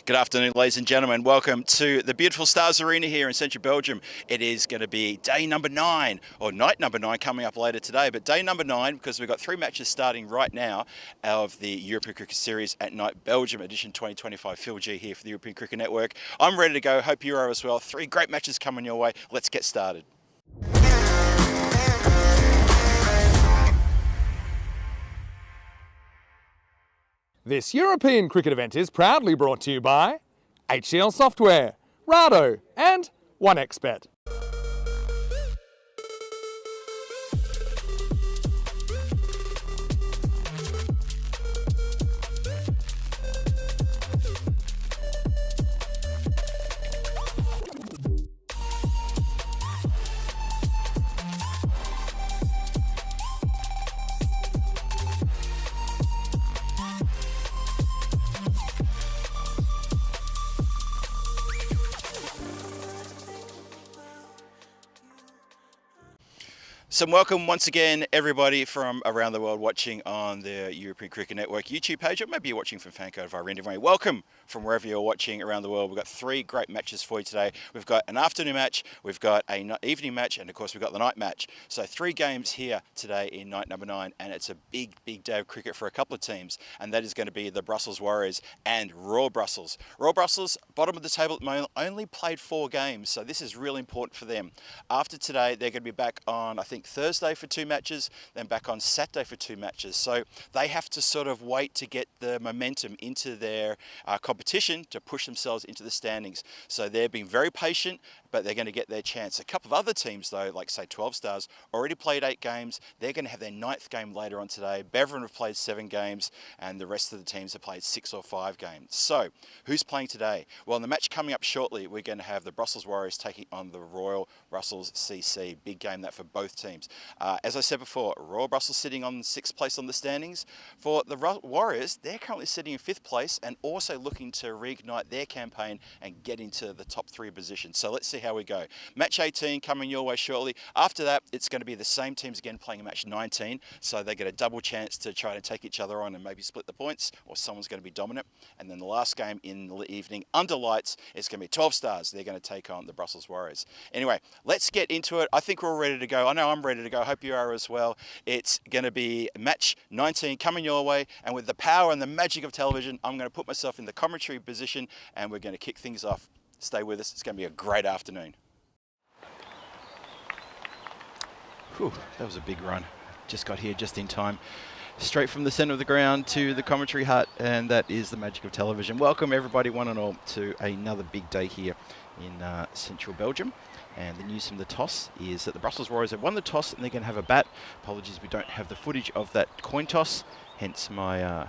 Good afternoon, ladies and gentlemen. Welcome to the beautiful Stars Arena here in central Belgium. It is going to be day number 9, or night number 9 coming up later today, but day number 9 because we've got 3 matches starting right now of the European Cricket Series at Night Belgium edition 2025. Phil G here for the European Cricket Network. I'm ready to go. Hope you are as well. 3 great matches coming your way. Let's get started. This European cricket event is proudly brought to you by HCL Software, Rado and 1xBet. So welcome once again, everybody from around the world watching on the European Cricket Network YouTube page, or maybe you're watching from Fanco via Anyway. Welcome from wherever you're watching around the world. We've got 3 great matches for you today. We've got an afternoon match, we've got an evening match, and of course we've got the night match. So 3 games here today in night number 9, and it's a big day of cricket for a couple of teams, and that is going to be the Brussels Warriors and Royal Brussels. Royal Brussels, bottom of the table at the moment, only played 4 games, so this is really important for them. After today, they're going to be back on, I think, Thursday for 2 matches, then back on Saturday for 2 matches. So they have to sort of wait to get the momentum into their competition to push themselves into the standings. So they're being very patient, but they're going to get their chance. A couple of other teams though, like say 12 Stars, already played 8 games. They're going to have their 9th game later on today. Beverin have played 7 games, and the rest of the teams have played 6 or 5 games. So who's playing today? Well, in the match coming up shortly, we're going to have the Brussels Warriors taking on the Royal Brussels CC. Big game that for both teams. As I said before, Royal Brussels sitting on 6th place on the standings. For the Warriors, they're currently sitting in 5th place and also looking to reignite their campaign and get into the top 3 positions. So let's see how we go. Match 18 coming your way shortly. After that, it's going to be the same teams again playing in match 19. So they get a double chance to try to take each other on and maybe split the points, or someone's going to be dominant. And then the last game in the evening under lights, it's going to be 12 Stars. They're going to take on the Brussels Warriors. Anyway, let's get into it. I think we're all ready to go. I know I'm ready to go. I hope you are as well. It's going to be match 19 coming your way, and with the power and the magic of television, I'm going to put myself in the commentary position and we're going to kick things off. Stay with us. It's going to be a great afternoon. Whew, that was a big run. Just got here just in time. Straight from the centre of the ground to the commentary hut, and that is the magic of television. Welcome everybody, one and all, to another big day here in central Belgium. And the news from the toss is that the Brussels Warriors have won the toss and they're going to have a bat. Apologies, we don't have the footage of that coin toss, hence my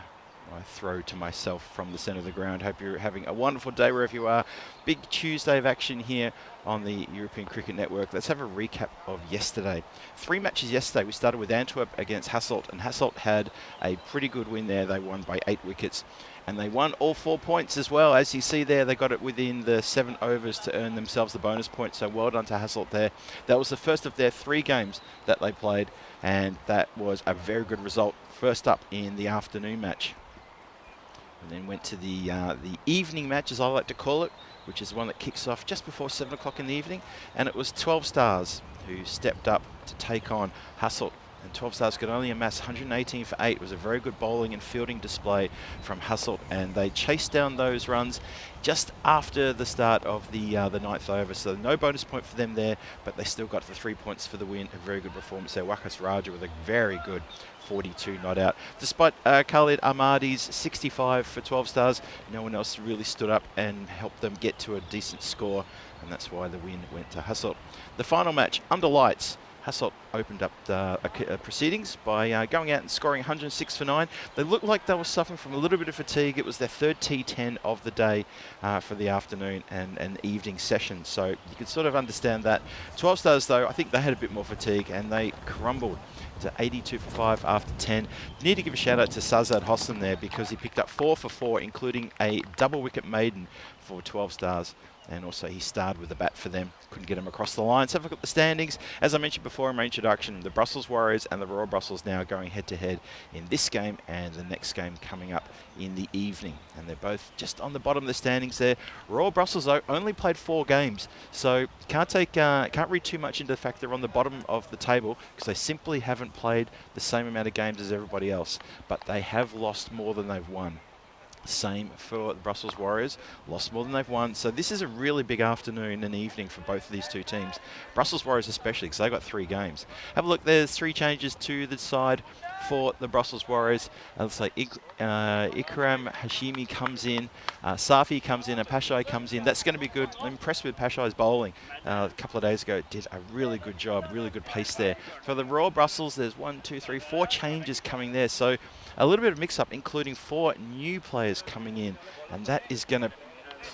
my throw to myself from the centre of the ground. Hope you're having a wonderful day wherever you are. Big Tuesday of action here on the European Cricket Network. Let's have a recap of yesterday. 3 matches yesterday. We started with Antwerp against Hasselt, and Hasselt had a pretty good win there. They won by 8 wickets. And they won all 4 points as well. As you see there, they got it within the 7 overs to earn themselves the bonus point. So well done to Hasselt there. That was the first of their 3 games that they played, and that was a very good result. First up in the afternoon match. And then went to the evening match, as I like to call it, which is the one that kicks off just before 7 o'clock in the evening. And it was 12 Stars who stepped up to take on Hasselt. And 12 Stars could only amass 118 for 8. It was a very good bowling and fielding display from Hasselt, and they chased down those runs just after the start of the 9th over. So no bonus point for them there, but they still got the 3 points for the win. A very good performance there. Wakas Raja with a very good 42 not out. Despite Khalid Ahmadi's 65 for 12 Stars, no one else really stood up and helped them get to a decent score, and that's why the win went to Hasselt. The final match, under lights, Hasselt opened up the proceedings by going out and scoring 106 for 9. They looked like they were suffering from a little bit of fatigue. It was their 3rd T10 of the day for the afternoon and evening session, so you can sort of understand that. 12 Stars, though, I think they had a bit more fatigue, and they crumbled to 82 for 5 after 10. Need to give a shout out to Sazad Hossain there, because he picked up 4 for 4, including a double wicket maiden for 12 stars. And also he starred with the bat for them. Couldn't get him across the line. So if I look at the standings, as I mentioned before in my introduction, the Brussels Warriors and the Royal Brussels now going head-to-head in this game and the next game coming up in the evening. And they're both just on the bottom of the standings there. Royal Brussels only played 4 games, so can't read too much into the fact they're on the bottom of the table because they simply haven't played the same amount of games as everybody else. But they have lost more than they've won. Same for the Brussels Warriors, lost more than they've won. So this is a really big afternoon and evening for both of these two teams. Brussels Warriors especially, because they've got 3 games. Have a look, there's 3 changes to the side for the Brussels Warriors. Looks like Ikram Hashimi comes in, Safi comes in, and Pashai comes in. That's going to be good. I'm impressed with Pashai's bowling. A couple of days ago, did a really good job, really good pace there. For the Royal Brussels, there's 4 changes coming there. So a little bit of mix-up, including 4 new players coming in, and that is going to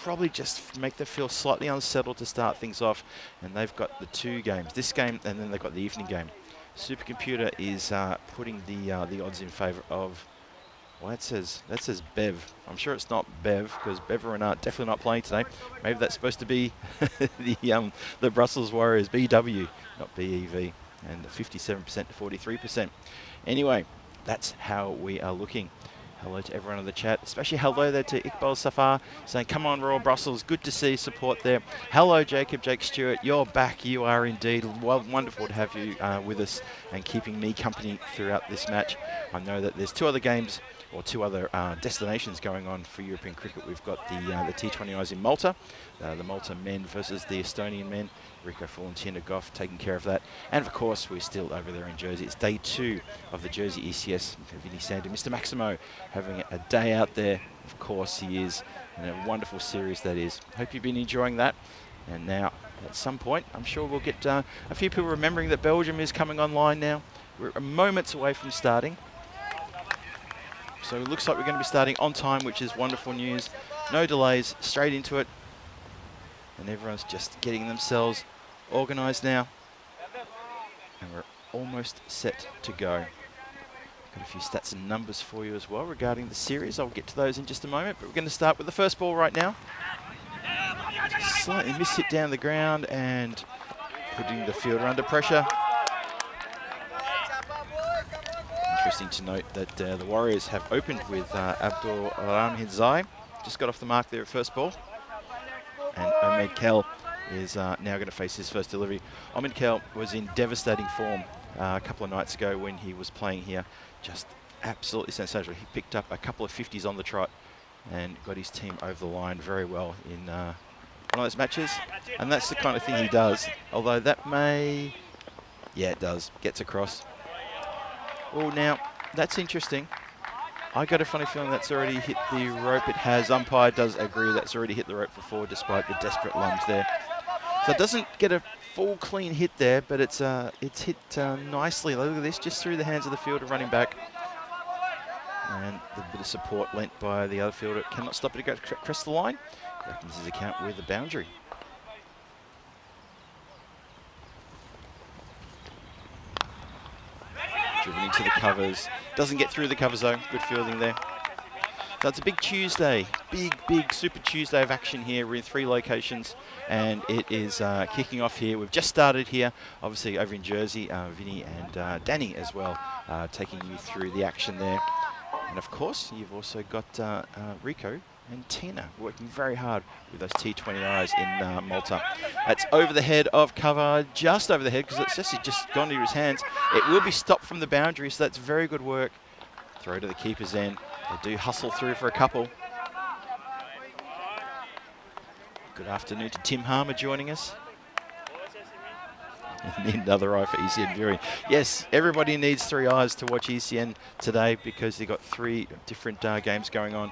probably just make them feel slightly unsettled to start things off. And they've got the 2 games, this game, and then they've got the evening game. Supercomputer is putting the odds in favour of, well, that says Bev. I'm sure it's not Bev because Bev and Art definitely not playing today. Maybe that's supposed to be the Brussels Warriors, BW, not BEV, and 57% to 43%. Anyway, that's how we are looking. Hello to everyone in the chat, especially hello there to Iqbal Safar, saying, come on, Royal Brussels, good to see support there. Hello, Jake Stewart, you're back, you are indeed. Well, wonderful to have you with us and keeping me company throughout this match. I know that there's 2 other games, or 2 other destinations going on for European cricket. We've got the T20Is in Malta, the Malta men versus the Estonian men. Rico Valentina Goff taking care of that. And of course, we're still over there in Jersey. It's day 2 of the Jersey ECS. Vinny Sandy, Mr. Maximo, having a day out there. Of course he is. And a wonderful series that is. Hope you've been enjoying that. And now, at some point, I'm sure we'll get a few people remembering that Belgium is coming online now. We're moments away from starting. So it looks like we're going to be starting on time, which is wonderful news. No delays, straight into it. And everyone's just getting themselves organised now. And we're almost set to go. Got a few stats and numbers for you as well regarding the series. I'll get to those in just a moment, but we're going to start with the first ball right now. Just slightly missed hit down the ground and putting the fielder under pressure. Interesting to note that the Warriors have opened with Abdul Ramhidzai. Just got off the mark there at first ball. And Omid Kell is now going to face his first delivery. Omid Kell was in devastating form a couple of nights ago when he was playing here. Just absolutely sensational. He picked up a couple of 50s on the trot and got his team over the line very well in one of those matches. And that's the kind of thing he does. Although that may... Yeah, it does. Gets across. Oh, now, that's interesting. I got a funny feeling that's already hit the rope. It has. Umpire does agree that's already hit the rope for 4 despite the desperate lunge there. So it doesn't get a full clean hit there, but it's hit nicely. Look at this, just through the hands of the fielder running back. And the bit of support lent by the other fielder cannot stop it to go across the line. Reckons his account with the boundary. Driven into the covers. Doesn't get through the cover zone. Good fielding there. So it's a big Tuesday. Big Super Tuesday of action here. We're in 3 locations and it is kicking off here. We've just started here, obviously over in Jersey. Vinny and Danny as well taking you through the action there. And of course, you've also got Rico and Tina working very hard with those T20Is in Malta. That's over the head of cover, just over the head, because it's just gone into his hands. It will be stopped from the boundary, so that's very good work. Throw to the keeper's end. They do hustle through for a couple. Good afternoon to Tim Harmer joining us. And another eye for ECN viewing. Yes, everybody needs 3 eyes to watch ECN today because they've got 3 different games going on.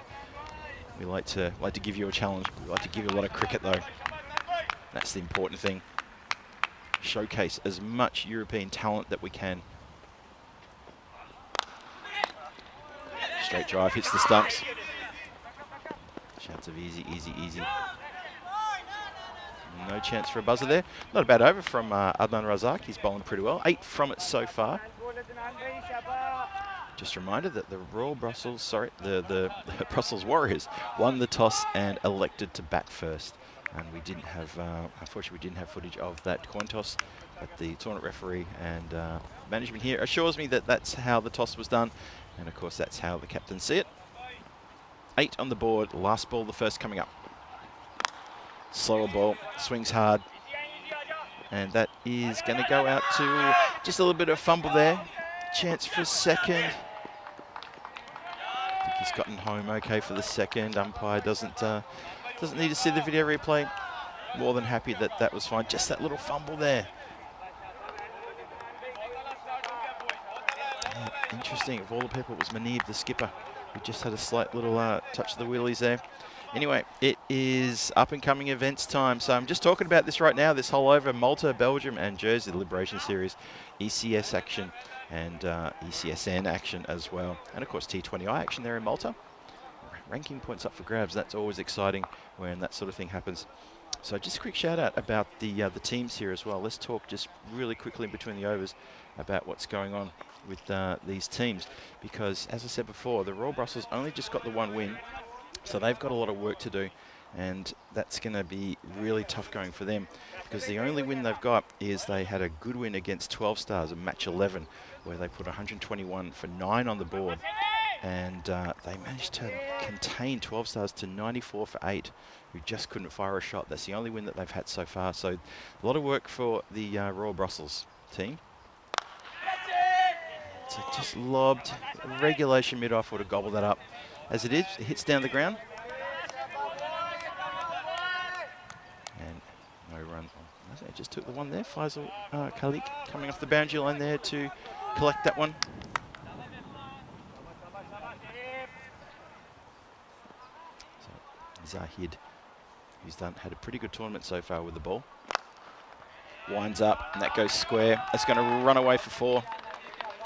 We like to give you a challenge. We like to give you a lot of cricket though. That's the important thing. Showcase as much European talent that we can. Straight drive hits the stumps. Shouts of easy. No chance for a buzzer there. Not a bad over from Adnan Razak. He's bowling pretty well. 8 from it so far. Just a reminder that the the Brussels Warriors won the toss and elected to bat first. And we didn't have, unfortunately, we didn't have footage of that coin toss. But the tournament referee and management here assures me that that's how the toss was done. And of course, that's how the captains see it. 8 on the board, last ball, the first coming up. Slower ball, swings hard. And that is going to go out to just a little bit of fumble there. Chance for a second. I think he's gotten home okay for the second. Umpire doesn't need to see the video replay. More than happy that that was fine. Just that little fumble there. Yeah, interesting. Of all the people, it was Manib, the skipper, who just had a slight little touch of the wheelies there. Anyway, it is up-and-coming events time. So I'm just talking about this right now, this whole over Malta, Belgium, and Jersey, the Liberation Series, ECS action, and ECSN action as well. And, of course, T20I action there in Malta. Ranking points up for grabs. That's always exciting when that sort of thing happens. So just a quick shout-out about the teams here as well. Let's talk just really quickly in between the overs about what's going on with these teams. Because, as I said before, the Royal Brussels only just got the one win. So they've got a lot of work to do, and that's going to be really tough going for them, because the only win they've got is they had a good win against 12 Stars in match 11, where they put 121 for 9 on the board, and they managed to contain 12 Stars to 94 for 8, who just couldn't fire a shot. That's the only win that they've had so far. So a lot of work for the Royal Brussels team. So just lobbed, regulation mid-off would have gobbled that up. As it is, it hits down the ground. And no run. It just took the one there. Faisal Khalik coming off the boundary line there to collect that one. So Zahid, who's had a pretty good tournament so far with the ball. Winds up, and that goes square. That's going to run away for 4.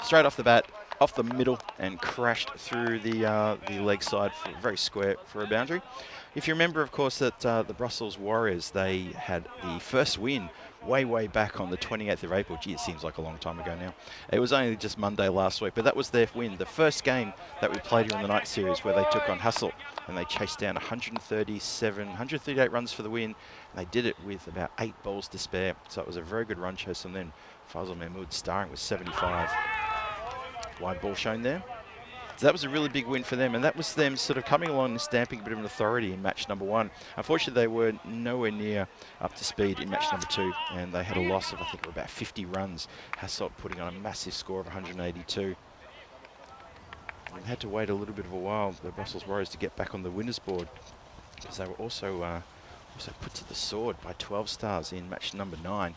Straight off the bat, off the middle, and crashed through the leg side, for very square for a boundary. If you remember, of course, that the Brussels Warriors, they had the first win way back on the 28th of April. Gee, it seems like a long time ago now. It was only just Monday last week, but that was their win. The first game that we played here in the night series, where they took on Hassel, and they chased down 138 runs for the win. And they did it with about 8 balls to spare. So it was a very good run chase. And then Faisal Mahmood starring with 75. Wide ball shown there. So that was a really big win for them, and that was them sort of coming along and stamping a bit of an authority in match number 1. Unfortunately, they were nowhere near up to speed in match number 2, and they had a loss of, I think, about 50 runs. Hassel putting on a massive score of 182. And they had to wait a little bit of a while, the Brussels Warriors, to get back on the winners board, because they were also put to the sword by 12 Stars in match number 9.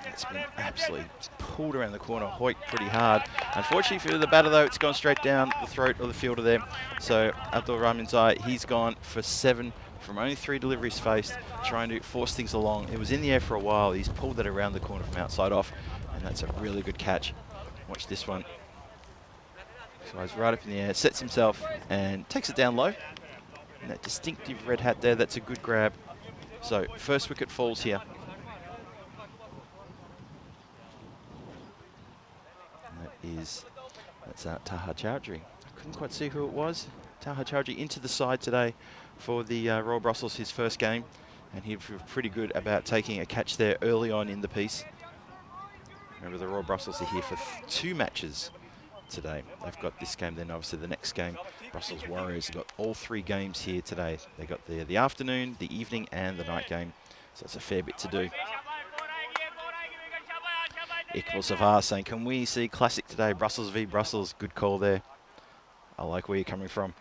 It's been absolutely pulled around the corner, hoiked pretty hard. Unfortunately for the batter, though, it's gone straight down the throat of the fielder there. So Abdul Rahman Zai, he's gone for 7 from only 3 deliveries faced, trying to force things along. It was in the air for a while. He's pulled that around the corner from outside off, and that's a really good catch. Watch this one. So he's right up in the air, sets himself, and takes it down low. And that distinctive red hat there, that's a good grab. So first wicket falls here. That's Taha Chowdhury. I couldn't quite see who it was. Taha Chowdhury into the side today for the Royal Brussels, his first game, and he was pretty good about taking a catch there early on in the piece. Remember, the Royal Brussels are here for 2 matches today. They've got this game, then obviously the next game. Brussels Warriors have got all 3 games here today. They got the afternoon, the evening, and the night game. So it's a fair bit to do. Iqbal Safar saying, can we see classic today? Brussels v Brussels. Good call there. I like where you're coming from.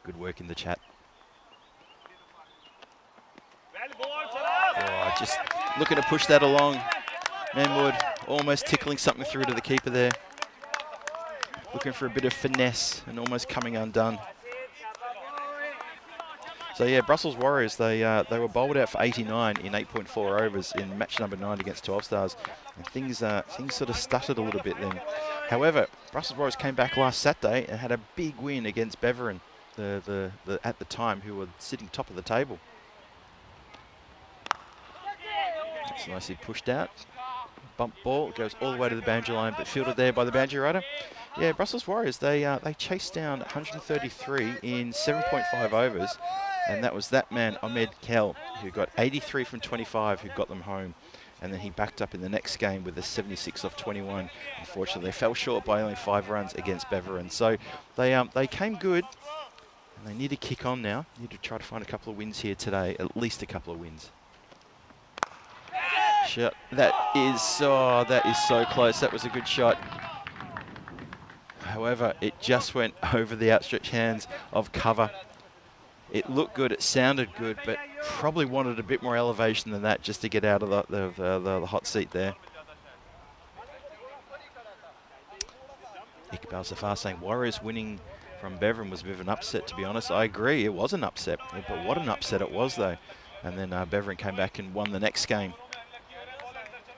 Good work in the chat. Oh, just looking to push that along. Mahmood almost tickling something through to the keeper there. Looking for a bit of finesse and almost coming undone. So yeah, Brussels Warriors, they were bowled out for 89 in 8.4 overs in match number 9 against 12 Stars, and things sort of stuttered a little bit then. However, Brussels Warriors came back last Saturday and had a big win against Beveren, at the time, who were sitting top of the table. That's nicely pushed out. bump ball. It goes all the way to the boundary line, but fielded there by the boundary rider. Yeah, Brussels Warriors, they chased down 133 in 7.5 overs, and that was that man, Ahmed Kell, who got 83 from 25, who got them home. And then he backed up in the next game with a 76 off 21. Unfortunately, they fell short by only 5 runs against Beveren. So they came good, and they need to kick on now. Need to try to find a couple of wins here today, at least a couple of wins. Shot. That is so close. That was a good shot. However, it just went over the outstretched hands of cover. It looked good, it sounded good, but probably wanted a bit more elevation than that just to get out of the hot seat there. Iqbal Safar saying Warriors winning from Beveren was a bit of an upset, to be honest. I agree, it was an upset, but what an upset it was, though. And then Beveren came back and won the next game.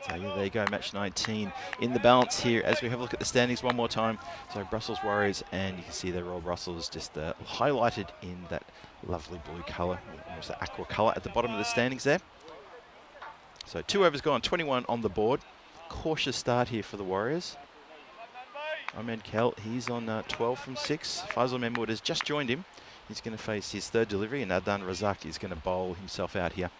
So yeah, there you go, match 19 in the balance here as we have a look at the standings one more time. So Brussels Warriors, and you can see they're all Brussels just highlighted in that lovely blue colour, almost the aqua colour at the bottom of the standings there. So 2 overs gone, 21 on the board. Cautious start here for the Warriors. Ahmed Kell, he's on 12 from 6. Faisal Mahmoud has just joined him. He's going to face his 3rd delivery, and Adnan Razak is going to bowl himself out here.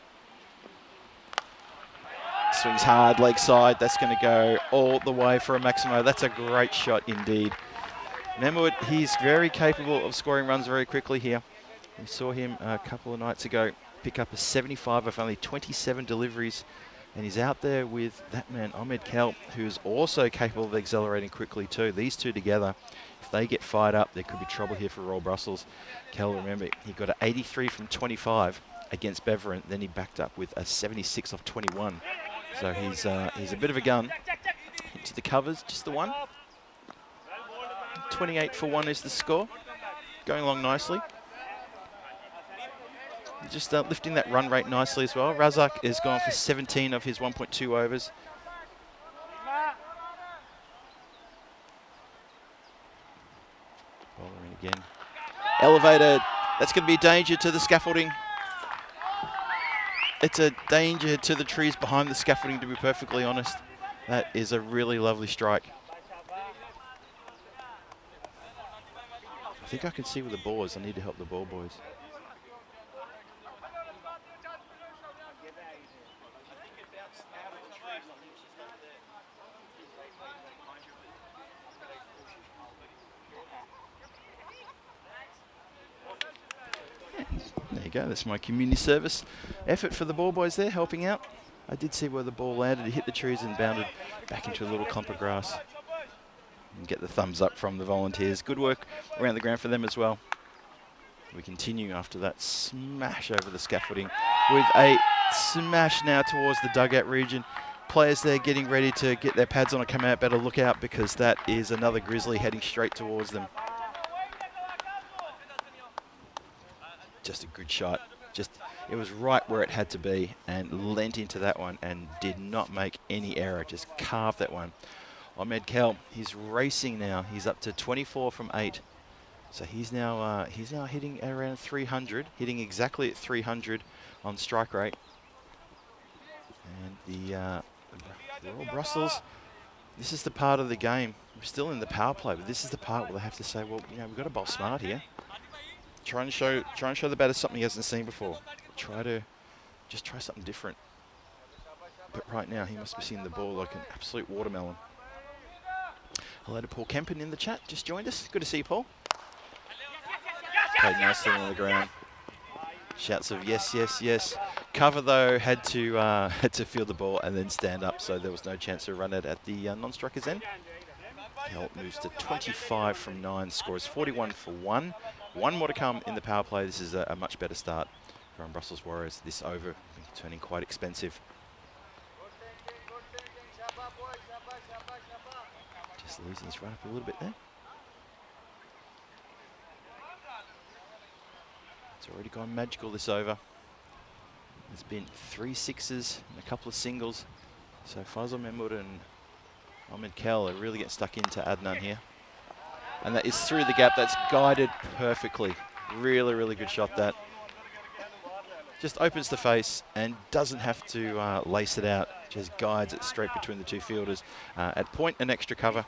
Swings hard, leg side. That's going to go all the way for a Maximo. That's a great shot indeed. Mahmoud, he's very capable of scoring runs very quickly here. We saw him a couple of nights ago pick up a 75 of only 27 deliveries. And he's out there with that man, Ahmed Kell, who's also capable of accelerating quickly too. These two together, if they get fired up, there could be trouble here for Royal Brussels. Kell, remember, he got an 83 from 25 against Beveren. Then he backed up with a 76 off 21. So he's a bit of a gun. Into the covers, just the one. 28 for 1 is the score. Going along nicely. Just lifting that run rate nicely as well. Razak has gone for 17 of his 1.2 overs. Bowler in again. Elevated. That's going to be a danger to the scaffolding. It's a danger to the trees behind the scaffolding, to be perfectly honest. That is a really lovely strike. I think I can see where the ball is. I need to help the ball boys. There you go, that's my community service effort for the ball boys there, helping out. I did see where the ball landed, it hit the trees and bounded back into a little clump of grass. And get the thumbs up from the volunteers. Good work around the ground for them as well. We continue after that smash over the scaffolding with a smash now towards the dugout region. Players there getting ready to get their pads on and come out. Better look out because that is another grizzly heading straight towards them. Just a good shot. It was right where it had to be and lent into that one and did not make any error. Just carved that one. Ahmed Kell, he's racing now. He's up to 24 from 8. So he's now hitting around 300, hitting exactly at 300 on strike rate. And the Royal Brussels, this is the part of the game. We're still in the power play, but this is the part where they have to say, well, you know, we've got to bowl smart here. Try and show the batter something he hasn't seen before. Try something different. But right now he must be seeing the ball like an absolute watermelon. Hello to Paul Kempen in the chat, just joined us. Good to see you, Paul. Played nicely on the ground. Shouts of yes, yes, yes. Cover though had to field the ball and then stand up, so there was no chance to run it at the non-striker's end. Kell moves to 25 from 9, scores 41 for 1. 1 more to come in the power play. This is a much better start from Brussels Warriors. This over turning quite expensive. Just losing his run up a little bit there. It's already gone magical this over. There's been 3 sixes and a couple of singles. So Faisal Mahmoud and Ahmed Kell are really getting stuck into Adnan here. And that is through the gap. That's guided perfectly. Really, really good shot that. just opens the face and doesn't have to lace it out. Just guides it straight between the two fielders. At point and extra cover.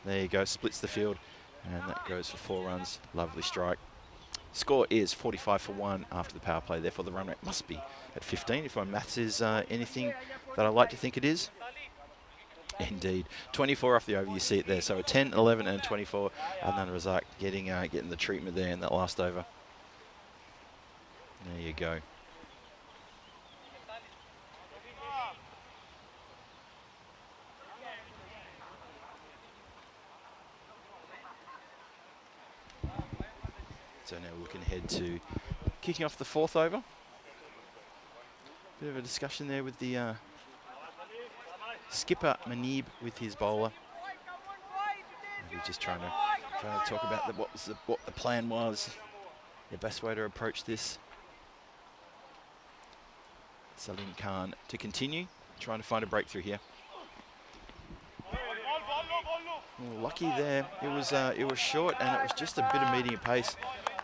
There you go, splits the field. And that goes for 4 runs. Lovely strike. Score is 45 for 1 after the power play. Therefore, the run rate must be at 15 if my maths is anything that I like to think it is. Indeed. 24 off the over, you see it there. So a 10, 11 and 24. Adnan Razak getting the treatment there in that last over. There you go. So now we're looking ahead to kicking off the 4th over. Bit of a discussion there with the skipper Manib with his bowler. Maybe just trying to talk about what the plan was, the best way to approach this. Salim Khan to continue, trying to find a breakthrough here. Well, lucky there. It was short and it was just a bit of medium pace.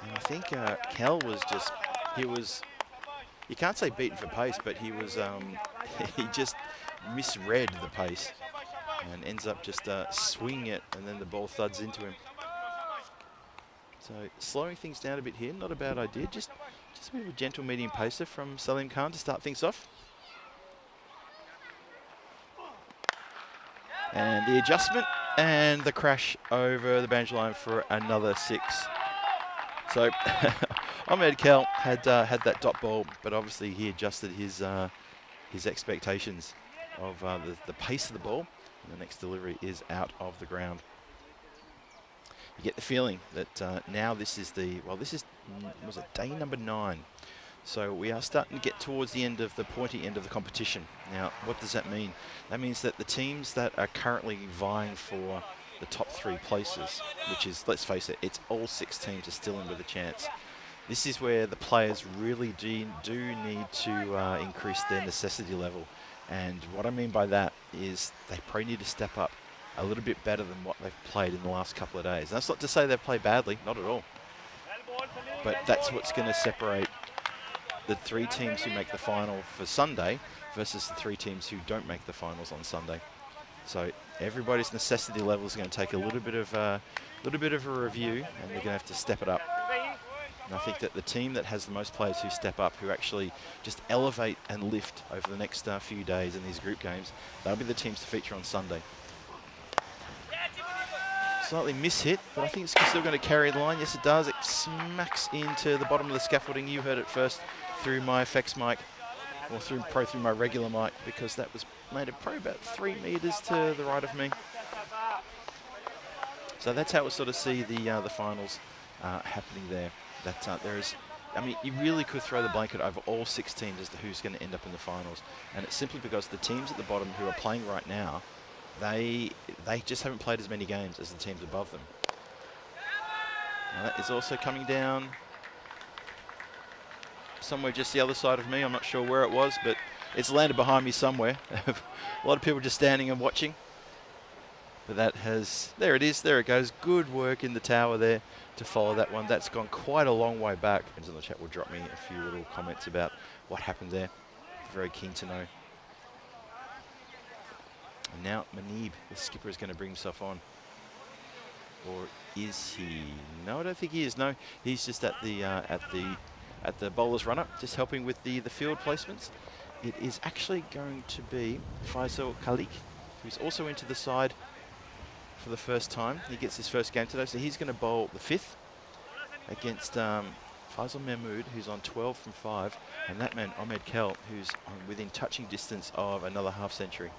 And I think Kel was just, you can't say beaten for pace, but he was, he just misread the pace and ends up just swinging it, and then the ball thuds into him. So slowing things down a bit here, not a bad idea. Just a bit of a gentle medium pacer from Salim Khan to start things off. And the adjustment and the crash over the boundary line for another 6. So Ahmed Kel had that dot ball, but obviously he adjusted his expectations of the pace of the ball, and the next delivery is out of the ground. You get the feeling that now this is was it day number 9? So we are starting to get towards the end of the pointy end of the competition. Now, what does that mean? That means that the teams that are currently vying for the top 3 places, which is, let's face it, it's all 6 teams are still in with a chance. This is where the players really do need to increase their necessity level. And what I mean by that is they probably need to step up a little bit better than what they've played in the last couple of days. And that's not to say they've played badly, not at all. But that's what's going to separate the 3 teams who make the final for Sunday versus the 3 teams who don't make the finals on Sunday. So everybody's necessity level is going to take a little bit of a review, and they're going to have to step it up. And I think that the team that has the most players who step up, who actually just elevate and lift over the next few days in these group games, they'll be the teams to feature on Sunday. Slightly mishit, but I think it's still going to carry the line. Yes, it does. It smacks into the bottom of the scaffolding. You heard it first through my effects mic, or through my regular mic, because that was made it probably about 3 meters to the right of me. So that's how we sort of see the finals happening there. That there is, I mean, you really could throw the blanket over all 6 teams as to who's going to end up in the finals, and it's simply because the teams at the bottom who are playing right now, they just haven't played as many games as the teams above them. Now that is also coming down somewhere just the other side of me. I'm not sure where it was, but it's landed behind me somewhere. A lot of people just standing and watching. But that has, there it is, there it goes. Good work in the tower there to follow that one. That's gone quite a long way back. And in the chat will drop me a few little comments about what happened there. Very keen to know. And now Manib, the skipper, is going to bring himself on. Or is he? No, I don't think he is. No, he's just at the bowler's runner, just helping with the field placements. It is actually going to be Faisal Khalik, who's also into the side for the first time. He gets his first game today, so he's going to bowl the 5th against Faisal Mahmood, who's on 12 from 5, and that man Ahmed Kel, who's within touching distance of another half century.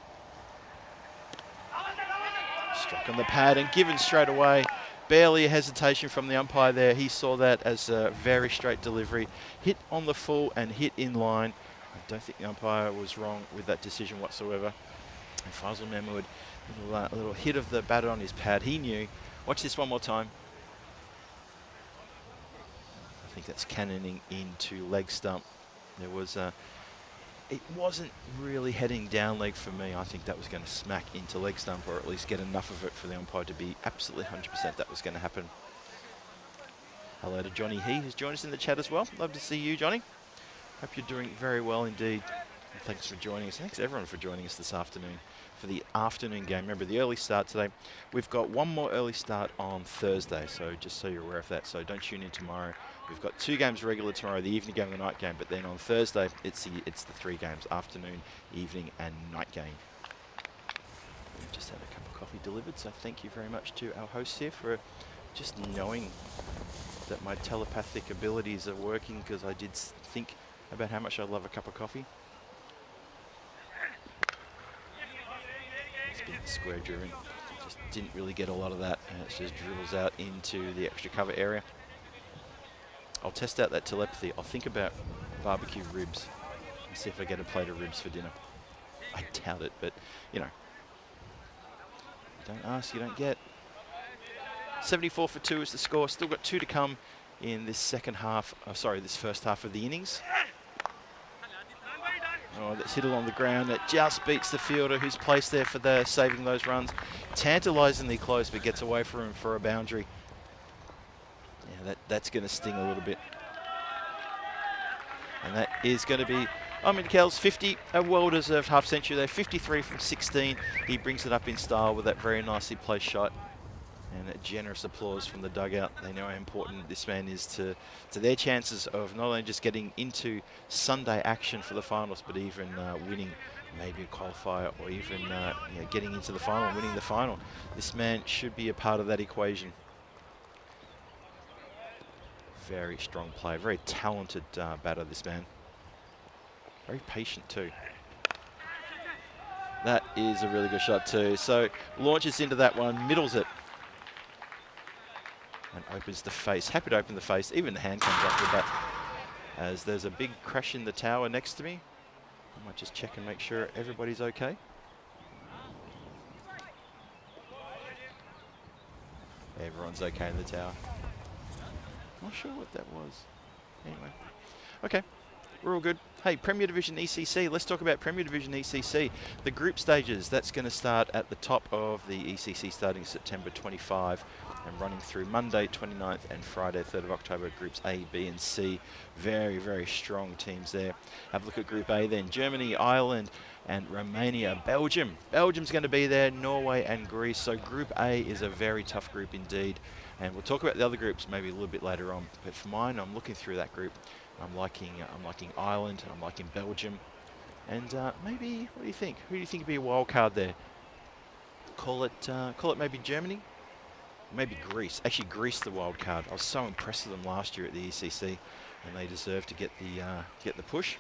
Struck on the pad and given straight away. Barely a hesitation from the umpire there. He saw that as a very straight delivery. Hit on the full and hit in line. I don't think the umpire was wrong with that decision whatsoever. And Faisal Mahmood, a little hit of the batter on his pad. He knew. Watch this one more time. I think that's cannoning into leg stump. There was it wasn't really heading down leg for me. I think that was going to smack into leg stump, or at least get enough of it for the umpire to be absolutely 100% that was going to happen. Hello to Johnny He, who's joined us in the chat as well. Love to see you, Johnny. Hope you're doing very well indeed. And thanks for joining us. Thanks everyone for joining us this afternoon for the afternoon game. Remember, the early start today. We've got one more early start on Thursday, so just so you're aware of that. So don't tune in tomorrow. We've got 2 games regular tomorrow, the evening game and the night game, but then on Thursday, it's the 3 games, afternoon, evening, and night game. We've just had a cup of coffee delivered, so thank you very much to our hosts here for just knowing that my telepathic abilities are working, because I did think about how much I love a cup of coffee. It's been square driven. Just didn't really get a lot of that, and it just dribbles out into the extra cover area. I'll test out that telepathy. I'll think about barbecue ribs and see if I get a plate of ribs for dinner. I doubt it, but you know, don't ask, you don't get. 74 for 2 is the score. Still got 2 to come in this this first half of the innings. Oh, that's hit along the ground. It just beats the fielder who's placed there for saving those runs. Tantalisingly close, but gets away from him for a boundary. Yeah, that's going to sting a little bit. And that is going to be Kel's 50, a well-deserved half century there. 53 from 16. He brings it up in style with that very nicely placed shot. And a generous applause from the dugout. They know how important this man is to their chances of not only just getting into Sunday action for the finals, but even winning maybe a qualifier, or even getting into the final, winning the final. This man should be a part of that equation. Very strong player, very talented batter, this man. Very patient too. That is a really good shot too. So launches into that one, middles it. And opens the face. Happy to open the face. Even the hand comes off the bat. As there's a big crash in the tower next to me. I might just check and make sure everybody's okay. Everyone's okay in the tower. Not sure what that was. Anyway. Okay. We're all good. Hey, Premier Division ECC. Let's talk about Premier Division ECC. The group stages, that's going to start at the top of the ECC starting September 25 and running through Monday 29th and Friday 3rd of October. Groups A, B and C. Very, very strong teams there. Have a look at Group A then. Germany, Ireland and Romania. Belgium's going to be there. Norway and Greece. So Group A is a very tough group indeed. And we'll talk about the other groups maybe a little bit later on. But for mine, I'm looking through that group. I'm liking Ireland, I'm liking Belgium, and maybe, what do you think? Who do you think would be a wild card there? Call it maybe Germany, maybe Greece. Actually, Greece the wild card. I was so impressed with them last year at the ECC, and they deserve to get the push.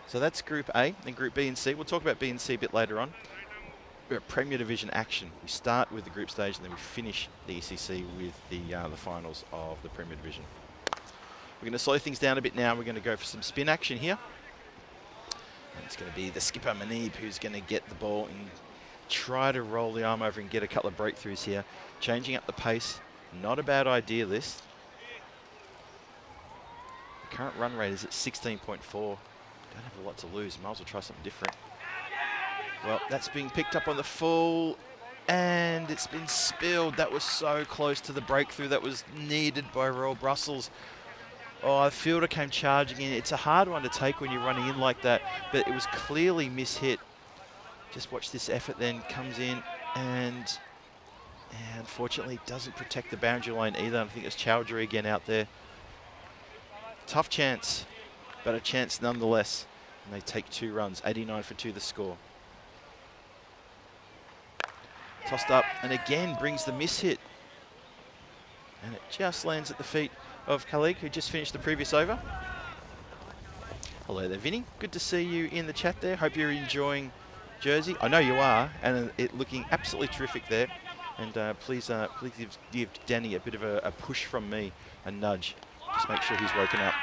So that's Group A. And Group B and C. We'll talk about B and C a bit later on. We're at Premier Division action. We start with the group stage, and then we finish the ECC with the finals of the Premier Division. We're going to slow things down a bit now. We're going to go for some spin action here. And it's going to be the skipper, Manib, who's going to get the ball and try to roll the arm over and get a couple of breakthroughs here. Changing up the pace. Not a bad idea, this. The current run rate is at 16.4. Don't have a lot to lose. Might as well try something different. Well, that's being picked up on the full. And it's been spilled. That was so close to the breakthrough that was needed by Royal Brussels. Oh, the fielder came charging in. It's a hard one to take when you're running in like that, but it was clearly mishit. Just watch this effort then, comes in and unfortunately doesn't protect the boundary line either. I think it's Chowdhury again out there. Tough chance, but a chance nonetheless. And they take 2 runs, 89 for 2 the score. Tossed up and again brings the mishit. And it just lands at the feet of Khalid, who just finished the previous over. Hello there, Vinny. Good to see you in the chat there. Hope you're enjoying Jersey. I know you are, and it looking absolutely terrific there. And please give Danny a bit of a push from me, a nudge. Just make sure he's woken up.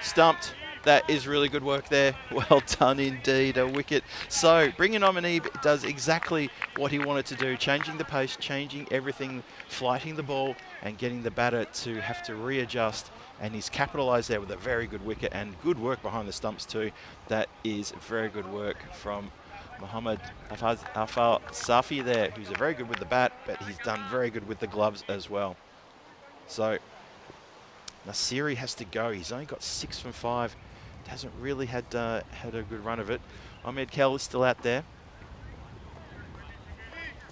Stumped. That is really good work there. Well done indeed, a wicket. So bringing on Manib does exactly what he wanted to do, changing the pace, changing everything, flighting the ball and getting the batter to have to readjust. And he's capitalised there with a very good wicket and good work behind the stumps too. That is very good work from Mohammad Afal Safi there, who's very good with the bat, but he's done very good with the gloves as well. So Nasiri has to go. He's only got 6 from 5 hasn't really had a good run of it. Ahmed Kell is still out there.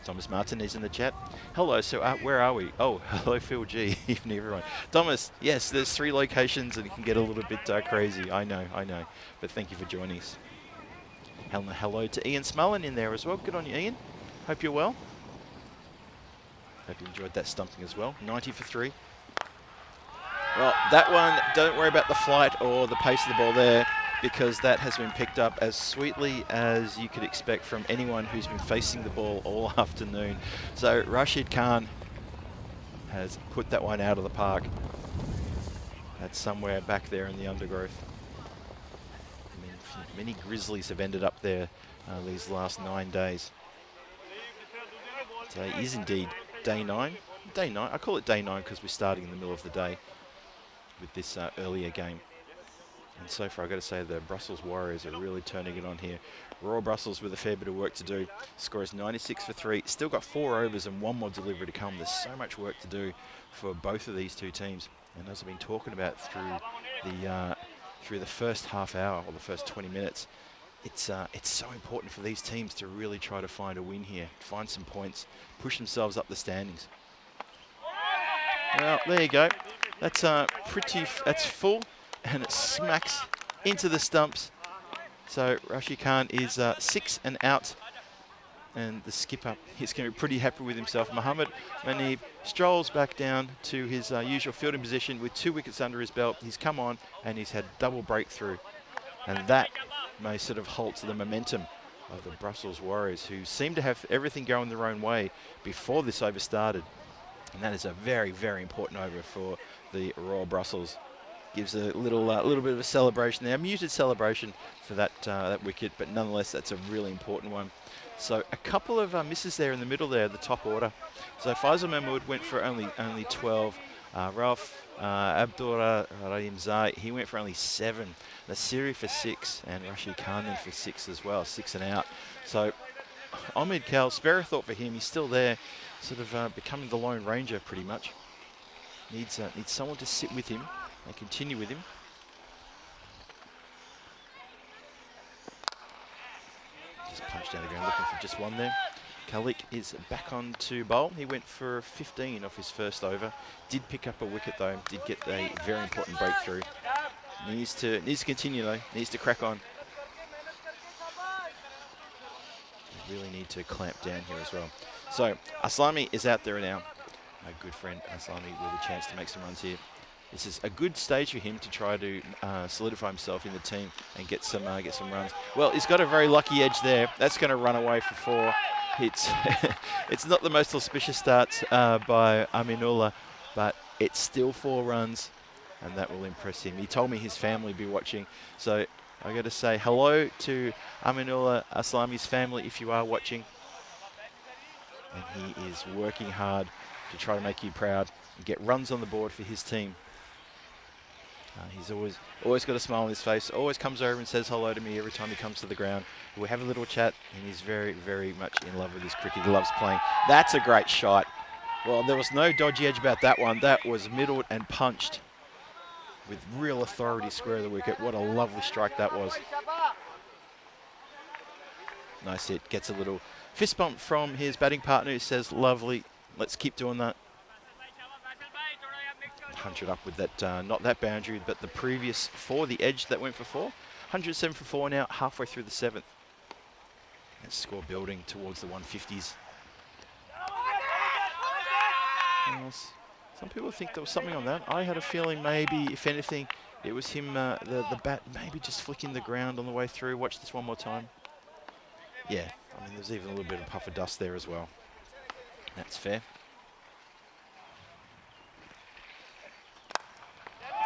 Thomas Martin is in the chat. Hello, so where are we? Oh, hello Phil G, evening everyone. Thomas, yes, there's 3 locations and it can get a little bit crazy. I know. But thank you for joining us. Hello to Ian Smullen in there as well. Good on you, Ian. Hope you're well. Hope you enjoyed that stumping as well. 90 for 3. Well, that one, don't worry about the flight or the pace of the ball there, because that has been picked up as sweetly as you could expect from anyone who's been facing the ball all afternoon. So Rashid Khan has put that one out of the park. That's somewhere back there in the undergrowth. I mean, many Grizzlies have ended up there these last 9 days. Today is indeed day 9. Day 9, I call it day 9 because we're starting in the middle of the day with this earlier game. And so far, I've got to say, the Brussels Warriors are really turning it on here. Royal Brussels with a fair bit of work to do. Score is 96 for 3. Still got 4 overs and 1 more delivery to come. There's so much work to do for both of these two teams. And as I've been talking about through the first half hour or the first 20 minutes, it's so important for these teams to really try to find a win here, find some points, push themselves up the standings. Well, there you go. That's that's full, and it smacks into the stumps. So Rashid Khan is 6 and out, and the skipper is going to be pretty happy with himself. Mohammed Manib strolls back down to his usual fielding position with 2 wickets under his belt. He's come on and he's had double breakthrough, and that may sort of halt the momentum of the Brussels Warriors, who seem to have everything going their own way before this over started. And that is a very, very important over for the Royal Brussels. Gives a little bit of a celebration there, a muted celebration for that wicket, but nonetheless, that's a really important one. So a couple of misses there in the middle there, the top order. So Faisal Mahmood went for only 12. Ralph Abdullah Rahim Zai, he went for only 7. Nasiri for 6, and Rashid Khan then for 6 as well, 6 and out. So Ahmed Kal, spare a thought for him. He's still there, sort of becoming the Lone Ranger pretty much. Needs someone to sit with him and continue with him. Just punched down the ground, looking for just one there. Kalik is back on to bowl. He went for 15 off his first over. Did pick up a wicket though. Did get a very important breakthrough. Needs to continue though. Needs to crack on. They really need to clamp down here as well. So Aslami is out there now. My good friend Aslami with a chance to make some runs here. This is a good stage for him to try to solidify himself in the team and get some runs. Well, he's got a very lucky edge there. That's going to run away for 4. It's it's not the most auspicious start by Aminullah, but it's still 4 runs, and that will impress him. He told me his family will be watching, so I got to say hello to Aminullah Aslami's family if you are watching. And he is working hard to try to make you proud and get runs on the board for his team. He's always got a smile on his face, always comes over and says hello to me every time he comes to the ground. We have a little chat, and he's very, very much in love with his cricket. He loves playing. That's a great shot. Well, there was no dodgy edge about that one. That was middled and punched with real authority square of the wicket. What a lovely strike that was. Nice hit. Gets a little fist bump from his batting partner who says, lovely, let's keep doing that. 100 up with that, not that boundary, but the previous 4, the edge that went for 4. 107 for 4 now, halfway through the 7th. And score building towards the 150s. Some people think there was something on that. I had a feeling maybe, if anything, it was him, the bat maybe just flicking the ground on the way through. Watch this one more time. Yeah, I mean, there's even a little bit of puff of dust there as well. That's fair.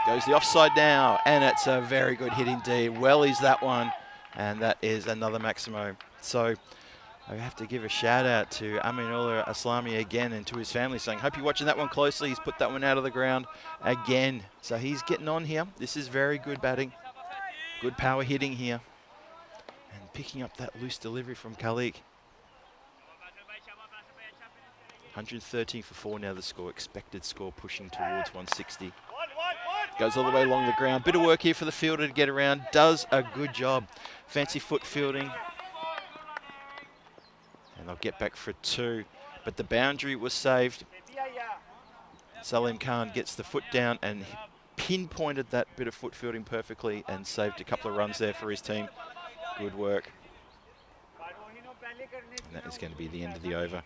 Goes the offside now, and it's a very good hit indeed. Well, is that one, and that is another Maximo. So I have to give a shout out to Aminullah Aslami again and to his family, saying, hope you're watching that one closely. He's put that one out of the ground again. So he's getting on here. This is very good batting. Good power hitting here. And picking up that loose delivery from Khalik. 113 for 4 now the score. Expected score pushing towards 160. Goes all the way along the ground. Bit of work here for the fielder to get around. Does a good job. Fancy foot fielding. And they'll get back for 2. But the boundary was saved. Salim Khan gets the foot down and pinpointed that bit of foot fielding perfectly and saved a couple of runs there for his team. Good work. And that is going to be the end of the over.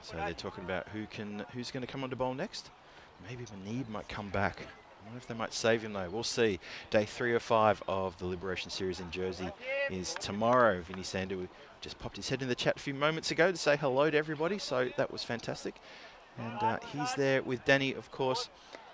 So they're talking about who's going to come on to bowl next. Maybe Manib might come back. I wonder if they might save him though. We'll see. Day 3 or 5 of the Liberation Series in Jersey is tomorrow. Vinny Sandu just popped his head in the chat a few moments ago to say hello to everybody, so that was fantastic. And he's there with Danny, of course.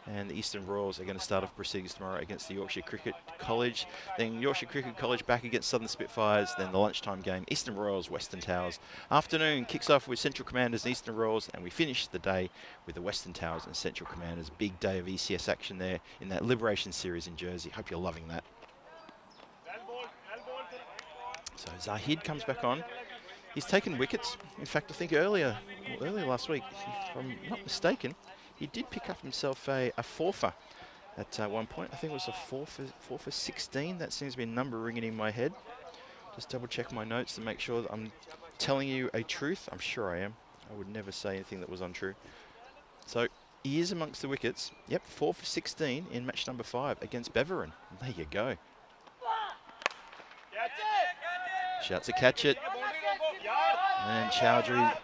And the Eastern Royals are going to start off proceedings tomorrow against the Yorkshire Cricket College. Then Yorkshire Cricket College back against Southern Spitfires. Then the lunchtime game, Eastern Royals, Western Towers. Afternoon kicks off with Central Commanders and Eastern Royals. And we finish the day with the Western Towers and Central Commanders. Big day of ECS action there in that Liberation Series in Jersey. Hope you're loving that. So Zahid comes back on. He's taken wickets. In fact, I think earlier last week, if I'm not mistaken, he did pick up himself a four-fer at one point. I think it was a four for 16. That seems to be a number ringing in my head. Just double check my notes to make sure that I'm telling you a truth. I'm sure I am. I would never say anything that was untrue. So he is amongst the wickets. Yep, 4 for 16 in match number 5 against Beveren. There you go. Shouts to catch it. And Chowdhury,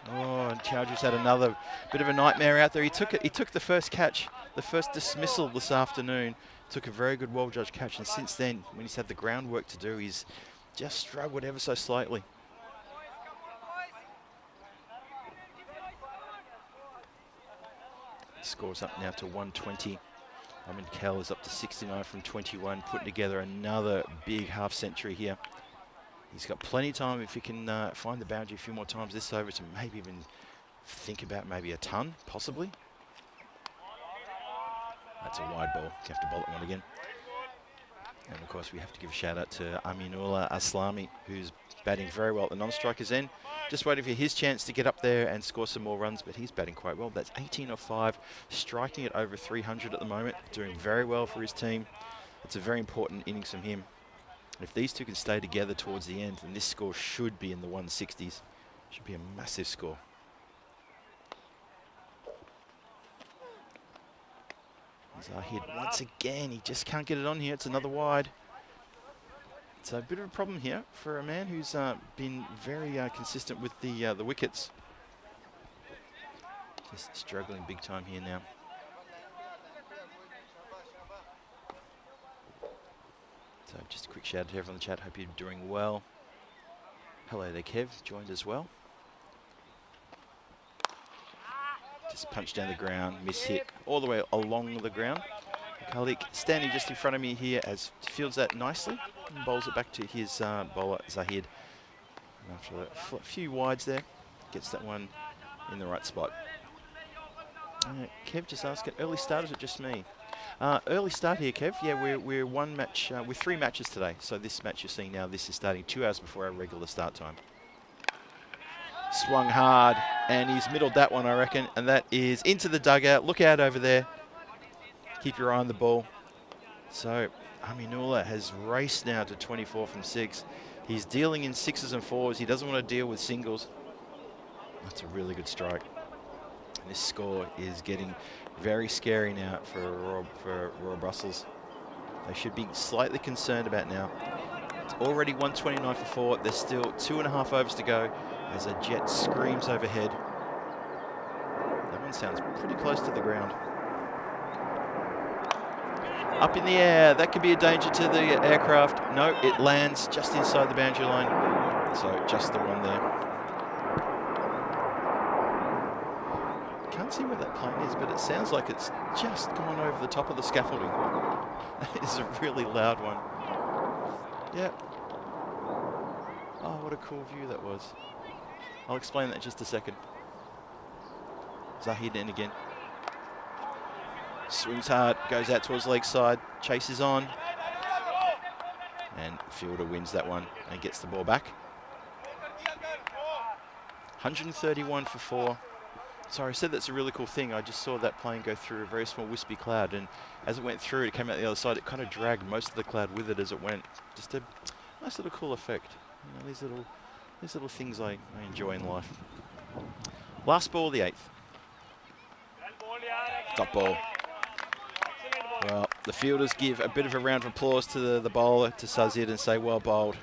Chowdhury's had another bit of a nightmare out there. He took the first catch, the first dismissal this afternoon. Took a very good, well-judged catch, and since then, when he's had the groundwork to do, he's just struggled ever so slightly. Scores up now to 120. Amin Kell is up to 69 from 21, putting together another big half century here. He's got plenty of time if he can find the boundary a few more times this over to maybe even think about maybe a ton, possibly. That's a wide ball. You have to bowl it one again. And of course, we have to give a shout out to Aminullah Aslami, who's batting very well at the non-strikers end. Just waiting for his chance to get up there and score some more runs, but he's batting quite well. That's 18 off 5, striking at over 300 at the moment, doing very well for his team. It's a very important innings from him. If these two can stay together towards the end, then this score should be in the 160s. Should be a massive score. Zahid once again, he just can't get it on here. It's another wide. It's a bit of a problem here for a man who's been very consistent with the wickets. Just struggling big time here now. So just a quick shout out to everyone in the chat. Hope you're doing well. Hello there, Kev. Joined as well. Just punched down the ground, miss hit all the way along the ground. Khalik standing just in front of me here as fields that nicely and bowls it back to his bowler, Zahid. And after a few wides there, gets that one in the right spot. Kev just asking, early start, is it just me? Early start here, Kev. Yeah, we're one match, we're 3 matches today. So this match you're seeing now, this is starting 2 hours before our regular start time. Swung hard, and he's middled that one, I reckon. And that is into the dugout. Look out over there. Keep your eye on the ball. So Aminullah has raced now to 24 from 6. He's dealing in 6s and 4s. He doesn't want to deal with singles. That's a really good strike. And this score is getting very scary now for Royal Brussels. They should be slightly concerned about now. It's already 129 for 4. There's still 2.5 overs to go as a jet screams overhead. That one sounds pretty close to the ground. Up in the air, that could be a danger to the aircraft. No, it lands just inside the boundary line. So just the one there. Can't see where that plane is, but it sounds like it's just gone over the top of the scaffolding. That is a really loud one. Yeah. Oh, what a cool view that was. I'll explain that in just a second. Zahid in again. Swings hard, goes out towards leg side, chases on. And fielder wins that one and gets the ball back. 131 for 4. Sorry, I said that's a really cool thing. I just saw that plane go through a very small wispy cloud, and as it went through, it came out the other side. It kind of dragged most of the cloud with it as it went. Just a nice little cool effect. You know, these little things I enjoy in life. Last ball, the 8th. Dot ball. Well, the fielders give a bit of a round of applause to the bowler, to Sazid, and say, well bowled.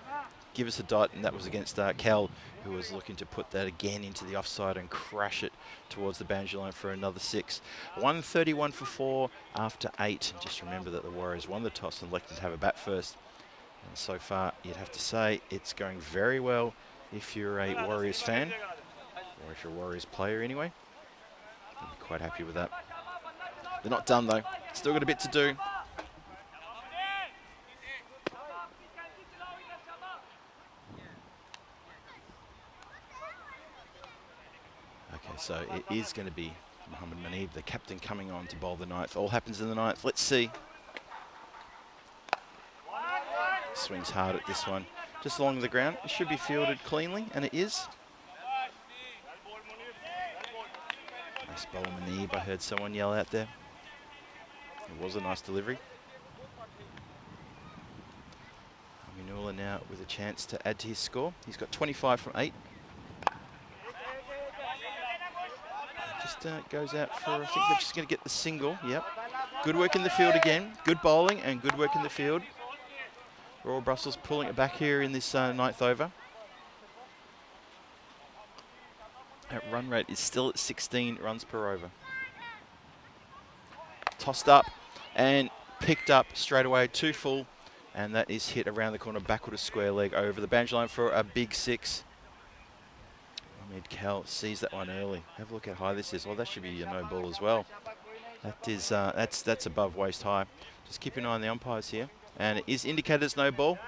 Give us a dot, and that was against Kel, who was looking to put that again into the offside and crash it towards the boundary line for another 6. 131 for 4 after 8. Just remember that the Warriors won the toss and elected to have a bat first. And so far, you'd have to say it's going very well if you're a Warriors fan, or if you're a Warriors player anyway. I'd be quite happy with that. They're not done though. Still got a bit to do. Okay, so it is going to be Mohammed Manib, the captain, coming on to bowl the 9th. All happens in the 9th. Let's see. Swings hard at this one. Just along the ground. It should be fielded cleanly, and it is. Nice bowl, Manib. I heard someone yell out there. It was a nice delivery. Aminullah now with a chance to add to his score. He's got 25 from 8. Just goes out for, I think they're just going to get the single. Yep. Good work in the field again. Good bowling and good work in the field. Royal Brussels pulling it back here in this 9th over. That run rate is still at 16 runs per over. Tossed up and picked up straight away, 2 full, and that is hit around the corner, backward of square leg over the boundary line for a big 6. Kel sees that one early. Have a look how high this is. Well, that should be a no ball as well. That is that's above waist high. Just keep an eye on the umpires here, and it is indicated as no ball.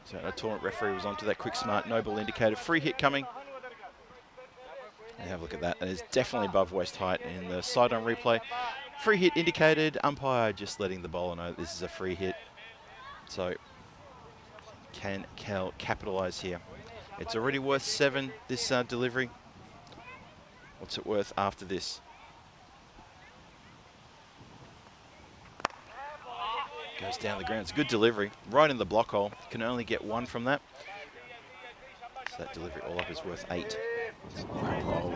So a tournament referee was onto that quick smart no ball indicator. Free hit coming. And have a look at that. That is definitely above waist height in the side-on replay. Free hit indicated. Umpire just letting the bowler know this is a free hit. So can Kel capitalise here? It's already worth 7, this delivery. What's it worth after this? Goes down the ground. It's a good delivery. Right in the block hole. Can only get 1 from that. So that delivery all up is worth 8. It's well bowled.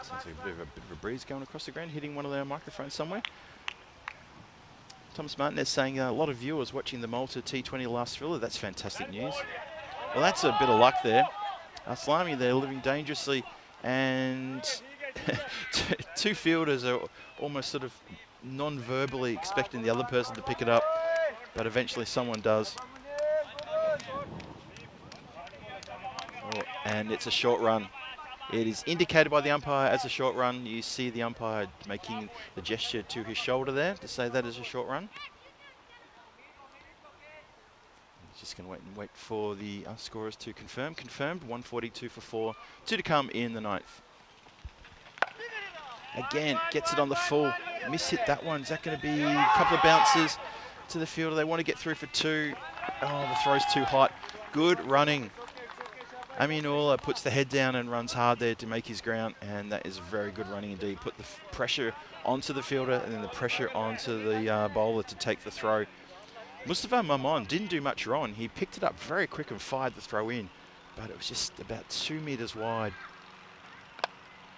Sounds like a bit of a breeze going across the ground, hitting one of their microphones somewhere. Thomas Martinez saying a lot of viewers watching the Malta T20 last thriller. That's fantastic news. Well, that's a bit of luck there. Aslami there living dangerously, and 2 fielders are almost sort of non-verbally expecting the other person to pick it up, but eventually someone does. Oh, and it's a short run. It is indicated by the umpire as a short run. You see the umpire making the gesture to his shoulder there to say that is a short run. He's just going to wait for the scorers to confirm. Confirmed, 142 for 4. 2 to come in the 9th. Again, gets it on the full. Miss hit that one. Is that going to be a couple of bounces to the fielder? They want to get through for 2. Oh, the throw's too hot. Good running. Aminullah puts the head down and runs hard there to make his ground, and that is very good running indeed. Put the pressure onto the fielder and then the pressure onto the bowler to take the throw. Mustafa Maman didn't do much wrong. He picked it up very quick and fired the throw in, but it was just about 2 meters wide.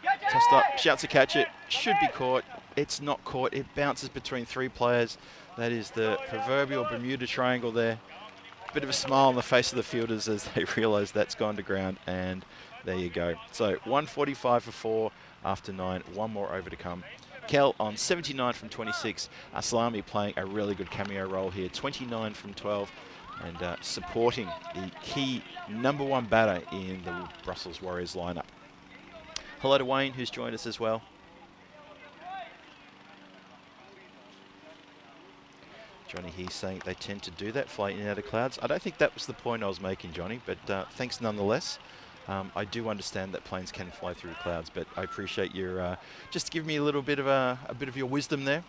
Tossed up, shouts to catch it, should be caught. It's not caught, it bounces between 3 players. That is the proverbial Bermuda Triangle there. Bit of a smile on the face of the fielders as they realise that's gone to ground, and there you go. So 145 for 4 after 9, 1 more over to come. Kel on 79 from 26. Aslami playing a really good cameo role here, 29 from 12, and supporting the key #1 batter in the Brussels Warriors lineup. Hello to Wayne, who's joined us as well. Johnny here saying they tend to do that, fly in and out of clouds. I don't think that was the point I was making, Johnny, but thanks nonetheless. I do understand that planes can fly through clouds, but I appreciate your just give me a little bit of your wisdom there.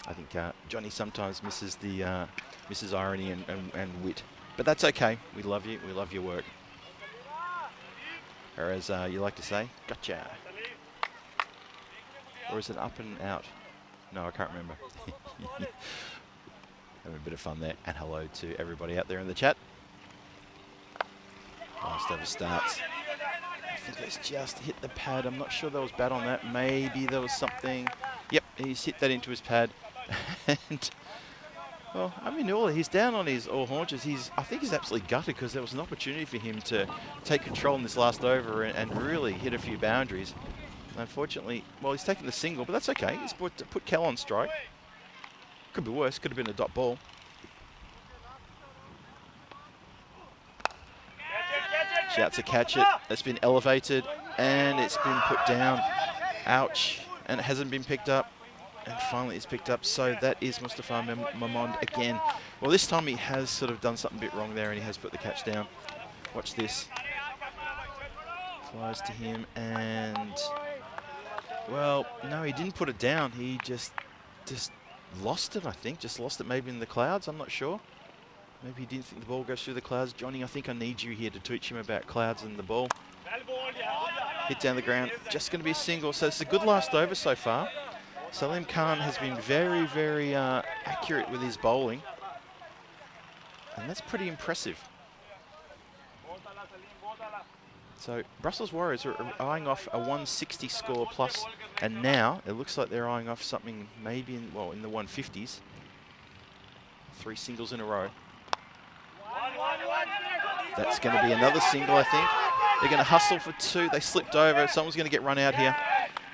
I think Johnny sometimes misses the misses irony and wit. But that's okay. We love you. We love your work. Or as you like to say, gotcha. Or is it up and out? No, I can't remember. Having a bit of fun there. And hello to everybody out there in the chat. Last over starts. I think that's just hit the pad. I'm not sure there was bat on that. Maybe there was something. Yep, he's hit that into his pad. And, well, I mean, he's down on his all haunches. I think he's absolutely gutted because there was an opportunity for him to take control in this last over and really hit a few boundaries. Unfortunately, well, he's taken the single, but that's okay. He's put Kel on strike. Could be worse. Could have been a dot ball. Shouts to catch it. It's been elevated and it's been put down. Ouch. And it hasn't been picked up. And finally it's picked up. So that is Mustafa Mamond again. Well, this time he has sort of done something a bit wrong there and he has put the catch down. Watch this. Flies to him and... Well, no, he didn't put it down. He just lost it, I think. Just lost it maybe in the clouds. I'm not sure. Maybe he didn't think the ball goes through the clouds. Johnny, I think I need you here to teach him about clouds and the ball. Hit down the ground. Just going to be a single. So it's a good last over so far. Salim Khan has been very, very accurate with his bowling. And that's pretty impressive. So Brussels Warriors are eyeing off a 160 score plus, and now it looks like they're eyeing off something maybe in the 150s. 3 singles in a row. That's going to be another single, I think. They're going to hustle for 2. They slipped over. Someone's going to get run out here.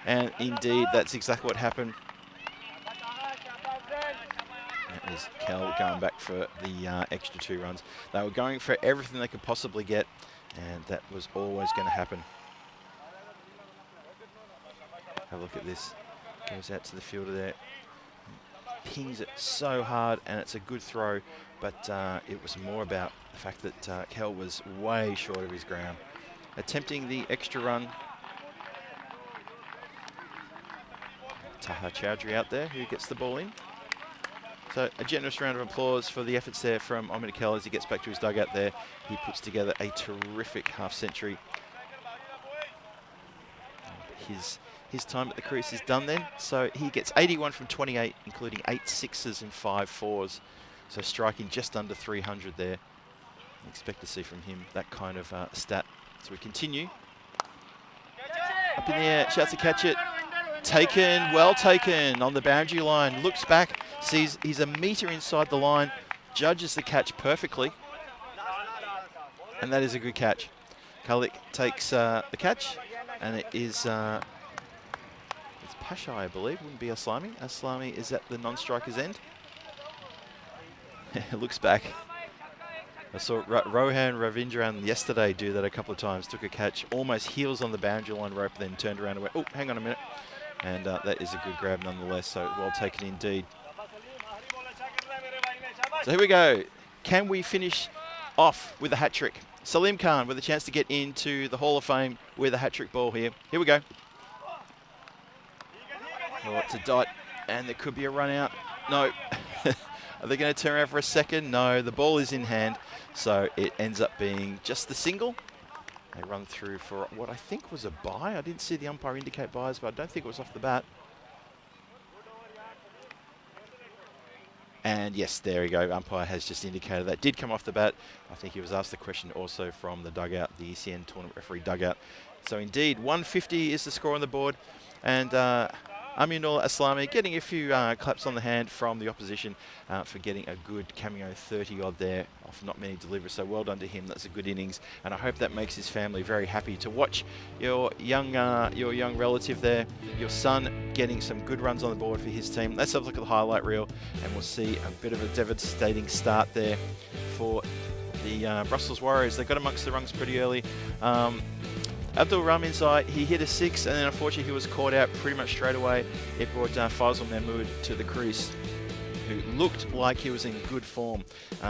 And indeed, that's exactly what happened. That is Kel going back for the extra 2 runs. They were going for everything they could possibly get. And that was always going to happen. Have a look at this. Goes out to the fielder there. Pings it so hard, and it's a good throw. But it was more about the fact that Kel was way short of his ground. Attempting the extra run. Taha Chowdhury out there, who gets the ball in. So a generous round of applause for the efforts there from Omid Kel as he gets back to his dugout there. He puts together a terrific half-century. His time at the crease is done then. So he gets 81 from 28, including 8 sixes and 5 fours. So striking just under 300 there. Expect to see from him that kind of stat. So we continue. Up in the air, shouts to catch it. Taken, well taken on the boundary line. Looks back, sees he's a metre inside the line, judges the catch perfectly. And that is a good catch. Kalik takes the catch, and it is it's Pasha, I believe, wouldn't be Aslami. Aslami is at the non-striker's end. Looks back. I saw Rohan Ravindran yesterday do that a couple of times. Took a catch, almost heels on the boundary line rope, then turned around and went, oh, hang on a minute. And that is a good grab nonetheless, so well taken indeed. So here we go. Can we finish off with a hat-trick? Salim Khan with a chance to get into the Hall of Fame with a hat-trick ball here. Here we go. Oh, it's a dot, and there could be a run out. No. Are they going to turn around for a second? No, the ball is in hand, so it ends up being just the single. They run through for what I think was a bye. I didn't see the umpire indicate byes, but I don't think it was off the bat. And yes, there we go. Umpire has just indicated that did come off the bat. I think he was asked the question also from the dugout, the ECN tournament referee dugout. So indeed, 150 is the score on the board. And Aminul Aslami getting a few claps on the hand from the opposition for getting a good cameo 30 odd there off not many deliveries. So well done to him. That's a good innings, and I hope that makes his family very happy to watch your young relative there, your son, getting some good runs on the board for his team. Let's have a look at the highlight reel, and we'll see a bit of a devastating start there for the Brussels Warriors. They got amongst the rungs pretty early. Abdul Rahman inside, he hit a 6, and then unfortunately he was caught out pretty much straight away. It brought Faisal Mahmood to the crease, who looked like he was in good form.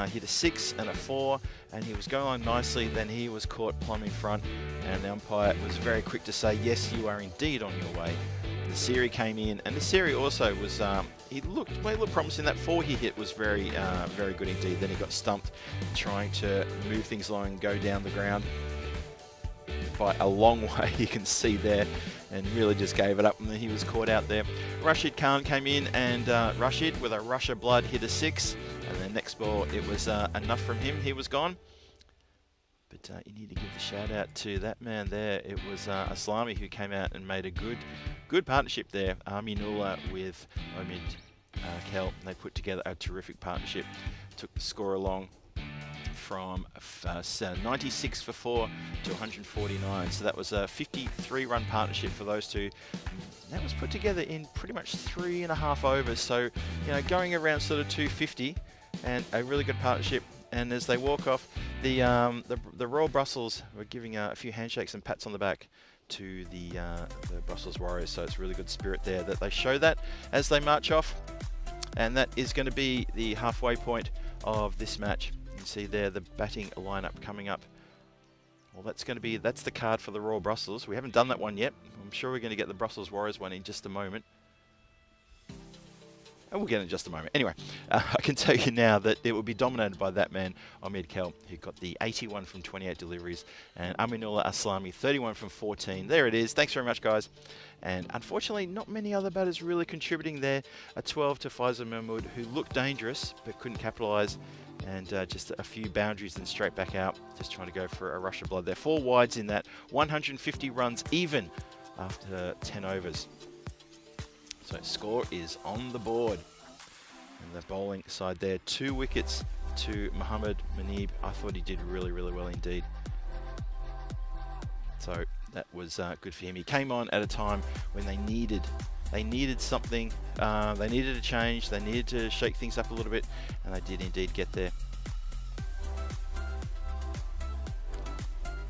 Hit a 6 and a 4, and he was going on nicely. Then he was caught plumb in front, and the umpire was very quick to say, yes, you are indeed on your way. Nasiri came in, and Nasiri also was, he looked promising. That 4 he hit was very good indeed. Then he got stumped trying to move things along and go down the ground by a long way, you can see there, and really just gave it up, and then he was caught out there. Rashid Khan came in, and Rashid with a rush of blood hit a 6, and then next ball it was enough from him. He was gone. But you need to give the shout out to that man there. It was Aslami who came out and made a good partnership there. Aminullah with Omid Kel. They put together a terrific partnership. Took the score along from 96 for 4 to 149. So that was a 53-run partnership for those two. That was put together in pretty much 3.5 overs. So, you know, going around sort of 250, and a really good partnership. And as they walk off, the Royal Brussels were giving a few handshakes and pats on the back to the Brussels Warriors. So it's a really good spirit there that they show that as they march off. And that is going to be the halfway point of this match. You can see there the batting lineup coming up. Well, that's the card for the Royal Brussels. We haven't done that one yet. I'm sure we're going to get the Brussels Warriors one in just a moment. And we'll get it in just a moment. Anyway, I can tell you now that it will be dominated by that man, Omid Kel, who got the 81 from 28 deliveries, and Aminullah Aslami, 31 from 14. There it is. Thanks very much, guys. And unfortunately, not many other batters really contributing there. A 12 to Faisal Mahmood, who looked dangerous, but couldn't capitalise. And just a few boundaries and straight back out. Just trying to go for a rush of blood there. 4 wides in that. 150 runs even after 10 overs. So score is on the board. And the bowling side there, 2 wickets to Mohammad Manib. I thought he did really, really well indeed. So that was good for him. He came on at a time when they needed something. They needed a change. They needed to shake things up a little bit, and they did indeed get there.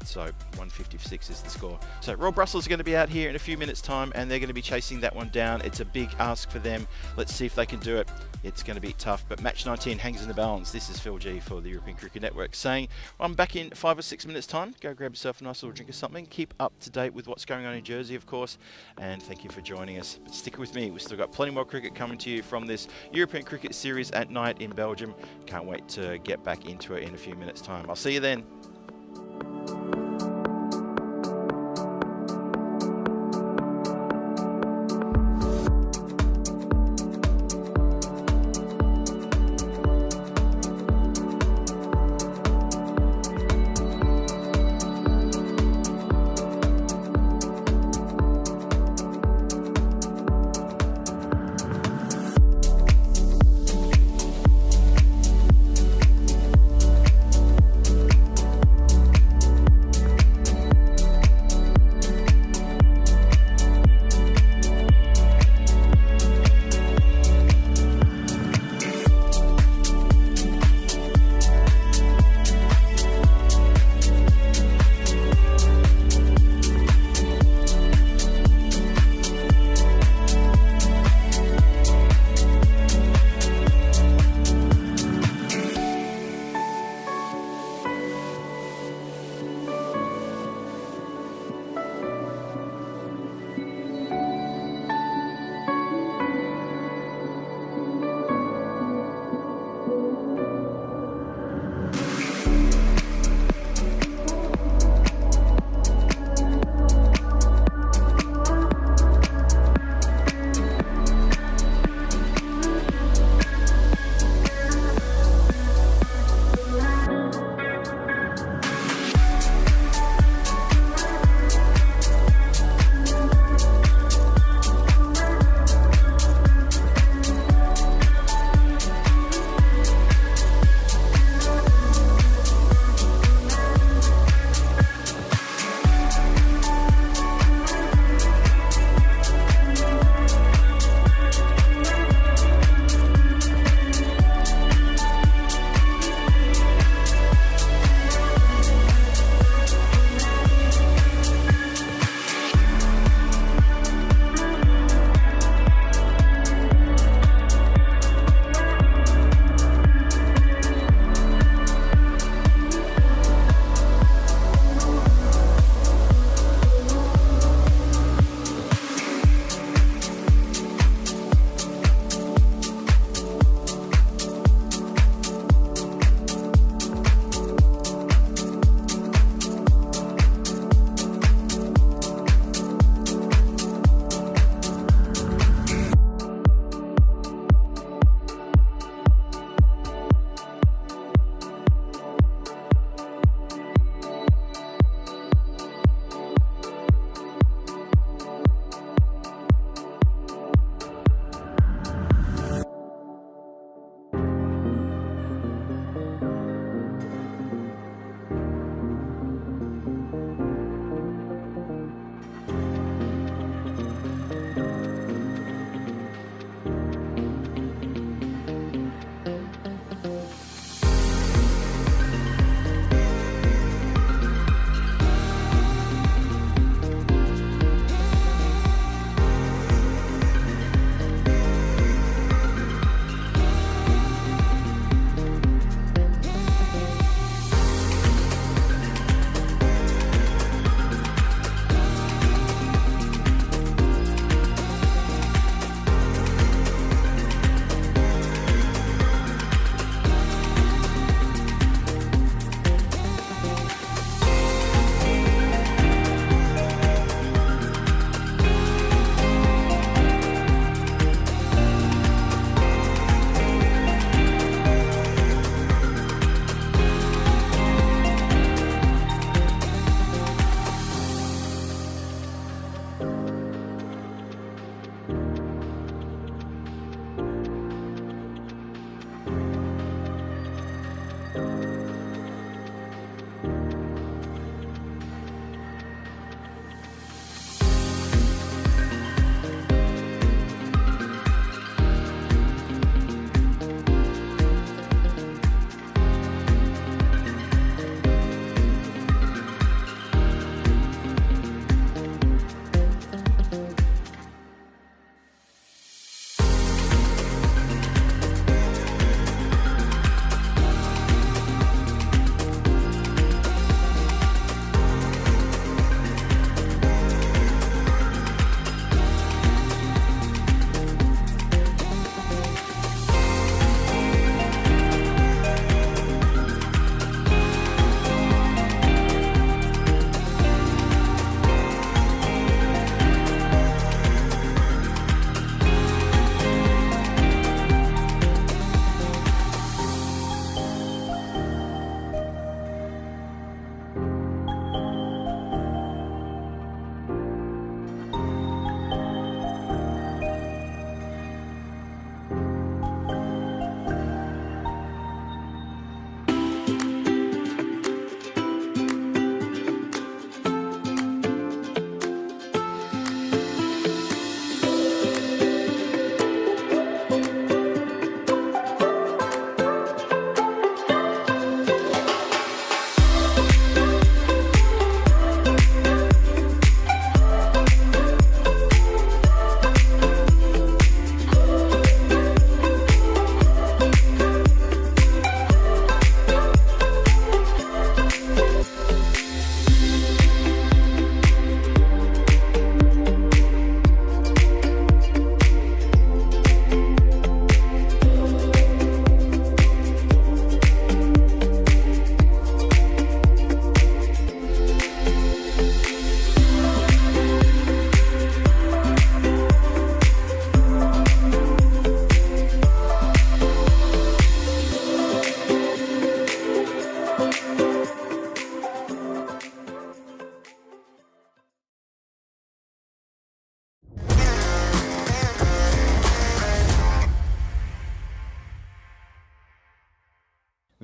So 156 is the score. So Royal Brussels are going to be out here in a few minutes time, and they're going to be chasing that one down. It's a big ask for them. Let's see if they can do it. It's going to be tough, but match 19 hangs in the balance. This is Phil G for the European Cricket Network saying, I'm back in 5 or 6 minutes time. Go grab yourself a nice little drink of something. Keep up to date with what's going on in Jersey, of course, and thank you for joining us. But stick with me. We've still got plenty more cricket coming to you from this European Cricket Series at night in Belgium. Can't wait to get back into it in a few minutes time. I'll see you then.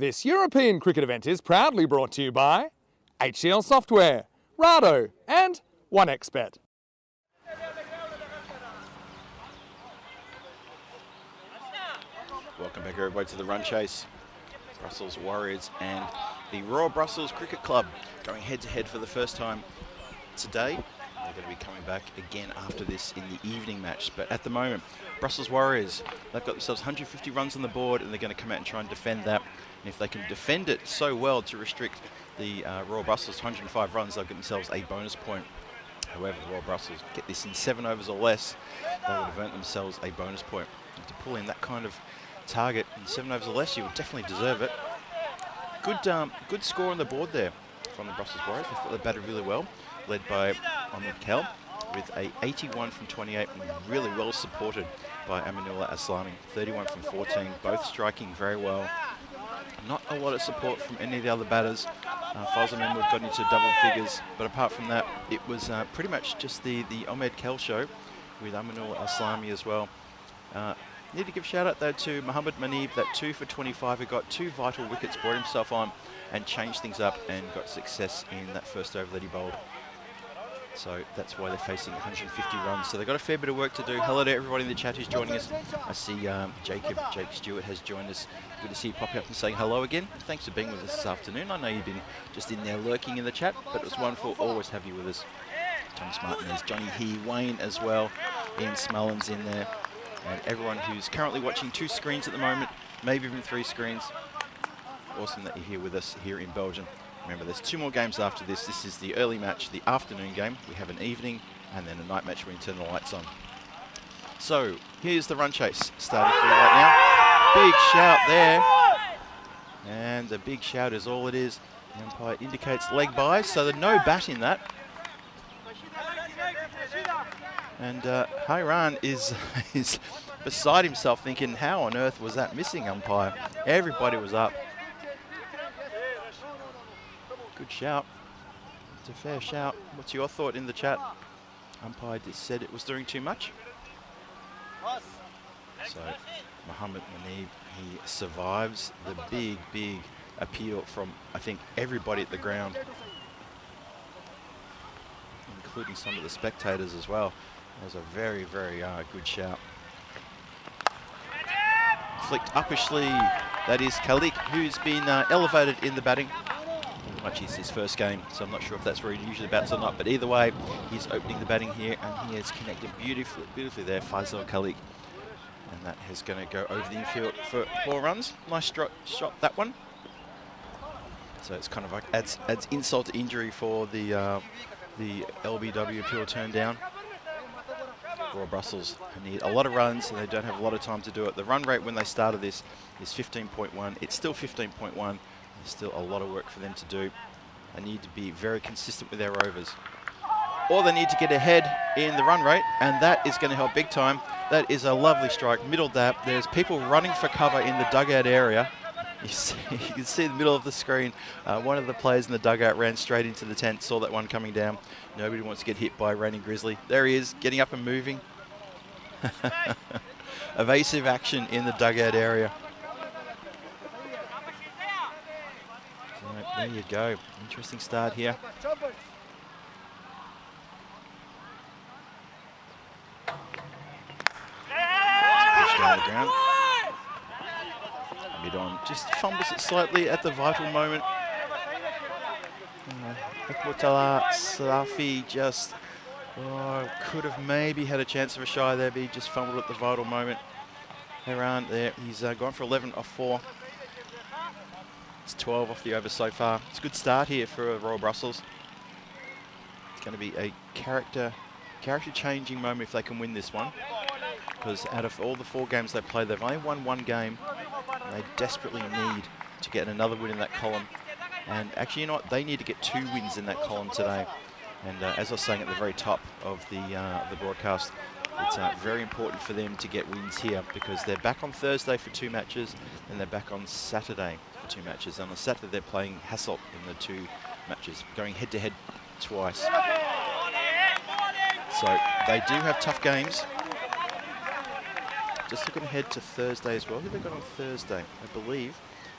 This European cricket event is proudly brought to you by HCL Software, Rado and 1xBet. Welcome back everybody to the run chase. Brussels Warriors and the Royal Brussels Cricket Club going head to head for the first time today. They're going to be coming back again after this in the evening match. But at the moment, Brussels Warriors, they've got themselves 150 runs on the board and they're going to come out and try and defend that. And if they can defend it so well to restrict the Royal Brussels to 105 runs, they'll get themselves a bonus point. However, the Royal Brussels get this in 7 overs or less, they would have earned themselves a bonus point. And to pull in that kind of target in 7 overs or less, you would definitely deserve it. Good score on the board there from the Brussels Warriors. They thought they batted really well, led by Ahmed Kel with a 81 from 28 and really well supported by Aminullah Aslami, 31 from 14, both striking very well. Not a lot of support from any of the other batters. Faisal Mahmood got into double figures, but apart from that, it was pretty much just the Ahmed Kel show with Aminullah Aslami as well. Need to give a shout out though to Mohammad Manib, that 2 for 25, who got 2 vital wickets, brought himself on and changed things up and got success in that first over that he bowled. So that's why they're facing 150 runs. So they've got a fair bit of work to do. Hello to everybody in the chat who's joining us. I see Jake Stewart has joined us. Good to see you pop up and saying hello again. Thanks for being with us this afternoon. I know you've been just in there lurking in the chat, but it was wonderful. Always have you with us. Thomas Martin, there's Johnny He, Wayne as well. Ian Smullins in there. And everyone who's currently watching 2 screens at the moment, maybe even 3 screens. Awesome that you're here with us here in Belgium. Remember, there's 2 more games after this. This is the early match, the afternoon game. We have an evening and then a night match where we turn the lights on. So here's the run chase starting for you right now. Big shout there. And the big shout is all it is. The umpire indicates leg by, so there's no bat in that. And Hayran is beside himself thinking, how on earth was that missing, umpire? Everybody was up. Good shout. It's a fair shout. What's your thought in the chat? Umpire just said it was doing too much. So Mohammad Manib, he survives the big appeal from, I think, everybody at the ground, including some of the spectators as well. That was a very good shout. Flicked uppishly, that is Khalik, who's been elevated in the batting. Much is his first game, so I'm not sure if that's where he usually bats or not, but either way, he's opening the batting here, and he has connected beautifully there, Faisal Khalik. And that is going to go over the infield for 4 runs. Nice shot, that one. So it's kind of like adds insult to injury for the LBW appeal turn down. Royal Brussels need a lot of runs and they don't have a lot of time to do it. The run rate when they started this is 15.1. It's still 15.1. There's still a lot of work for them to do. They need to be very consistent with their overs. Or they need to get ahead in the run rate, and that is going to help big time. That is a lovely strike, middle dap. There's people running for cover in the dugout area. You can see the middle of the screen. One of the players in the dugout ran straight into the tent, saw that one coming down. Nobody wants to get hit by a raining grizzly. There he is, getting up and moving. Evasive action in the dugout area. So there you go. Interesting start here. Push down the ground. Mid-on, just fumbles it slightly at the vital moment. Murtala Salafi just could have maybe had a chance of a shy there, but he just fumbled at the vital moment. Hayran there, he's gone for 11 off 4. It's 12 off the over so far. It's a good start here for Royal Brussels. It's going to be a character-changing moment if they can win this one. Because out of all the 4 games they played, they've only won 1 game. And they desperately need to get another win in that column. And actually, you know what? They need to get 2 wins in that column today. And as I was saying at the very top of the broadcast, it's very important for them to get wins here because they're back on Thursday for 2 matches and they're back on Saturday for 2 matches. And on Saturday, they're playing Hasselt in the 2 matches, going head-to-head twice. So they do have tough games. Just looking ahead to Thursday as well. Who have they got on Thursday? I believe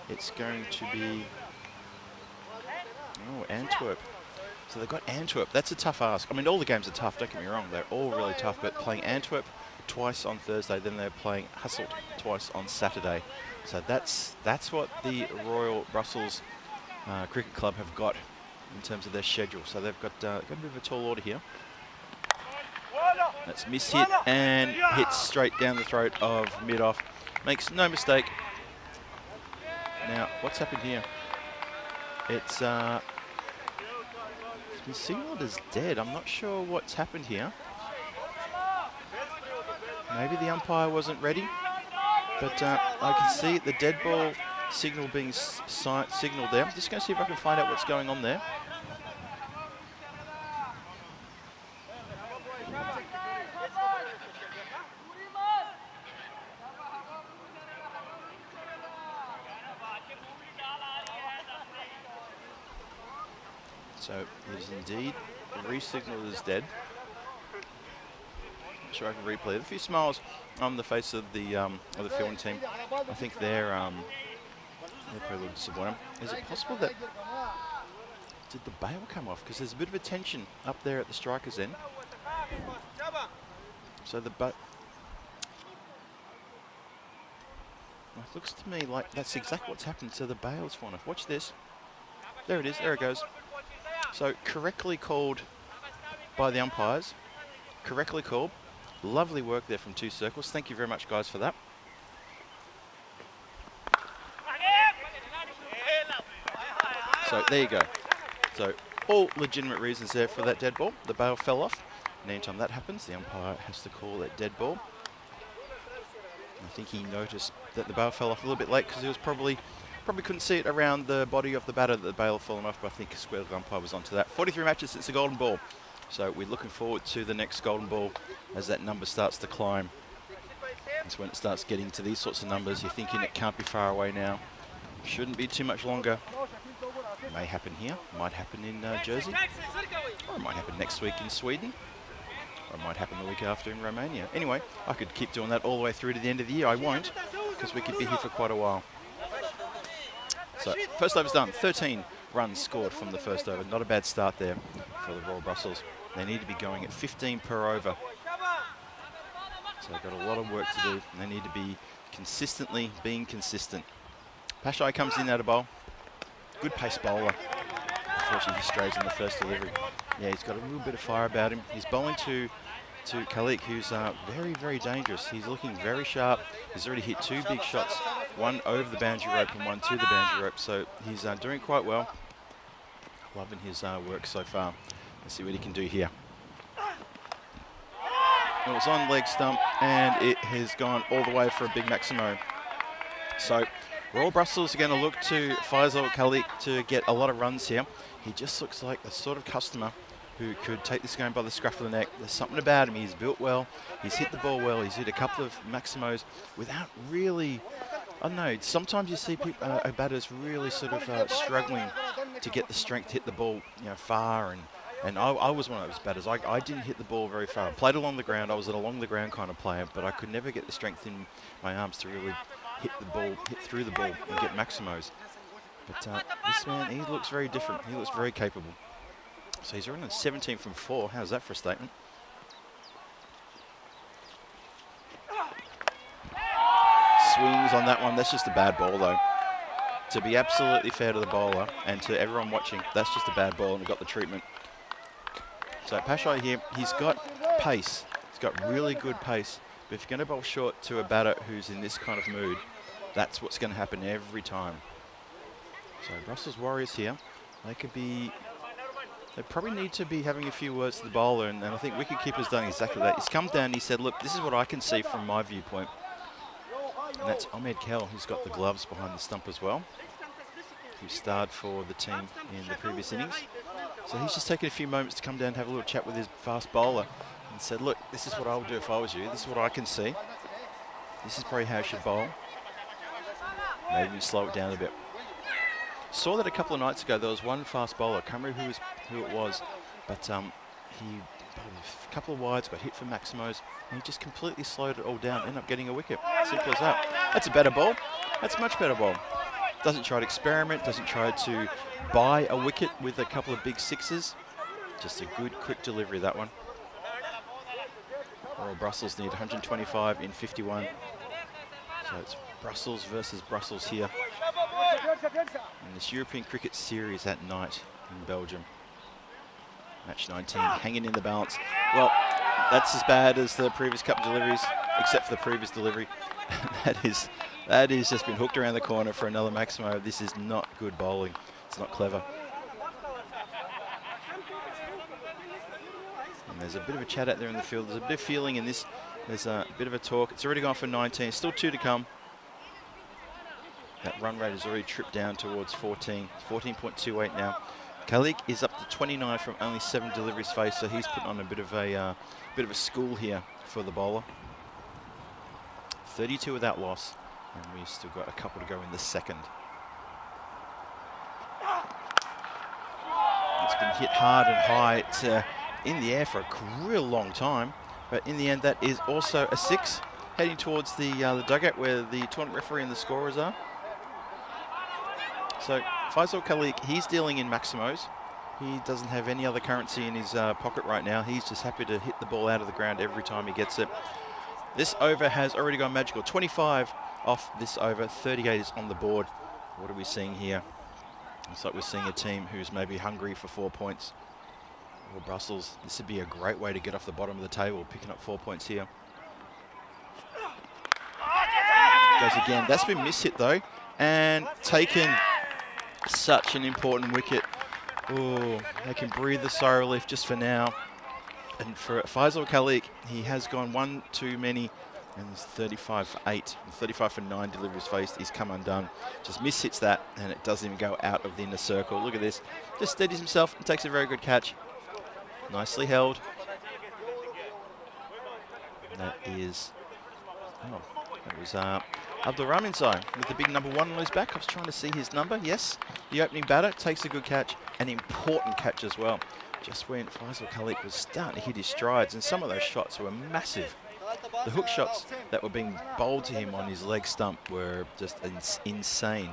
It's going to be, oh, Antwerp. So they've got Antwerp. That's a tough ask. I mean, all the games are tough, don't get me wrong. They're all really tough, but playing Antwerp twice on Thursday, then they're playing Hasselt twice on Saturday. So that's what the Royal Brussels Cricket Club have got in terms of their schedule. So they've got a bit of a tall order here. That's miss-hit and hits straight down the throat of mid-off. Makes no mistake. Now, what's happened here? It's been signalled as dead. I'm not sure what's happened here. Maybe the umpire wasn't ready, but I can see the dead ball signal being signalled there. I'm just going to see if I can find out what's going on there. So it is indeed re-signalled as dead. Not sure I can replay it. A few smiles on the face of the field team. I think they're probably a little disappointed. Is it possible that did the bail come off? Because there's a bit of a tension up there at the striker's end. So the it looks to me like that's exactly what's happened. So the bail's fallen off. Watch this. There it is. There it goes. So correctly called by the umpires. Correctly called. Lovely work there from Two Circles. Thank you very much, guys, for that. So there you go. So all legitimate reasons there for that dead ball. The bail fell off. And anytime that happens, the umpire has to call that dead ball. I think he noticed that the bail fell off a little bit late because he was probably couldn't see it around the body of the batter that the bail had fallen off, but I think Square umpire was onto that. 43 matches since the golden ball. So we're looking forward to the next golden ball as that number starts to climb. That's when it starts getting to these sorts of numbers. You're thinking it can't be far away now. Shouldn't be too much longer. It may happen here, might happen in Jersey, or it might happen next week in Sweden, or it might happen the week after in Romania. Anyway, I could keep doing that all the way through to the end of the year. I won't, because we could be here for quite a while. So first over's done. 13 runs scored from the first over. Not a bad start there for the Royal Brussels. They need to be going at 15 per over. So they've got a lot of work to do, and they need to be consistently being consistent. Pashai comes in out of bowl. Good pace bowler. Unfortunately, he strays in the first delivery. Yeah, he's got a little bit of fire about him. He's bowling to Khalik, who's very, very dangerous. He's looking very sharp. He's already hit 2 big shots, one over the boundary rope and one to the boundary rope. So he's doing quite well. Loving his work so far. Let's see what he can do here. It was on leg stump and it has gone all the way for a big Maximo. So Royal Brussels are going to look to Faisal Khalik to get a lot of runs here. He just looks like the sort of customer who could take this game by the scruff of the neck. There's something about him. He's built well. He's hit the ball well. He's hit a couple of Maximos without really, I don't know, sometimes you see people, batters really sort of struggling to get the strength to hit the ball, far. And I was one of those batters. I didn't hit the ball very far. I played along the ground. I was an along the ground kind of player, but I could never get the strength in my arms to really hit through the ball and get Maximos. But this man, he looks very different. He looks very capable. So he's running 17 from 4. How's that for a statement? Swings on that one. That's just a bad ball, though. To be absolutely fair to the bowler and to everyone watching, that's just a bad ball, and he got the treatment. So Pashai here, he's got pace. He's got really good pace. But if you're going to bowl short to a batter who's in this kind of mood, that's what's going to happen every time. So Brussels Warriors here, they probably need to be having a few words to the bowler, and I think wicketkeeper's done exactly that. He's come down and he said, look, this is what I can see from my viewpoint. And that's Ahmed Kell, who's got the gloves behind the stump as well, who starred for the team in the previous innings. So he's just taken a few moments to come down and have a little chat with his fast bowler and said, look, this is what I would do if I was you. This is what I can see. This is probably how I should bowl. Maybe slow it down a bit. Saw that a couple of nights ago. There was one fast bowler. I can't remember who it was, but he bowled a couple of wides, got hit for Maximos, and he just completely slowed it all down. Ended up getting a wicket. Simple as that. That's a better ball. That's a much better ball. Doesn't try to experiment, doesn't try to buy a wicket with a couple of big sixes. Just a good, quick delivery, that one. Royal Brussels need 125 in 51. So it's Brussels versus Brussels here in this European Cricket Series at night in Belgium. Match 19, hanging in the balance. Well, that's as bad as the previous couple deliveries, except for the previous delivery. that is just been hooked around the corner for another Maximo. This is not good bowling. It's not clever. And there's a bit of a chat out there in the field. There's a bit of feeling in this. There's a bit of a talk. It's already gone for 19. Still 2 to come. That run rate has already tripped down towards 14. 14.28 now. Khalik is up to 29 from only 7 deliveries faced, so he's putting on a bit of a school here for the bowler. 32 without loss, and we've still got a couple to go in the second. It's been hit hard and high. It's in the air for a real long time, but in the end that is also a 6, heading towards the dugout where the tournament referee and the scorers are. So Faisal Khalik, he's dealing in Maximos. He doesn't have any other currency in his pocket right now. He's just happy to hit the ball out of the ground every time he gets it. This over has already gone magical. 25 off this over, 38 is on the board. What are we seeing here? Looks like we're seeing a team who's maybe hungry for 4 points. Or Brussels, this would be a great way to get off the bottom of the table, picking up 4 points here. Goes again. That's been mishit though, and taken. Such an important wicket. Oh, they can breathe a sigh of relief just for now. And for Faisal Khalik, he has gone 1 too many, and he's 35 for 8, and 35 for 9 deliveries faced. He's come undone. Just mishits that, and it doesn't even go out of the inner circle. Look at this. Just steadies himself and takes a very good catch. Nicely held. And that is, that was Abdul Rahman side with the big number 1 on his back. I was trying to see his number. Yes, the opening batter takes a good catch, an important catch as well. Just when Faisal Khalik was starting to hit his strides, and some of those shots were massive. The hook shots that were being bowled to him on his leg stump were just insane.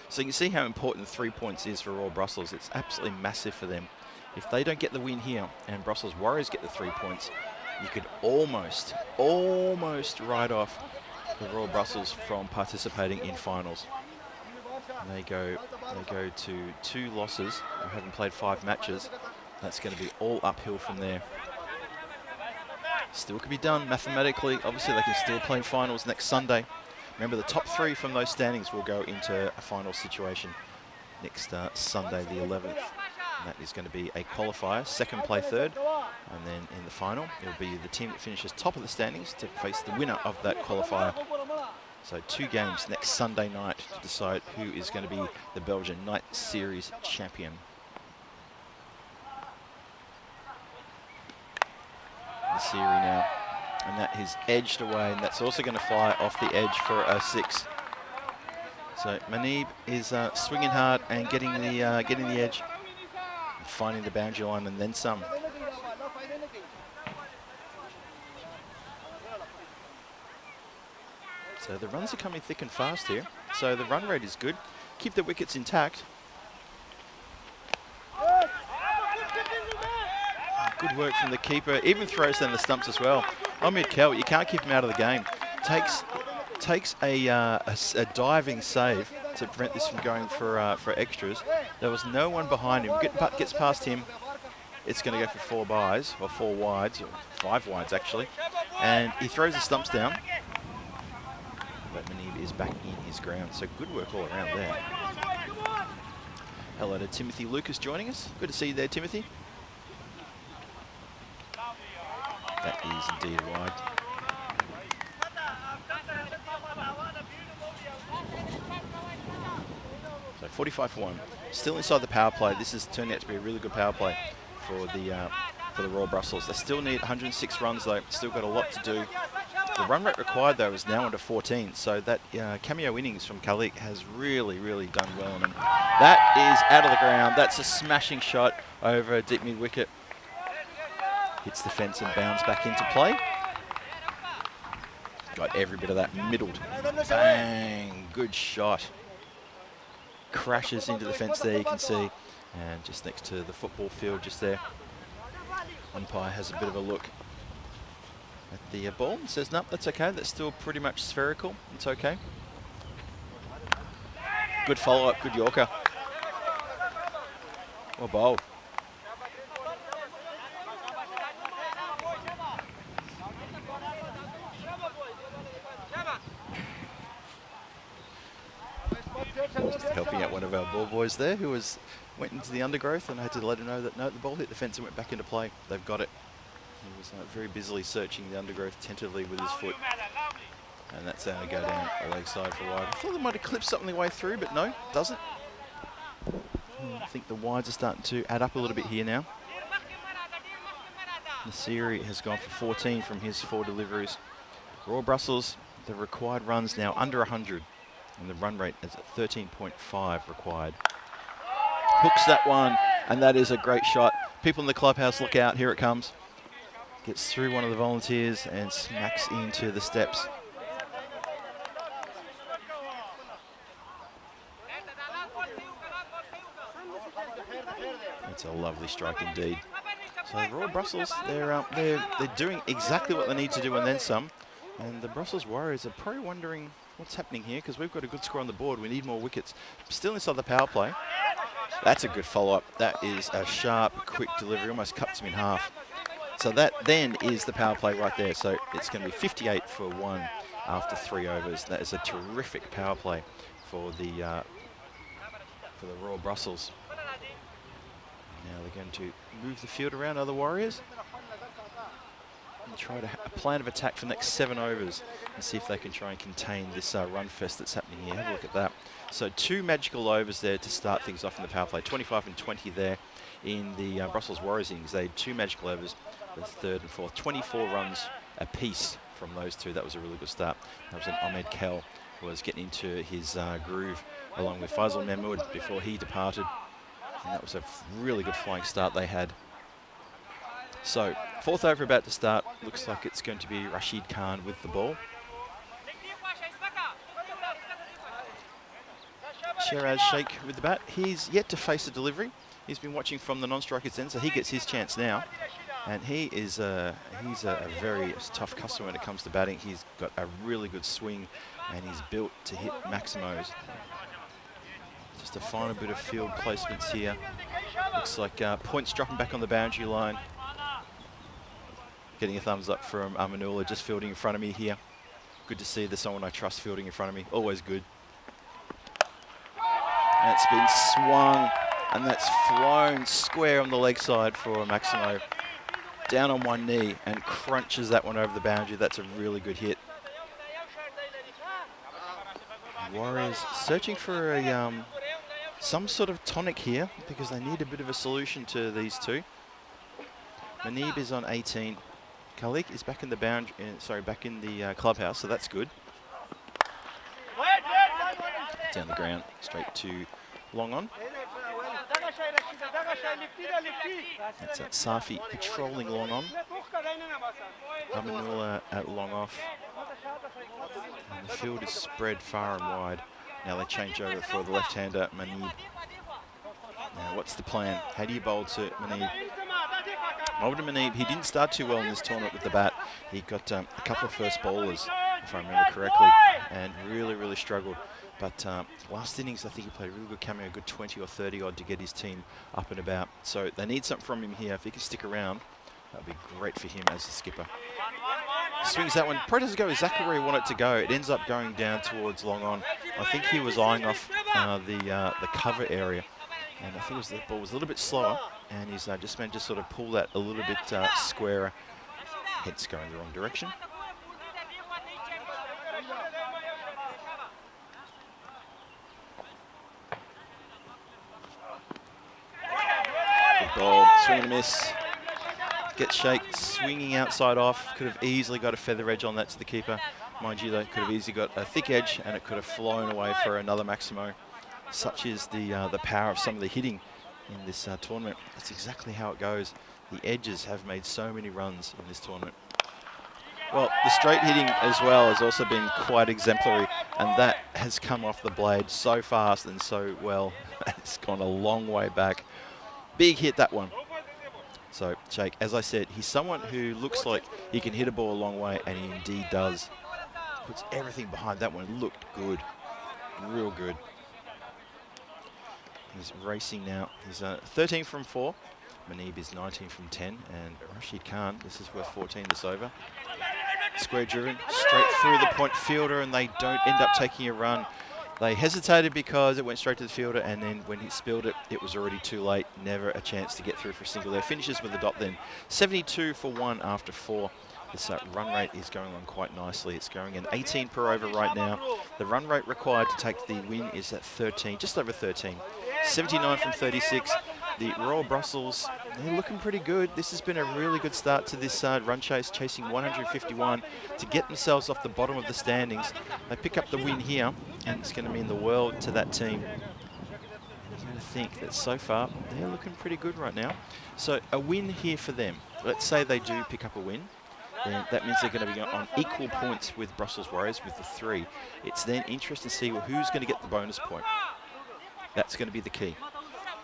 So you can see how important 3 points is for Royal Brussels. It's absolutely massive for them. If they don't get the win here and Brussels Warriors get the 3 points, you could almost write off the Royal Brussels from participating in finals. And they go to 2 losses, having played 5 matches. That's going to be all uphill from there. Still can be done mathematically. Obviously, they can still play finals next Sunday. Remember, the top 3 from those standings will go into a final situation next Sunday, the 11th. And that is going to be a qualifier, second play third. And then in the final, it'll be the team that finishes top of the standings to face the winner of that qualifier. So 2 games next Sunday night to decide who is going to be the Belgian Night Series champion. The Series now, and that is edged away, and that's also going to fly off the edge for a 6. So Manib is swinging hard and getting the edge, and finding the boundary line and then some. So the runs are coming thick and fast here. So the run rate is good. Keep the wickets intact. Good work from the keeper. Even throws down the stumps as well. Omid Kel, you can't keep him out of the game. Takes a diving save to prevent this from going for extras. There was no one behind him. Gets past him. It's going to go for 4 byes, or 4 wides, or 5 wides actually. And he throws the stumps down. But Manib is back in his ground. So good work all around there. Hello to Timothy Lucas joining us. Good to see you there, Timothy. That is indeed wide. So 45 for 1. Still inside the power play. This has turned out to be a really good power play for the Royal Brussels. They still need 106 runs though. Still got a lot to do. The run rate required though is now under 14. So that cameo innings from Khalik has really done well on him. That is out of the ground. That's a smashing shot over a deep mid wicket. Hits the fence and bounds back into play. Got every bit of that middled. Bang, good shot. crashes into the fence there, you can see. And just next to the football field just there. Umpire has a bit of a look at the ball and says, nope, that's okay. That's still pretty much spherical. It's okay. Good follow-up, good Yorker. Well bowled. Just helping out one of our ball boys there who went into the undergrowth, and I had to let him know that no, the ball hit the fence and went back into play. They've got it. He was very busily searching the undergrowth tentatively with his foot. And that's how to go down the leg side for wide. I thought they might have clipped something the way through, but no, doesn't. I think the wides are starting to add up a little bit here now. Nasiri has gone for 14 from his 4 deliveries. Raw Brussels, the required runs now under 100. And the run rate is at 13.5 required. Hooks that one, and that is a great shot. People in the clubhouse, look out, here it comes. Gets through one of the volunteers and smacks into the steps. It's a lovely strike indeed. So Raw Brussels, they're doing exactly what they need to do and then some. And the Brussels Warriors are probably wondering what's happening here, because we've got a good score on the board. We need more wickets. Still inside the power play. That's a good follow-up. That is a sharp, quick delivery. Almost cuts him in half. So that then is the power play right there. So it's going to be 58 for 1 after 3 overs. That is a terrific power play for the Raw Brussels. Now they're going to move the field around, other Warriors, and try a plan of attack for the next 7 overs and see if they can try and contain this run fest that's happening here. Have a look at that. So 2 magical overs there to start things off in the power play. 25 and 20 there in the Brussels Warriors innings. They had 2 magical overs, the 3rd and 4th. 24 runs apiece from those 2. That was a really good start. That was an Ahmed Kell who was getting into his groove along with Faisal Mahmood before he departed. And that was a really good flying start they had. So 4th over about to start. Looks like it's going to be Rashid Khan with the ball. Shiraz Sheikh with the bat. He's yet to face a delivery. He's been watching from the non-striker's end, so he gets his chance now. And he's a very tough customer when it comes to batting. He's got a really good swing, and he's built to hit maximos. Just a final bit of field placements here. Looks like points dropping back on the boundary line. Getting a thumbs up from Amanullah, just fielding in front of me here. Good to see there's someone I trust fielding in front of me. Always good. And it's been swung, and that's flown square on the leg side for Maximo. Down on one knee and crunches that one over the boundary. That's a really good hit. Warriors searching for a some sort of tonic here, because they need a bit of a solution to these 2. Manib is on 18. Khalik is back in the back in the clubhouse, so that's good. Down the ground, straight to long on. That's Safi patrolling long on. Amanullah at long off. And the field is spread far and wide. Now they change over for the left-hander, Manib. Now what's the plan? How do you bowl to Manib? Mohamed Manib, he didn't start too well in this tournament with the bat. He got a couple of first bowlers, if I remember correctly, and really struggled. But last innings, I think he played a really good cameo, a good 20 or 30 odd to get his team up and about. So they need something from him here. If he can stick around, that would be great for him as a skipper. Swings that one. Probably doesn't go exactly where he wanted it to go. It ends up going down towards long on. I think he was eyeing off the cover area. And I think the ball was a little bit slower. And he's just managed to sort of pull that a little bit squarer. Head's going the wrong direction. Good ball, swing and a miss. Gets Sheikh swinging outside off. Could have easily got a feather edge on that to the keeper. Mind you, though, could have easily got a thick edge, and it could have flown away for another Maximo. Such is the power of some of the hitting in this tournament. That's exactly how it goes. The edges have made so many runs in this tournament. Well, the straight hitting as well has also been quite exemplary, and that has come off the blade so fast and so well. It's gone a long way back. Big hit, that one. So, Jake, as I said, he's someone who looks like he can hit a ball a long way, and he indeed does. Puts everything behind that one. Looked good. Real good. He's racing now. He's 13 from 4. Manib is 19 from 10. And Rashid Khan, this is worth 14 this over. Square driven, straight through the point fielder, and they don't end up taking a run. They hesitated because it went straight to the fielder, and then when he spilled it, it was already too late. Never a chance to get through for a single there. Finishes with a dot then. 72 for 1 after 4. This run rate is going on quite nicely. It's going in 18 per over right now. The run rate required to take the win is at 13, just over 13. 79 from 36. The Royal Brussels, they're looking pretty good. This has been a really good start to this run chase, chasing 151 to get themselves off the bottom of the standings. They pick up the win here, and it's going to mean the world to that team. I'm going to think that so far, they're looking pretty good right now. So a win here for them. Let's say they do pick up a win. Then that means they're going to be on equal points with Brussels Warriors with the 3. It's then interesting to see, well, who's going to get the bonus point. That's going to be the key.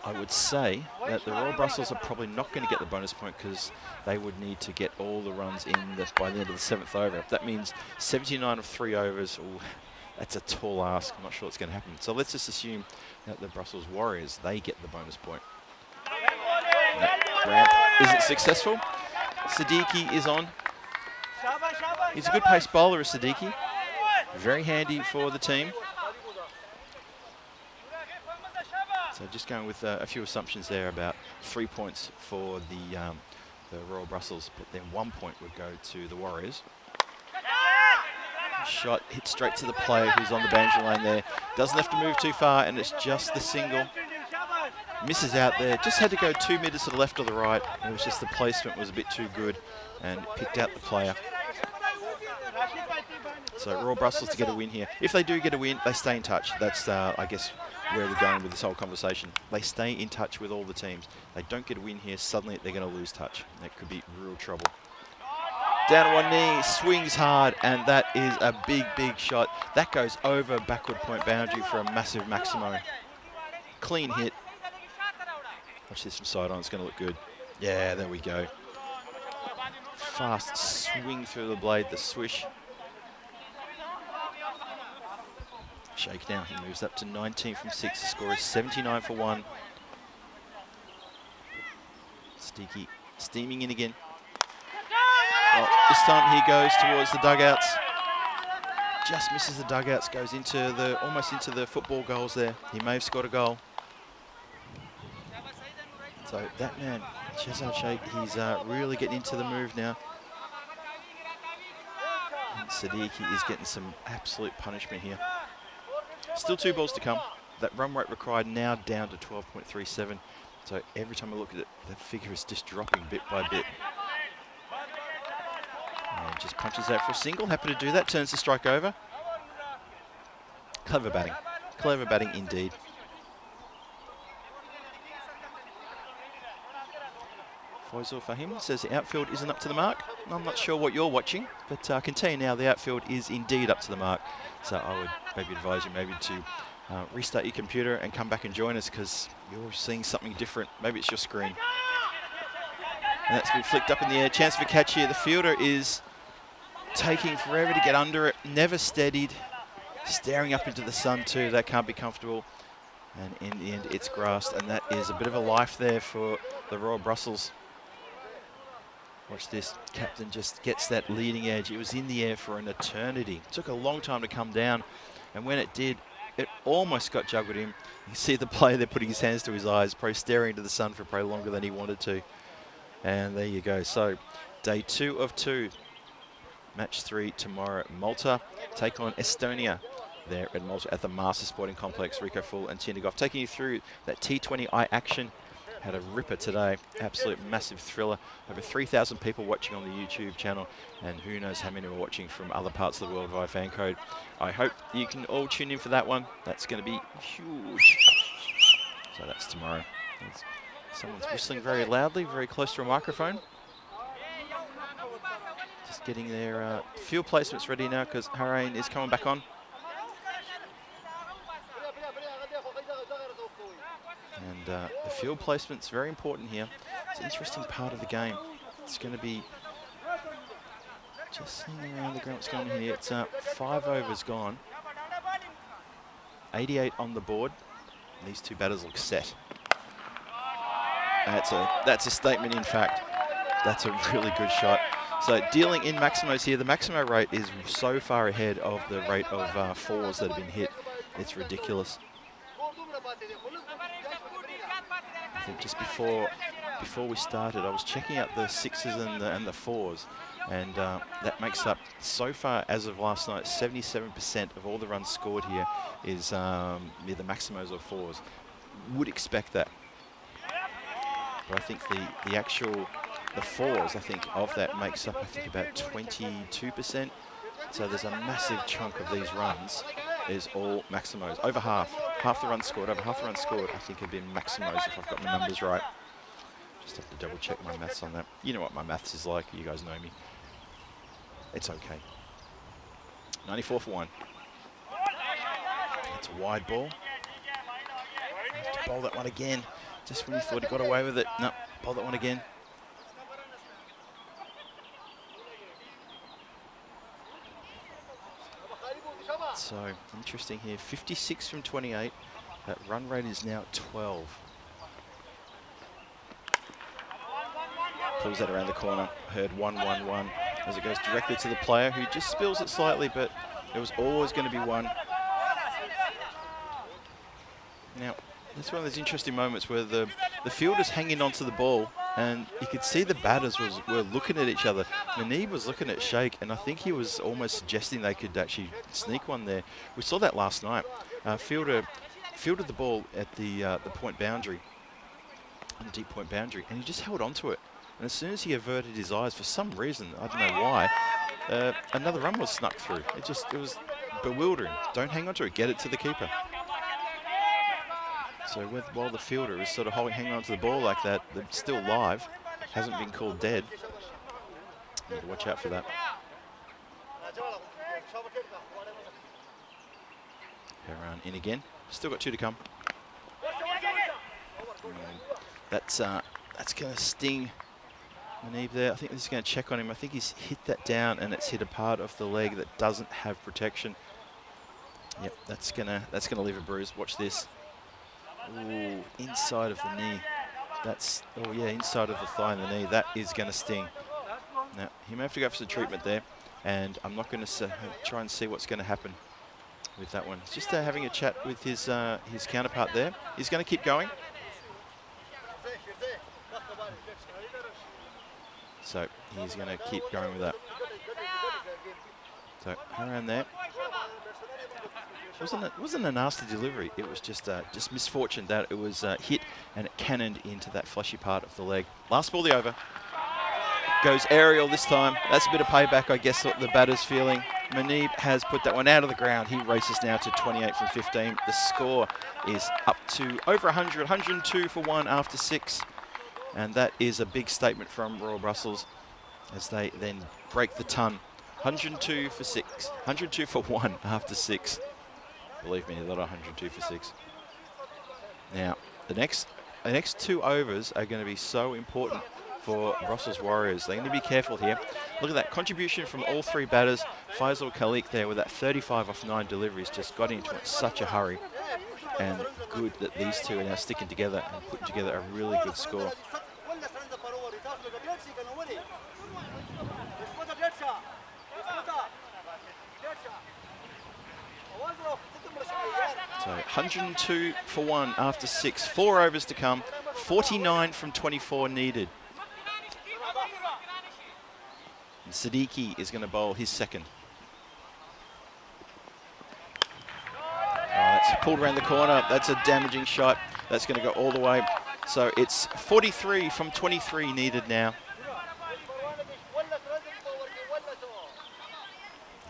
I would say that the Royal Brussels are probably not going to get the bonus point because they would need to get all the runs in by the end of the 7th over. That means 79 of 3 overs. Ooh, that's a tall ask. I'm not sure what's going to happen. So let's just assume that the Brussels Warriors, they get the bonus point. That ramp isn't successful. Siddiqui is on. He's a good pace bowler, is Siddiqui. Very handy for the team. So just going with a few assumptions there about 3 points for the Royal Brussels, but then 1 point would go to the Warriors. Shot hit straight to the player who's on the boundary line there. Doesn't have to move too far, and it's just the single. Misses out there. Just had to go 2 meters to the left or the right. It was just the placement was a bit too good, and picked out the player. So Royal Brussels to get a win here. If they do get a win, they stay in touch. That's, I guess, where we're going with this whole conversation. They stay in touch with all the teams. They don't get a win here, suddenly they're going to lose touch. That could be real trouble. Down on one knee, swings hard, and that is a big, big shot. That goes over backward point boundary for a massive Maximo. Clean hit. Watch this from side on, it's going to look good. Yeah, there we go. Fast swing through the blade, the swish. Shake now, he moves up to 19 from 6. The score is 79 for 1. Sticky steaming in again. Well, this time he goes towards the dugouts. Just misses the dugouts, goes into the almost into the football goals there. He may have scored a goal. So that man, Shehzad Sheikh, he's really getting into the move now. And Siddiqui is getting some absolute punishment here. Still 2 balls to come. That run rate required now down to 12.37. So every time I look at it, that figure is just dropping bit by bit. And just punches out for a single. Happy to do that. Turns the strike over. Clever batting. Clever batting indeed. Faisal Fahim says the outfield isn't up to the mark. I'm not sure what you're watching, but I can tell you now the outfield is indeed up to the mark. So I would maybe advise you maybe to restart your computer and come back and join us because you're seeing something different. Maybe it's your screen. And that's been flicked up in the air. Chance for catch here. The fielder is taking forever to get under it. Never steadied. Staring up into the sun too. That can't be comfortable. And in the end, it's grassed. And that is a bit of a life there for the Royal Brussels. Watch this. Captain just gets that leading edge. It was in the air for an eternity. It took a long time to come down. And when it did, it almost got juggled in. You see the player there putting his hands to his eyes, probably staring into the sun for probably longer than he wanted to. And there you go. So day 2 of 2. Match 3 tomorrow at Malta. Take on Estonia there at Malta at the Master Sporting Complex. Rico Full and Tindergoff taking you through that T20I action. Had a ripper today. Absolute massive thriller. Over 3,000 people watching on the YouTube channel. And who knows how many are watching from other parts of the world via fan code. I hope you can all tune in for that one. That's going to be huge. So that's tomorrow. Someone's whistling very loudly, very close to a microphone. Just getting their field placements ready now because Harain is coming back on. And the field placement's very important here. It's an interesting part of the game. It's going to be just seeing around the ground what's going on here. It's 5 overs gone. 88 on the board. And these two batters look set. That's a statement, in fact. That's a really good shot. So dealing in Maximos here, the Maximo rate is so far ahead of the rate of fours that have been hit. It's ridiculous. I think just before we started, I was checking out the sixes and the fours, and that makes up, so far as of last night, 77% of all the runs scored here is near the Maximos or fours. Would expect that. But I think the fours, I think, of that makes up, I think, about 22%. So there's a massive chunk of these runs is all Maximos. Over half the runs scored, I think have been Maximos, if I've got my numbers right. Just have to double check my maths on that. You know what my maths is like, you guys know me. It's okay. 94 for 1. It's a wide ball. Have to bowl that one again. Just when you thought he got away with it. No, bowl that one again. So, interesting here. 56 from 28. That run rate is now 12. Pulls that around the corner. Heard 1-1-1 as it goes directly to the player who just spills it slightly, but it was always going to be one. Now, that's one of those interesting moments where the fielder's hanging onto the ball, and you could see the batters were looking at each other. Manib was looking at Sheikh, and I think he was almost suggesting they could actually sneak one there. We saw that last night. Fielder fielded the ball at the point boundary, the deep point boundary, and he just held onto it. And as soon as he averted his eyes, for some reason, I don't know why, another run was snuck through. It was bewildering. Don't hang onto it. Get it to the keeper. So while the fielder is sort of hanging on to the ball like that, they're still live, hasn't been called dead. Need to watch out for that. Around in again. Still got 2 to come. That's going to sting Manib there. I think this is going to check on him. I think he's hit that down, and it's hit a part of the leg that doesn't have protection. Yep, that's gonna leave a bruise. Watch this. Ooh, inside of the knee. Oh yeah, inside of the thigh and the knee. That is going to sting. Now, he may have to go for some treatment there, and I'm not going to try and see what's going to happen with that one. Just having a chat with his counterpart there. He's going to keep going. So he's going to keep going with that. So around there. It wasn't a nasty delivery. It was just misfortune that it was hit and it cannoned into that fleshy part of the leg. Last ball, the over. Goes aerial this time. That's a bit of payback, I guess, what the batter's feeling. Manib has put that one out of the ground. He races now to 28 from 15. The score is up to over 100, 102 for 1 after 6. And that is a big statement from Royal Brussels as they then break the ton. 102 for 6, 102 for 1 after 6. Believe me, that 102 for 6. Now, the next 2 overs are going to be so important for Brussels Warriors. They're going to be careful here. Look at that contribution from all 3 batters. Faisal Khalik there with that 35 off 9 deliveries just got into such a hurry. And good that these 2 are now sticking together and putting together a really good score. So 102 for 1 after 6. 4 overs to come. 49 from 24 needed. And Siddiqui is going to bowl his second. It's pulled around the corner. That's a damaging shot. That's going to go all the way. So it's 43 from 23 needed now.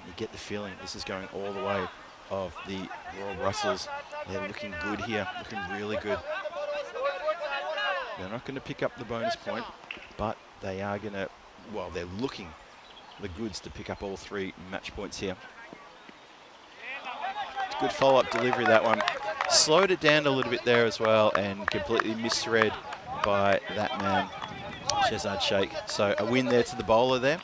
You get the feeling this is going all the way of the Royal Brussels. They're looking good here, looking really good. They're not going to pick up the bonus point, but they are going to, well, they're looking the goods to pick up all 3 match points here. Good follow-up delivery, that one. Slowed it down a little bit there as well and completely misread by that man, Shehzad Sheikh. So a win there to the bowler there.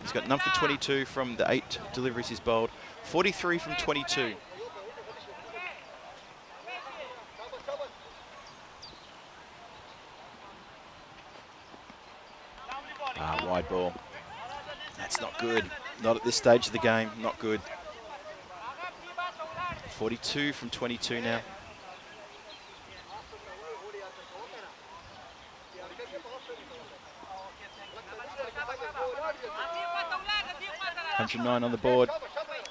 He's got none for 22 from the 8 deliveries he's bowled. 43 from 22. Wide ball. That's not good. Not at this stage of the game. Not good. 42 from 22 now. $109 on the board.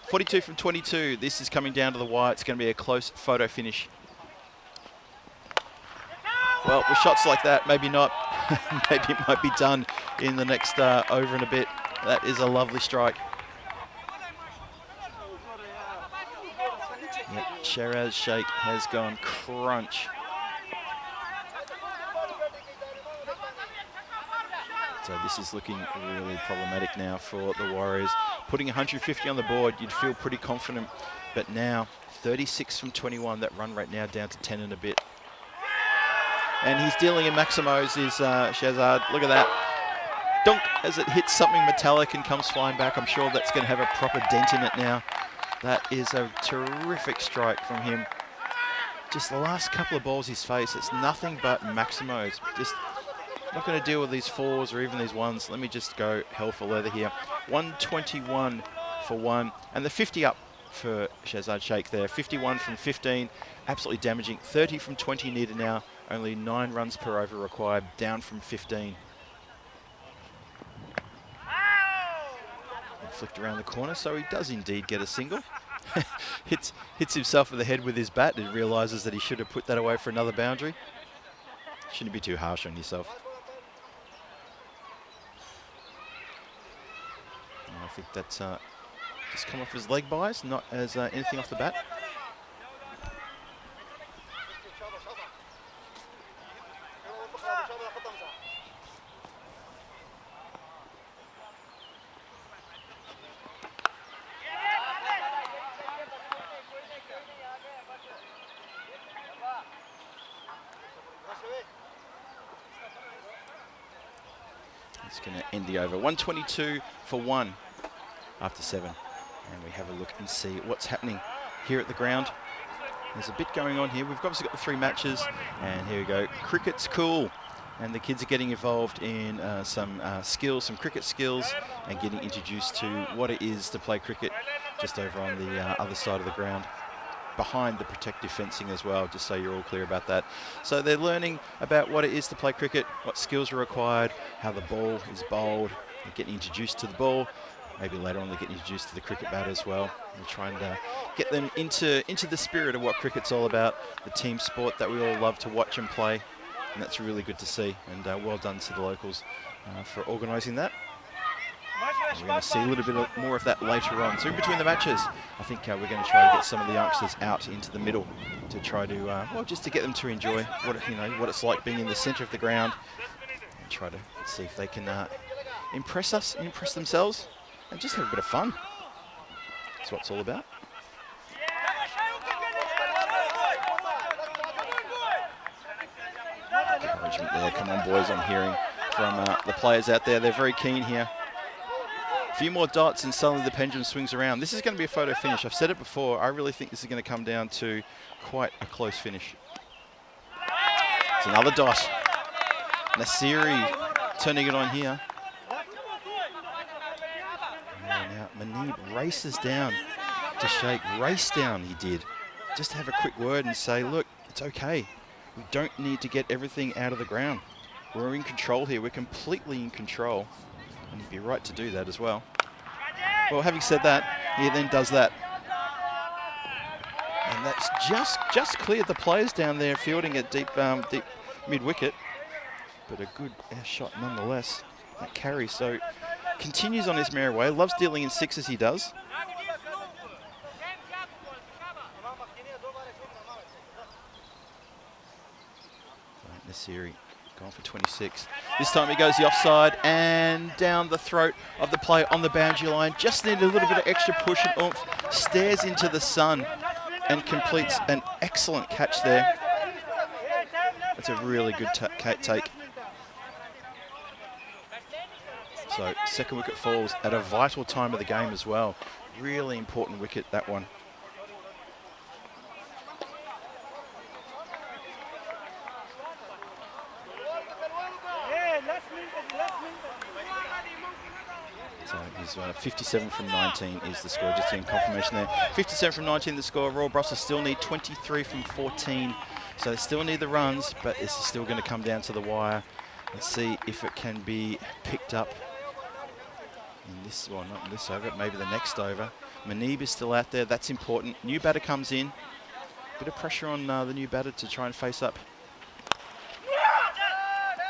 42 from 22. This is coming down to the wire. It's going to be a close photo finish. Well, with shots like that, maybe not. Maybe it might be done in the next over and a bit. That is a lovely strike. Yep, Shehzad Sheikh has gone crunch. So this is looking really problematic now for the Warriors. Putting 150 on the board, you'd feel pretty confident. But now, 36 from 21, that run rate now down to 10 and a bit. And he's dealing in Maximos, is Shehzad. Look at that. Dunk, as it hits something metallic and comes flying back. I'm sure that's going to have a proper dent in it now. That is a terrific strike from him. Just the last couple of balls he's faced, it's nothing but Maximos. Just not going to deal with these 4s or even these 1s. Let me just go hell for leather here. 121 for 1. And the 50 up for Shehzad Sheikh there. 51 from 15. Absolutely damaging. 30 from 20 needed now. Only 9 runs per over required. Down from 15. And flicked around the corner, so he does indeed get a single. hits himself in the head with his bat and realises that he should have put that away for another boundary. Shouldn't be too harsh on yourself. I think that's just come off his leg bias, not as anything off the bat. It's going to end the over. 122 for 1 after 7. And we have a look and see what's happening here at the ground. There's a bit going on here. We've obviously got the 3 matches. And here we go. Cricket's cool. And the kids are getting involved in some skills, some cricket skills, and getting introduced to what it is to play cricket just over on the other side of the ground, behind the protective fencing as well, just so you're all clear about that. So they're learning about what it is to play cricket, what skills are required, how the ball is bowled, they're getting introduced to the ball. Maybe later on they get introduced to the cricket bat as well, and try and get them into the spirit of what cricket's all about, the team sport that we all love to watch and play. And that's really good to see, and well done to the locals for organising that. And we're going to see a little bit more of that later on. So in between the matches, I think we're going to try to get some of the youngsters out into the middle to try to, well, just to get them to enjoy what it's like being in the centre of the ground, and try to see if they can impress us, impress themselves, and just have a bit of fun. That's what it's all about. Encouragement there. Come on, boys, I'm hearing from the players out there. They're very keen here. A few more dots and suddenly the pendulum swings around. This is going to be a photo finish. I've said it before. I really think this is going to come down to quite a close finish. It's another dot. Nasiri turning it on here. Now Manib races down to Sheikh. Race down, he did. Just to have a quick word and say, look, it's okay. We don't need to get everything out of the ground. We're in control here. We're completely in control. And he'd be right to do that as well. Well, having said that, he then does that. And that's just cleared the players down there fielding it deep mid-wicket. But a good air shot nonetheless. That carry. So continues on his merry way. Loves dealing in 6s, he does. Nasiri Gone for 26. This time he goes the offside and down the throat of the player on the boundary line. Just needed a little bit of extra push and oomph. Stares into the sun and completes an excellent catch there. That's a really good take. So second wicket falls at a vital time of the game as well. Really important wicket, that one. So he's 57 from 19 is the score, just in confirmation there. 57 from 19 the score. Royal Brussels still need 23 from 14. So they still need the runs, but it's still going to come down to the wire. Let's see if it can be picked up in this, well, not in this over, maybe the next over. Manib is still out there. That's important. New batter comes in. Bit of pressure on the new batter to try and face up.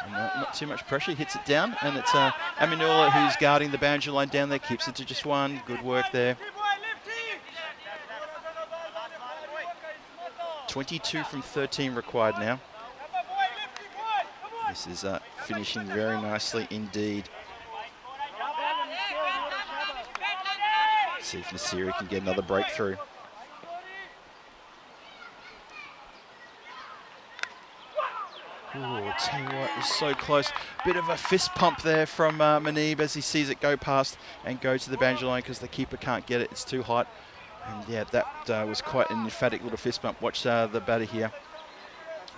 And, not too much pressure. Hits it down, and it's Aminullah who's guarding the boundary line down there. Keeps it to just one. Good work there. 22 from 13 required now. This is finishing very nicely indeed. See if Nasiri can get another breakthrough. Ooh, I'll tell you what, it was so close. Bit of a fist pump there from Manib as he sees it go past and go to the boundary line because the keeper can't get it. It's too hot. And yeah, that was quite an emphatic little fist bump. Watch the batter here.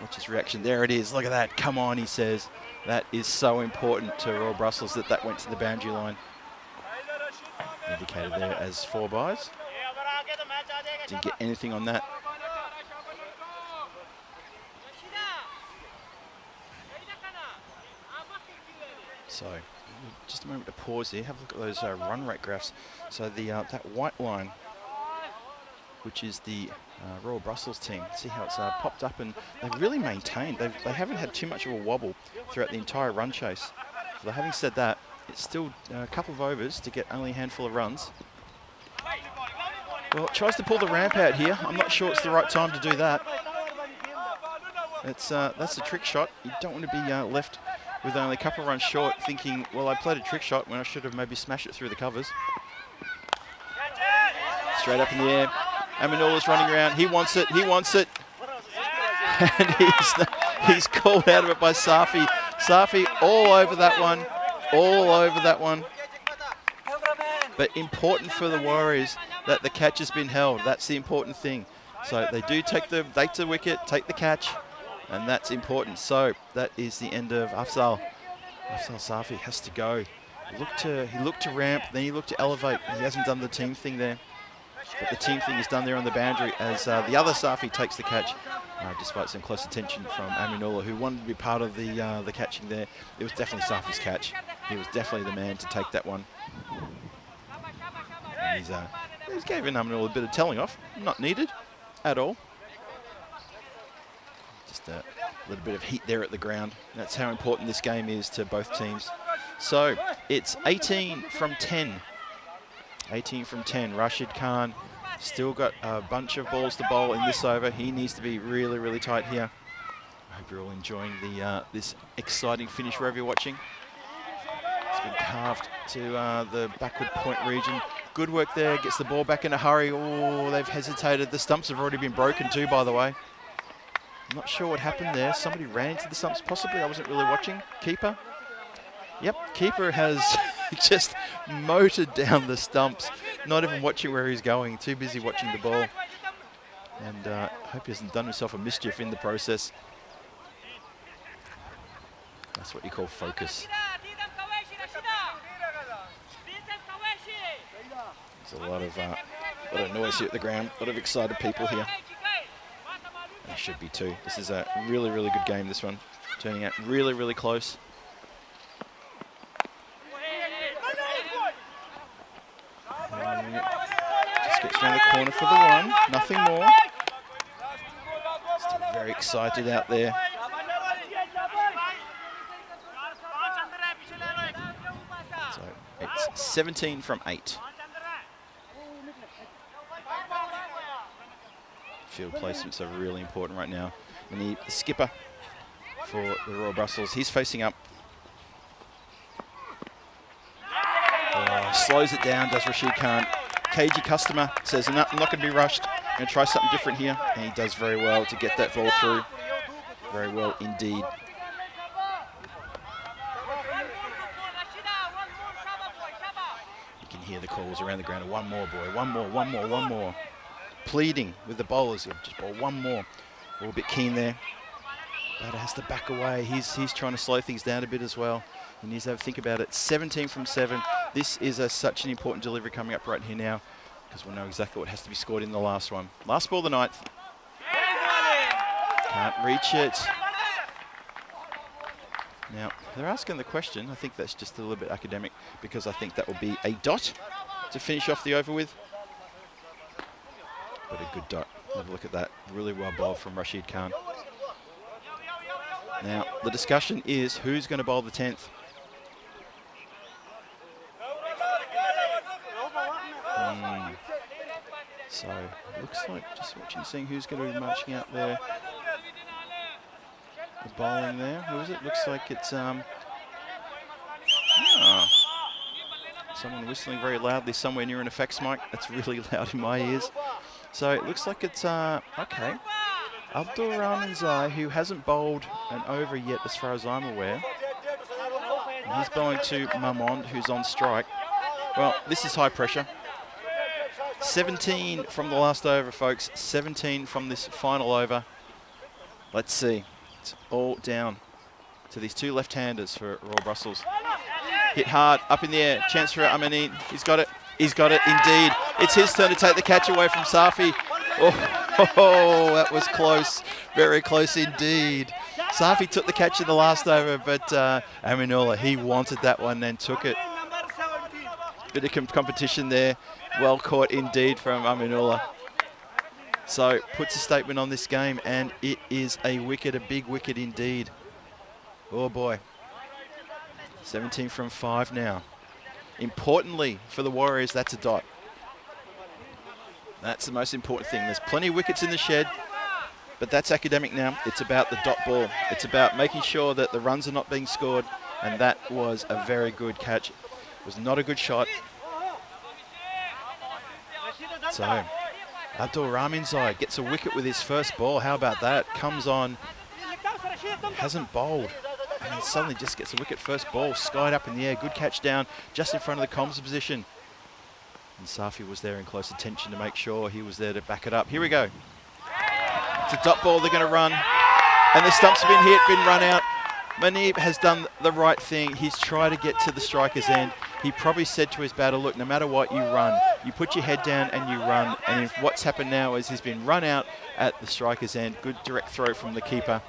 Watch his reaction. There it is. Look at that. Come on, he says. That is so important to Royal Brussels that went to the boundary line. Indicated there as 4 byes. Didn't get anything on that. So, just a moment to pause here. Have a look at those run rate graphs. So that white line, which is the Royal Brussels team, see how it's popped up, and they've really maintained. They haven't had too much of a wobble throughout the entire run chase. So having said that, it's still a couple of overs to get only a handful of runs. Well, it tries to pull the ramp out here. I'm not sure it's the right time to do that. That's a trick shot. You don't want to be left with only a couple of runs short, thinking, well, I played a trick shot when I should have maybe smashed it through the covers. Straight up in the air. Aminullah's running around. He wants it. He wants it. And he's called out of it by Safi. Safi all over that one. All over that one. But important for the Warriors that the catch has been held. That's the important thing. So they do take the wicket, take the catch, and that's important. So that is the end of Afzal. Afzal Safi has to go. He looked to ramp, then he looked to elevate. He hasn't done the team thing there. But the team thing is done there on the boundary as the other Safi takes the catch, despite some close attention from Aminullah, who wanted to be part of the catching there. It was definitely Safi's catch. He was definitely the man to take that one. And he's giving Aminullah a bit of telling off. Not needed at all. Just a little bit of heat there at the ground. That's how important this game is to both teams. So it's 18 from 10. 18 from 10. Rashid Khan still got a bunch of balls to bowl in this over. He needs to be really, really tight here. I hope you're all enjoying this exciting finish wherever you're watching. It's been carved to the backward point region. Good work there. Gets the ball back in a hurry. Oh, they've hesitated. The stumps have already been broken too, by the way. I'm not sure what happened there. Somebody ran into the stumps, possibly. I wasn't really watching. Keeper. Yep, keeper has just motored down the stumps. Not even watching where he's going. Too busy watching the ball. And I hope he hasn't done himself a mischief in the process. That's what you call focus. There's a lot of noise here at the ground. A lot of excited people here. There should be too. This is a really, really good game, this one. Turning out really, really close. Just gets around the corner for the one. Nothing more. Still very excited out there. So it's 17 from 8. Field placements are really important right now. We need the skipper for the Royal Brussels. He's facing up. Slows it down, does Rashid Khan. Cagey customer says, no, I'm not going to be rushed. I'm going to try something different here. And he does very well to get that ball through. Very well indeed. You can hear the calls around the ground. One more, boy. One more, one more, one more. Pleading with the bowlers. Just bowl one more. A little bit keen there. But has to back away. He's trying to slow things down a bit as well. He needs to have a think about it. 17 from 7. This is such an important delivery coming up right here now, because we'll know exactly what has to be scored in the last one. Last ball of the 9th. Can't reach it. Now, they're asking the question. I think that's just a little bit academic, because I think that will be a dot to finish off the over with. But a good dot. Have a look at that. Really well bowled from Rashid Khan. Now, the discussion is who's going to bowl the 10th. So, looks like, just watching, seeing who's going to be marching out there. The bowling there. Who is it? Looks like it's someone whistling very loudly somewhere near an effects mic. That's really loud in my ears. So, it looks like it's, okay. Abdul Rahmanzai, who hasn't bowled an over yet as far as I'm aware. And he's bowling to Mamond, who's on strike. Well, this is high pressure. 17 from the last over, folks. 17 from this final over. Let's see. It's all down to these two left-handers for Royal Brussels. Hit hard, up in the air. Chance for Amani. He's got it. He's got it, indeed. It's his turn to take the catch away from Safi. Oh, that was close. Very close indeed. Safi took the catch in the last over, but Aminullah, he wanted that one and took it. Bit of competition there. Well caught indeed from Aminullah. So puts a statement on this game, and it is a wicket, a big wicket indeed. Oh boy. 17 from 5 now. Importantly for the Warriors, that's a dot. That's the most important thing. There's plenty of wickets in the shed, but that's academic now. It's about the dot ball. It's about making sure that the runs are not being scored, and that was a very good catch. It was not a good shot. So, Abdul Rahmanzai gets a wicket with his first ball. How about that? Comes on, hasn't bowled, and he suddenly just gets a wicket first ball, skied up in the air. Good catch down, just in front of the comms position. And Safi was there in close attention to make sure he was there to back it up. Here we go. It's a dot ball, they're going to run. And the stumps have been hit, been run out. Manib has done the right thing. He's tried to get to the striker's end. He probably said to his batter, look, no matter what, you run. You put your head down and you run. And if what's happened now is he's been run out at the striker's end. Good direct throw from the keeper,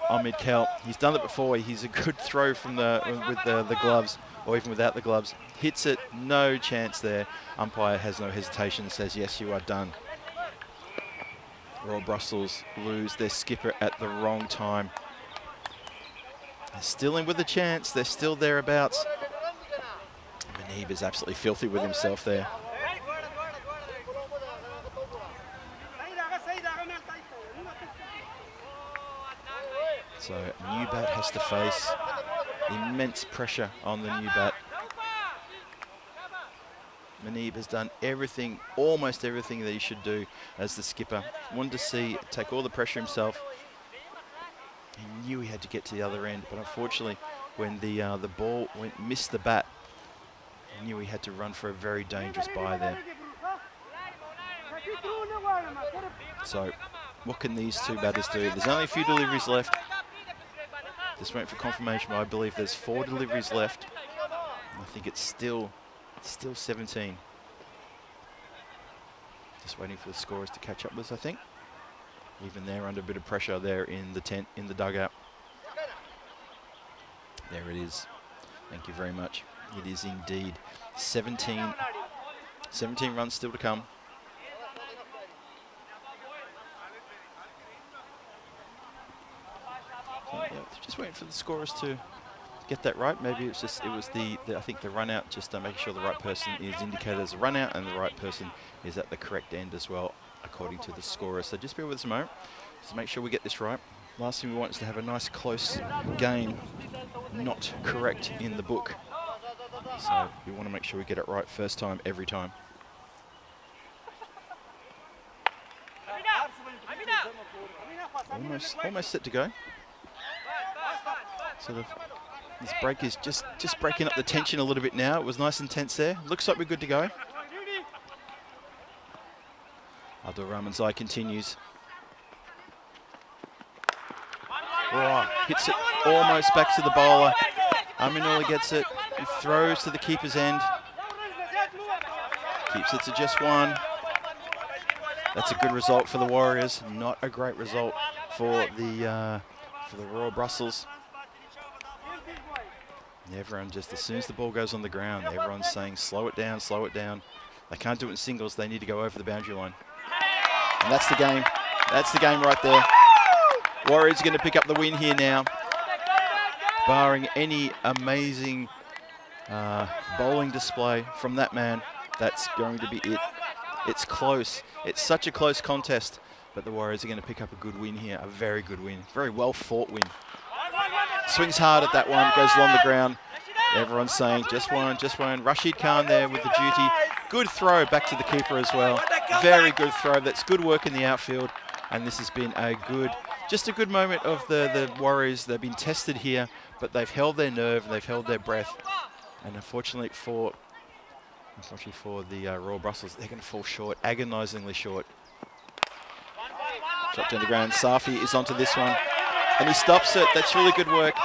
Ahmed Kel. He's done it before. He's a good throw from with the gloves, or even without the gloves. Hits it, no chance there. Umpire has no hesitation, says, yes, you are done. Royal Brussels lose their skipper at the wrong time. They're still in with a chance. They're still thereabouts. Manib is absolutely filthy with himself there. So new bat has to face immense pressure on the new bat. Manib has done everything, almost everything that he should do as the skipper. Wanted to see take all the pressure himself. He knew he had to get to the other end, but unfortunately, when the ball missed the bat, he knew he had to run for a very dangerous bye there. So, what can these two batters do? There's only a few deliveries left. Just waiting for confirmation, but I believe there's 4 deliveries left. I think it's still 17. Just waiting for the scorers to catch up with us, I think. Even they're under a bit of pressure there in the tent, in the dugout. There it is. Thank you very much. It is indeed 17 runs still to come. So, yeah, just waiting for the scorers to get that right. Maybe it was the I think the run out, just making sure the right person is indicated as a run out and the right person is at the correct end as well, according to the scorer. So just bear with us a moment, just make sure we get this right. Last thing we want is to have a nice close game not correct in the book. So we want to make sure we get it right first time, every time. Almost set to go. Sort of, this break is just breaking up the tension a little bit now. It was nice and tense there. Looks like we're good to go. Abdul Rahman's eye continues. Oh, hits it almost back to the bowler. Aminullah gets it. He throws to the keeper's end. Keeps it to just one. That's a good result for the Warriors. Not a great result for the Royal Brussels. Everyone just, as soon as the ball goes on the ground, everyone's saying, slow it down, slow it down. They can't do it in singles. They need to go over the boundary line. And that's the game. That's the game right there. Warriors are going to pick up the win here now. Barring any amazing bowling display from that man, that's going to be it. It's close. It's such a close contest, but the Warriors are going to pick up a good win here, a very good win, very well fought win. Swings hard at that one, goes along the ground. Everyone's saying just one, just one. Rashid Khan there with the duty. Good throw back to the keeper as well. Very good throw. That's good work in the outfield. And this has been a good, just a good moment of the Warriors. They've been tested here, but they've held their nerve, they've held their breath. And unfortunately for the Royal Brussels, they're going to fall short, agonisingly short. Dropped down the ground. Safi is onto this one, and he stops it. That's really good work.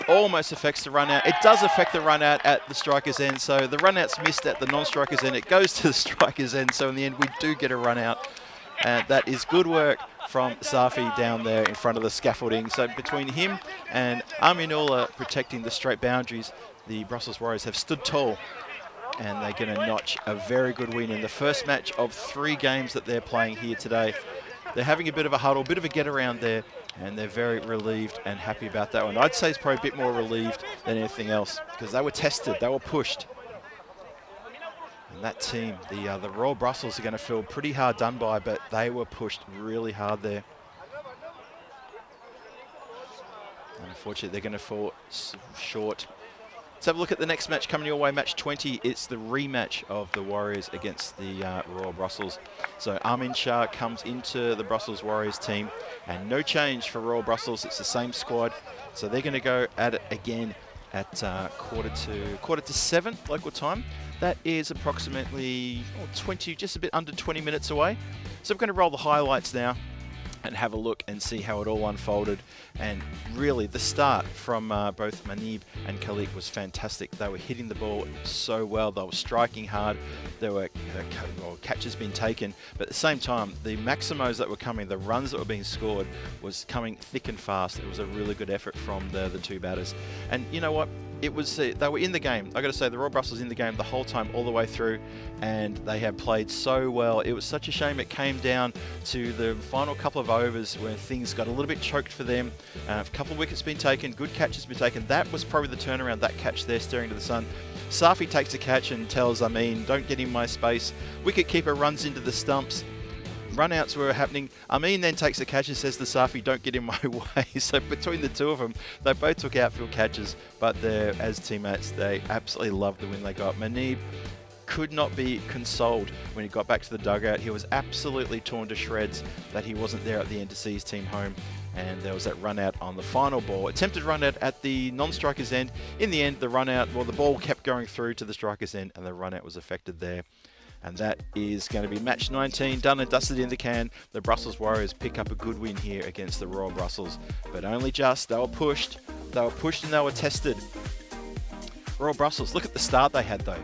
Almost affects the run out. It does affect the run out at the striker's end. So the run out's missed at the non-striker's end. It goes to the striker's end. So in the end, we do get a run out. And that is good work from Safi down there in front of the scaffolding. So between him and Aminullah protecting the straight boundaries, the Brussels Warriors have stood tall. And they're going to notch a very good win in the first match of 3 games that they're playing here today. They're having a bit of a huddle, a bit of a get around there, and they're very relieved and happy about that one. I'd say it's probably a bit more relieved than anything else because they were tested, they were pushed. And that team, the Royal Brussels, are going to feel pretty hard done by, but they were pushed really hard there. And unfortunately, they're going to fall short. Let's have a look at the next match coming your way, match 20. It's the rematch of the Warriors against the Royal Brussels. So Amin Shah comes into the Brussels Warriors team, and no change for Royal Brussels. It's the same squad. So they're going to go at it again at quarter to 7 local time. That is approximately 20, just a bit under 20 minutes away. So we're going to roll the highlights now and have a look and see how it all unfolded. And really, the start from both Manib and Khalik was fantastic. They were hitting the ball so well. They were striking hard. There were catches being taken. But at the same time, the maximos that were coming, the runs that were being scored, was coming thick and fast. It was a really good effort from the 2 batters. And you know what? It was they were in the game. I got to say, the Royal Brussels in the game the whole time, all the way through, and they have played so well. It was such a shame it came down to the final couple of overs where things got a little bit choked for them. A couple of wickets been taken, good catches been taken. That was probably the turnaround. That catch there, staring to the sun. Safi takes the catch and tells Amin, "Don't get in my space." Wicketkeeper runs into the stumps. Runouts were happening. Amin then takes the catch and says to Safi, "Don't get in my way." So between the two of them, they both took outfield catches, but as teammates, they absolutely loved the win they got. Manib could not be consoled when he got back to the dugout. He was absolutely torn to shreds that he wasn't there at the end to see his team home. And there was that run out on the final ball. Attempted run out at the non-striker's end. In the end, the run out, well, the ball kept going through to the striker's end, and the run out was affected there. And that is going to be match 19, done and dusted in the can. The Brussels Warriors pick up a good win here against the Royal Brussels, but only just. They were pushed and they were tested. Royal Brussels, look at the start they had though.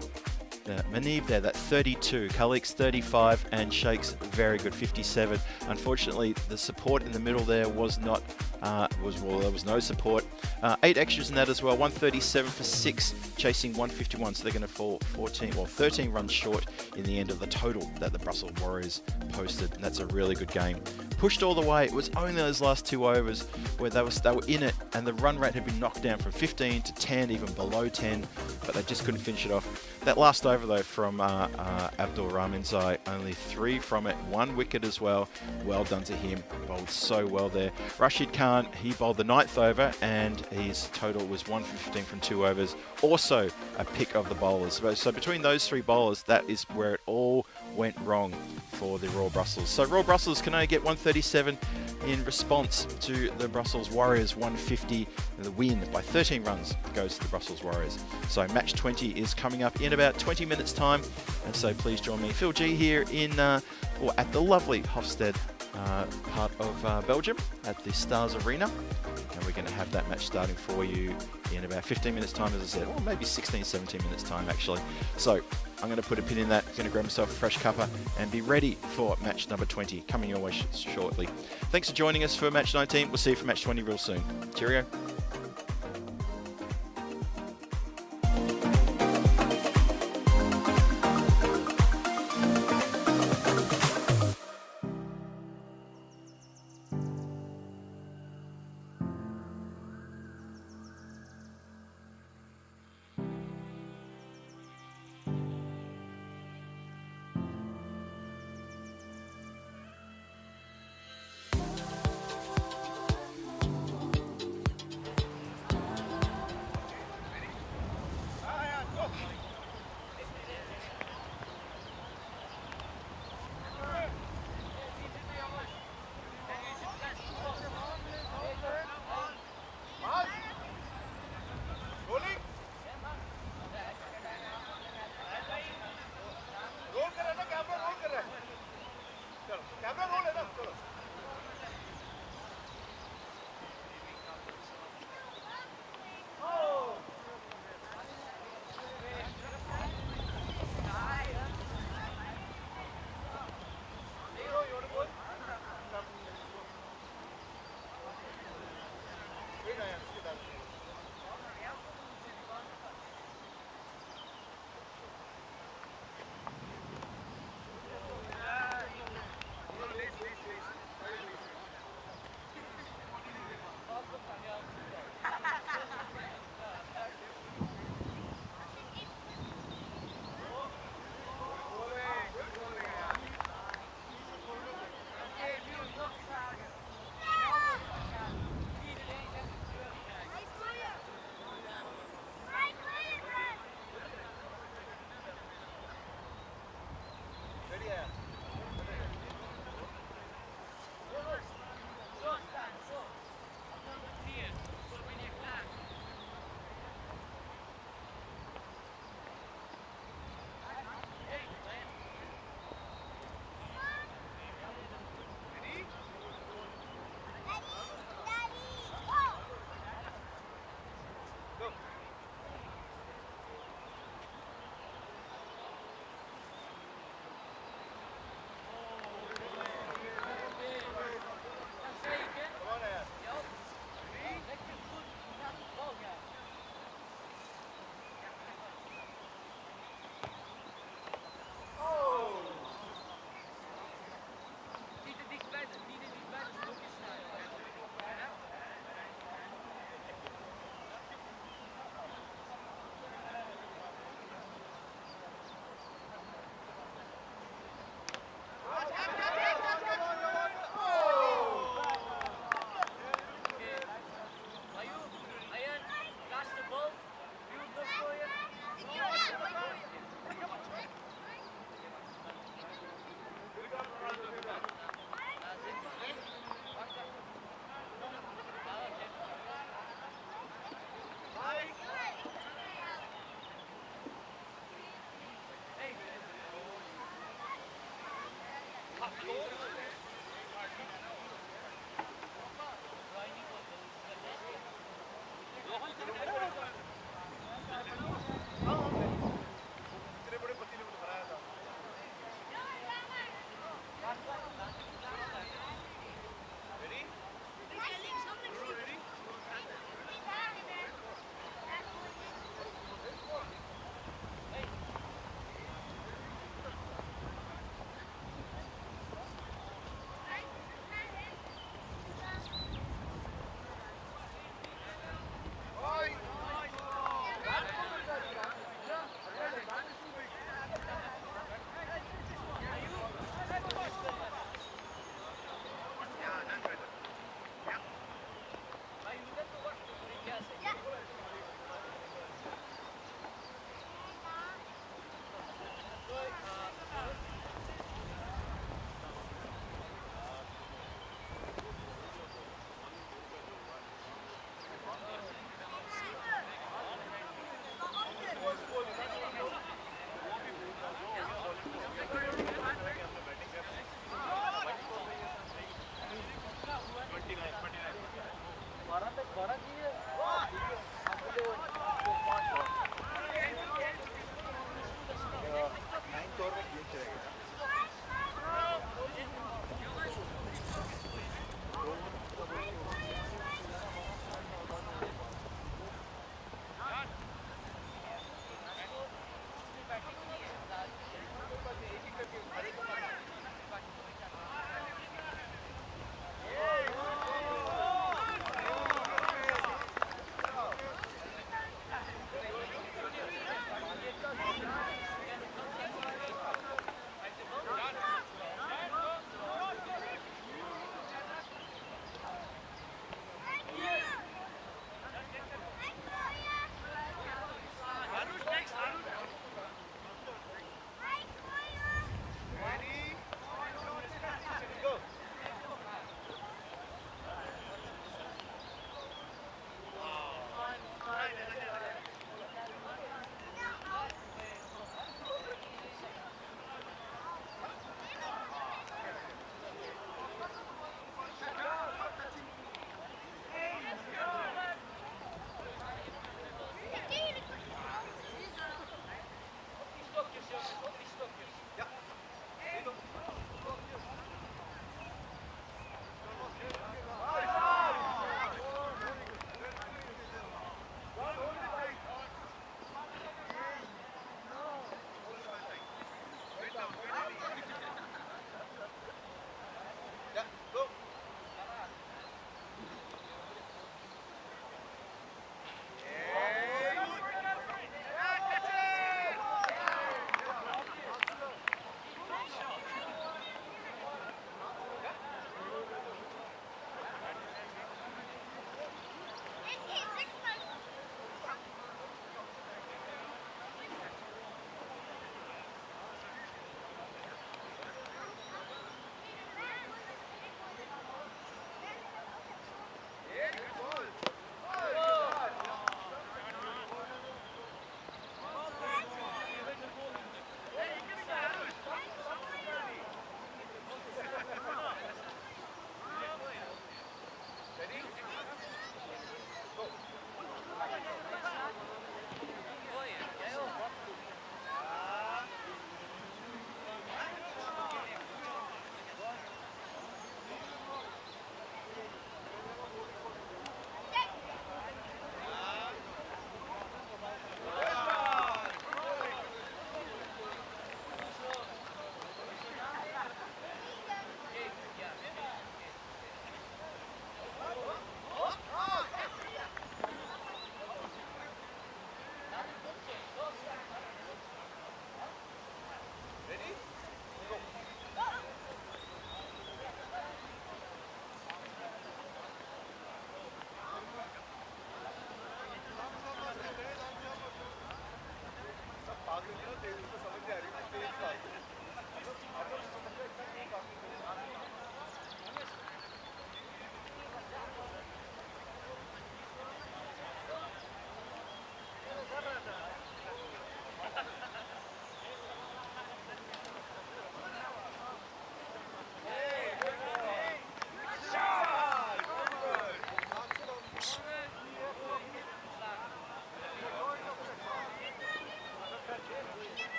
Manib there, that 32, Khalik's 35, and Sheikh's very good 57. Unfortunately, the support in the middle there was not, there was no support. 8 extras in that as well, 137 for 6, chasing 151, so they're going to fall 13 runs short in the end of the total that the Brussels Warriors posted, and that's a really good game pushed all the way. It was only those last 2 overs where they were in it, and the run rate had been knocked down from 15 to 10, even below 10, but they just couldn't finish it off. That last over though from Abdul Rahmanzai, only 3 from it, 1 wicket as well. Well done to him, bowled so well there. Rashid Khan, he bowled the 9th over, and his total was 1 for 15 from 2 overs. Also a pick of the bowlers. So between those 3 bowlers, that is where it all went wrong for the Royal Brussels. So Royal Brussels can only get 137 in response to the Brussels Warriors 150. The win by 13 runs goes to the Brussels Warriors. So match 20 is coming up in about 20 minutes time, and so please join me, Phil G, here at the lovely Hofstede part of Belgium at the Stars Arena, and we're going to have that match starting for you in about 15 minutes time, as I said, or maybe 16, 17 minutes time actually. So I'm going to put a pin in that, going to grab myself a fresh cuppa and be ready for match number 20 coming your way shortly. Thanks for joining us for match 19. We'll see you for match 20 real soon. Cheerio.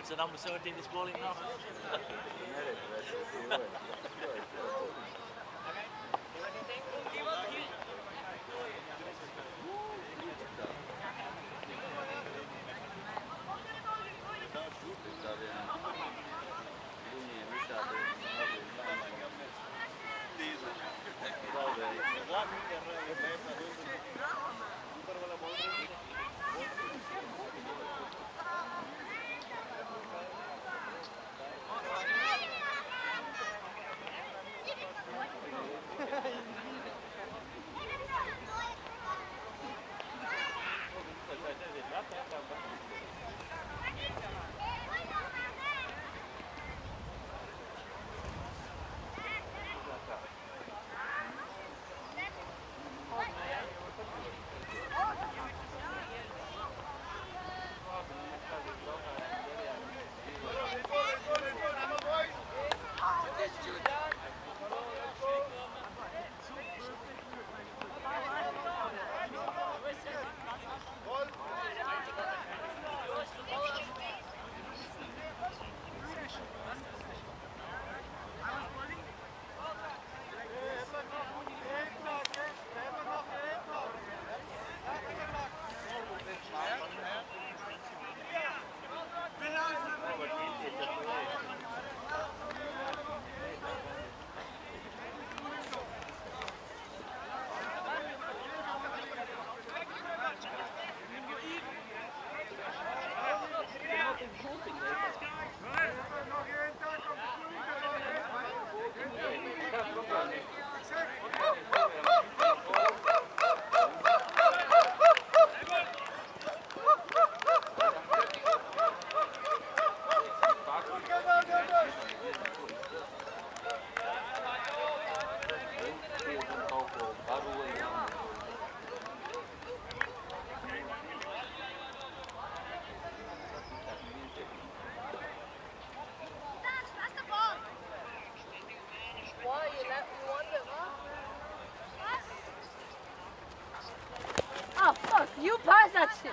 It's the number 17 is bowling now. Oh, fuck, you pass that shit.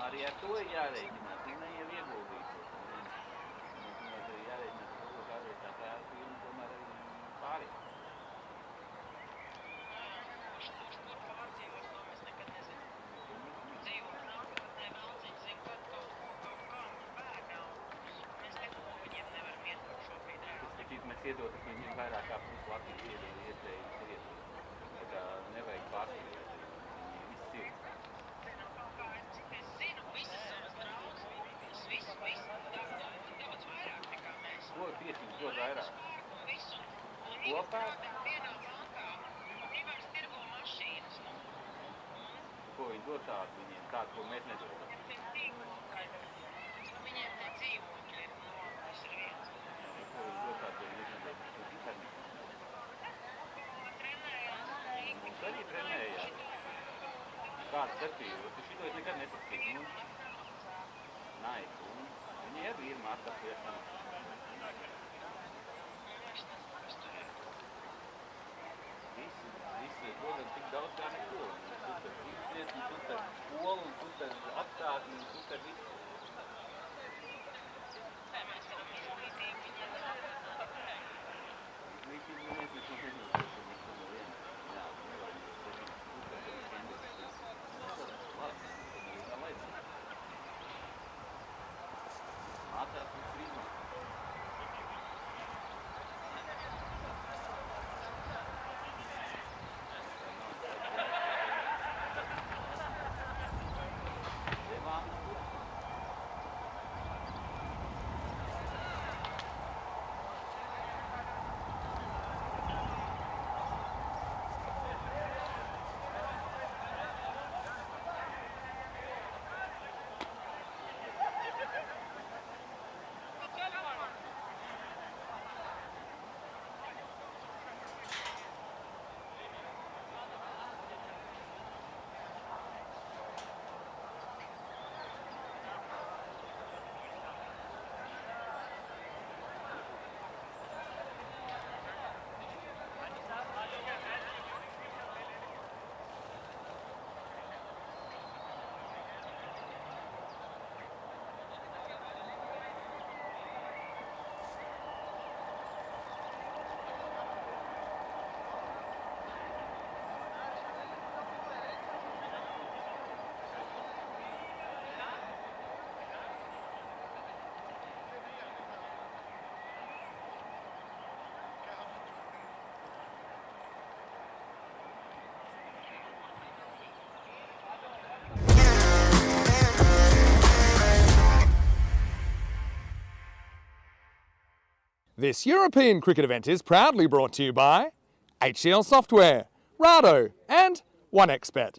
Arī ar to ir jārēķinās, viņai jau ieguldītos. Viņai arī jārēķinās ar to, kādreiz tā ērtījuma tomēr arī pāri. Mēs iedotas viņiem vairāk kā pusi Latvijas iespējas iet. Tā kā nevajag pārspīlēt. Viņi viss ir. Ko pietiņas dod vairāk? Kopā? Ko viņi dod tādu viņiem? Tādu, ko mēs nedodam? Viņiem ne dzīvokļi ir tas ir viens. Ko viņi dod tādu, ko mēs nedodam? Mums arī trenējās. Kāds starpība? Šito es nekad nesaskatīju. Nice. Viņi arī ir mācās viešām. Visi dodam tik daudz kā neko. Super izliet, un super skolu, un super apstākļi, un super visu. Izglītību mēs neko nenosakam. Jā, nevaram mācās un strīdmās. This European cricket event is proudly brought to you by HCL Software, Rado and 1xBet.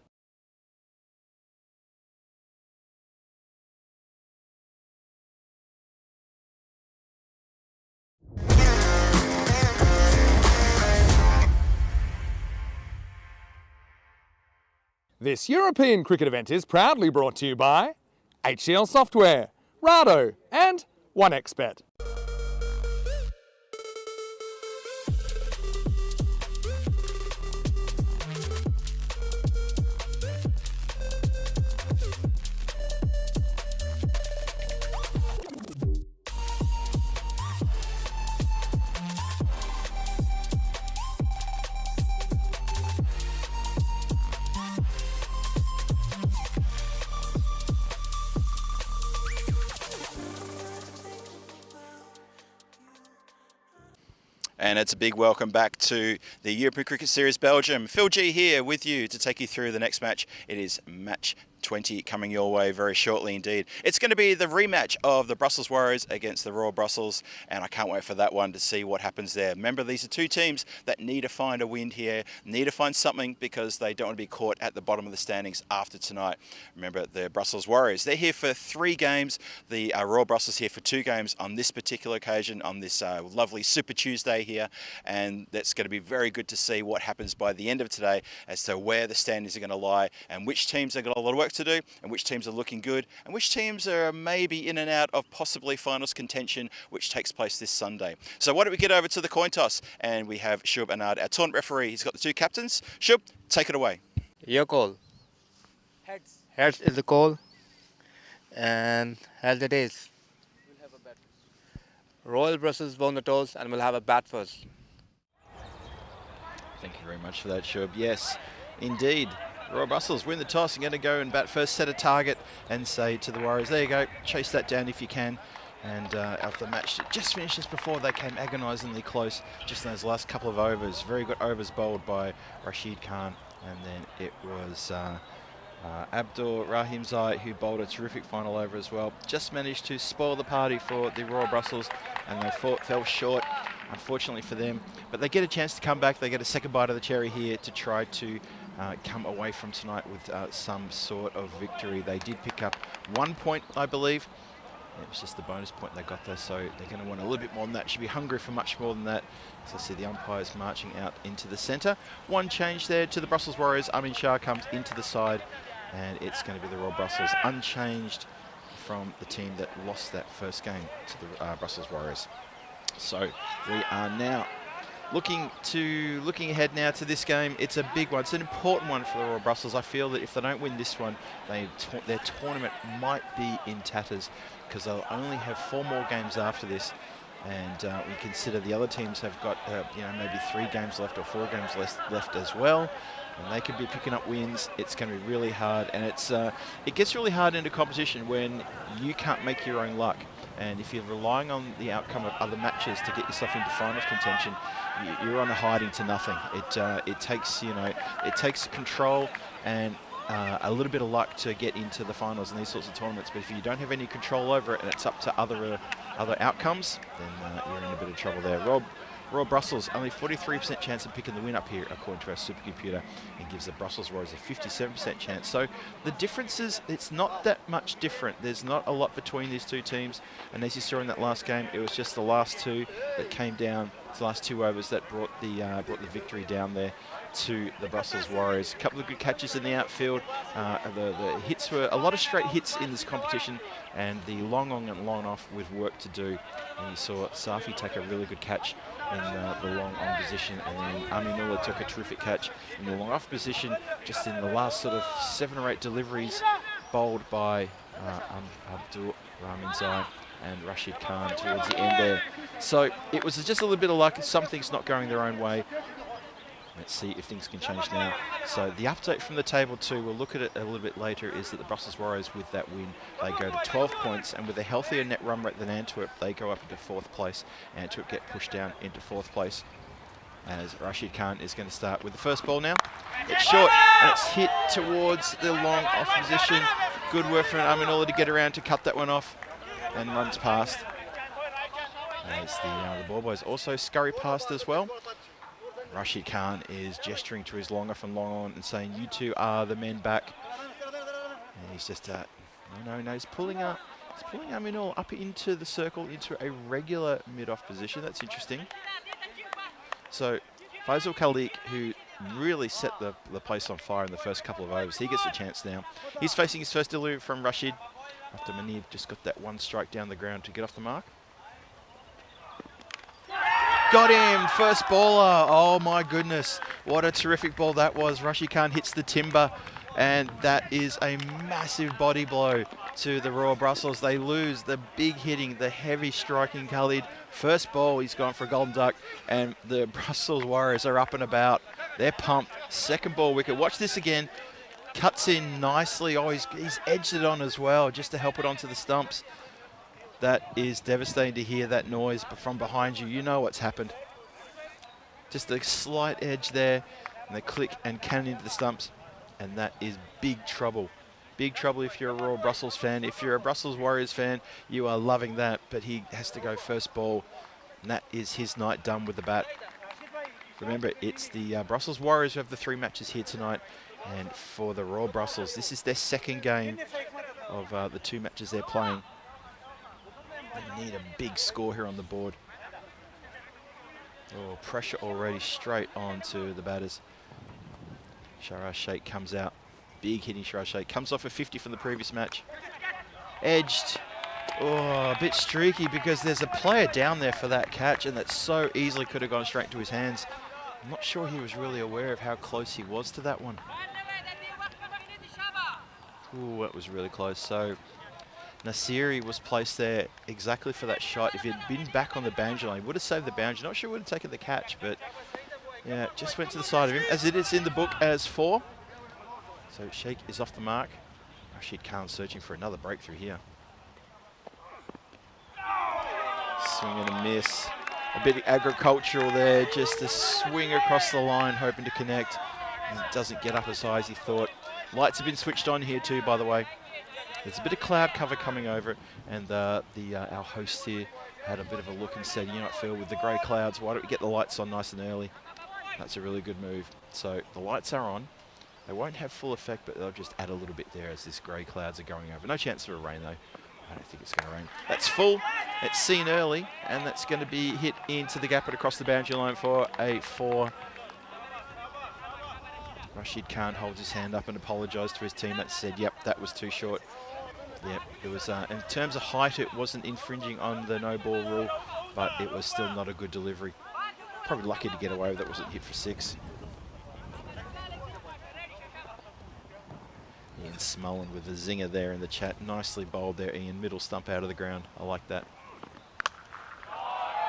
This European cricket event is proudly brought to you by HCL Software, Rado and 1xBet. And it's a big welcome back to the European Cricket Series Belgium. Phil G here with you to take you through the next match. It is match 20 coming your way very shortly indeed. It's going to be the rematch of the Brussels Warriors against the Royal Brussels, and I can't wait for that one to see what happens there. Remember, these are two teams that need to find a win here, need to find something because they don't want to be caught at the bottom of the standings after tonight. Remember, the Brussels Warriors, they're here for 3 games. The Royal Brussels here for 2 games on this particular occasion, on this lovely Super Tuesday here, and that's going to be very good to see what happens by the end of today as to where the standings are going to lie and which teams have got a lot of work to do and which teams are looking good and which teams are maybe in and out of possibly finals contention, which takes place this Sunday. So why don't we get over to the coin toss, and we have Shub Anand, our tournament referee. He's got the 2 captains. Shub, take it away. Your call. Heads. Heads is the call. And as it is, We'll have a bet. Royal Brussels won the toss and will have a bat first. Thank you very much for that, Shub. Yes, indeed. Royal Brussels win the toss and going to go and bat first, set a target and say to the Warriors, there you go, chase that down if you can. And after the match that just finished just before, they came agonisingly close just in those last couple of overs. Very good overs bowled by Rashid Khan. And then it was Abdul Rahim Zai who bowled a terrific final over as well. Just managed to spoil the party for the Royal Brussels, and they fell short, unfortunately for them. But they get a chance to come back. They get a second bite of the cherry here to try to come away from tonight with some sort of victory. They did pick up 1 point, I believe. It was just the bonus point they got there, so they're going to want a little bit more than that. Should be hungry for much more than that. So I see the umpires marching out into the centre. One change there to the Brussels Warriors. Amin Shah comes into the side, and it's going to be the Royal Brussels, unchanged from the team that lost that first game to the Brussels Warriors. So we are now looking ahead now to this game. It's a big one. It's an important one for the Royal Brussels. I feel that if they don't win this one, their tournament might be in tatters, because they'll only have 4 more games after this. And we consider the other teams have got maybe 3 games left or 4 games left as well. And they could be picking up wins. It's going to be really hard, and it gets really hard into competition when you can't make your own luck. And if you're relying on the outcome of other matches to get yourself into finals contention, you're on a hiding to nothing. It takes control and a little bit of luck to get into the finals in these sorts of tournaments. But if you don't have any control over it and it's up to other outcomes, then you're in a bit of trouble there. Royal Brussels, only 43% chance of picking the win up here, according to our supercomputer, and gives the Brussels Warriors a 57% chance. So the differences, it's not that much different. There's not a lot between these two teams. And as you saw in that last game, it was just the last 2 that came down, the last 2 overs that brought the victory down there to the Brussels Warriors. A couple of good catches in the outfield. The hits were a lot of straight hits in this competition, and the long on and long off with work to do. And you saw Safi take a really good catch in the long on position, and then Aminullah took a terrific catch in the long off position just in the last sort of 7 or 8 deliveries bowled by Abdul Rahim Zai and Rashid Khan towards the end there. So it was just a little bit of luck. Some things not going their own way. Let's see if things can change now. So the update from the table too, we'll look at it a little bit later, is that the Brussels Warriors, with that win, they go to 12 points, and with a healthier net run rate than Antwerp, they go up into 4th place. Antwerp get pushed down into 4th place, as Rashid Khan is going to start with the first ball now. It's short, and it's hit towards the long off position. Good work from Aminullah to get around to cut that one off, and runs past. As the ball boys also scurry past as well. Rashid Khan is gesturing to his long off and long on and saying, "You two are the men back." And he's just, he's pulling Aminul up into the circle, into a regular mid-off position. That's interesting. So Faisal Khalik, who really set the place on fire in the first couple of overs, he gets a chance now. He's facing his first delivery from Rashid after Manib just got that 1 strike down the ground to get off the mark. Got him, first baller. Oh my goodness, what a terrific ball that was. Rashid Khan hits the timber, and that is a massive body blow to the Royal Brussels. They lose the big hitting, the heavy striking Khalid. First ball, he's gone for a golden duck, and the Brussels Warriors are up and about. They're pumped. Second ball wicket. Watch this again. Cuts in nicely. Oh, he's edged it on as well, just to help it onto the stumps. That is devastating to hear that noise from behind you. You know what's happened. Just a slight edge there, and they click and cannon into the stumps, and that is big trouble. Big trouble if you're a Royal Brussels fan. If you're a Brussels Warriors fan, you are loving that, but he has to go first ball, and that is his night done with the bat. Remember, it's the Brussels Warriors who have the 3 matches here tonight, and for the Royal Brussels, this is their second game of the 2 matches they're playing. They need a big score here on the board. Oh, pressure already straight on to the batters. Sharaz Sheikh comes out. Big hitting Sharaz Sheikh. Comes off a 50 from the previous match. Edged. Oh, a bit streaky because there's a player down there for that catch, and that so easily could have gone straight into his hands. I'm not sure he was really aware of how close he was to that one. Ooh, that was really close. So Nasiri was placed there exactly for that shot. If he had been back on the boundary line, he would have saved the boundary. Not sure he would have taken the catch, but yeah, just went to the side of him, as it is in the book as 4. So Sheikh is off the mark. Rashid Khan searching for another breakthrough here. Swing and a miss. A bit agricultural there, just a swing across the line, hoping to connect. And it doesn't get up as high as he thought. Lights have been switched on here too, by the way. There's a bit of cloud cover coming over it, and our host here had a bit of a look and said, you know what, Phil, with the grey clouds, why don't we get the lights on nice and early? That's a really good move. So the lights are on. They won't have full effect, but they'll just add a little bit there as these grey clouds are going over. No chance for a rain, though. I don't think it's going to rain. That's full. It's seen early, and that's going to be hit into the gap and across the boundary line for a 4. Rashid Khan holds his hand up and apologised to his teammates, said, yep, that was too short. Yep, it was, in terms of height, it wasn't infringing on the no ball rule, but it was still not a good delivery. Probably lucky to get away with it, wasn't hit for 6. Ian Smullen with a zinger there in the chat. Nicely bowled there, Ian. Middle stump out of the ground. I like that.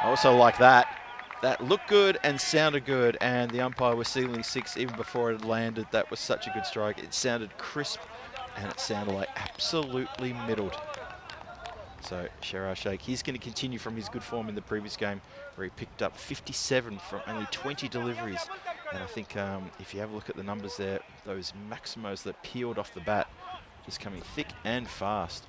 I also like that. That looked good and sounded good, and the umpire was sealing 6 even before it had landed. That was such a good strike. It sounded crisp, and it sounded like absolutely middled. So Sharaz Sheikh, he's going to continue from his good form in the previous game, where he picked up 57 from only 20 deliveries. And I think if you have a look at the numbers there, those maximos that peeled off the bat, just coming thick and fast.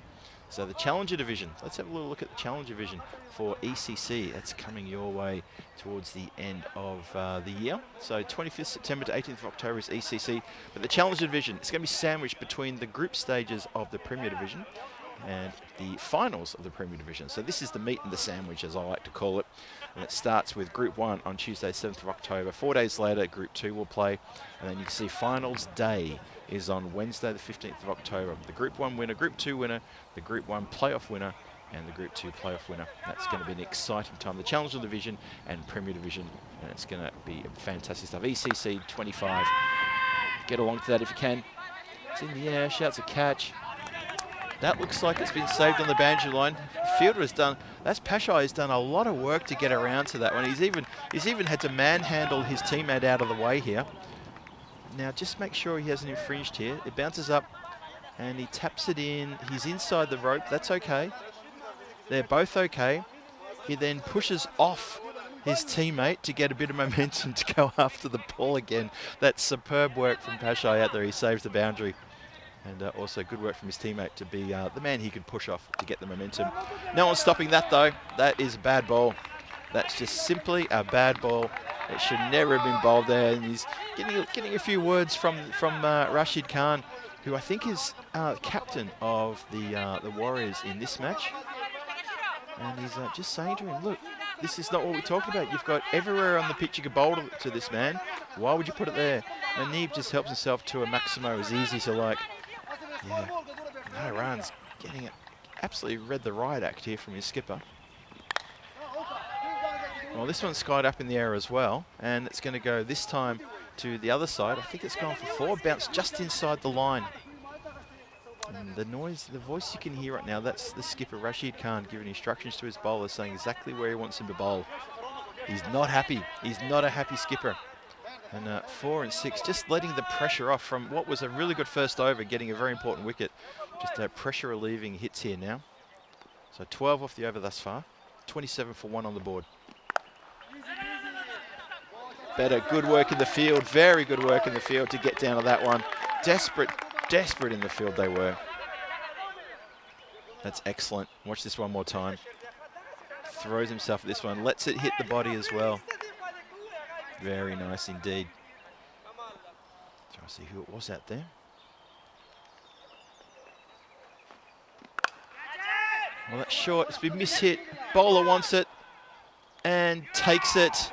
So the Challenger Division, let's have a little look at the Challenger Division for ECC. That's coming your way towards the end of the year. So 25th September to 18th of October is ECC. But the Challenger Division, it's going to be sandwiched between the group stages of the Premier Division and the finals of the Premier Division. So this is the meat and the sandwich, as I like to call it. And it starts with Group 1 on Tuesday, 7th of October. 4 days later, Group 2 will play. And then you can see Finals Day is on Wednesday, the 15th of October. The Group 1 winner, Group 2 winner, the Group 1 playoff winner, and the Group 2 playoff winner. That's going to be an exciting time. The Challenger Division and Premier Division, and it's going to be fantastic stuff. ECC 25. Get along to that if you can. It's in the air, shouts a catch. That looks like it's been saved on the boundary line. Fielder has done, that's Pashai has done a lot of work to get around to that one. He's even had to manhandle his teammate out of the way here. Now just make sure he hasn't infringed here. It bounces up and he taps it in. He's inside the rope, that's okay. They're both okay. He then pushes off his teammate to get a bit of momentum to go after the ball again. That's superb work from Pashai out there. He saves the boundary. And also good work from his teammate to be the man he could push off to get the momentum. No one's stopping that though. That is a bad ball. That's just simply a bad ball. It should never have been bowled there. And he's getting a few words from Rashid Khan, who I think is captain of the Warriors in this match. And he's just saying to him, look, this is not what we talked about. You've got everywhere on the pitch you could bowl to this man. Why would you put it there? And Neeb just helps himself to a maximo as easy to like. Yeah, no runs, getting it. Absolutely read the riot act here from his skipper. Well, this one's skied up in the air as well, and it's going to go this time to the other side. I think it's gone for 4, bounced just inside the line. And the noise, the voice you can hear right now, that's the skipper Rashid Khan giving instructions to his bowler, saying exactly where he wants him to bowl. He's not happy. He's not a happy skipper. And 4 and 6, just letting the pressure off from what was a really good first over, getting a very important wicket. Just pressure relieving hits here now. So 12 off the over thus far, 27 for 1 on the board. better. Good work in the field. Very good work in the field to get down to that one. Desperate in the field they were. That's excellent. Watch this one more time. Throws himself at this one. Lets it hit the body as well. Very nice indeed. Trying to see who it was out there. Well, that's short. It's been mishit. Bowler wants it and takes it.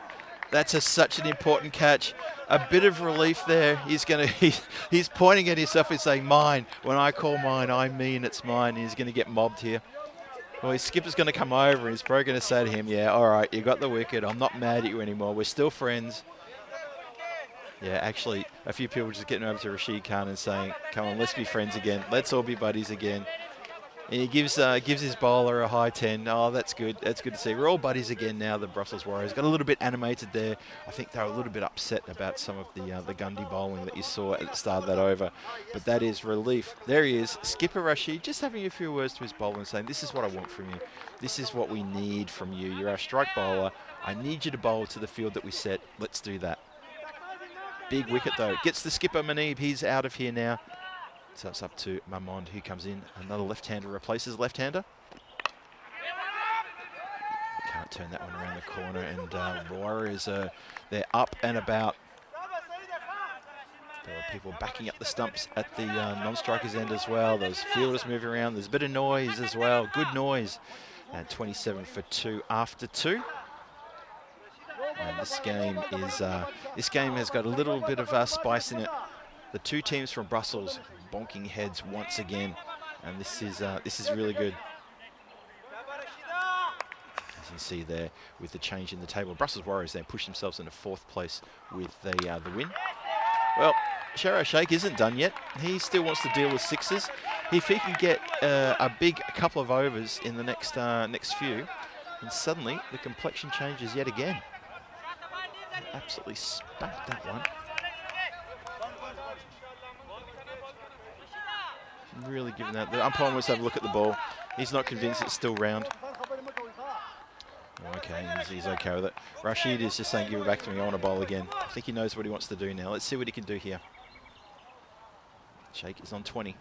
That's such an important catch. A bit of relief there. He's pointing at himself and saying, mine. When I call mine, I mean it's mine. He's going to get mobbed here. Well, his skipper's going to come over and he's probably going to say to him, yeah, all right, you got the wicket. I'm not mad at you anymore. We're still friends. Yeah, actually, a few people just getting over to Rashid Khan and saying, come on, let's be friends again. Let's all be buddies again. And he gives his bowler a high 10. Oh, that's good. That's good to see. We're all buddies again now, the Brussels Warriors. Got a little bit animated there. I think they were a little bit upset about some of the Gundy bowling that you saw at the start of that over. But that is relief. There he is, Skipper Rashid, just having a few words to his bowler and saying, this is what I want from you. This is what we need from you. You're our strike bowler. I need you to bowl to the field that we set. Let's do that. Big wicket, though. Gets the skipper, Manib. He's out of here now. So it's up to Mamond, who comes in. Another left-hander replaces left-hander. Can't turn that one around the corner. And the Warriors, they're up and about. There are people backing up the stumps at the non-strikers end as well. Those fielders moving around. There's a bit of noise as well. Good noise. And 27 for 2 after 2. And this game has got a little bit of spice in it. The two teams from Brussels bonking heads once again, and this is really good. As you see there, with the change in the table, Brussels Warriors then push themselves into 4th place with the win. Well, Sharo Sheikh isn't done yet. He still wants to deal with sixes. If he can get a couple of overs in the next few, and suddenly the complexion changes yet again. Absolutely spanked that one. Really giving that. The umpire wants to have a look at the ball. He's not convinced it's still round. Okay, he's okay with it. Rashid is just saying, give it back to me, I want to bowl again. I think he knows what he wants to do now. Let's see what he can do here. Sheikh is on 20.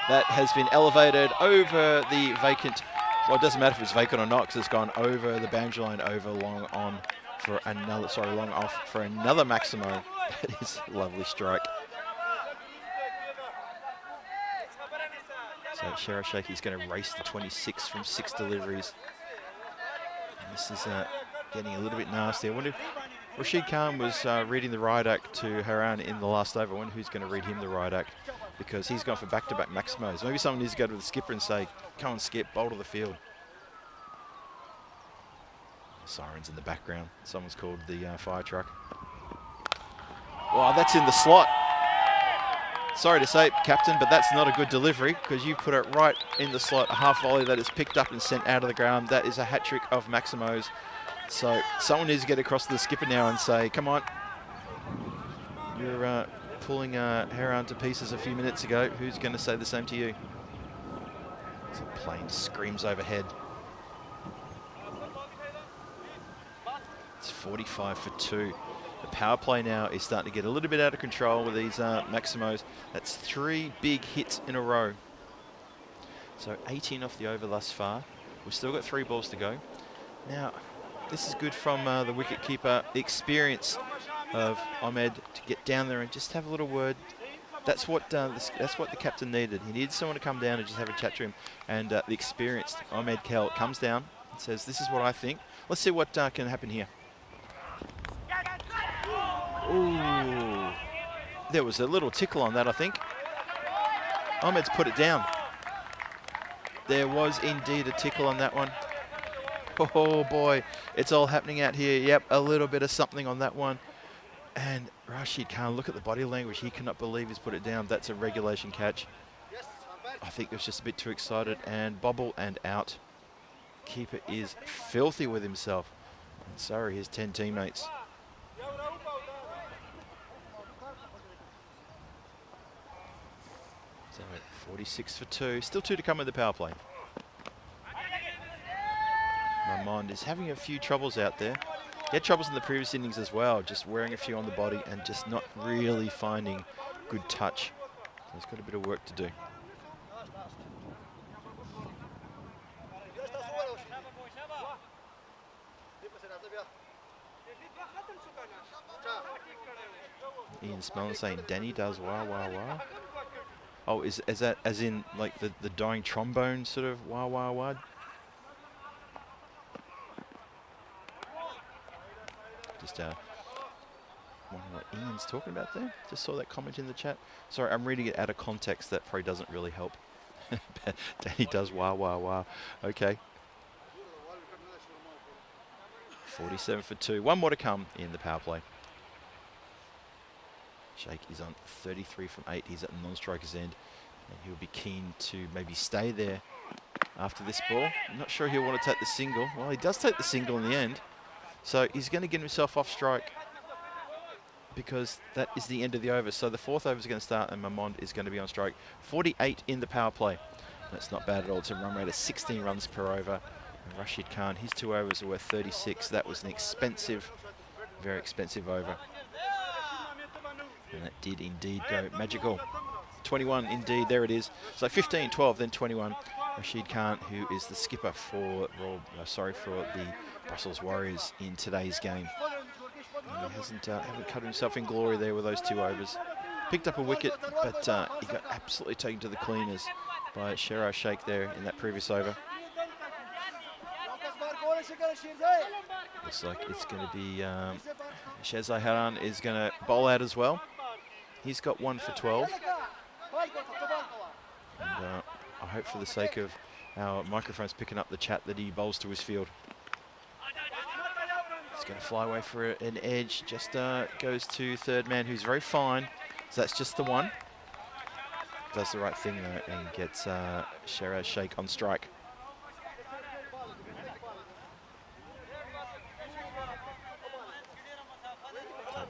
That has been elevated over the vacant. Well, it doesn't matter if it's vacant or not, because it's gone over the boundary line, over long on for another, long off for another Maximo. That is a lovely strike. So Shara Sheikh is going to race to 26 from 6 deliveries. And this is getting a little bit nasty. I wonder if Rashid Khan was reading the riot act to Haran in the last over. I wonder who's going to read him the riot act, because he's gone for back-to-back Maximos. Maybe someone needs to go to the skipper and say, come on, Skip, bowl to the field. Sirens in the background. Someone's called the fire truck. Wow, that's in the slot. Sorry to say it, Captain, but that's not a good delivery, because you put it right in the slot. A half volley that is picked up and sent out of the ground. That is a hat-trick of Maximos. So someone needs to get across to the skipper now and say, come on. You're pulling Haran to pieces a few minutes ago. Who's going to say the same to you? So a plane screams overhead. It's 45 for 2. The power play now is starting to get a little bit out of control with these Maximos. That's 3 big hits in a row. So 18 off the over thus far. We've still got 3 balls to go. Now, this is good from the wicket keeper. The experience of Ahmed to get down there and just have a little word. That's what the captain needed. He needed someone to come down and just have a chat to him. And the experienced Ahmed Kell comes down and says, this is what I think. Let's see what can happen here. Ooh, there was a little tickle on that, I think. Ahmed's put it down. There was indeed a tickle on that one. Oh boy, it's all happening out here. Yep, a little bit of something on that one. And Rashid Khan, look at the body language. He cannot believe he's put it down. That's a regulation catch. I think he was just a bit too excited, and bobble and out. Keeper is filthy with himself. And sorry, his 10 teammates. So 46 for 2. Still 2 to come with the power play. My mind is having a few troubles out there. He had troubles in the previous innings as well, just wearing a few on the body and just not really finding good touch. So he's got a bit of work to do. Ian Smellin saying Danny does wah wah wah. Oh, is that as in like the dying trombone sort of wah wah wah? Just wondering what Ian's talking about there. Just saw that comment in the chat. Sorry, I'm reading it out of context. That probably doesn't really help. Danny does wah wah wah. Okay. 47 for 2. One more to come in the power play. Shake is on 33 from 8. He's at the non-striker's end. And he'll be keen to maybe stay there after this ball. I'm not sure he'll want to take the single. Well, he does take the single in the end. So he's going to get himself off strike because that is the end of the over. So the fourth over is going to start and Mamond is going to be on strike. 48 in the power play. That's not bad at all. It's a run rate of 16 runs per over. And Rashid Khan, his 2 overs are worth 36. That was an expensive, very expensive over. And that did indeed go magical. 21 indeed, there it is. So 15, 12, then 21. Rashid Khan, who is the skipper for the Brussels Warriors in today's game. And he haven't cut himself in glory there with those 2 overs. Picked up a wicket, but he got absolutely taken to the cleaners by Sherar Sheikh there in that previous over. Looks like it's going to be Shazai Haran is going to bowl out as well. He's got 1 for 12. And I hope for the sake of our microphones picking up the chat that he bowls to his field. He's going to fly away for an edge. Just goes to third man, who's very fine. So that's just the one. Does the right thing though and gets Sheraz Sheikh on strike.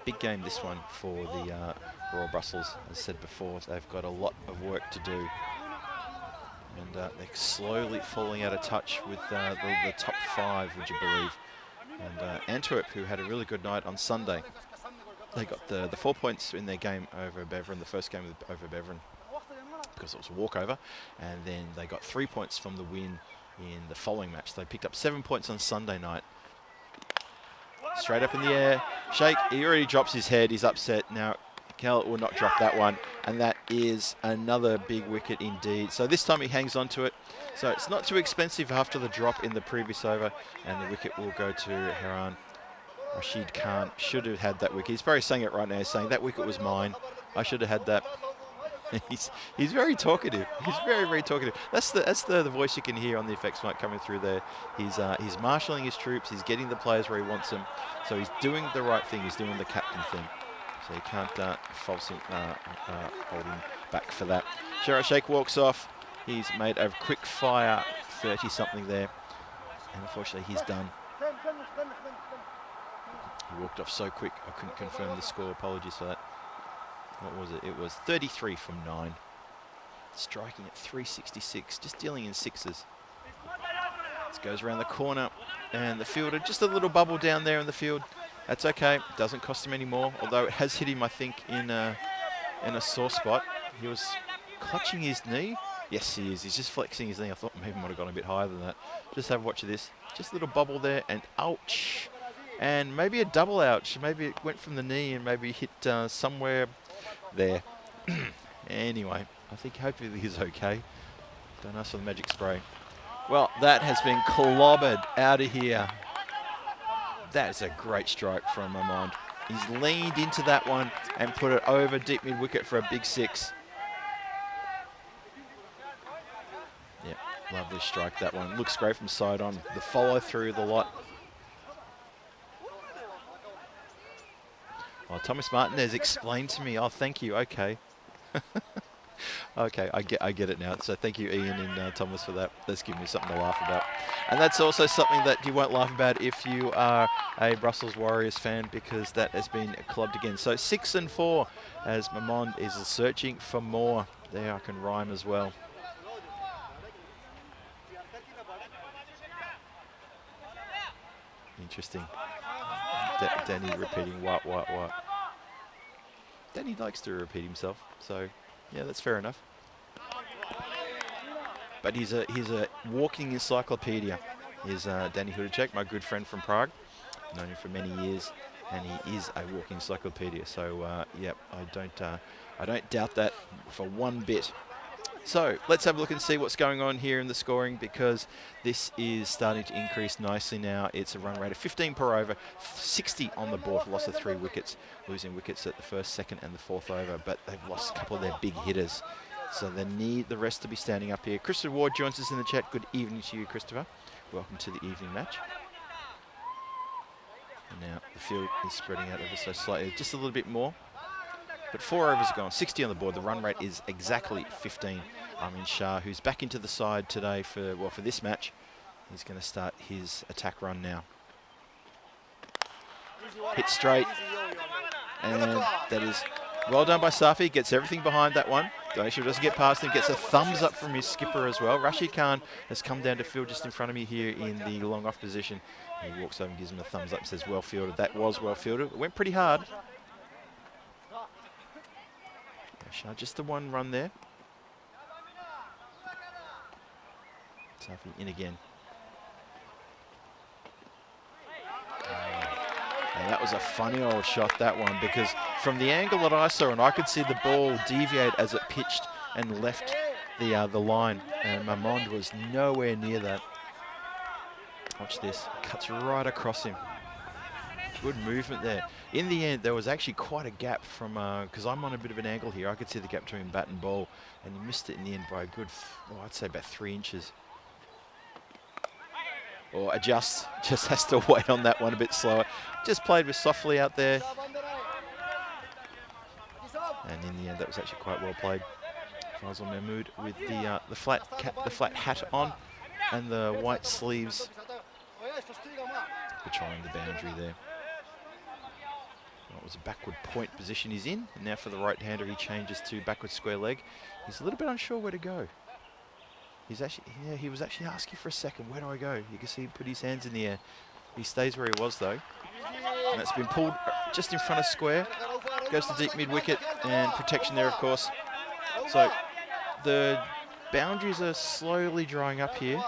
Big game this one for the Royal Brussels. As I said before, they've got a lot of work to do. And they're slowly falling out of touch with the top 5, would you believe. And Antwerp, who had a really good night on Sunday, they got the 4 points in their game over Beveren, the first game over Beveren, because it was a walkover. And then they got 3 points from the win in the following match. They picked up 7 points on Sunday night. Straight up in the air. Sheikh, he already drops his head. He's upset. Now, Cal will not drop that one. And that is another big wicket indeed. So this time he hangs on to it. So it's not too expensive after the drop in the previous over. And the wicket will go to Haran. Rashid Khan should have had that wicket. He's probably saying it right now. He's saying, that wicket was mine. I should have had that. He's very talkative. He's very, very talkative. That's the voice you can hear on the effects mic coming through there. He's marshalling his troops. He's getting the players where he wants them. So he's doing the right thing. He's doing the captain thing. So you can't hold him back for that. Sheraz Sheikh walks off. He's made a quick fire 30-something there. And unfortunately, he's done. He walked off so quick, I couldn't confirm the score. Apologies for that. What was it? It was 33 from 9. Striking at 366, just dealing in 6s. This goes around the corner, and the fielder, just a little bubble down there in the field. That's okay, doesn't cost him any more, although it has hit him, I think, in a sore spot. He was clutching his knee. Yes, he is. He's just flexing his knee. I thought maybe he might have gone a bit higher than that. Just have a watch of this. Just a little bubble there, and ouch. And maybe a double ouch. Maybe it went from the knee and maybe hit somewhere there. Anyway, I think hopefully he's okay. Don't ask for the magic spray. Well, that has been clobbered out of here. That is a great strike from Mamond. He's leaned into that one and put it over deep mid wicket for a big 6. Yeah, lovely strike that one. Looks great from side on. The follow through, the lot. Oh, Thomas Martin has explained to me. Oh, thank you. Okay. Okay, I get it now. So thank you, Ian and Thomas, for that. That's given me something to laugh about. And that's also something that you won't laugh about if you are a Brussels Warriors fan, because that has been clubbed again. So 6 and 4 as Mamond is searching for more. There, I can rhyme as well. Interesting. Danny repeating what. Danny likes to repeat himself, so yeah, that's fair enough. But he's a walking encyclopedia. Is Danny Hudacek, my good friend from Prague, known him for many years, and he is a walking encyclopedia. So yeah, I don't doubt that for one bit. So let's have a look and see what's going on here in the scoring, because this is starting to increase nicely now. It's a run rate of 15 per over, 60 on the board, loss of 3 wickets, losing wickets at the first, second and the fourth over, but they've lost a couple of their big hitters. So they need the rest to be standing up here. Christopher Ward joins us in the chat. Good evening to you, Christopher. Welcome to the evening match. And now the field is spreading out ever so slightly, just a little bit more. But 4 overs are gone, 60 on the board. The run rate is exactly 15. Amin Shah, who's back into the side today for this match, he's going to start his attack run now. Hit straight, and that is well done by Safi. Gets everything behind that one. Donation doesn't get past him. Gets a thumbs up from his skipper as well. Rashid Khan has come down to field just in front of me here in the long off position. He walks over and gives him a thumbs up and says, well fielded. That was well fielded. It went pretty hard. Just the one run there. Safi in again. And that was a funny old shot, that one, because from the angle that I saw, and I could see the ball deviate as it pitched and left the line, and Mamond was nowhere near that. Watch this, cuts right across him. Good movement there. In the end, there was actually quite a gap from, because I'm on a bit of an angle here, I could see the gap between bat and ball, and he missed it in the end by a good, I'd say about 3 inches. Or just has to wait on that one a bit slower. Just played with softly out there. And in the end, that was actually quite well played. Faisal Mahmood with the flat hat on and the white sleeves, patrolling the boundary there. Well, it was a backward point position he's in, and now for the right-hander he changes to backward square leg. He's a little bit unsure where to go. He's actually, yeah, he was actually asking for a second, where do I go? You can see he put his hands in the air. He stays where he was though. And that's been pulled just in front of square. Goes to deep mid wicket, and protection there of course. So the boundaries are slowly drying up here.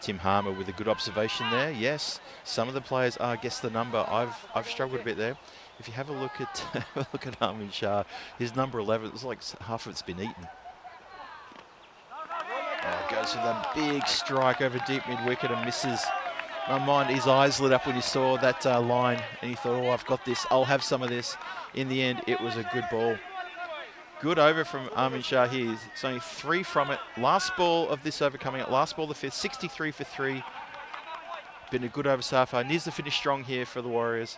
Tim Harmer with a good observation there. Yes, some of the players are guess the number. I've struggled a bit there. If you have a look at Amin Shah, his number 11, it's like half of it's been eaten. Oh, goes for the big strike over deep mid wicket and misses. My mind, his eyes lit up when he saw that line, and he thought, oh, I've got this. I'll have some of this. In the end, it was a good ball. Good over from Amin Shah here. It's only 3 from it. Last ball of this over coming up. Last ball the 5th, 63 for 3. Been a good over so far. Needs to finish strong here for the Warriors.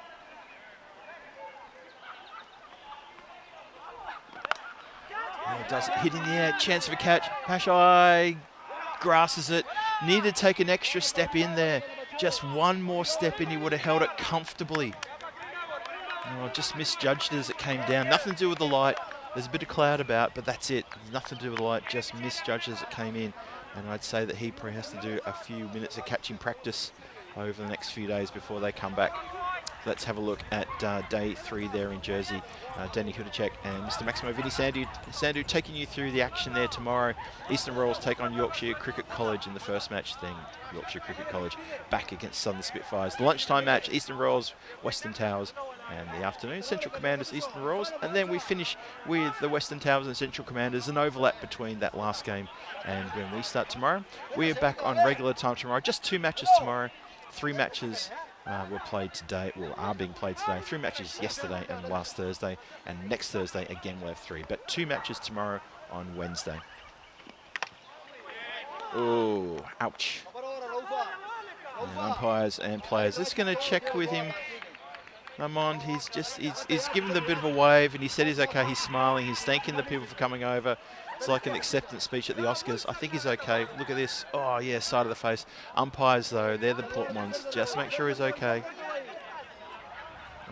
Oh, does it hit in the air? Chance of a catch. Pashai grasses it. Needed to take an extra step in there. Just one more step in, he would have held it comfortably. Oh, just misjudged it as it came down. Nothing to do with the light. There's a bit of cloud about, but that's it. Nothing to do with the light, just misjudged as it came in. And I'd say that he probably has to do a few minutes of catching practice over the next few days before they come back. Let's have a look at day 3 there in Jersey. Danny Hudacek and Mr. Maximo Vinny Sandu taking you through the action there tomorrow. Eastern Royals take on Yorkshire Cricket College in the first match, then Yorkshire Cricket College back against Southern Spitfires. The lunchtime match, Eastern Royals, Western Towers, and the afternoon, Central Commanders, Eastern Royals. And then we finish with the Western Towers and Central Commanders, an overlap between that last game and when we start tomorrow. We're back on regular time tomorrow. Just 2 matches tomorrow, 3 matches were played today, well, are being played today. 3 matches yesterday and last Thursday, and next Thursday again we'll have 3. But 2 matches tomorrow on Wednesday. Oh, ouch. And umpires and players. Just going to check with him. Armand, he's given a bit of a wave, and he said he's okay. He's smiling. He's thanking the people for coming over. It's like an acceptance speech at the Oscars. I think he's okay. Look at this. Oh, yeah, side of the face. Umpires, though, they're the important ones. Just make sure he's okay.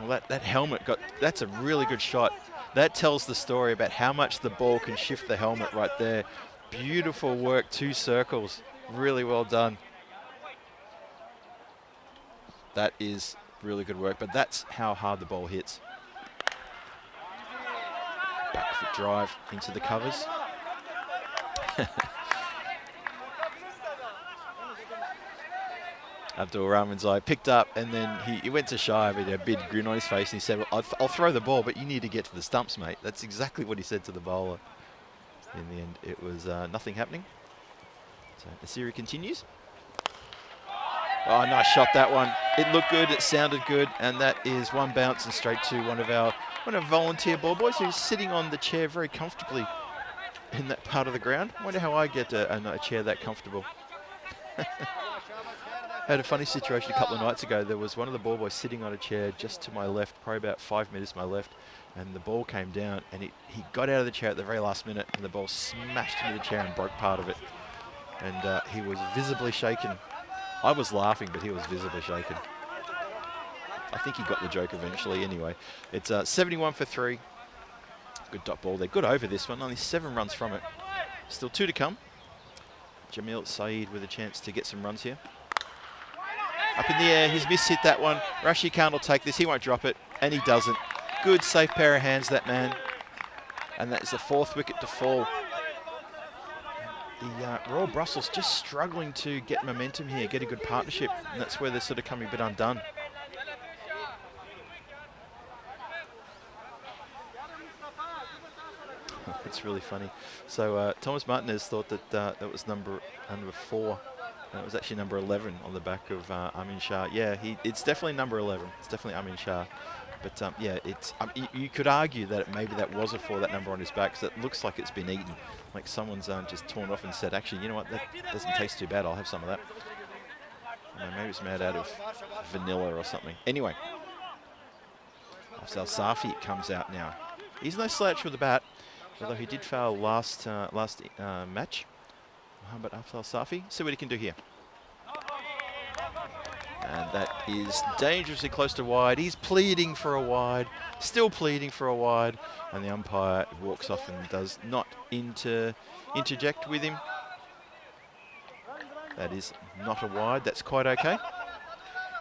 Well, that helmet that's a really good shot. That tells the story about how much the ball can shift the helmet right there. Beautiful work, 2 circles. Really well done. That is really good work, but that's how hard the ball hits. Back foot drive into the covers. Abdul Rahmanzai picked up, and then he went to shy, but he had a big grin on his face, and he said, well, I'll throw the ball, but you need to get to the stumps, mate. That's exactly what he said to the bowler. In the end, it was nothing happening. So the series continues. Oh, nice shot, that one. It looked good, it sounded good, and that is one bounce and straight to one of our volunteer ball boys who's sitting on the chair very comfortably in that part of the ground. I wonder how I get a chair that comfortable. I had a funny situation a couple of nights ago. There was one of the ball boys sitting on a chair just to my left, probably about 5 meters to my left, and the ball came down, and he got out of the chair at the very last minute, and the ball smashed into the chair and broke part of it. And he was visibly shaken. I was laughing, but he was visibly shaken. I think he got the joke eventually anyway. It's 71 for 3. Good dot ball there. Good over this one. Only 7 runs from it. Still 2 to come. Jamil Saeed with a chance to get some runs here. Up in the air, he's mishit that one. Rashid Khan will take this, he won't drop it, and he doesn't. Good, safe pair of hands, that man. And that is the 4th wicket to fall. The Royal Brussels just struggling to get momentum here, get a good partnership, and that's where they're sort of coming a bit undone. That's really funny. So Thomas Martinez thought that that was number 4. It was actually number 11 on the back of Amin Shah. Yeah, it's definitely number 11. It's definitely Amin Shah. But yeah, it's you could argue that maybe that was a 4, that number on his back, because it looks like it's been eaten. Like someone's just torn off and said, actually, you know what, that doesn't taste too bad. I'll have some of that. I don't know, maybe it's made out of vanilla or something. Anyway, Afzal Safi comes out now. He's no slouch with the bat, although he did foul last match. But Afzal Safi, see what he can do here. And that is dangerously close to wide. He's pleading for a wide, still pleading for a wide, and the umpire walks off and does not interject with him. That is not a wide, that's quite okay.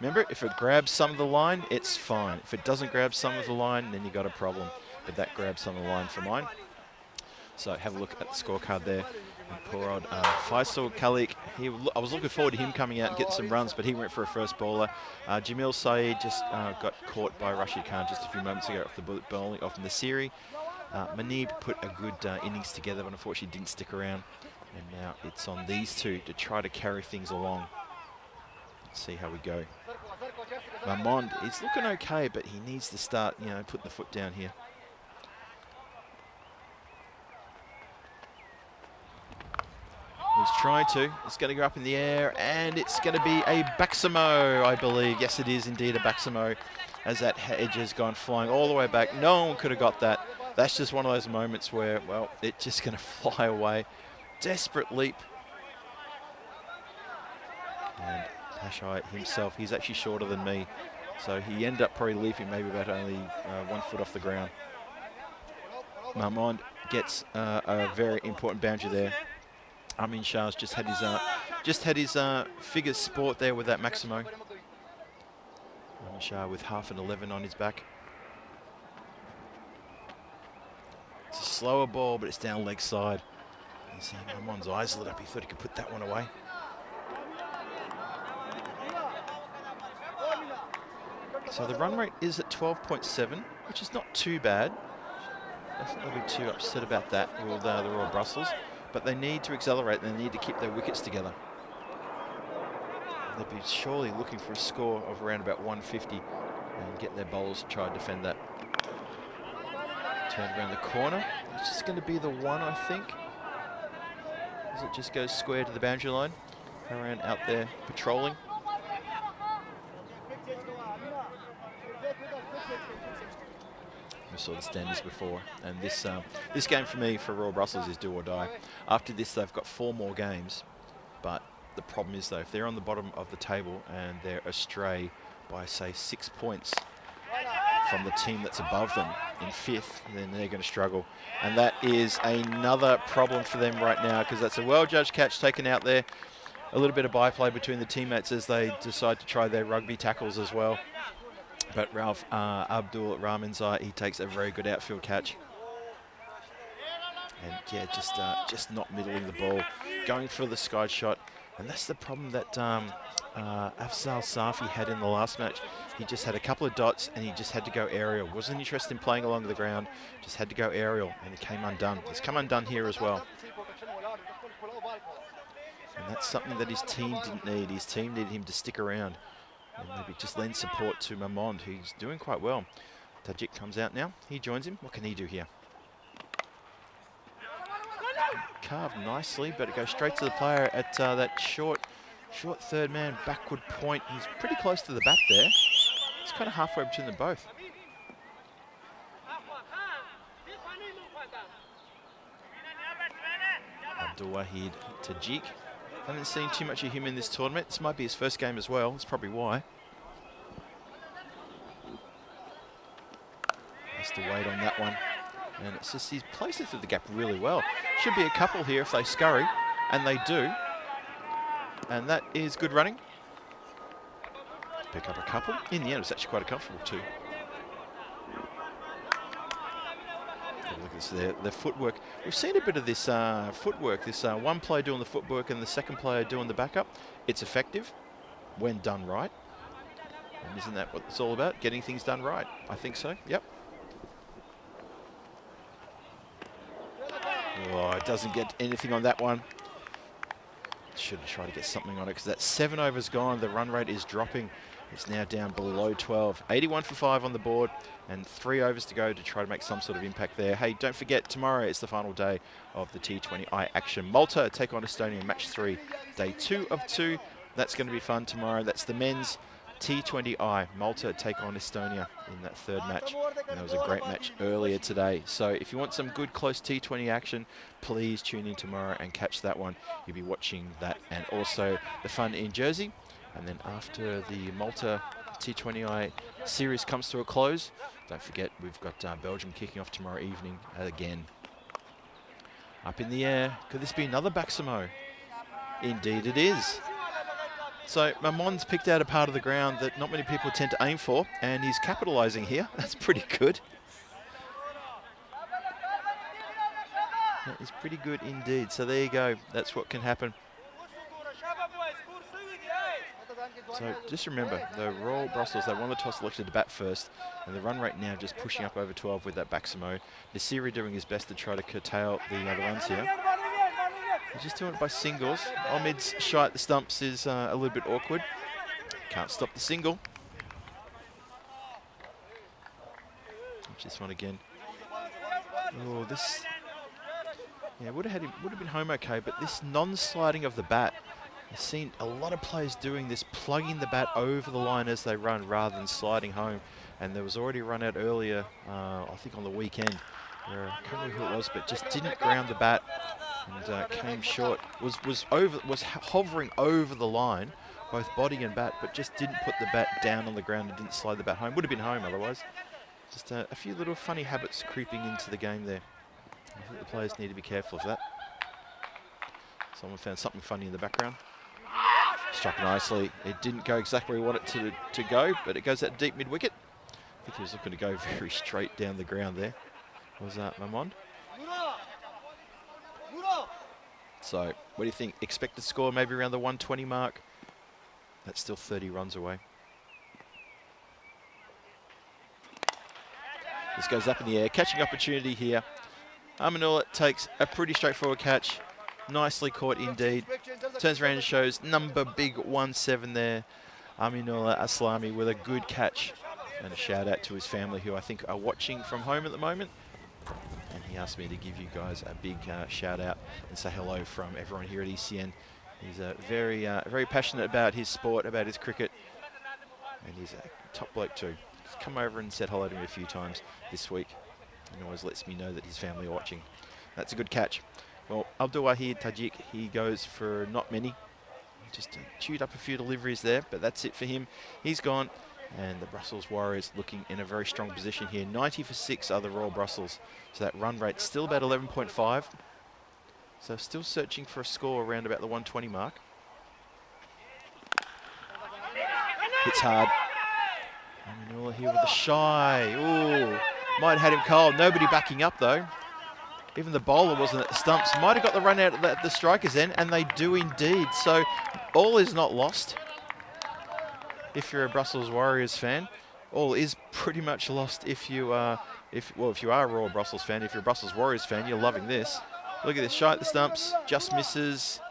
Remember, if it grabs some of the line, it's fine. If it doesn't grab some of the line, then you got a problem. But that grabs some of the line for mine. So have a look at the scorecard there. And poor old Faisal Khalik, I was looking forward to him coming out and getting some runs, but he went for a first bowler. Jamil Saeed just got caught by Rashid Khan just a few moments ago off the bullet bowling off in the series. Manib put a good innings together, but unfortunately didn't stick around. And now it's on these two to try to carry things along. Let's see how we go. Mahmond is looking okay, but he needs to start, putting the foot down here. He's trying to. It's going to go up in the air, and it's going to be a Baximo, I believe. Yes, it is indeed a Baximo, as that edge has gone flying all the way back. No one could have got that. That's just one of those moments where, well, it's just going to fly away. Desperate leap. And Pashai himself, he's actually shorter than me. So he ended up probably leaping maybe about only 1 foot off the ground. Mahmoud gets a very important boundary there. Amin Shah's just had his figure sport there with that Maximo. Amin Shah with half an 11 on his back. It's a slower ball, but it's down leg side. You see Mahmoud's eyes lit up. He thought he could put that one away. So the run rate is at 12.7, which is not too bad. I think they'll be too upset about that with the Royal Brussels. But they need to accelerate. They need to keep their wickets together. They'll be surely looking for a score of around about 150 and get their bowlers to try and defend that. Turn around the corner. It's just going to be the one, I think. As it just goes square to the boundary line. Around out there patrolling. We saw the standards before, and this game for me, for Royal Brussels, is do or die. After this, they've got 4 more games, but the problem is, though, if they're on the bottom of the table and they're astray by, say, 6 points from the team that's above them in 5th, then they're going to struggle. And that is another problem for them right now, because that's a well-judged catch taken out there. a little bit of byplay between the teammates as they decide to try their rugby tackles as well. But Ralph Abdul Rahmanzai, he takes a very good outfield catch. And yeah, just not middling the ball, going for the sky shot. And that's the problem that Afzal Safi had in the last match. He just had a couple of dots and he just had to go aerial. Wasn't interested in playing along the ground, just had to go aerial, and he came undone. He's come undone here as well. And that's something that his team didn't need. His team needed him to stick around and maybe just lend support to Mamond, who's doing quite well. Tajik comes out now. He joins him. What can he do here? Carved nicely, but it goes straight to the player at that short third man backward point. He's pretty close to the bat there. It's kind of halfway between them both. Abdul Wahid Tajik. Haven't seen too much of him in this tournament. This might be his first game as well. That's probably why. Has to wait on that one. And it's just he's placed it through the gap really well. Should be a couple here if they scurry, and they do. And that is good running. Pick up a couple. In the end, it's actually quite a comfortable two. Look at their footwork. We've seen a bit of this footwork. This one player doing the footwork and the second player doing the backup. It's effective when done right. And isn't that what it's all about? Getting things done right. I think so. Yep. Oh, it doesn't get anything on that one. Should have tried to get something on it because that 7 overs gone. The run rate is dropping. It's now down below 12. 81 for 5 on the board and 3 overs to go to try to make some sort of impact there. Hey, don't forget, tomorrow is the final day of the T20I action. Malta take on Estonia, match 3, day 2 of 2. That's going to be fun tomorrow. That's the men's T20I. Malta take on Estonia in that third match. And that was a great match earlier today. So if you want some good close T20 action, please tune in tomorrow and catch that one. You'll be watching that and also the fun in Jersey. And then after the Malta T20I series comes to a close, don't forget we've got Belgium kicking off tomorrow evening again. Up in the air. Could this be another Baximo? Indeed it is. So Mamon's picked out a part of the ground that not many people tend to aim for, and he's capitalising here. That's pretty good. That is pretty good indeed. So there you go. That's what can happen. So just remember, the Royal Brussels, they won the toss, elected to bat first, and the run rate now just pushing up over 12 with that Baximo. Nasiri doing his best to try to curtail the other runs here. He's just doing it by singles. Omid's shy at the stumps is a little bit awkward. Can't stop the single. Watch this one again. Oh, this, yeah, would have been home okay, but this non-sliding of the bat, I've seen a lot of players doing this, plugging the bat over the line as they run rather than sliding home. And there was already a run out earlier, I think on the weekend, where I can't remember who it was, but just didn't ground the bat and came short. Was hovering over the line, both body and bat, but just didn't put the bat down on the ground and didn't slide the bat home. Would have been home otherwise. Just a few little funny habits creeping into the game there. I think the players need to be careful of that. Someone found something funny in the background. Struck nicely. It didn't go exactly where we want it to go, but it goes that deep mid-wicket. I think he was looking to go very straight down the ground there. Was that Mamond? So, what do you think? Expected score maybe around the 120 mark. That's still 30 runs away. This goes up in the air. Catching opportunity here. Amanullah takes a pretty straightforward catch. Nicely caught indeed. Turns around and shows number big 1-7 there. Aminullah Aslami with a good catch. And a shout out to his family who I think are watching from home at the moment. And he asked me to give you guys a big shout out and say hello from everyone here at ECN. He's very passionate about his sport, about his cricket. And he's a top bloke too. He's come over and said hello to me a few times this week. And always lets me know that his family are watching. That's a good catch. Well, Abdul Wahid Tajik, he goes for not many. He just chewed up a few deliveries there, but that's it for him. He's gone. And the Brussels Warriors looking in a very strong position here. 90 for 6 are the Royal Brussels. So that run rate still about 11.5. So still searching for a score around about the 120 mark. Hits hard. Amanula here with a shy. Ooh, might have had him cold. Nobody backing up though. Even the bowler wasn't at the stumps. Might have got the run out at the striker's end, and they do indeed. So all is not lost. If you're a Brussels Warriors fan, all is pretty much lost if you are, if you are a Royal Brussels fan. If you're a Brussels Warriors fan, you're loving this. Look at this, shy at the stumps, just misses,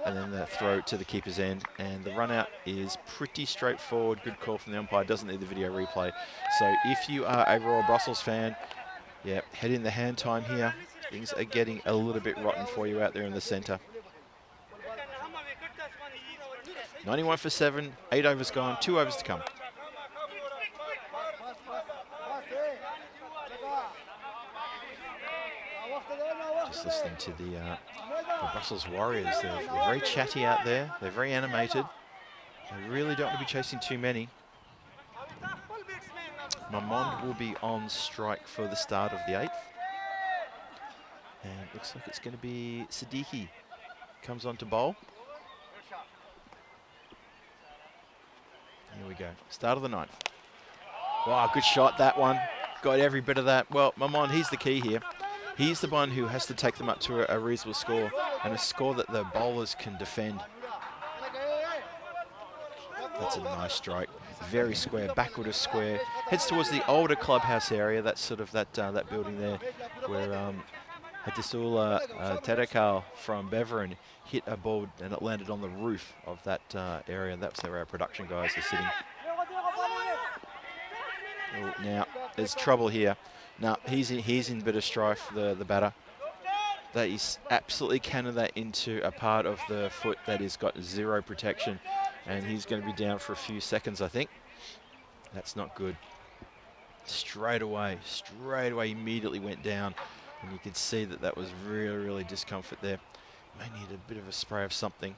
and then the throw to the keeper's end, and the run out is pretty straightforward. Good call from the umpire, doesn't need the video replay. So if you are a Royal Brussels fan, yeah, head in the hand time here. Things are getting a little bit rotten for you out there in the centre. 91 for 7, 8 overs gone, 2 overs to come. Just listening to the Brussels Warriors. They're very chatty out there. They're very animated. They really don't want to be chasing too many. Mamond will be on strike for the start of the 8th. And it looks like it's going to be Siddiqui comes on to bowl. Here we go. Start of the 9th. Wow, good shot, that one. Got every bit of that. Well, Mamond, he's the key here. He's the one who has to take them up to a reasonable score, and a score that the bowlers can defend. That's a nice strike. Very square, backward of square. Heads towards the older clubhouse area. That's sort of that building there where Hadisula Terekal from Beverin hit a ball and it landed on the roof of that area. That's where our production guys are sitting. Oh, now, there's trouble here. Now, he's in a bit of strife, the batter. That is absolutely cannon that into a part of the foot that has got zero protection. And he's going to be down for a few seconds, I think. That's not good. Straight away, immediately went down. And you can see that that was really discomfort there. May need a bit of a spray of something.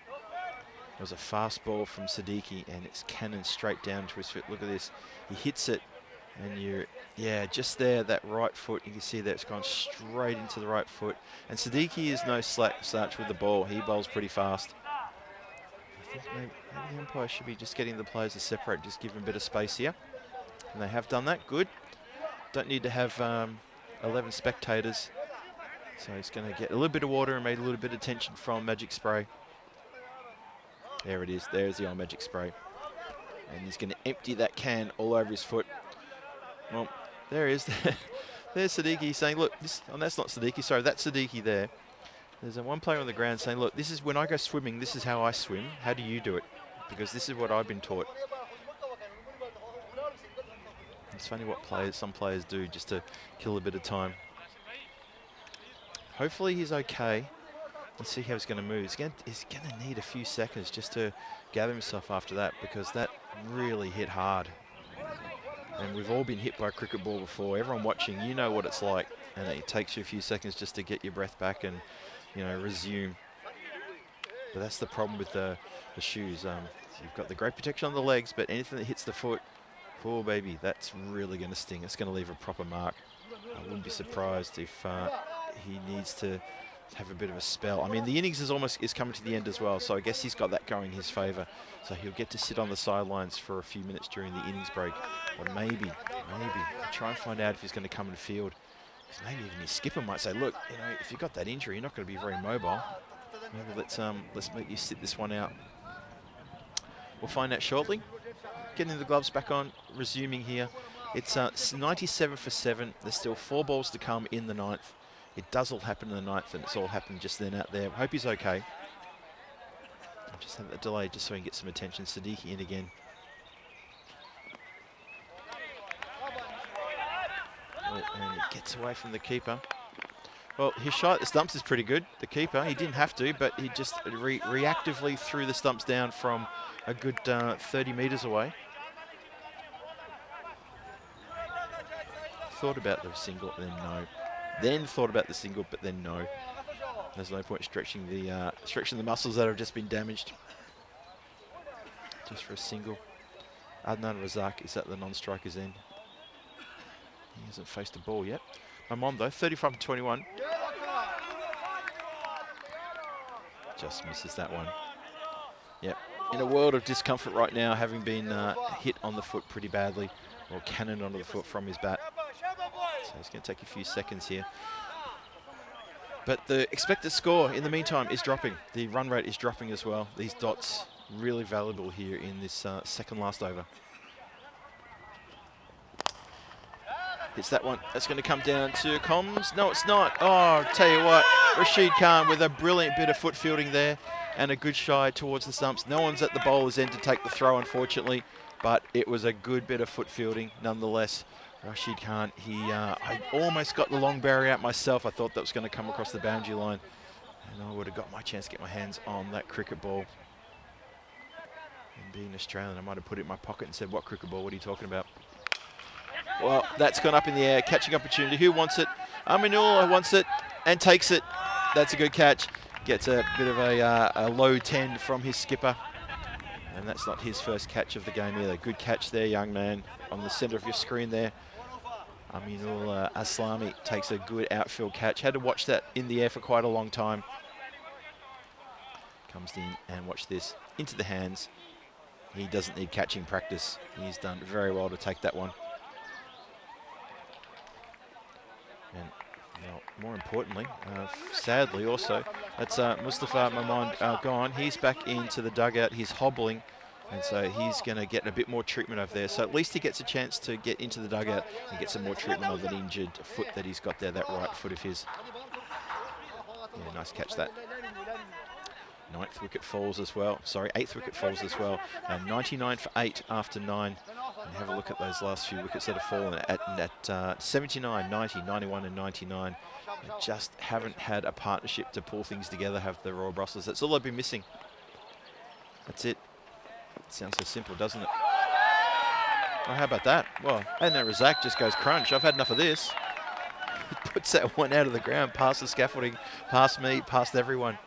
It was a fast ball from Siddiqui, and it's cannon straight down to his foot. Look at this. He hits it, and just there, that right foot, you can see that it's gone straight into the right foot. And Siddiqui is no slouch with the ball. He bowls pretty fast. I think maybe the umpire should be just getting the players to separate, just give them a bit of space here. And they have done that, good. Don't need to have 11 spectators. So he's going to get a little bit of water and made a little bit of attention from Magic Spray. There it is, there's the old Magic Spray. And he's going to empty that can all over his foot. Well, there he is. There's Siddiqui saying, look, that's not Siddiqui, sorry, that's Siddiqui there. There's one player on the ground saying, look, this is when I go swimming, this is how I swim. How do you do it? Because this is what I've been taught. It's funny what some players do just to kill a bit of time. Hopefully he's okay. Let's see how he's going to move. He's going to need a few seconds just to gather himself after that, because that really hit hard. And we've all been hit by a cricket ball before. Everyone watching, you know what it's like. And it takes you a few seconds just to get your breath back and, resume. But that's the problem with the shoes. You've got the great protection on the legs, but anything that hits the foot, oh baby, that's really going to sting. It's going to leave a proper mark. I wouldn't be surprised if he needs to have a bit of a spell. I mean, the innings is coming to the end as well, so I guess he's got that going in his favour. So he'll get to sit on the sidelines for a few minutes during the innings break. Or maybe try and find out if he's going to come and field. Because maybe even his skipper might say, look, if you've got that injury, you're not going to be very mobile. Maybe let's make you sit this one out. We'll find out shortly. Getting the gloves back on, resuming here. It's 97 for 7. There's still 4 balls to come in the 9th. It does all happen in the 9th, and it's all happened just then out there. Hope he's okay. I'll just have that delay just so he can get some attention. Siddiqui in again. Oh, and it gets away from the keeper. Well, his shot at the stumps is pretty good. The keeper, he didn't have to, but he just reactively threw the stumps down from a good 30 metres away. Thought about the single, then no. Then thought about the single, but then no. There's no point stretching the muscles that have just been damaged. Just for a single. Adnan Razak is at the non-striker's end. He hasn't faced a ball yet. Mamond though, 35 to 21. Just misses that one. Yep, in a world of discomfort right now, having been hit on the foot pretty badly, or cannoned onto the foot from his bat. So it's going to take a few seconds here. But the expected score, in the meantime, is dropping. The run rate is dropping as well. These dots really valuable here in this second last over. It's that one. That's going to come down to comms. No, it's not. Oh, tell you what, Rashid Khan with a brilliant bit of foot fielding there and a good shy towards the stumps. No one's at the bowler's end to take the throw, unfortunately, but it was a good bit of foot fielding nonetheless. Rashid Khan, I almost got the long barrier out myself. I thought that was going to come across the boundary line, and I would have got my chance to get my hands on that cricket ball. And being Australian, I might have put it in my pocket and said, "What cricket ball? What are you talking about?" Well, that's gone up in the air. Catching opportunity. Who wants it? Aminul wants it and takes it. That's a good catch. Gets a bit of a low 10 from his skipper. And that's not his first catch of the game either. Good catch there, young man, on the centre of your screen there. Aminul Aslami takes a good outfield catch. Had to watch that in the air for quite a long time. Comes in and watch this. Into the hands. He doesn't need catching practice. He's done very well to take that one. And well, more importantly, sadly also, that's Mustafa Mamand gone. He's back into the dugout. He's hobbling, and so he's going to get a bit more treatment over there. So at least he gets a chance to get into the dugout and get some more treatment of that injured foot that he's got there, that right foot of his. Yeah, nice catch that. 9th wicket falls as well. Sorry, 8th wicket falls as well. And 99 for 8 after 9. And have a look at those last few wickets that have fallen at 79, 90, 91 and 99. They just haven't had a partnership to pull things together, have the Royal Brussels. That's all they've been missing. That's it. Sounds so simple, doesn't it? Oh, how about that? Well, and then Razak just goes crunch. I've had enough of this. He puts that one out of the ground, past the scaffolding, past me, past everyone.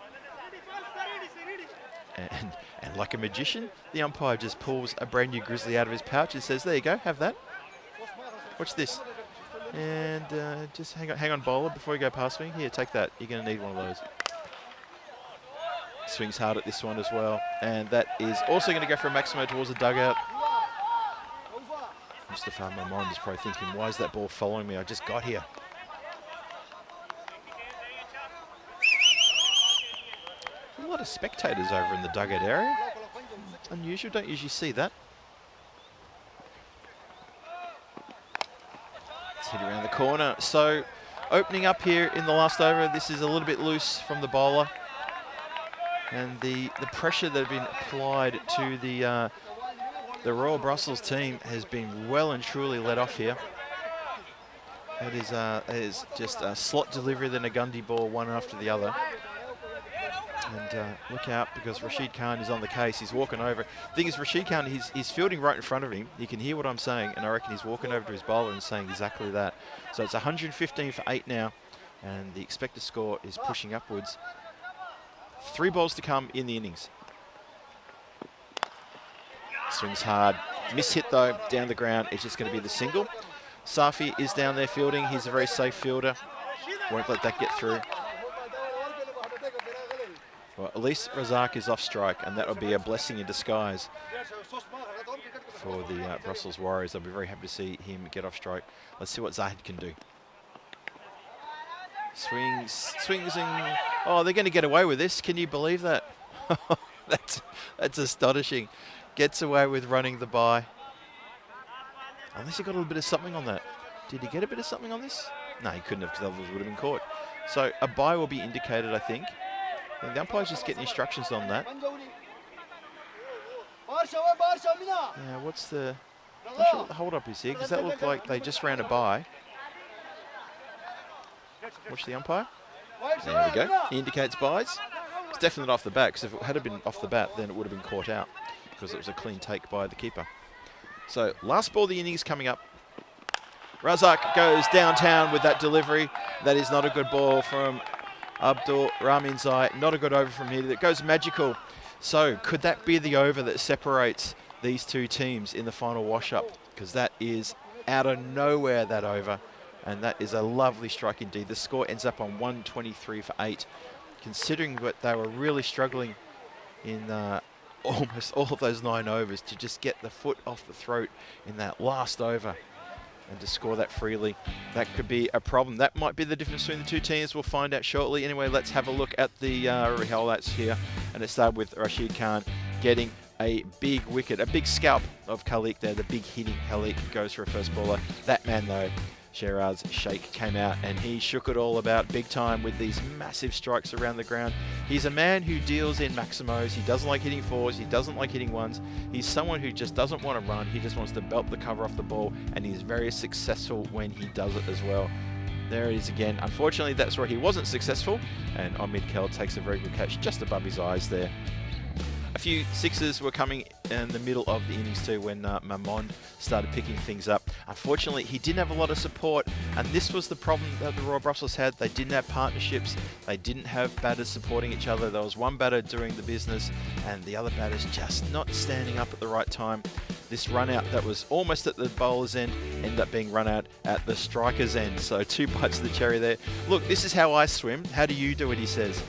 And like a magician, the umpire just pulls a brand new grizzly out of his pouch and says, "There you go, have that. Watch this." And just hang on, bowler, before you go past me. Here, take that. You're going to need one of those. Swings hard at this one as well. And that is also going to go for a maximo towards the dugout. Mustafa Mamand is probably thinking, why is that ball following me? I just got here. A lot of spectators over in the dugout area. Unusual, don't usually see that. Let's hit around the corner. So opening up here in the last over, this is a little bit loose from the bowler. And the pressure that had been applied to the Royal Brussels team has been well and truly let off here. It is just a slot delivery, then a Gundy ball, one after the other. And look out, because Rashid Khan is on the case. He's walking over. The thing is, Rashid Khan, he's fielding right in front of him. He can hear what I'm saying, and I reckon he's walking over to his bowler and saying exactly that. So it's 115 for 8 now, and the expected score is pushing upwards. 3 balls to come in the innings. Swings hard. Miss hit, though, down the ground. It's just going to be the single. Safi is down there fielding. He's a very safe fielder. Won't let that get through. Well, at least Razak is off strike, and that will be a blessing in disguise for the Brussels Warriors. I'll be very happy to see him get off strike. Let's see what Zahid can do. Swings, and oh, they're going to get away with this. Can you believe that? That's astonishing. Gets away with running the bye. Unless he got a little bit of something on that. Did he get a bit of something on this? No, he couldn't have, because otherwise would have been caught. So a bye will be indicated, I think. And the umpire's just getting instructions on that. Yeah, what's the... I'm not sure what the hold-up is here, because that looked like they just ran a bye. Watch the umpire. There we go. He indicates byes. It's definitely not off the bat, because if it had been off the bat, then it would have been caught out, because it was a clean take by the keeper. So, last ball of the innings coming up. Razak goes downtown with that delivery. That is not a good ball from Abdul Rahmin Zai. Not a good over from here. That goes magical. So, could that be the over that separates these two teams in the final wash-up? Because that is out of nowhere, that over. And that is a lovely strike indeed. The score ends up on 123 for 8. Considering that they were really struggling in almost all of those 9 overs to just get the foot off the throat in that last over and to score that freely. That could be a problem. That might be the difference between the two teams. We'll find out shortly. Anyway, let's have a look at the highlights here. And it started with Rashid Khan getting a big wicket, a big scalp of Khalik there. The big hitting Khalik goes for a first baller. That man, though, Sheraz Sheikh, came out and he shook it all about big time with these massive strikes around the ground. He's a man who deals in maximos. He doesn't like hitting 4s. He doesn't like hitting 1s. He's someone who just doesn't want to run. He just wants to belt the cover off the ball, and he's very successful when he does it as well. There it is again. Unfortunately, that's where he wasn't successful, and Omid Kel takes a very good catch just above his eyes there. A few sixes were coming in the middle of the innings too when Mamond started picking things up. Unfortunately, he didn't have a lot of support, and this was the problem that the Royal Brussels had. They didn't have partnerships. They didn't have batters supporting each other. There was one batter doing the business, and the other batters just not standing up at the right time. This run out that was almost at the bowler's end ended up being run out at the striker's end. So 2 bites of the cherry there. Look, this is how I swim. How do you do it, he says.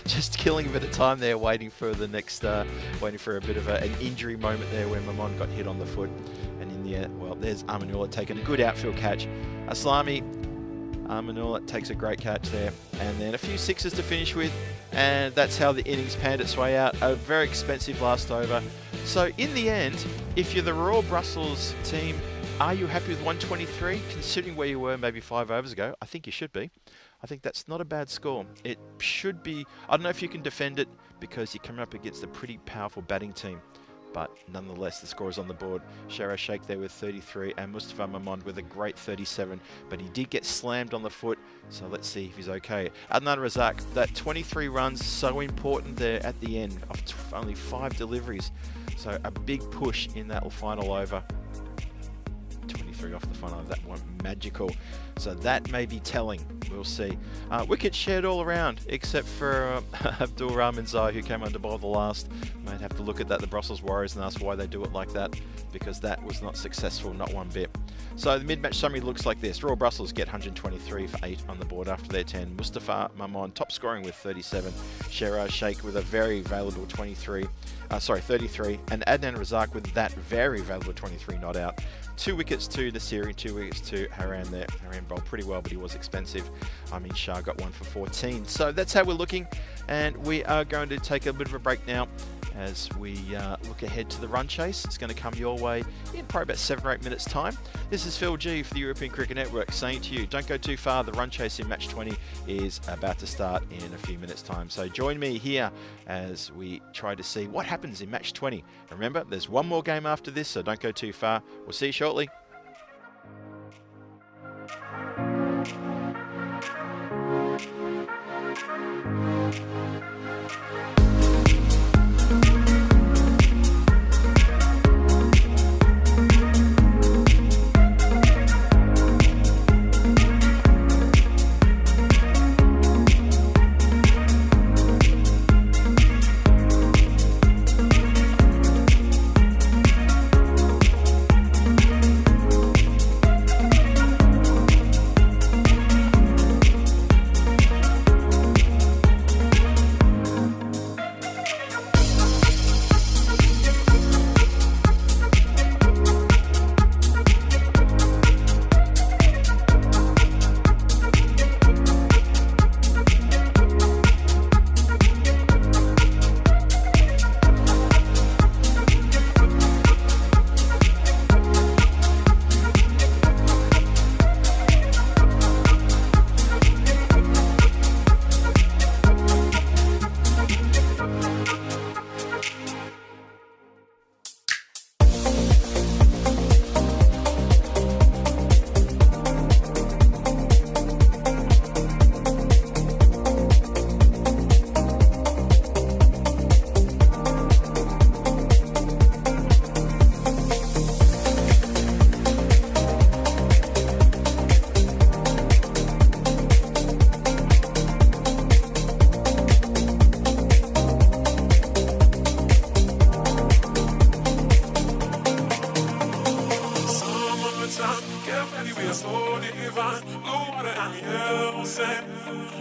Just killing a bit of time there, waiting for the next, waiting for a bit of an injury moment there when Mamon got hit on the foot. And in the end, well, there's Amanullah taking a good outfield catch. Aslami, Amanullah takes a great catch there. And then a few sixes to finish with. And that's how the innings panned its way out. A very expensive last over. So in the end, if you're the Royal Brussels team, are you happy with 123? Considering where you were maybe 5 overs ago, I think you should be. I think that's not a bad score. It should be, I don't know if you can defend it because you're coming up against a pretty powerful batting team. But nonetheless, the score is on the board. Sheraz Sheikh there with 33 and Mustafa Mamond with a great 37. But he did get slammed on the foot, so let's see if he's okay. Adnan Razak, that 23 runs, so important there at the end of only 5 deliveries. So a big push in that final over. 23 off the final over, that one magical. So that may be telling, we'll see. Wickets shared all around, except for Abdul Rahman Zai, who came under bowl the last. Might have to look at that, the Brussels Warriors, and ask why they do it like that, because that was not successful, not one bit. So the mid-match summary looks like this. Royal Brussels get 123 for 8 on the board after their 10. Mustafa Mamon top scoring with 37. Sheraz Sheikh with a very valuable 33, and Adnan Razak with that very valuable 23 not out. 2 wickets to Nasiri, 2 wickets to Haran there. Haran bowled pretty well, but he was expensive. Amin Shah got 1 for 14. So that's how we're looking, and we are going to take a bit of a break now as we look ahead to the run chase. It's going to come your way in probably about 7 or 8 minutes time. This is Phil G for the European Cricket Network saying to you, don't go too far. The run chase in match 20 is about to start in a few minutes time. So join me here as we try to see what happens in match 20. Remember, there's one more game after this, so don't go too far. We'll see you shortly.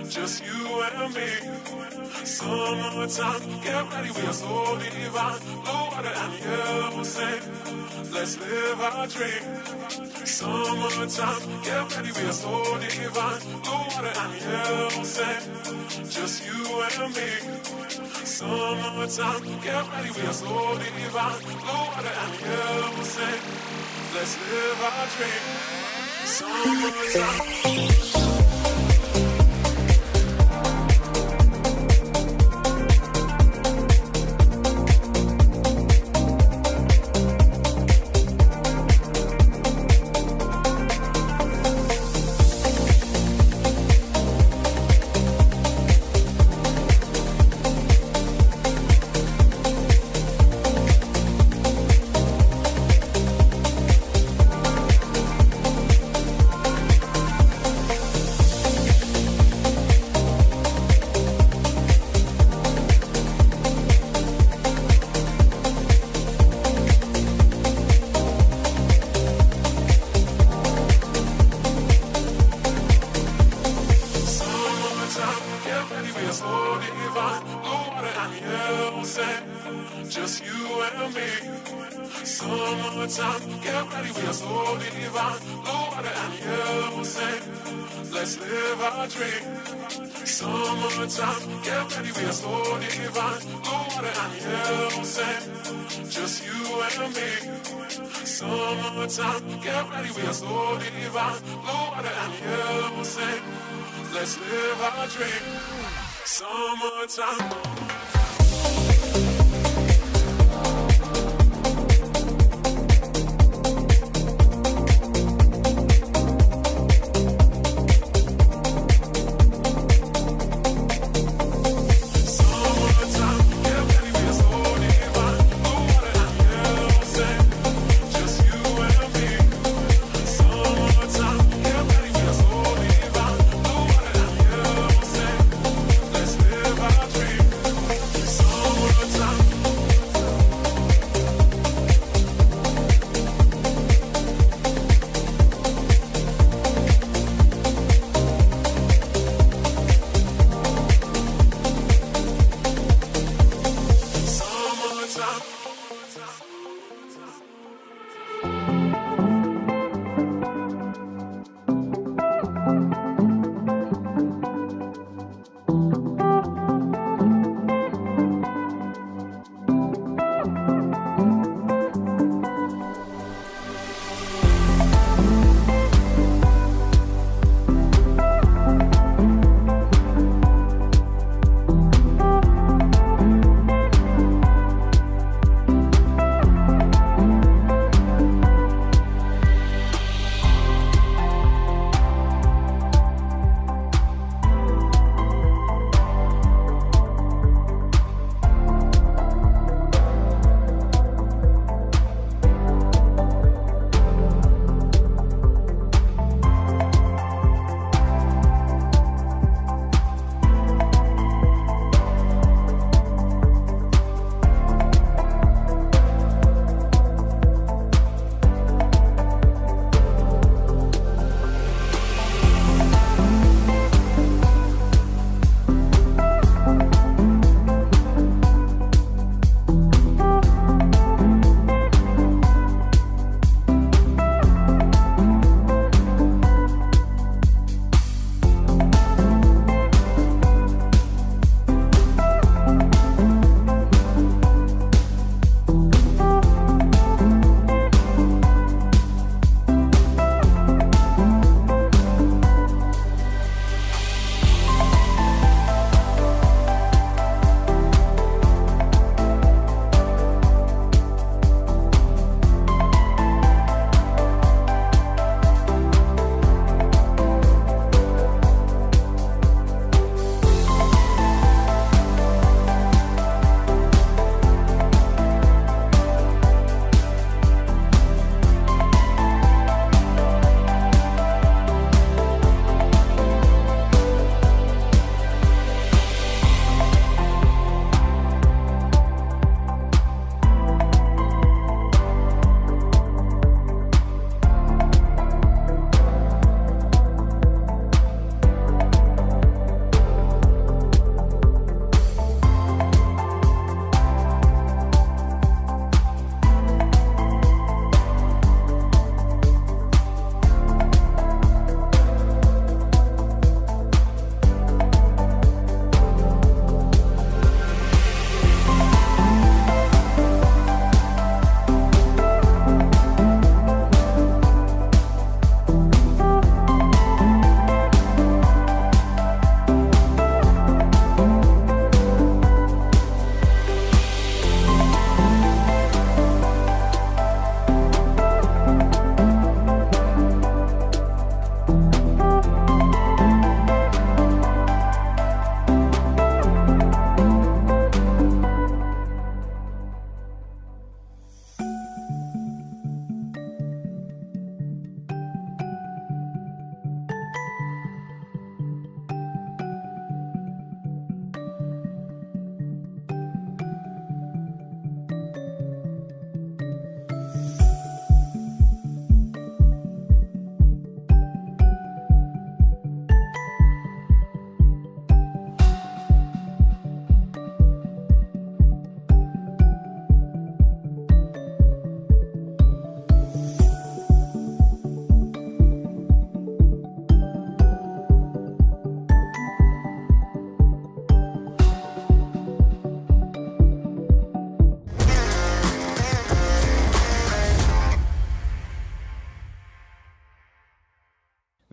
just you and me. Summertime, get ready, we are so divine. Blue water and yellow sand, let's live our dream. Summertime, get ready, we are so divine. Blue water and yellow sand, just you and me. Summertime, get ready, we are so divine. Blue water and yellow sand, let's live our dream. Summertime. Just you and me. Summertime, get ready, we are so divine. Blue water and yellow sand, let's live our dream. Summertime, get ready, we are so divine. Blue water and yellow sand, just you and me. Summertime, get ready, we are so divine. Blue water and yellow sand, let's live our dream. Summertime. Time.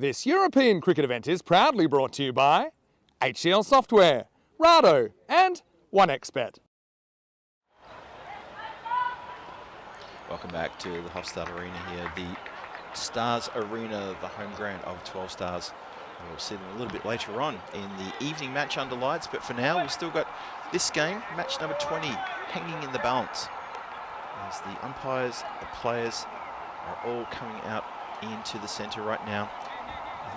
This European cricket event is proudly brought to you by HCL Software, Rado and 1xBet. Welcome back to the Hofstad Arena here, the Stars Arena, the home ground of 12 Stars. And we'll see them a little bit later on in the evening match under lights, but for now we've still got this game, match number 20, hanging in the balance. As the umpires, the players are all coming out into the centre right now.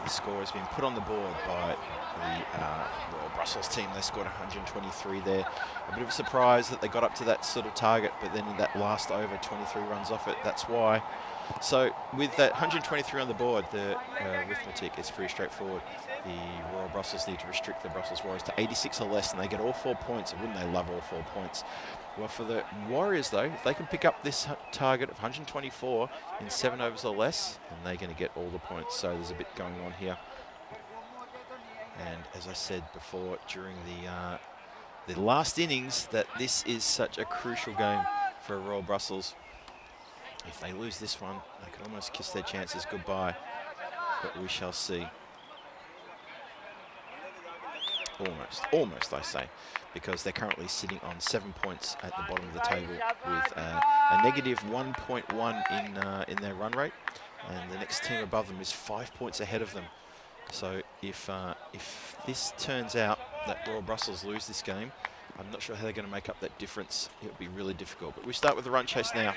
The score has been put on the board by the Royal Brussels team. They scored 123 there. A bit of a surprise that they got up to that sort of target, but then in that last over, 23 runs off it. That's why. So with that 123 on the board, the arithmetic is pretty straightforward. The Royal Brussels need to restrict the Brussels Warriors to 86 or less, and they get all 4 points. And wouldn't they love all 4 points? Well, for the Warriors, though, if they can pick up this target of 124 in 7 overs or less, then they're going to get all the points. So there's a bit going on here. And as I said before, during the last innings, that this is such a crucial game for Royal Brussels. If they lose this one, they could almost kiss their chances goodbye. But we shall see. Almost, I say, because they're currently sitting on 7 points at the bottom of the table with a negative 1.1 in their run rate, and the next team above them is 5 points ahead of them. So if this turns out that Royal Brussels lose this game, I'm not sure how they're going to make up that difference. It'll be really difficult. But we start with the run chase now,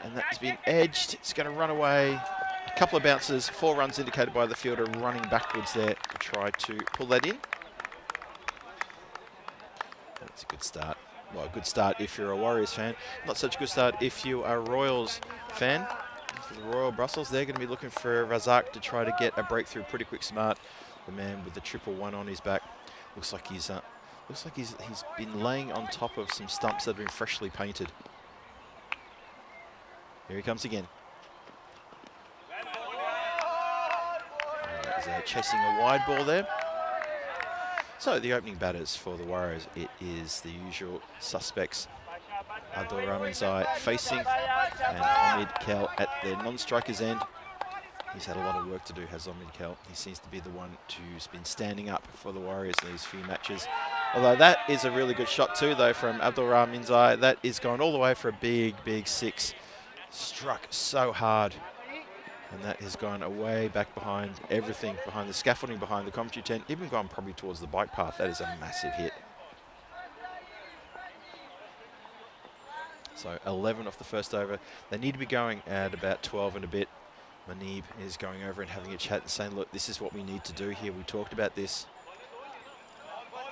and that's been edged. It's going to run away. A couple of bounces, 4 runs indicated by the fielder running backwards there to try to pull that in. That's a good start. Well, a good start if you're a Warriors fan. Not such a good start if you are a Royals fan. For the Royal Brussels, they're going to be looking for Razak to try to get a breakthrough pretty quick smart. The man with the 111 on his back. Looks like he's been laying on top of some stumps that have been freshly painted. Here he comes again. He's chasing a wide ball there. So the opening batters for the Warriors, it is the usual suspects. Abdul Rahmanzai facing, and Omid Kel at the non-striker's end. He's had a lot of work to do, has Omid Kel. He seems to be the one who's been standing up for the Warriors in these few matches. Although that is a really good shot too, though, from Abdul Rahmanzai. That is going all the way for a big, big 6. Struck so hard. And that has gone away back behind everything, behind the scaffolding, behind the commentary tent, even gone probably towards the bike path. That is a massive hit. So 11 off the first over. They need to be going at about 12 and a bit. Manib is going over and having a chat and saying, look, this is what we need to do here. We talked about this.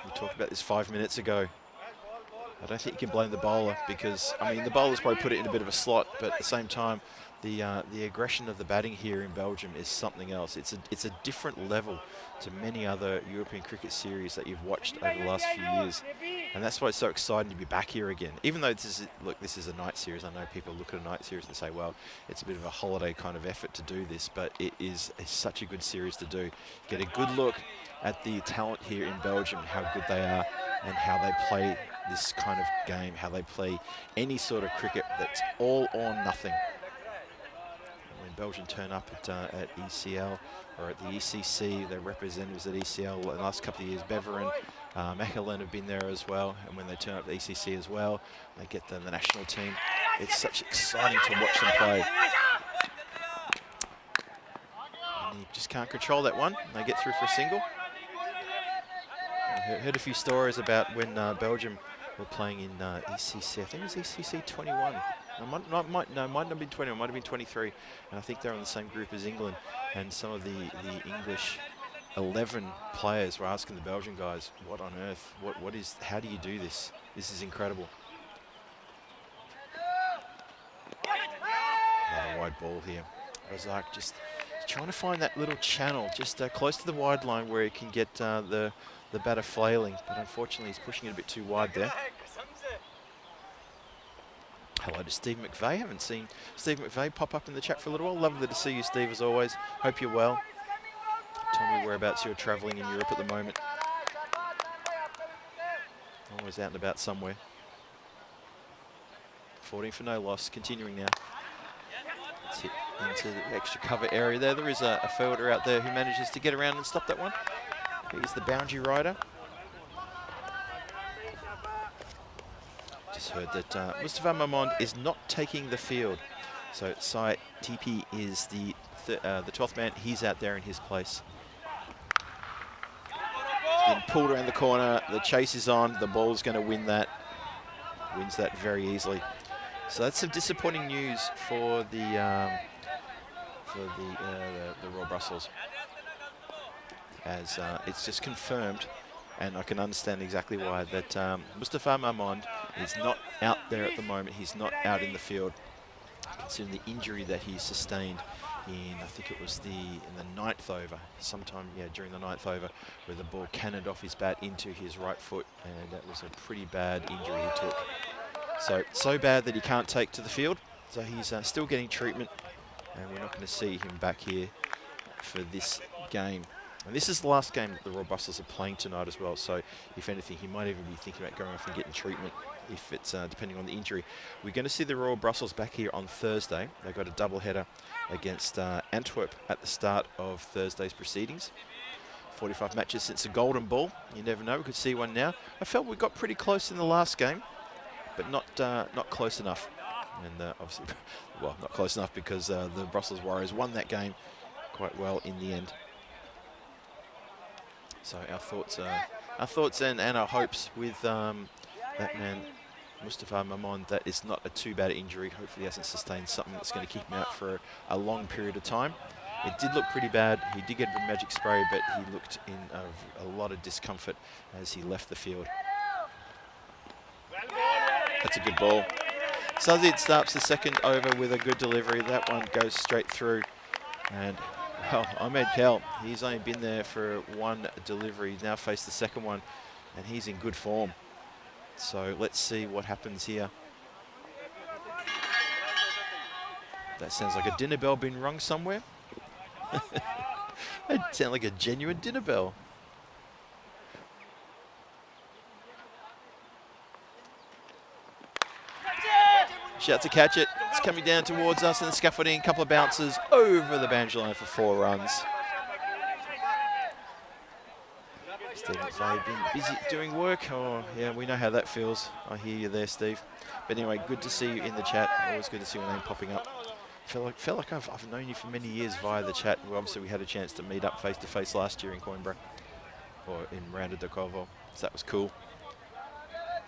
We talked about this 5 minutes ago. I don't think you can blame the bowler because, I mean, the bowler's probably put it in a bit of a slot, but at the same time, the aggression of the batting here in Belgium is something else. It's a different level to many other European cricket series that you've watched over the last few years. And that's why it's so exciting to be back here again. Even though this is a night series. I know people look at a night series and say, well, it's a bit of a holiday kind of effort to do this, but it's such a good series to do. Get a good look at the talent here in Belgium, how good they are, and how they play this kind of game, how they play any sort of cricket that's all or nothing. When Belgium turn up at ECL or at the ECC, their representatives at ECL in the last couple of years, Beveren, Mechelen have been there as well, and when they turn up the ECC as well, they get the national team. It's such exciting to watch them play. And you just can't control that one. They get through for a single. I heard a few stories about when Belgium were playing in ECC. I think it was ECC 21. Might not have been 20. It might have been 23. And I think they're on the same group as England. And some of the English 11 players were asking the Belgian guys, "What on earth? How do you do this? This is incredible." Another wide ball here. Razak just trying to find that little channel just close to the wide line where he can get the batter flailing, but unfortunately he's pushing it a bit too wide there. Hello to Steve McVeigh. Haven't seen Steve McVeigh pop up in the chat for a little while. Lovely to see you, Steve, as always. Hope you're well. Tell me whereabouts you're travelling in Europe at the moment. Always out and about somewhere. 14 for no loss. Continuing now. That's hit into the extra cover area there. There is a fielder out there who manages to get around and stop that one. He's the boundary rider. Just heard that Mustafa Mamond is not taking the field. So Sai TP is the 12th man. He's out there in his place. He's been pulled around the corner. The chase is on. The ball's going to win that. Wins that very easily. So that's some disappointing news for the Royal Brussels, as it's just confirmed, and I can understand exactly why, that Mustafa Mamond is not out there at the moment. He's not out in the field, considering the injury that he sustained in, I think it was in the 9th over, sometime during the 9th over, where the ball cannoned off his bat into his right foot, and that was a pretty bad injury he took. So bad that he can't take to the field. So he's still getting treatment, and we're not going to see him back here for this game. And this is the last game that the Royal Brussels are playing tonight as well. So if anything, he might even be thinking about going off and getting treatment if it's depending on the injury. We're going to see the Royal Brussels back here on Thursday. They've got a double header against Antwerp at the start of Thursday's proceedings. 45 matches since the Golden Ball. You never know. We could see one now. I felt we got pretty close in the last game, but not close enough. And obviously, well, not close enough because the Brussels Warriors won that game quite well in the end. So our thoughts and our hopes with that man Mustafa Mamond, that is not a too bad injury. Hopefully he hasn't sustained something that's going to keep him out for a long period of time. It did look pretty bad. He did get a magic spray, but he looked in a lot of discomfort as he left the field. That's a good ball. Sazid starts the second over with a good delivery. That one goes straight through. And, well, Ahmed Kel, he's only been there for one delivery. He's now faced the second one, and he's in good form. So let's see what happens here. That sounds like a dinner bell being rung somewhere. That sounds like a genuine dinner bell. Shout to catch it. It's coming down towards us in the scaffolding. A couple of bounces over the boundary line for 4 runs. Steve McVeigh been busy doing work. Oh, yeah, we know how that feels. I hear you there, Steve. But anyway, good to see you in the chat. Always good to see your name popping up. Felt like I've known you for many years via the chat. Well, obviously, we had a chance to meet up face to face last year in Coimbra, or in Rounda de Kovo. So that was cool.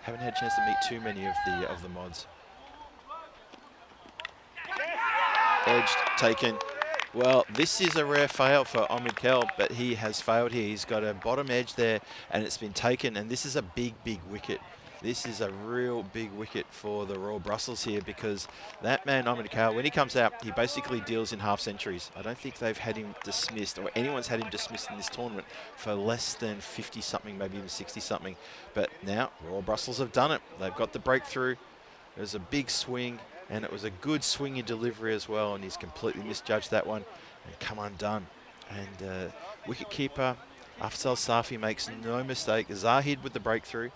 Haven't had a chance to meet too many of the mods. Edged, taken. Well, this is a rare fail for Ahmed Kel, but he has failed here. He's got a bottom edge there, and it's been taken, and this is a big wicket. This is a real big wicket for the Royal Brussels here, because that man, Ahmed Kel, when he comes out, he basically deals in half centuries. I don't think they've had him dismissed, or anyone's had him dismissed in this tournament for less than 50-something, maybe even 60-something. But now, Royal Brussels have done it. They've got the breakthrough. There's a big swing, and it was a good swinging delivery as well, and he's completely misjudged that one and come undone. And wicketkeeper Afzal Safi makes no mistake. Zahid with the breakthrough.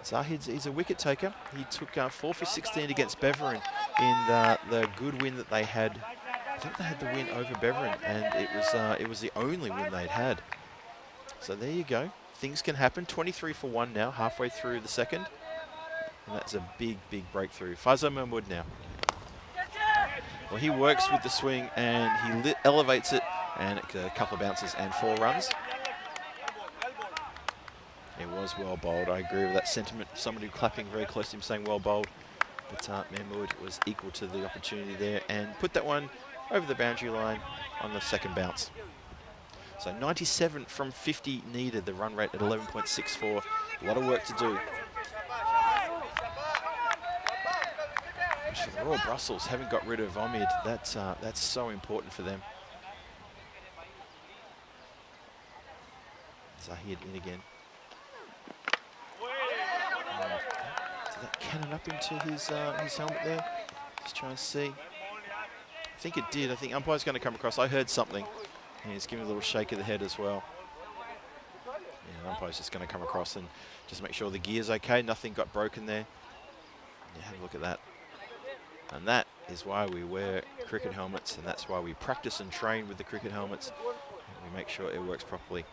Zahid's a wicket taker. He took 4 for 16 against Beveren in the good win that they had. I think they had the win over Beveren, and it was the only win they'd had. So there you go. Things can happen. 23 for 1 now, halfway through the second. And that's a big breakthrough. Faisal Mahmood now. Well, he works with the swing and he elevates it, and a couple of bounces and 4 runs. It was well bowled. I agree with that sentiment. Somebody clapping very close to him saying well bowled. But Mahmood was equal to the opportunity there and put that one over the boundary line on the second bounce. So 97 from 50 needed. The run rate at 11.64. A lot of work to do. For the Royal Brussels, having got rid of Omid, that's so important for them. Zahid in again. Did that cannon up into his helmet there? Just trying to see. I think it did. I think umpire's going to come across. I heard something. And he's giving a little shake of the head as well. Yeah, umpire's just going to come across and just make sure the gear's okay. Nothing got broken there. Yeah, have a look at that. And that is why we wear cricket helmets, and that's why we practice and train with the cricket helmets. And we make sure it works properly.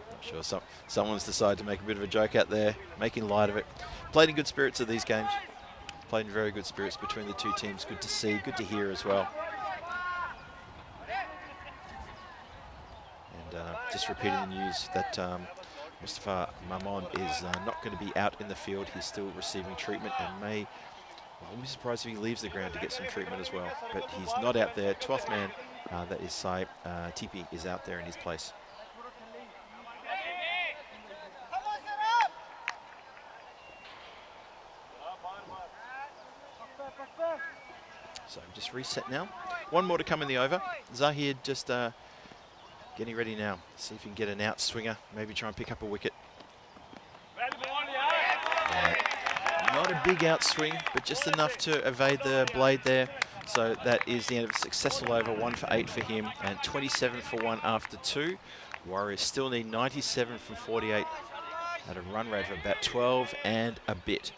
Not sure, someone's decided to make a bit of a joke out there, making light of it. Played in good spirits of these games. Played in very good spirits between the two teams. Good to see, good to hear as well. And just repeating the news that Mustafa Mamon is not going to be out in the field. He's still receiving treatment and may, well, I wouldn't be surprised if he leaves the ground to get some treatment as well. But he's not out there. 12th man, that is Sai Tipi, is out there in his place. So just reset now. One more to come in the over. Zahid just getting ready now. See if he can get an out swinger. Maybe try and pick up a wicket. Not a big out swing, but just enough to evade the blade there. So that is the end of a successful over. 1 for 8 for him and 27 for 1 after 2. Warriors still need 97 from 48 at a run rate of about 12 and a bit.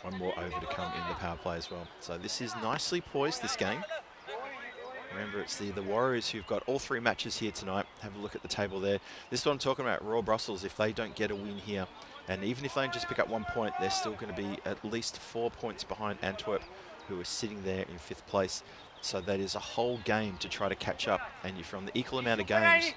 One more over to come in the power play as well. So this is nicely poised, this game. Remember, it's the Warriors who've got all 3 matches here tonight. Have a look at the table there. This is what I'm talking about, Royal Brussels. If they don't get a win here, and even if they just pick up 1 point, they're still going to be at least 4 points behind Antwerp, who are sitting there in 5th place. So that is a whole game to try to catch up. And if you're on the equal amount of games,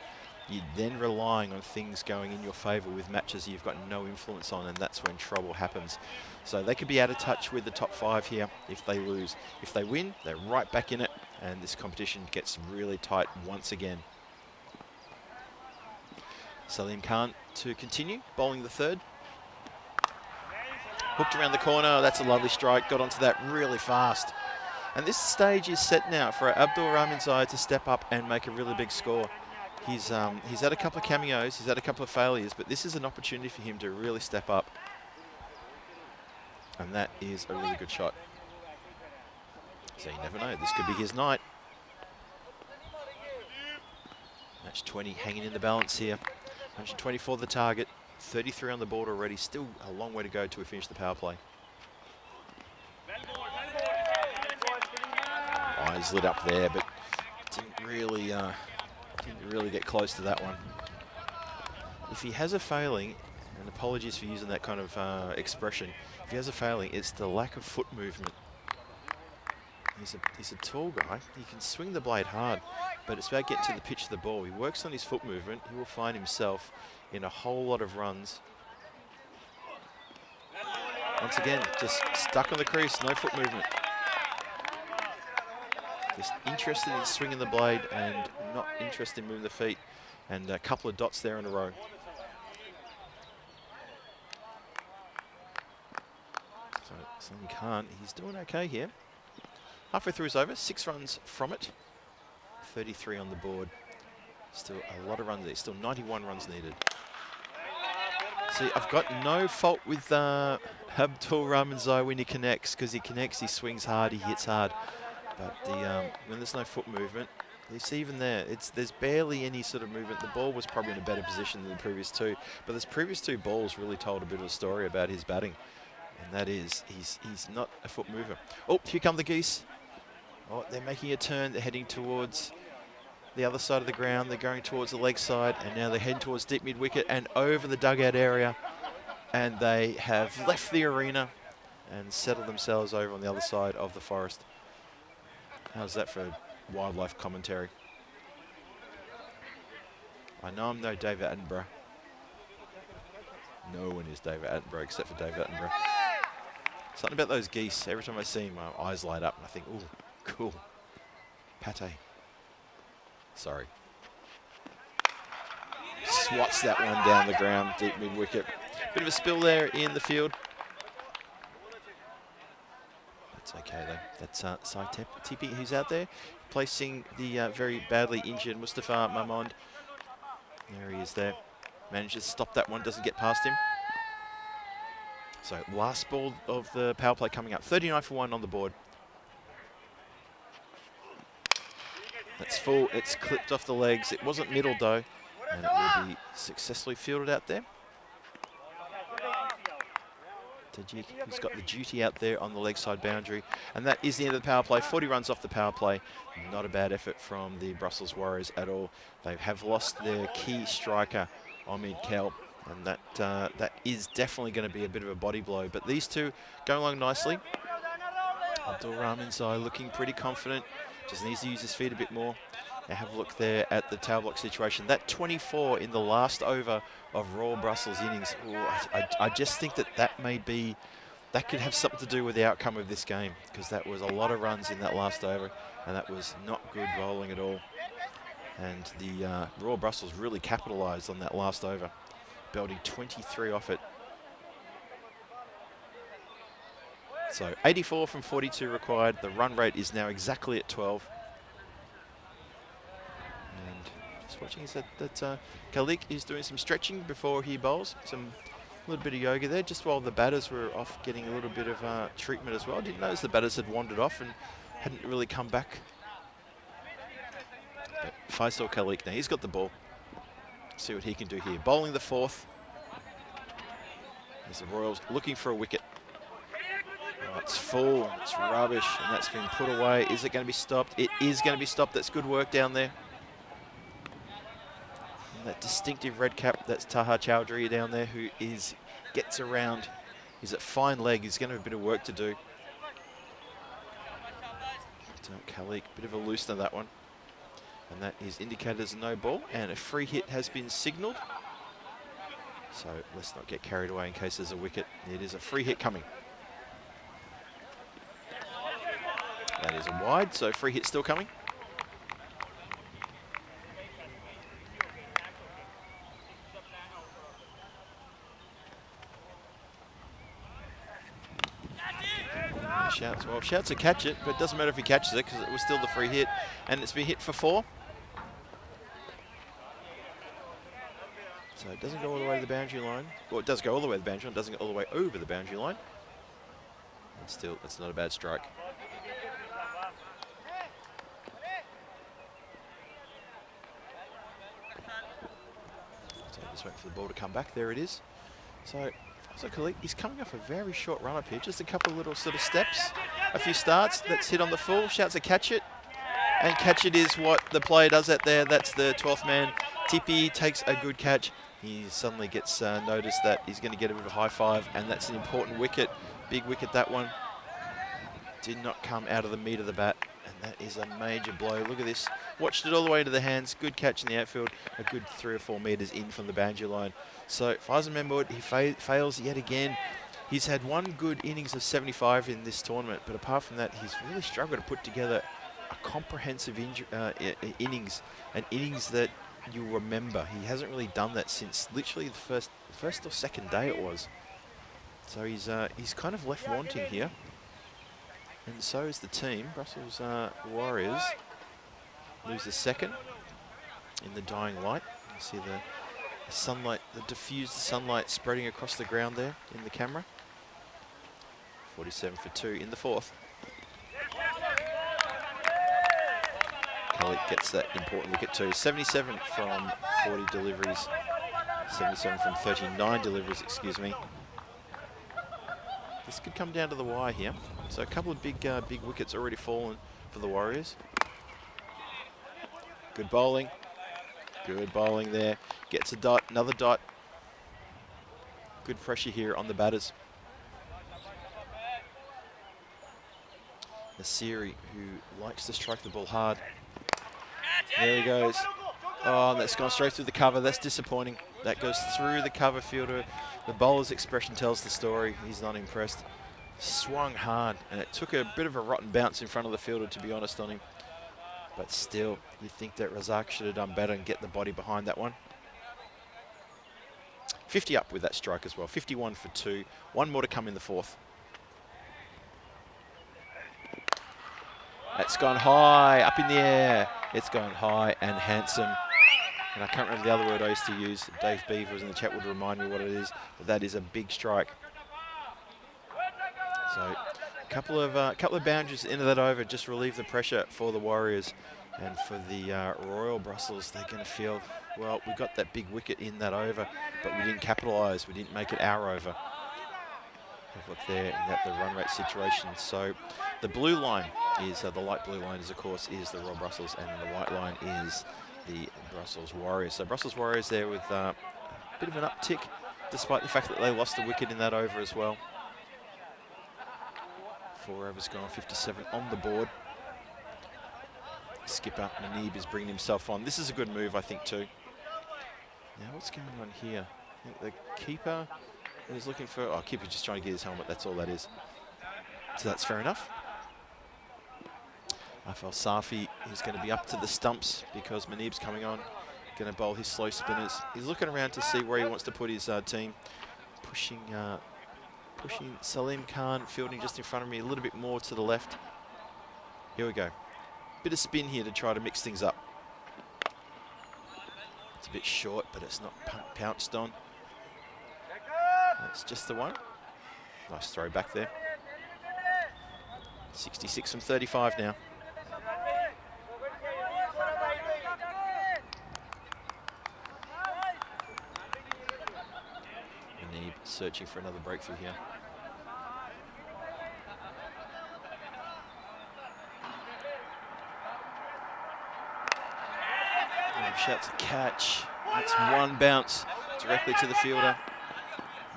you're then relying on things going in your favour with matches you've got no influence on, and that's when trouble happens. So they could be out of touch with the top 5 here if they lose. If they win, they're right back in it, and this competition gets really tight once again. Salim Khan to continue, bowling the 3rd. Hooked around the corner, that's a lovely strike, got onto that really fast. And this stage is set now for Abdul Rahman Zai to step up and make a really big score. He's had a couple of cameos, he's had a couple of failures, but this is an opportunity for him to really step up. And that is a really good shot. So you never know, this could be his night. Match 20 hanging in the balance here. 124 the target, 33 on the board already. Still a long way to go to finish the power play. Eyes lit up there, but didn't really get close to that one. If he has a failing, and apologies for using that kind of expression, if he has a failing, it's the lack of foot movement. He's a tall guy. He can swing the blade hard, but it's about getting to the pitch of the ball. He works on his foot movement. He will find himself in a whole lot of runs. Once again, just stuck on the crease, no foot movement. Just interested in swinging the blade and not interested in moving the feet. And a couple of dots there in a row. So Salim Khan, he's doing okay here. Halfway through his over, 6 runs from it. 33 on the board. Still a lot of runs there, still 91 runs needed. See, I've got no fault with Abdul Rahman Zai when he connects, because he connects, he swings hard, he hits hard. But when there's no foot movement, you see even there, there's barely any sort of movement. The ball was probably in a better position than the previous 2, but those previous 2 balls really told a bit of a story about his batting. And that is, he's not a foot mover. Oh, here come the geese. Oh, they're making a turn, they're heading towards the other side of the ground, they're going towards the leg side, and now they're heading towards deep mid-wicket and over the dugout area. And they have left the arena and settled themselves over on the other side of the forest. How's that for wildlife commentary? I know I'm no David Attenborough. No one is David Attenborough except for David Attenborough. Something about those geese, every time I see them, my eyes light up and I think, ooh, cool. Pate. Sorry. Swats that one down the ground, deep mid-wicket. Bit of a spill there in the field. That's okay though. That's Sai Tipi who's out there, placing the very badly injured Mustafa Mamond. There he is there. Manages to stop that one, doesn't get past him. So last ball of the power play coming up. 39 for 1 on the board. That's full, it's clipped off the legs. It wasn't middle though, and it will be successfully fielded out there. Tajik, who's got the duty out there on the leg side boundary. And that is the end of the power play. 40 runs off the power play. Not a bad effort from the Brussels Warriors at all. They have lost their key striker, Omid Kel, and that is definitely going to be a bit of a body blow. But these two going along nicely. Abdul Rahman's looking pretty confident. Just needs to use his feet a bit more. Now have a look there at the tail block situation. That 24 in the last over of Royal Brussels innings. Ooh, I just think that could have something to do with the outcome of this game, because that was a lot of runs in that last over, and that was not good bowling at all. And the Royal Brussels really capitalised on that last over, belting 23 off it. So 84 from 42 required. The run rate is now exactly at 12. And just watching is that Khalik is doing some stretching before he bowls. A little bit of yoga there, just while the batters were off getting a little bit of treatment as well. Didn't notice the batters had wandered off and hadn't really come back. But Faisal Khalik now, he's got the ball. See what he can do here. Bowling the fourth. As the Royals looking for a wicket. Oh, it's full, it's rubbish, and that's been put away. Is it going to be stopped? It is going to be stopped. That's good work down there. And that distinctive red cap, that's Taha Chowdhury down there, who gets around. He's at fine leg. He's going to have a bit of work to do. Khalik, bit of a loosener, that one. And that is indicated as a no ball, and a free hit has been signalled. So let's not get carried away in case there's a wicket. It is a free hit coming. That is a wide, so free hit still coming. Shouts, well, Shouts to catch it, but it doesn't matter if he catches it because it was still the free hit, and it's been hit for 4. So it doesn't go all the way to the boundary line. Well, it does go all the way to the boundary line, it doesn't go all the way over the boundary line. And still, it's not a bad strike. So just wait for the ball to come back. There it is. So Khalik, he's coming off a very short run up here. Just a couple of little sort of steps, a few starts. That's hit on the full. Shouts to catch it. And catch it is what the player does out there. That's the 12th man. Tipi takes a good catch. He suddenly gets noticed that he's going to get a bit of a high five, and that's an important wicket. Big wicket, that one. Did not come out of the meat of the bat, and that is a major blow. Look at this. Watched it all the way to the hands. Good catch in the outfield. A good 3 or 4 metres in from the boundary line. So Faisal Mahmood, he fails yet again. He's had one good innings of 75 in this tournament, but apart from that, he's really struggled to put together a comprehensive innings, an innings that you remember. He hasn't really done that since literally the first or second day it was. So he's kind of left wanting here, and so is the team. Brussels Warriors lose the second in the dying light. You see the sunlight, the diffused sunlight spreading across the ground there in the camera. 47 for 2 in the fourth. Khalik gets that important wicket too. 77 from 40 deliveries. 77 from 39 deliveries, excuse me. This could come down to the wire here. So a couple of big wickets already fallen for the Warriors. Good bowling. Good bowling there. Gets a dot, another dot. Good pressure here on the batters. Nasiri, who likes to strike the ball hard. There he goes. Oh, and that's gone straight through the cover. That's disappointing. That goes through the cover fielder. The bowler's expression tells the story. He's not impressed. Swung hard, and it took a bit of a rotten bounce in front of the fielder, to be honest, on him. But still, you think that Razak should have done better and get the body behind that one. 50 up with that strike as well. 51 for 2. One more to come in the fourth. That's gone high, up in the air. It's gone high and handsome. And I can't remember the other word I used to use. Dave Beaver was in the chat, would remind me what it is. But that is a big strike. So a couple of boundaries into that over just relieve the pressure for the Warriors. And for the Royal Brussels, they're going to feel, well, we got that big wicket in that over, but we didn't capitalise. We didn't make it our over. Have a look there at the run rate situation. So the blue line is, the light blue line is, of course, is the Royal Brussels, and the white line is the Brussels Warriors. So Brussels Warriors there with a bit of an uptick, despite the fact that they lost the wicket in that over as well. 4 overs gone, 57 on the board. Skipper Manib is bringing himself on. This is a good move, I think, too. Now, what's going on here? I think the keeper is looking for... Oh, keeper just trying to get his helmet. That's all that is. So that's fair enough. Afal Safi is going to be up to the stumps because Manib's coming on. Going to bowl his slow spinners. He's looking around to see where he wants to put his team. Pushing Salim Khan, fielding just in front of me, a little bit more to the left. Here we go. Bit of spin here to try to mix things up. It's a bit short, but it's not pounced on. That's just the one. Nice throw back there. 66 from 35 now. Manib searching for another breakthrough here. Shouts a catch. That's one bounce directly to the fielder.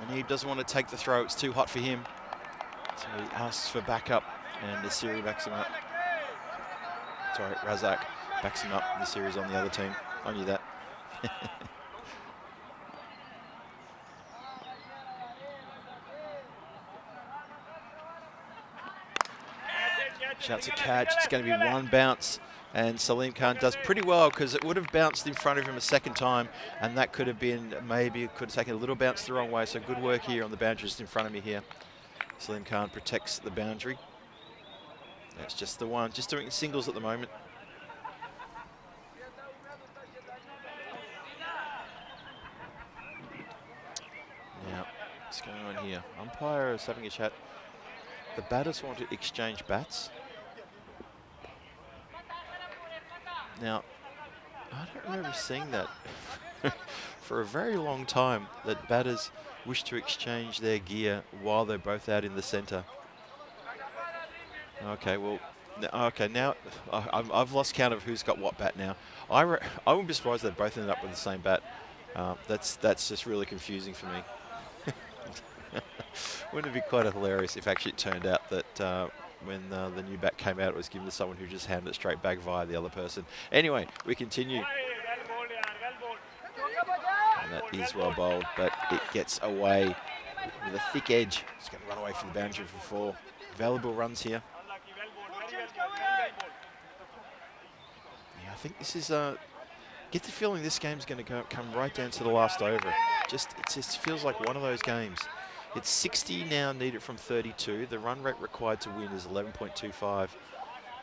Manib doesn't want to take the throw. It's too hot for him. So he asks for backup, and the series backs him up. Sorry, Razak backs him up. The series on the other team. I knew that. Shouts a catch. It's going to be one bounce. And Salim Khan does pretty well because it would have bounced in front of him a second time, and that could have been, maybe it could have taken a little bounce the wrong way. So good work here on the boundary just in front of me here. Salim Khan protects the boundary. That's just the one, just doing singles at the moment. Now, what's going on here? Umpire is having a chat. The batters want to exchange bats. Now, I don't remember seeing that for a very long time, that batters wish to exchange their gear while they're both out in the centre. Okay, well, okay, now I've lost count of who's got what bat now. I wouldn't be surprised they both ended up with the same bat. That's just really confusing for me. Wouldn't it be quite hilarious if actually it turned out that when the new bat came out, it was given to someone who just handed it straight back via the other person. Anyway, we continue. And that is well bowled, but it gets away with a thick edge. It's going to run away from the boundary for 4. Valuable runs here. Yeah, I think this is... get the feeling this game's going to come right down to the last over. It just feels like one of those games. It's 60 now needed from 32. The run rate required to win is 11.25.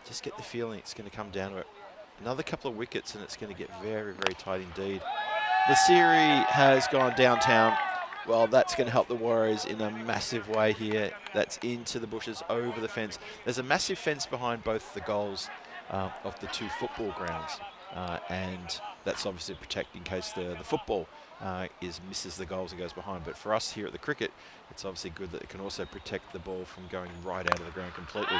Just get the feeling it's going to come down to it. Another couple of wickets and it's going to get very, very tight indeed. The series has gone downtown. Well, that's going to help the Warriors in a massive way here. That's into the bushes, over the fence. There's a massive fence behind both the goals of the 2 football grounds. And that's obviously to protect in case the football misses the goals and goes behind. But for us here at the cricket, it's obviously good that it can also protect the ball from going right out of the ground completely.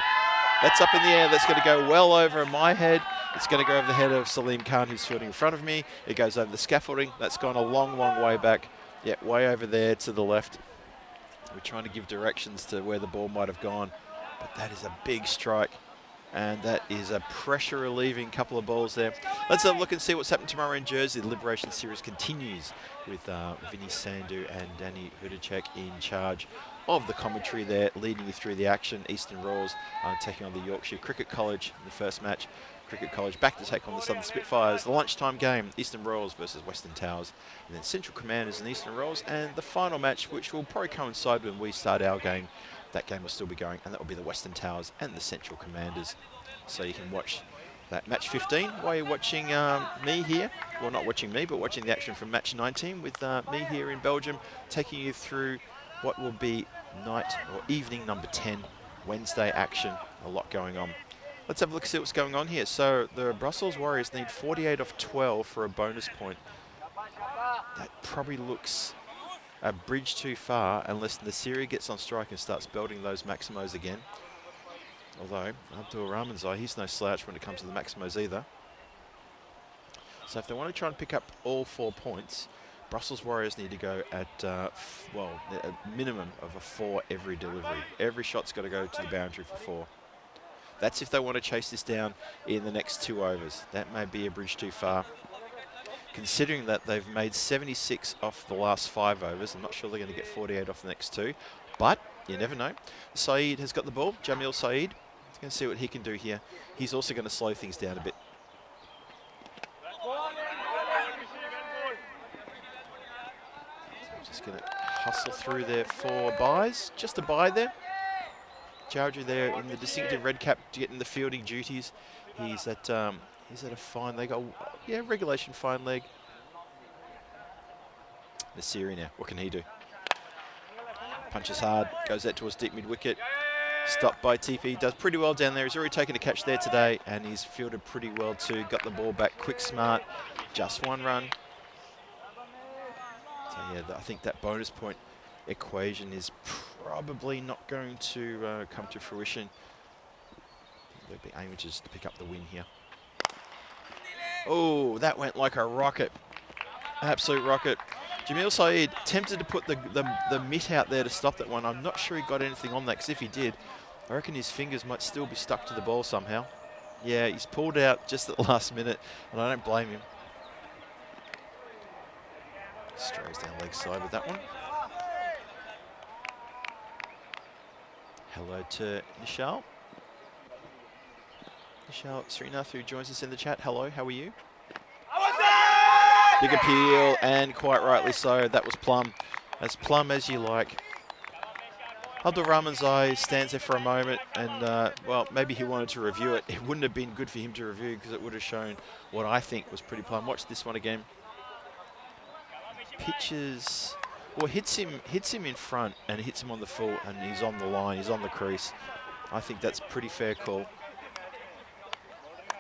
That's up in the air. That's going to go well over my head. It's going to go over the head of Salim Khan, who's fielding in front of me. It goes over the scaffolding. That's gone a long, long way back. Yeah, way over there to the left. We're trying to give directions to where the ball might have gone. But that is a big strike. And that is a pressure relieving couple of balls there. Let's have a look and see what's happened tomorrow in Jersey. The Liberation Series continues with Vinny Sandhu and Danny Hudacek in charge of the commentary there, leading you through the action. Eastern Royals taking on the Yorkshire Cricket College in the first match. Cricket College back to take on the Southern Spitfires. The lunchtime game, Eastern Royals versus Western Towers. And then Central Commanders and Eastern Royals. And the final match, which will probably coincide when we start our game. That game will still be going, and that will be the Western Towers and the Central Commanders. So you can watch that match 15 while you're watching me here. Well, not watching me, but watching the action from match 19 with me here in Belgium, taking you through what will be night or evening number 10, Wednesday action. A lot going on. Let's have a look and see what's going on here. So the Brussels Warriors need 48 off 12 for a bonus point. That probably looks a bridge too far unless Nasiri gets on strike and starts belting those Maximos again. Although, Abdul Rahman's eye, he's no slouch when it comes to the Maximos either. So if they want to try and pick up all 4 points, Brussels Warriors need to go at, well, a minimum of a 4 every delivery. Every shot's got to go to the boundary for 4. That's if they want to chase this down in the next 2 overs. That may be a bridge too far. Considering that they've made 76 off the last 5 overs, I'm not sure they're going to get 48 off the next 2, but you never know. Saeed has got the ball, Jamil Saeed. He's going to see what he can do here. He's also going to slow things down a bit. Just going to hustle through there for buys. Just a buy there. Jarju there in the distinctive red cap getting the fielding duties. He's at a fine leg. Oh, yeah, regulation fine leg. Nasiri now. What can he do? Punches hard. Goes out towards deep mid wicket. Stopped by TP. Does pretty well down there. He's already taken a catch there today, and he's fielded pretty well too. Got the ball back quick, smart. Just 1 run. So yeah, I think that bonus point equation is probably not going to come to fruition. They'll be aiming just to pick up the win here. Oh, that went like a rocket. Absolute rocket. Jamil Saeed tempted to put the mitt out there to stop that one. I'm not sure he got anything on that, because if he did, I reckon his fingers might still be stuck to the ball somehow. Yeah, he's pulled out just at the last minute, and I don't blame him. Strays down leg side with that one. Hello to Nishal. Nishal Srinath, who joins us in the chat. Hello, how are you? Big appeal, and quite rightly so. That was plumb. As plumb as you like. Abdul Rahman's eye stands there for a moment, and well, maybe he wanted to review it. It wouldn't have been good for him to review, because it would have shown what I think was pretty plumb. Watch this one again. Pitches, well, hits him in front, and hits him on the full, and he's on the line, he's on the crease. I think that's pretty fair call.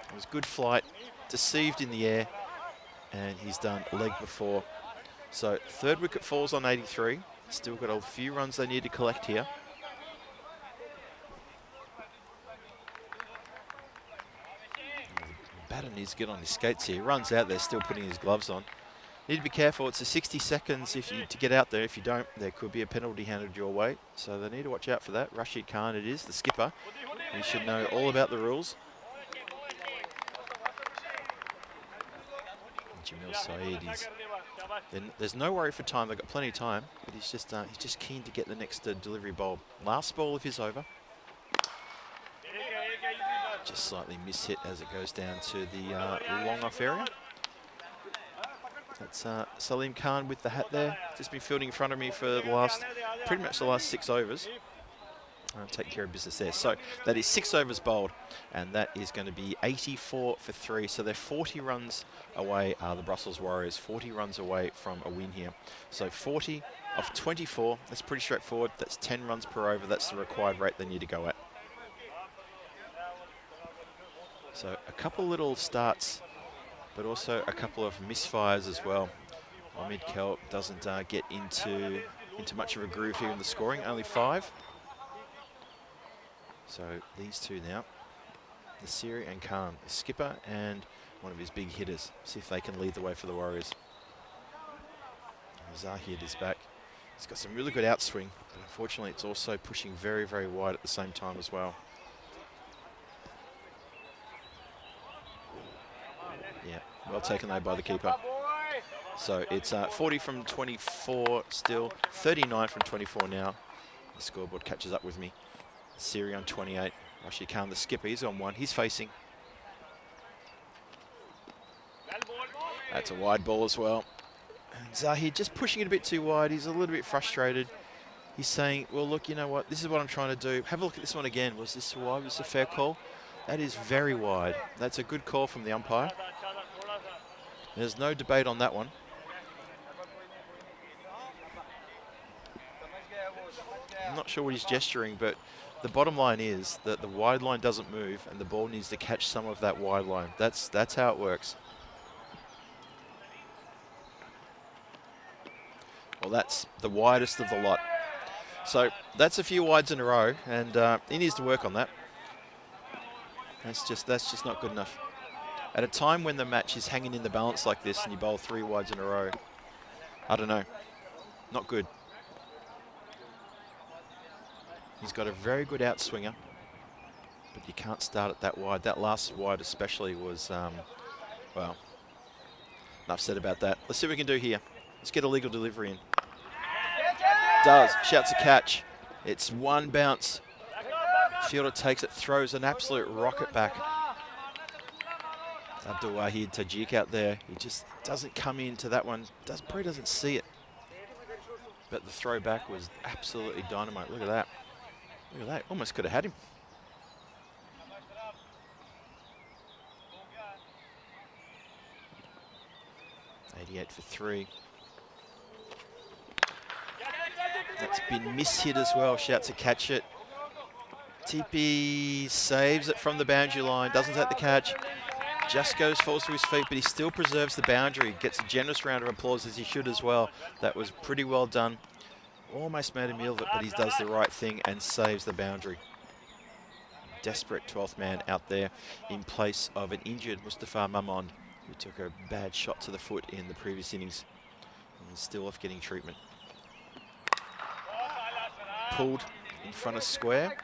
It was good flight, deceived in the air, and he's done a leg before. So 3rd wicket falls on 83. Still got a few runs they need to collect here. The batter needs to get on his skates here. He runs out there still putting his gloves on. Need to be careful. It's a 60 seconds to get out there. If you don't, there could be a penalty handed your way. So they need to watch out for that. Rashid Khan it is, the skipper. He should know all about the rules. Jamil Saeed, there's no worry for time. They've got plenty of time, but he's just keen to get the next delivery bowl. Last ball of his over. Just slightly mishit as it goes down to the long off area. That's Salim Khan with the hat there. Just been fielding in front of me for the pretty much the last 6 overs. Taking care of business there. So that is 6 overs bowled, and that is going to be 84 for 3. So they're 40 runs away, the Brussels Warriors, 40 runs away from a win here. So 40 of 24, that's pretty straightforward. That's 10 runs per over. That's the required rate they need to go at. So a couple little starts, but also a couple of misfires as well. Omid Kelp doesn't get into much of a groove here in the scoring, only 5. So these two now, Nasiri and Khan, the skipper and one of his big hitters. See if they can lead the way for the Warriors. Zahid is back. He's got some really good outswing, but unfortunately it's also pushing very, very wide at the same time as well. Yeah, well taken though by the keeper. So it's 40 from 24 still, 39 from 24 now. The scoreboard catches up with me. Siri on 28. Rashid Khan, the skipper, he's on 1. He's facing. That's a wide ball as well. And Zahid just pushing it a bit too wide. He's a little bit frustrated. He's saying, well, look, you know what? This is what I'm trying to do. Have a look at this one again. Was this too wide? Was this a fair call? That is very wide. That's a good call from the umpire. There's no debate on that one. I'm not sure what he's gesturing, but the bottom line is that the wide line doesn't move and the ball needs to catch some of that wide line. That's how it works. Well, that's the widest of the lot. So that's a few wides in a row, and he needs to work on that. That's just not good enough. At a time when the match is hanging in the balance like this and you bowl 3 wides in a row, I don't know, not good. He's got a very good outswinger, but you can't start it that wide. That last wide especially was, well, enough said about that. Let's see what we can do here. Let's get a legal delivery in. Does, shouts a catch. It's 1 bounce. Fielder takes it, throws an absolute rocket back. Abdul Wahid Tajik out there. He just doesn't come into that one. Probably doesn't see it. But the throw back was absolutely dynamite. Look at that. Look at that. Almost could have had him. .88 for 3. That's been mishit as well. Shouts to catch it. TP saves it from the boundary line. Doesn't take the catch. Just falls to his feet, but he still preserves the boundary. Gets a generous round of applause, as he should as well. That was pretty well done. Almost made a meal of it, but he does the right thing and saves the boundary. Desperate 12th man out there in place of an injured Mustafa Mamond, who took a bad shot to the foot in the previous innings and is still off getting treatment. Pulled in front of square.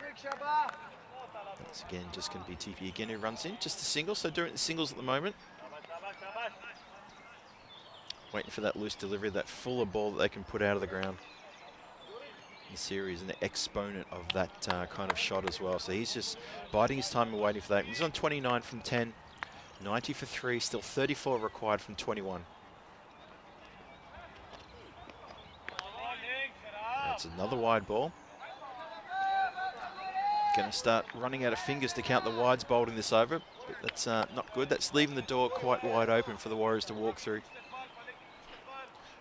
That's again just going to be TP again who runs in. Just a single, so doing the singles at the moment. Waiting for that loose delivery, that fuller ball that they can put out of the ground. The series an exponent of that kind of shot as well. So he's just biding his time and waiting for that. He's on 29 from 10, 90 for 3, still 34 required from 21. That's another wide ball. Going to start running out of fingers to count the wides bowled in this over, but that's not good. That's leaving the door quite wide open for the Warriors to walk through.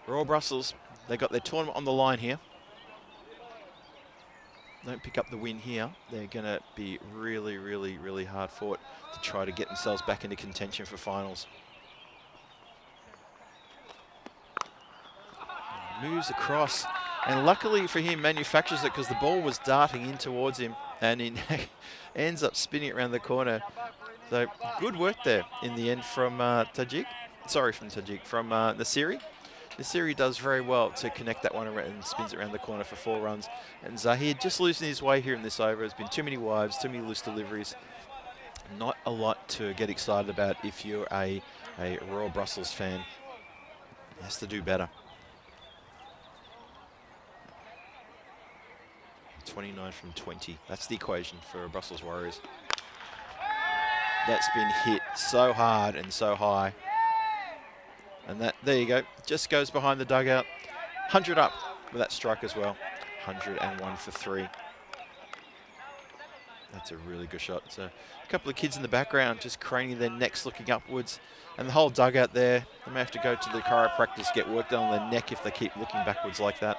Royal Brussels, they got their tournament on the line here. Don't pick up the win here, they're going to be really, really, really hard fought to try to get themselves back into contention for finals. Moves across, and luckily for him, manufactures it because the ball was darting in towards him, and he ends up spinning it around the corner. So good work there in the end from Tajik. Sorry, from Tajik, from Nasiri. Nasiri does very well to connect that one around and spins it around the corner for 4 runs. And Zahid just losing his way here in this over. There's been too many wives, too many loose deliveries. Not a lot to get excited about if you're a Royal Brussels fan. He has to do better. 29 from 20. That's the equation for Brussels Warriors. That's been hit so hard and so high. And that, there you go, just goes behind the dugout. 100 up with that strike as well. 101 for 3. That's a really good shot. So a couple of kids in the background just craning their necks looking upwards. And the whole dugout there, they may have to go to the chiropractors, get work done on their neck if they keep looking backwards like that.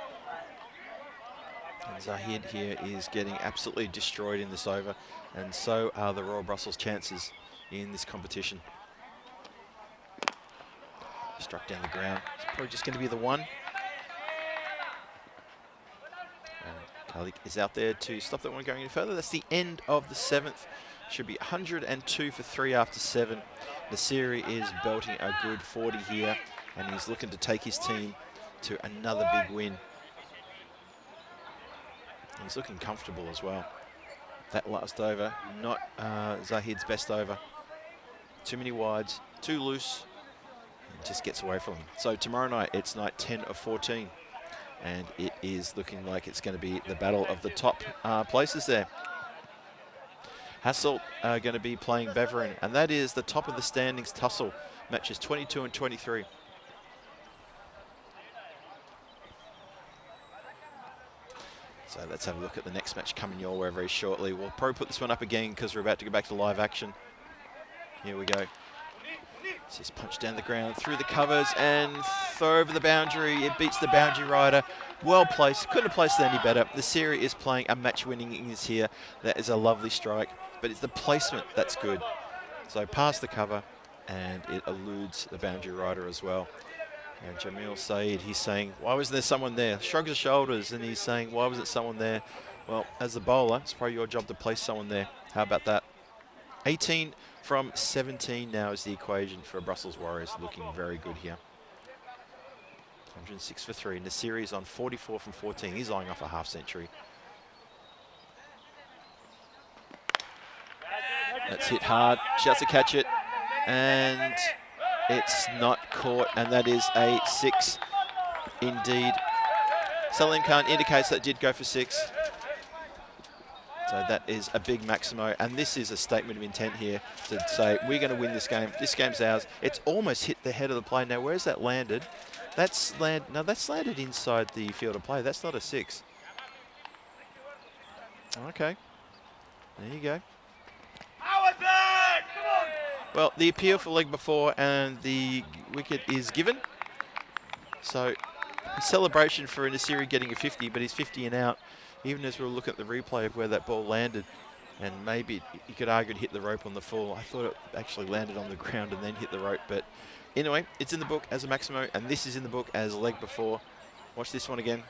And Zahid here is getting absolutely destroyed in this over. And so are the Royal Brussels chances in this competition. Struck down the ground. It's probably just going to be the one. Khalik is out there to stop that one going any further. That's the end of the 7th. Should be 102 for 3 after 7. Nasiri is belting a good 40 here, and he's looking to take his team to another big win. He's looking comfortable as well. That last over, not Zahid's best over. Too many wides, too loose. Just gets away from him. So tomorrow night, it's night 10 of 14. And it is looking like it's going to be the battle of the top places there. Hasselt are going to be playing Beveren, and that is the top of the standings tussle. Matches 22 and 23. So let's have a look at the next match coming your way very shortly. We'll probably put this one up again because we're about to go back to live action. Here we go. Just punch down the ground through the covers and throw over the boundary. It beats the boundary rider. Well placed. Couldn't have placed it any better. The Nasiri is playing a match-winning innings here. That is a lovely strike, but it's the placement that's good. So past the cover, and it eludes the boundary rider as well. And Jamil Saeed, he's saying, why wasn't there someone there? Shrugs his shoulders and he's saying, why wasn't someone there? Well, as the bowler, it's probably your job to place someone there. How about that? 18 from 17 now is the equation for Brussels Warriors, looking very good here. 106 for 3 in the series on 44 from 14. He's eyeing off a half century. That's hit hard. Shouts to catch it. And it's not caught. And that is a 6 indeed. Salim Khan indicates that did go for 6. So that is a big Maximo. And this is a statement of intent here to say, we're going to win this game. This game's ours. It's almost hit the head of the play. Now, where's that landed? That's landed inside the field of play. That's not a 6. Okay. There you go. Well, the appeal for leg before and the wicket is given. So, a celebration for Nasiri getting a 50, but he's 50 and out. Even as we'll look at the replay of where that ball landed, and maybe you could argue it hit the rope on the full. I thought it actually landed on the ground and then hit the rope, but anyway, it's in the book as a Maximo, and this is in the book as a leg before. Watch this one again.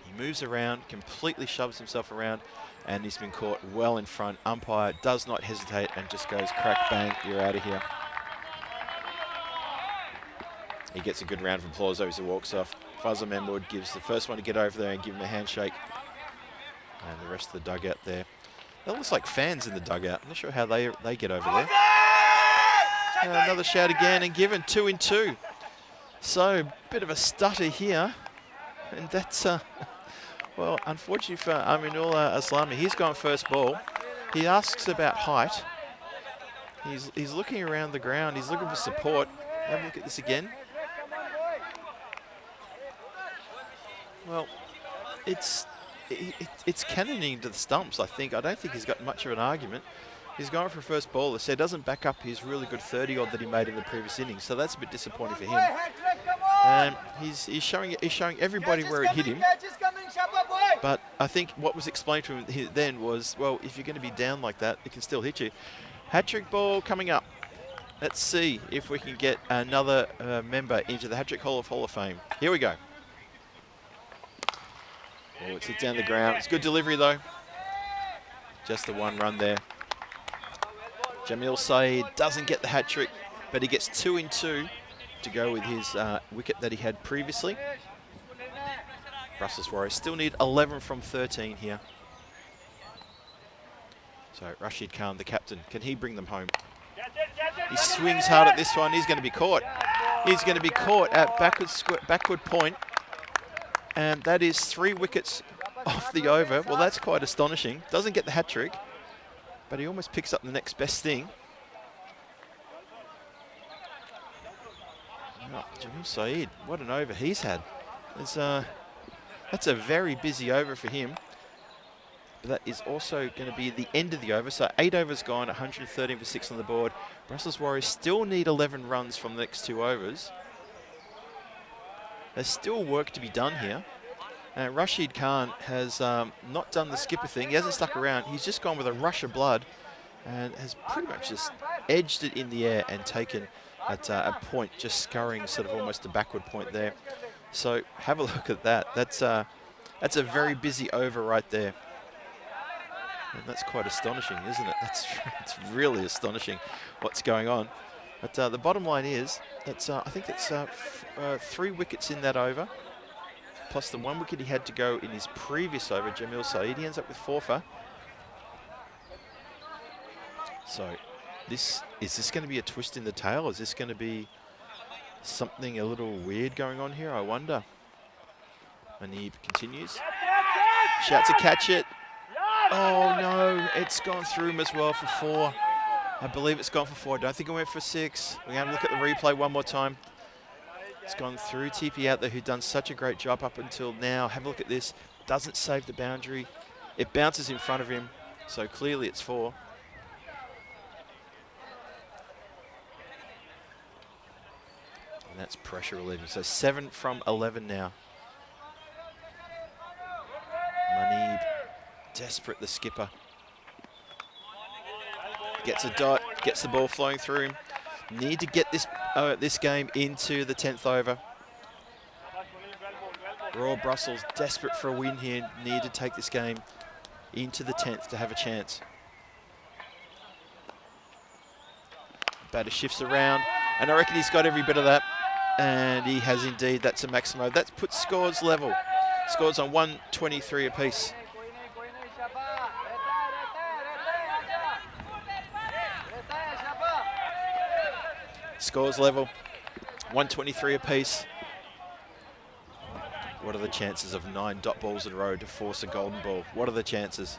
He moves around, completely shoves himself around, and he's been caught well in front. Umpire does not hesitate and just goes crack, bang, you're out of here. He gets a good round of applause as he walks off. Fazal Mahmood gives the first one to get over there and give him a handshake. And the rest of the dugout there. That looks like fans in the dugout. I'm not sure how they get over there. Another shout again and given 2 in 2. So, bit of a stutter here. And that's, well, unfortunately for Aminullah Aslami, he's gone first ball. He asks about height. He's looking around the ground. He's looking for support. Have a look at this again. Well, it's cannoning to the stumps, I think. I don't think he's got much of an argument. He's going for a first ball. So it doesn't back up his really good 30-odd that he made in the previous innings. So that's a bit disappointing for him. He's showing everybody where it hit him. But I think what was explained to him then was, well, if you're going to be down like that, it can still hit you. Hat-trick ball coming up. Let's see if we can get another member into the Hat-trick Hall of Fame. Here we go. Oh, it's hit down the ground. It's good delivery, though. Just the one run there. Jamil Saeed doesn't get the hat-trick, but he gets 2 in 2 to go with his wicket that he had previously. Brussels Warriors still need 11 from 13 here. So Rashid Khan, the captain, can he bring them home? He swings hard at this one. He's going to be caught. He's going to be caught at backward point. And that is 3 wickets off the over. Well, that's quite astonishing. Doesn't get the hat-trick, but he almost picks up the next best thing. Oh, Jamil Saeed, what an over he's had. That's a very busy over for him. But that is also going to be the end of the over. So 8 overs gone, 113 for 6 on the board. Brussels Warriors still need 11 runs from the next 2 overs. There's still work to be done here. Rashid Khan has not done the skipper thing. He hasn't stuck around. He's just gone with a rush of blood and has pretty much just edged it in the air and taken at a point, just scurrying sort of almost a backward point there. So have a look at that. That's a very busy over right there. And that's quite astonishing, isn't it? It's really astonishing what's going on. But the bottom line is, I think it's 3 wickets in that over, plus the 1 wicket he had to go in his previous over, Jamil Saeed. He ends up with 4 for. So is this going to be a twist in the tail? Is this going to be something a little weird going on here? I wonder. Manib continues. Shouts to catch it. Oh no, it's gone through him as well for 4. I believe it's gone for 4. I don't think it went for 6. We're going to look at the replay one more time. It's gone through TP out there, who'd done such a great job up until now. Have a look at this. Doesn't save the boundary. It bounces in front of him, so clearly it's 4. And that's pressure relieving. So 7 from 11 now. Manib, desperate, the skipper. Gets a dot, gets the ball flowing through him. Need to get this game into the 10th over. Royal Brussels desperate for a win here. Need to take this game into the 10th to have a chance. Batter shifts around, and I reckon he's got every bit of that. And he has indeed. That's a Maximo. That puts scores level. Scores on 123 apiece. Scores level, 123 apiece. What are the chances of 9 dot balls in a row to force a golden ball? What are the chances?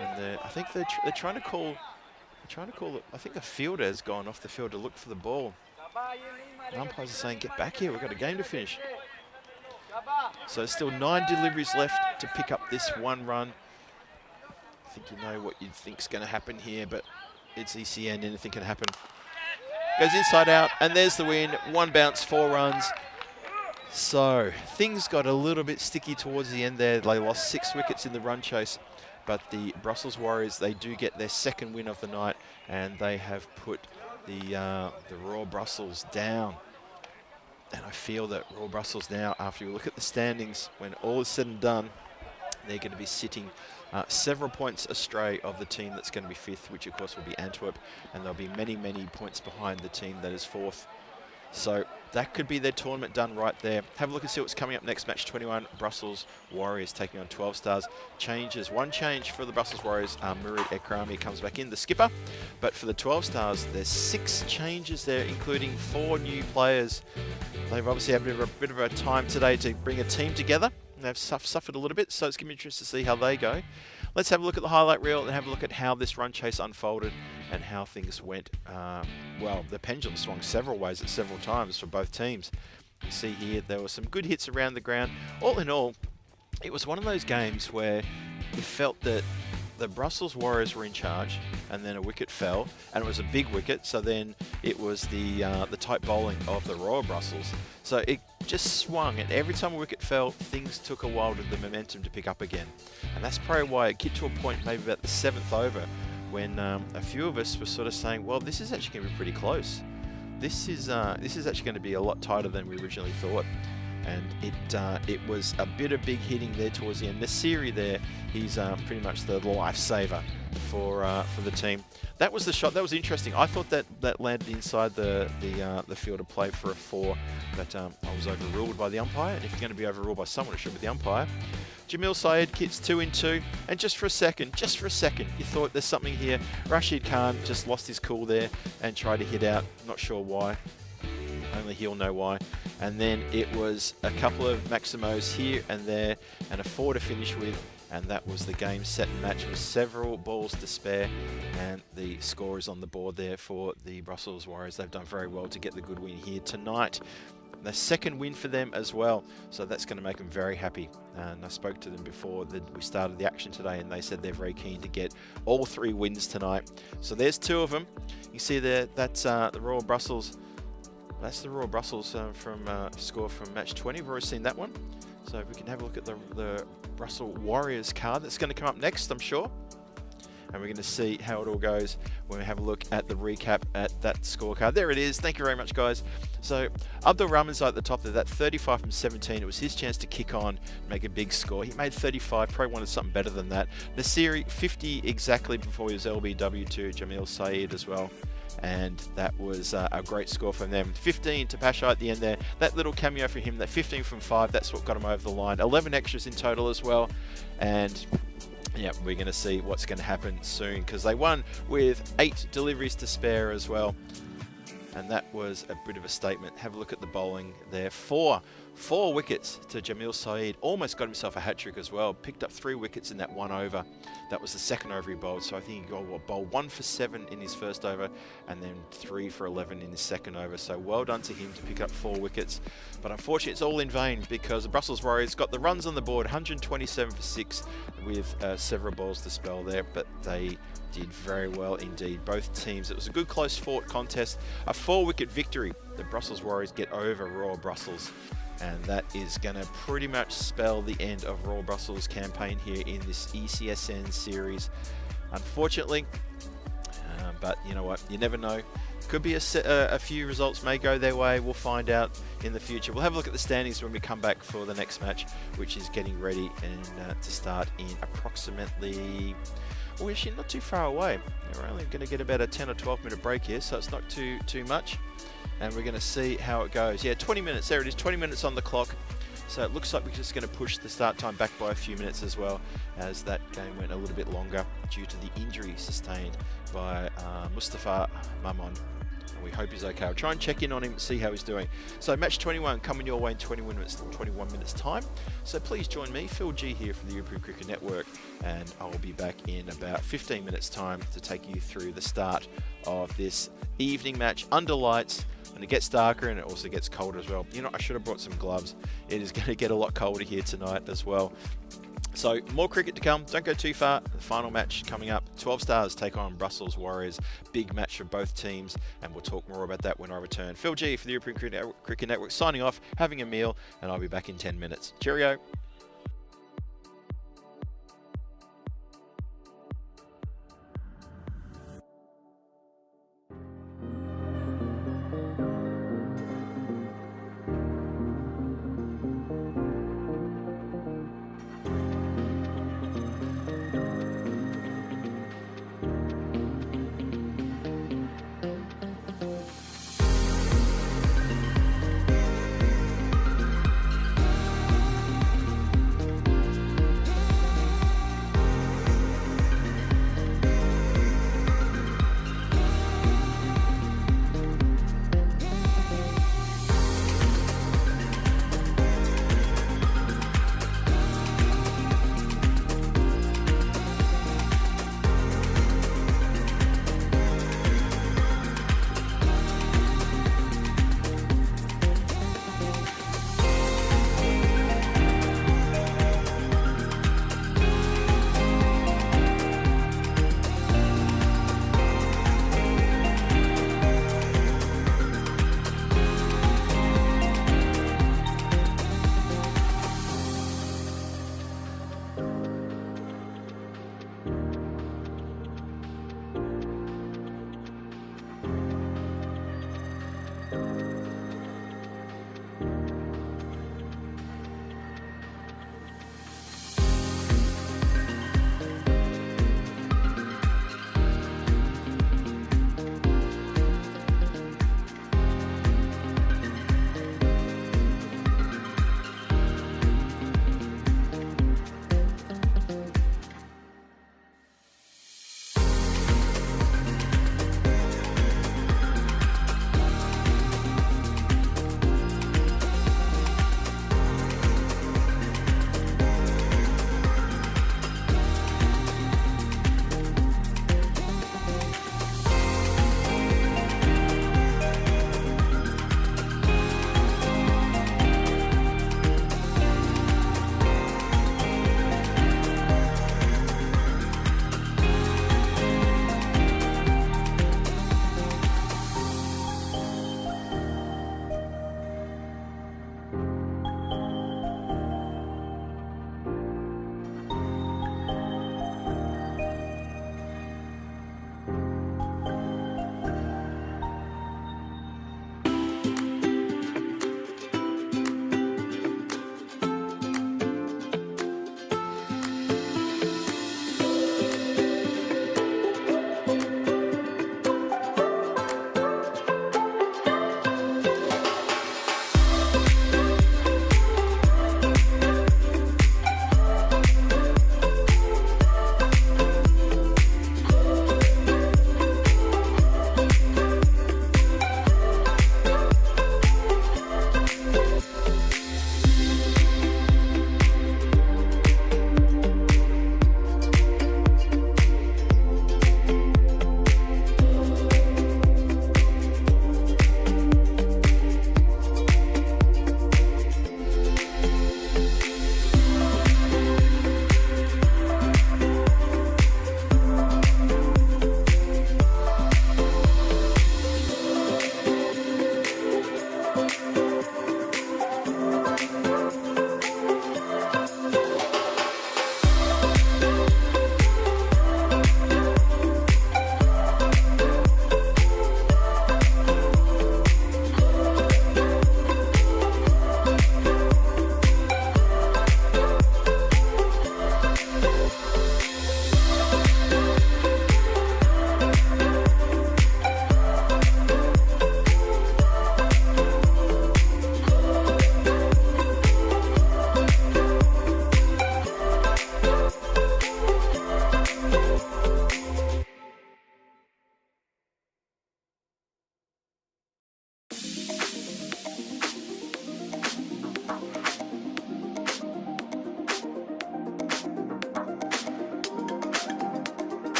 And I think they're trying to call. I think a fielder has gone off the field to look for the ball. The umpires are saying, "Get back here. We've got a game to finish." So there's still 9 deliveries left to pick up this 1 run. I think you know what you think's going to happen here, but it's ECN. Anything can happen. Goes inside out, and there's the win. 1 bounce, 4 runs. So things got a little bit sticky towards the end there. They lost 6 wickets in the run chase, but the Brussels Warriors, they do get their 2nd win of the night, and they have put the Royal Brussels down. And I feel that Royal Brussels now, after you look at the standings, when all is said and done, they're going to be sitting several points astray of the team that's going to be 5th, which of course will be Antwerp, and they'll be many, many points behind the team that is 4th. So that could be their tournament done right there. Have a look and see what's coming up next. Match 21, Brussels Warriors taking on 12 Stars. Changes. 1 change for the Brussels Warriors. Murid Ekrami comes back in, the skipper. But for the 12 Stars, there's 6 changes there, including 4 new players. They've obviously had a bit of a time today to bring a team together. They've suffered a little bit, so it's going to be interesting to see how they go. Let's have a look at the highlight reel and have a look at how this run chase unfolded and how things went. Well, the pendulum swung several ways at several times for both teams. You see here, there were some good hits around the ground. All in all, it was one of those games where you felt that the Brussels Warriors were in charge, and then a wicket fell, and it was a big wicket, so then it was the tight bowling of the Royal Brussels. So it just swung, and every time a wicket fell, things took a while for the momentum to pick up again. And that's probably why it get to a point maybe about the 7th over when a few of us were sort of saying, well, this is actually going to be pretty close. This is actually going to be a lot tighter than we originally thought. And it was a bit of big hitting there towards the end. Nasiri there, he's pretty much the lifesaver for the team. That was the shot. That was interesting. I thought that landed inside the field of play for a 4, but I was overruled by the umpire. And if you're going to be overruled by someone, it should be the umpire. Jamil Sayed kicks 2 in 2, and just for a second, you thought there's something here. Rashid Khan just lost his cool there and tried to hit out. Not sure why. Only he'll know why. And then it was a couple of Maximos here and there, and a 4 to finish with, and that was the game, set and match with several balls to spare, and the score is on the board there for the Brussels Warriors. They've done very well to get the good win here tonight. The 2nd win for them as well, so that's going to make them very happy. And I spoke to them before we started the action today, and they said they're very keen to get all 3 wins tonight. So there's 2 of them. You see there, that's the Royal Brussels. That's the Royal Brussels from score from match 20. We've already seen that one. So if we can have a look at the Brussels Warriors card, that's going to come up next, I'm sure. And we're going to see how it all goes when we have a look at the recap at that scorecard. There it is. Thank you very much, guys. So Abdul Rahman's at the top there, that 35 from 17. It was his chance to kick on, make a big score. He made 35, probably wanted something better than that. Nasiri, 50 exactly before he was LBW to Jamil Sayed as well. And that was a great score from them. 15 to Pasha at the end there. That little cameo for him, that 15 from 5, that's what got him over the line. 11 extras in total as well. And yeah, we're going to see what's going to happen soon, because they won with 8 deliveries to spare as well. And that was a bit of a statement. Have a look at the bowling there. 4 wickets to Jamil Sayed. Almost got himself a hat-trick as well. Picked up 3 wickets in that 1 over. That was the 2nd over he bowled. So I think he bowled 1 for 7 in his 1st over, and then 3 for 11 in his 2nd over. So well done to him to pick up 4 wickets. But unfortunately, it's all in vain, because the Brussels Warriors got the runs on the board, 127 for 6, with several balls to spell there. But they did very well indeed. Both teams, it was a good close fought contest. A 4-wicket victory. The Brussels Warriors get over Royal Brussels, and that is going to pretty much spell the end of Royal Brussels' campaign here in this ECSN series. Unfortunately, But you know what? You never know. Could be a few results may go their way. We'll find out in the future. We'll have a look at the standings when we come back for the next match, which is getting ready and to start in approximately, well, actually not too far away. We're only going to get about a 10 or 12 minute break here, so it's not too much. And we're going to see how it goes. Yeah, 20 minutes. There it is, 20 minutes on the clock. So it looks like we're just going to push the start time back by a few minutes as well, as that game went a little bit longer due to the injury sustained by Mustafa Mamon. And we hope he's okay. I'll try and check in on him, see how he's doing. So match 21 coming your way in 21 minutes time. So please join me, Phil G here from the European Cricket Network, and I'll be back in about 15 minutes time to take you through the start of this evening match under lights. And it gets darker and it also gets colder as well. You know, I should have brought some gloves. It is going to get a lot colder here tonight as well. So more cricket to come. Don't go too far. The final match coming up. 12 Stars take on Brussels Warriors. Big match for both teams. And we'll talk more about that when I return. Phil G for the European Cricket Network signing off, having a meal, and I'll be back in 10 minutes. Cheerio.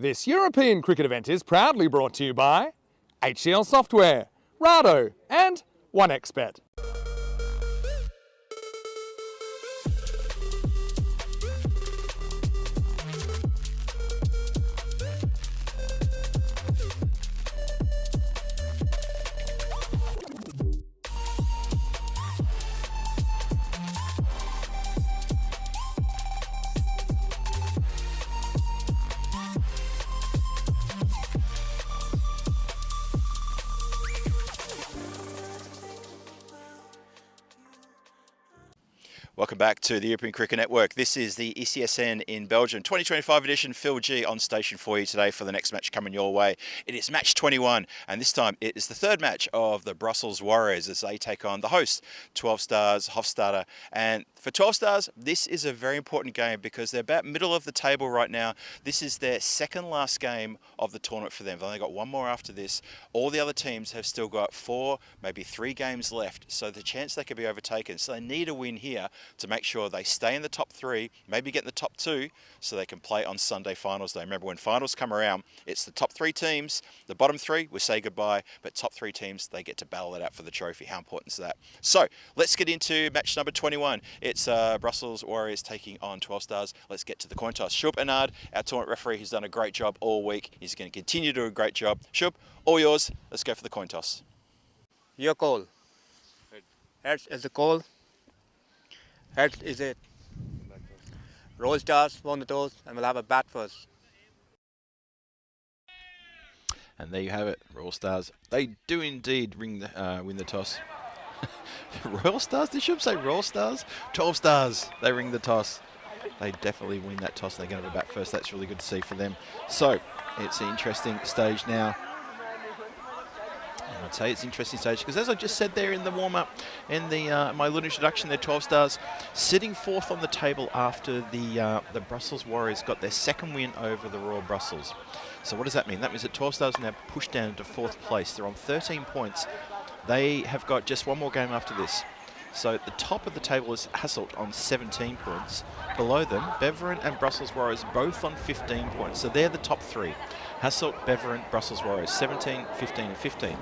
This European cricket event is proudly brought to you by HCL Software, Rado and 1xBet. Welcome back to the European Cricket Network. This is the ECSN in Belgium 2025 edition. Phil G on station for you today for the next match coming your way. It is match 21, and this time it is the third match of the Brussels Warriors as they take on the host, 12 Stars, Hofstadter. And for 12 Stars, this is a very important game because they're about middle of the table right now. This is their second last game of the tournament for them. They've only got one more after this. All the other teams have still got 4, maybe 3 games left, so the chance they could be overtaken. So they need a win here to make sure they stay in the top 3, maybe get in the top 2, so they can play on Sunday finals day. Remember, when finals come around, it's the top 3 teams. The bottom 3, we say goodbye, but top 3 teams, they get to battle it out for the trophy. How important is that? So let's get into match number 21. It's Brussels Warriors taking on 12 Stars. Let's get to the coin toss. Shub Anand, our tournament referee, who's done a great job all week. He's going to continue to do a great job. Shub, all yours. Let's go for the coin toss. Your call. Heads is the call. Heads is it. Roll Stars won the toss and we'll have a bat first. And there you have it, Royal Stars. They do indeed win the toss. Royal Stars? Did Shub say Royal Stars? 12 Stars, they ring the toss. They definitely win that toss. They're going to have a bat first. That's really good to see for them. So, it's an interesting stage now. And I'd say it's an interesting stage because, as I just said there in the warm-up, in the my little introduction, they're 12 Stars sitting 4th on the table after the Brussels Warriors got their second win over the Royal Brussels. So what does that mean? That means that 12 Stars are now pushed down to 4th place. They're on 13 points. They have got just one more game after this. So at the top of the table is Hasselt on 17 points. Below them, Beveren and Brussels Warriors both on 15 points. So they're the top 3. Hasselt, Beveren, Brussels Warriors, 17, 15 and 15.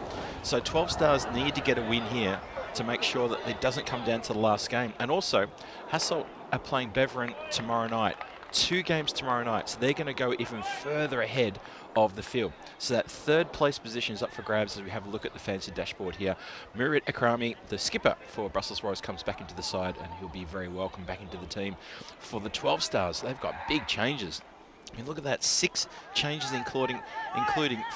So 12 Stars need to get a win here to make sure that it doesn't come down to the last game. And also, Hasselt are playing Beveren tomorrow night. 2 games tomorrow night, so they're going to go even further ahead of the field. So that 3rd place position is up for grabs as we have a look at the fancy dashboard here. Murat Akrami, the skipper for Brussels Warriors, comes back into the side and he'll be very welcome back into the team. For the 12 Stars, they've got big changes. I mean, look at that, 6 changes including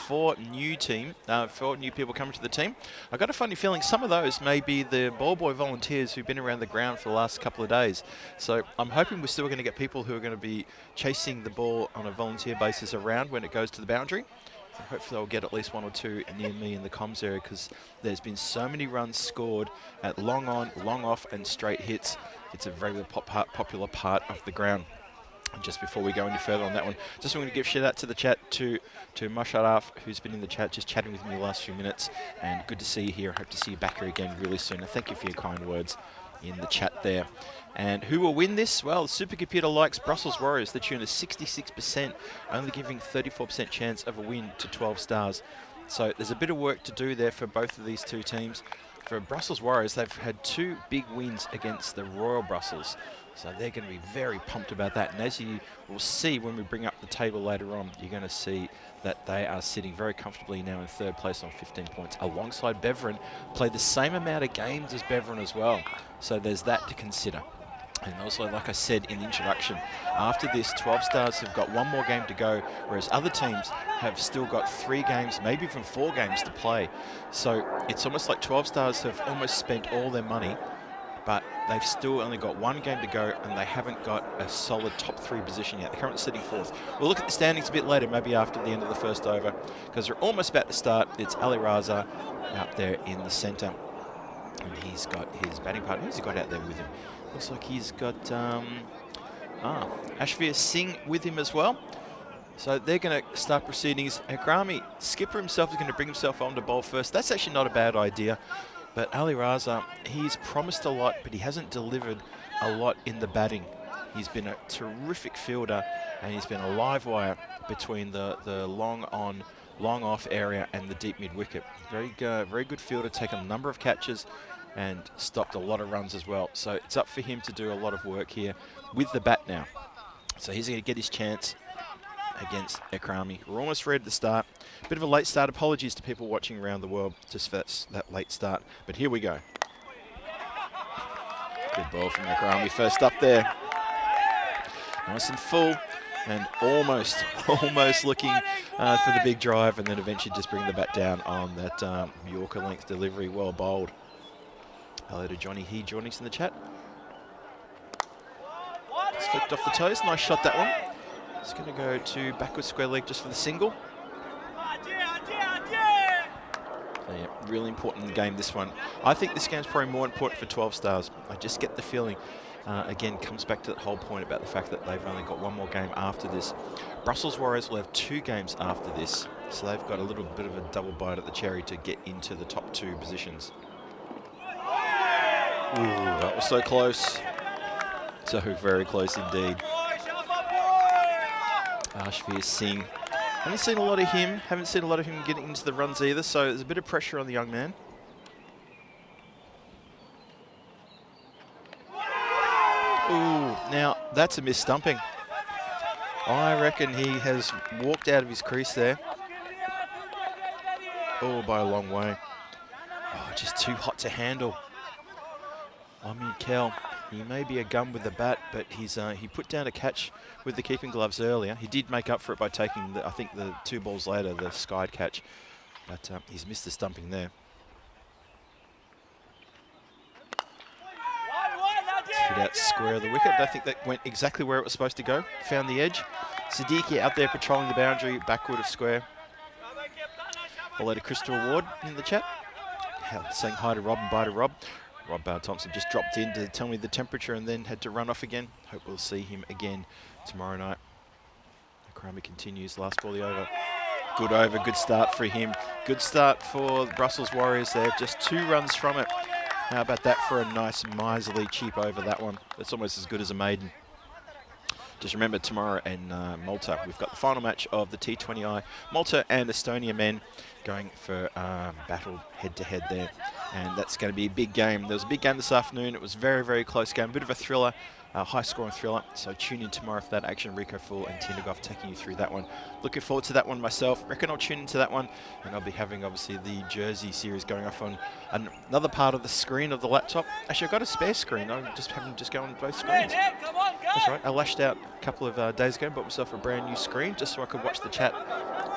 4 new people coming to the team. I've got a funny feeling some of those may be the ball boy volunteers who've been around the ground for the last couple of days. So I'm hoping we're still going to get people who are going to be chasing the ball on a volunteer basis around when it goes to the boundary. So hopefully I'll get at least 1 or 2 near me in the comms area because there's been so many runs scored at long on, long off and straight hits. It's a very popular part of the ground. And just before we go any further on that one, just want to give shout out to the chat to Masharaf, who's been in the chat, just chatting with me the last few minutes. And good to see you here. Hope to see you back here again really soon. And thank you for your kind words in the chat there. And who will win this? Well, the supercomputer likes Brussels Warriors. They're tuned to 66%, only giving 34% chance of a win to 12 Stars. So there's a bit of work to do there for both of these 2 teams. For Brussels Warriors, they've had 2 big wins against the Royal Brussels. So they're going to be very pumped about that. And as you will see when we bring up the table later on, you're going to see that they are sitting very comfortably now in 3rd place on 15 points. Alongside Beveren, played the same amount of games as Beveren as well. So there's that to consider. And also, like I said in the introduction, after this, 12 Stars have got 1 more game to go, whereas other teams have still got 3 games, maybe even 4 games to play. So it's almost like 12 Stars have almost spent all their money, but they've still only got 1 game to go and they haven't got a solid top 3 position yet. They're currently sitting 4th. We'll look at the standings a bit later, maybe after the end of the first over, because they're almost about to start. It's Ali Raza out there in the centre. And he's got his batting partner. Who's he got out there with him? Looks like he's got Ashveer Singh with him as well. So they're going to start proceedings. Akrami, skipper himself, is going to bring himself on to bowl first. That's actually not a bad idea. But Ali Raza, he's promised a lot, but he hasn't delivered a lot in the batting. He's been a terrific fielder, and he's been a live wire between the long on, long off area and the deep mid wicket. Very good fielder, taken a number of catches and stopped a lot of runs as well. So it's up for him to do a lot of work here with the bat now. So he's going to get his chance against Ekrami. We're almost ready to start. Bit of a late start. Apologies to people watching around the world just for that late start. But here we go. Good ball from Ekrami. First up there. Nice and full. And almost looking for the big drive, and then eventually just bring the bat down on that Yorker length delivery. Well bowled. Hello to Johnny. He joining us in the chat. It's flicked off the toes. Nice shot, that one. It's going to go to backward square leg just for the single. So yeah, really important in the game, this one. I think this game's probably more important for 12 Stars. I just get the feeling, again, comes back to that whole point about the fact that they've only got one more game after this. Brussels Warriors will have 2 games after this, so they've got a little bit of a double bite at the cherry to get into the top 2 positions. Ooh, that was so close. So very close indeed. Ashveer Singh. Haven't seen a lot of him. Haven't seen a lot of him getting into the runs either, so there's a bit of pressure on the young man. Ooh, now that's a mis-stumping. I reckon he has walked out of his crease there. Oh, by a long way. Oh, just too hot to handle. Amin Kel, he may be a gun with the bat, but he put down a catch with the keeping gloves earlier. He did make up for it by taking, I think, the 2 balls later, the skied catch. But he's missed the stumping there. Hit out square of the wicket. I don't think that went exactly where it was supposed to go. Found the edge. Siddiqui out there patrolling the boundary, backward of square. Hello to Crystal Ward in the chat. Saying hi to Rob and bye to Rob. Rob Thompson just dropped in to tell me the temperature and then had to run off again. Hope we'll see him again tomorrow night. Ekrami continues, last ball the over. Good over, good start for him. Good start for the Brussels Warriors there, just 2 runs from it. How about that for a nice miserly cheap over, that one? That's almost as good as a maiden. Just remember, tomorrow in Malta, we've got the final match of the T20I. Malta and Estonia men going for battle head-to-head there. And that's going to be a big game. There was a big game this afternoon. It was a very, very close game. A bit of a thriller, high-scoring thriller. So tune in tomorrow for that action. Rico Full and Tindergoff taking you through that one. Looking forward to that one myself. Reckon I'll tune into that one. And I'll be having, obviously, the Jersey series going off on another part of the screen of the laptop. Actually, I've got a spare screen. I'm just having just go on both screens. That's right. I lashed out a couple of days ago and bought myself a brand new screen just so I could watch the chat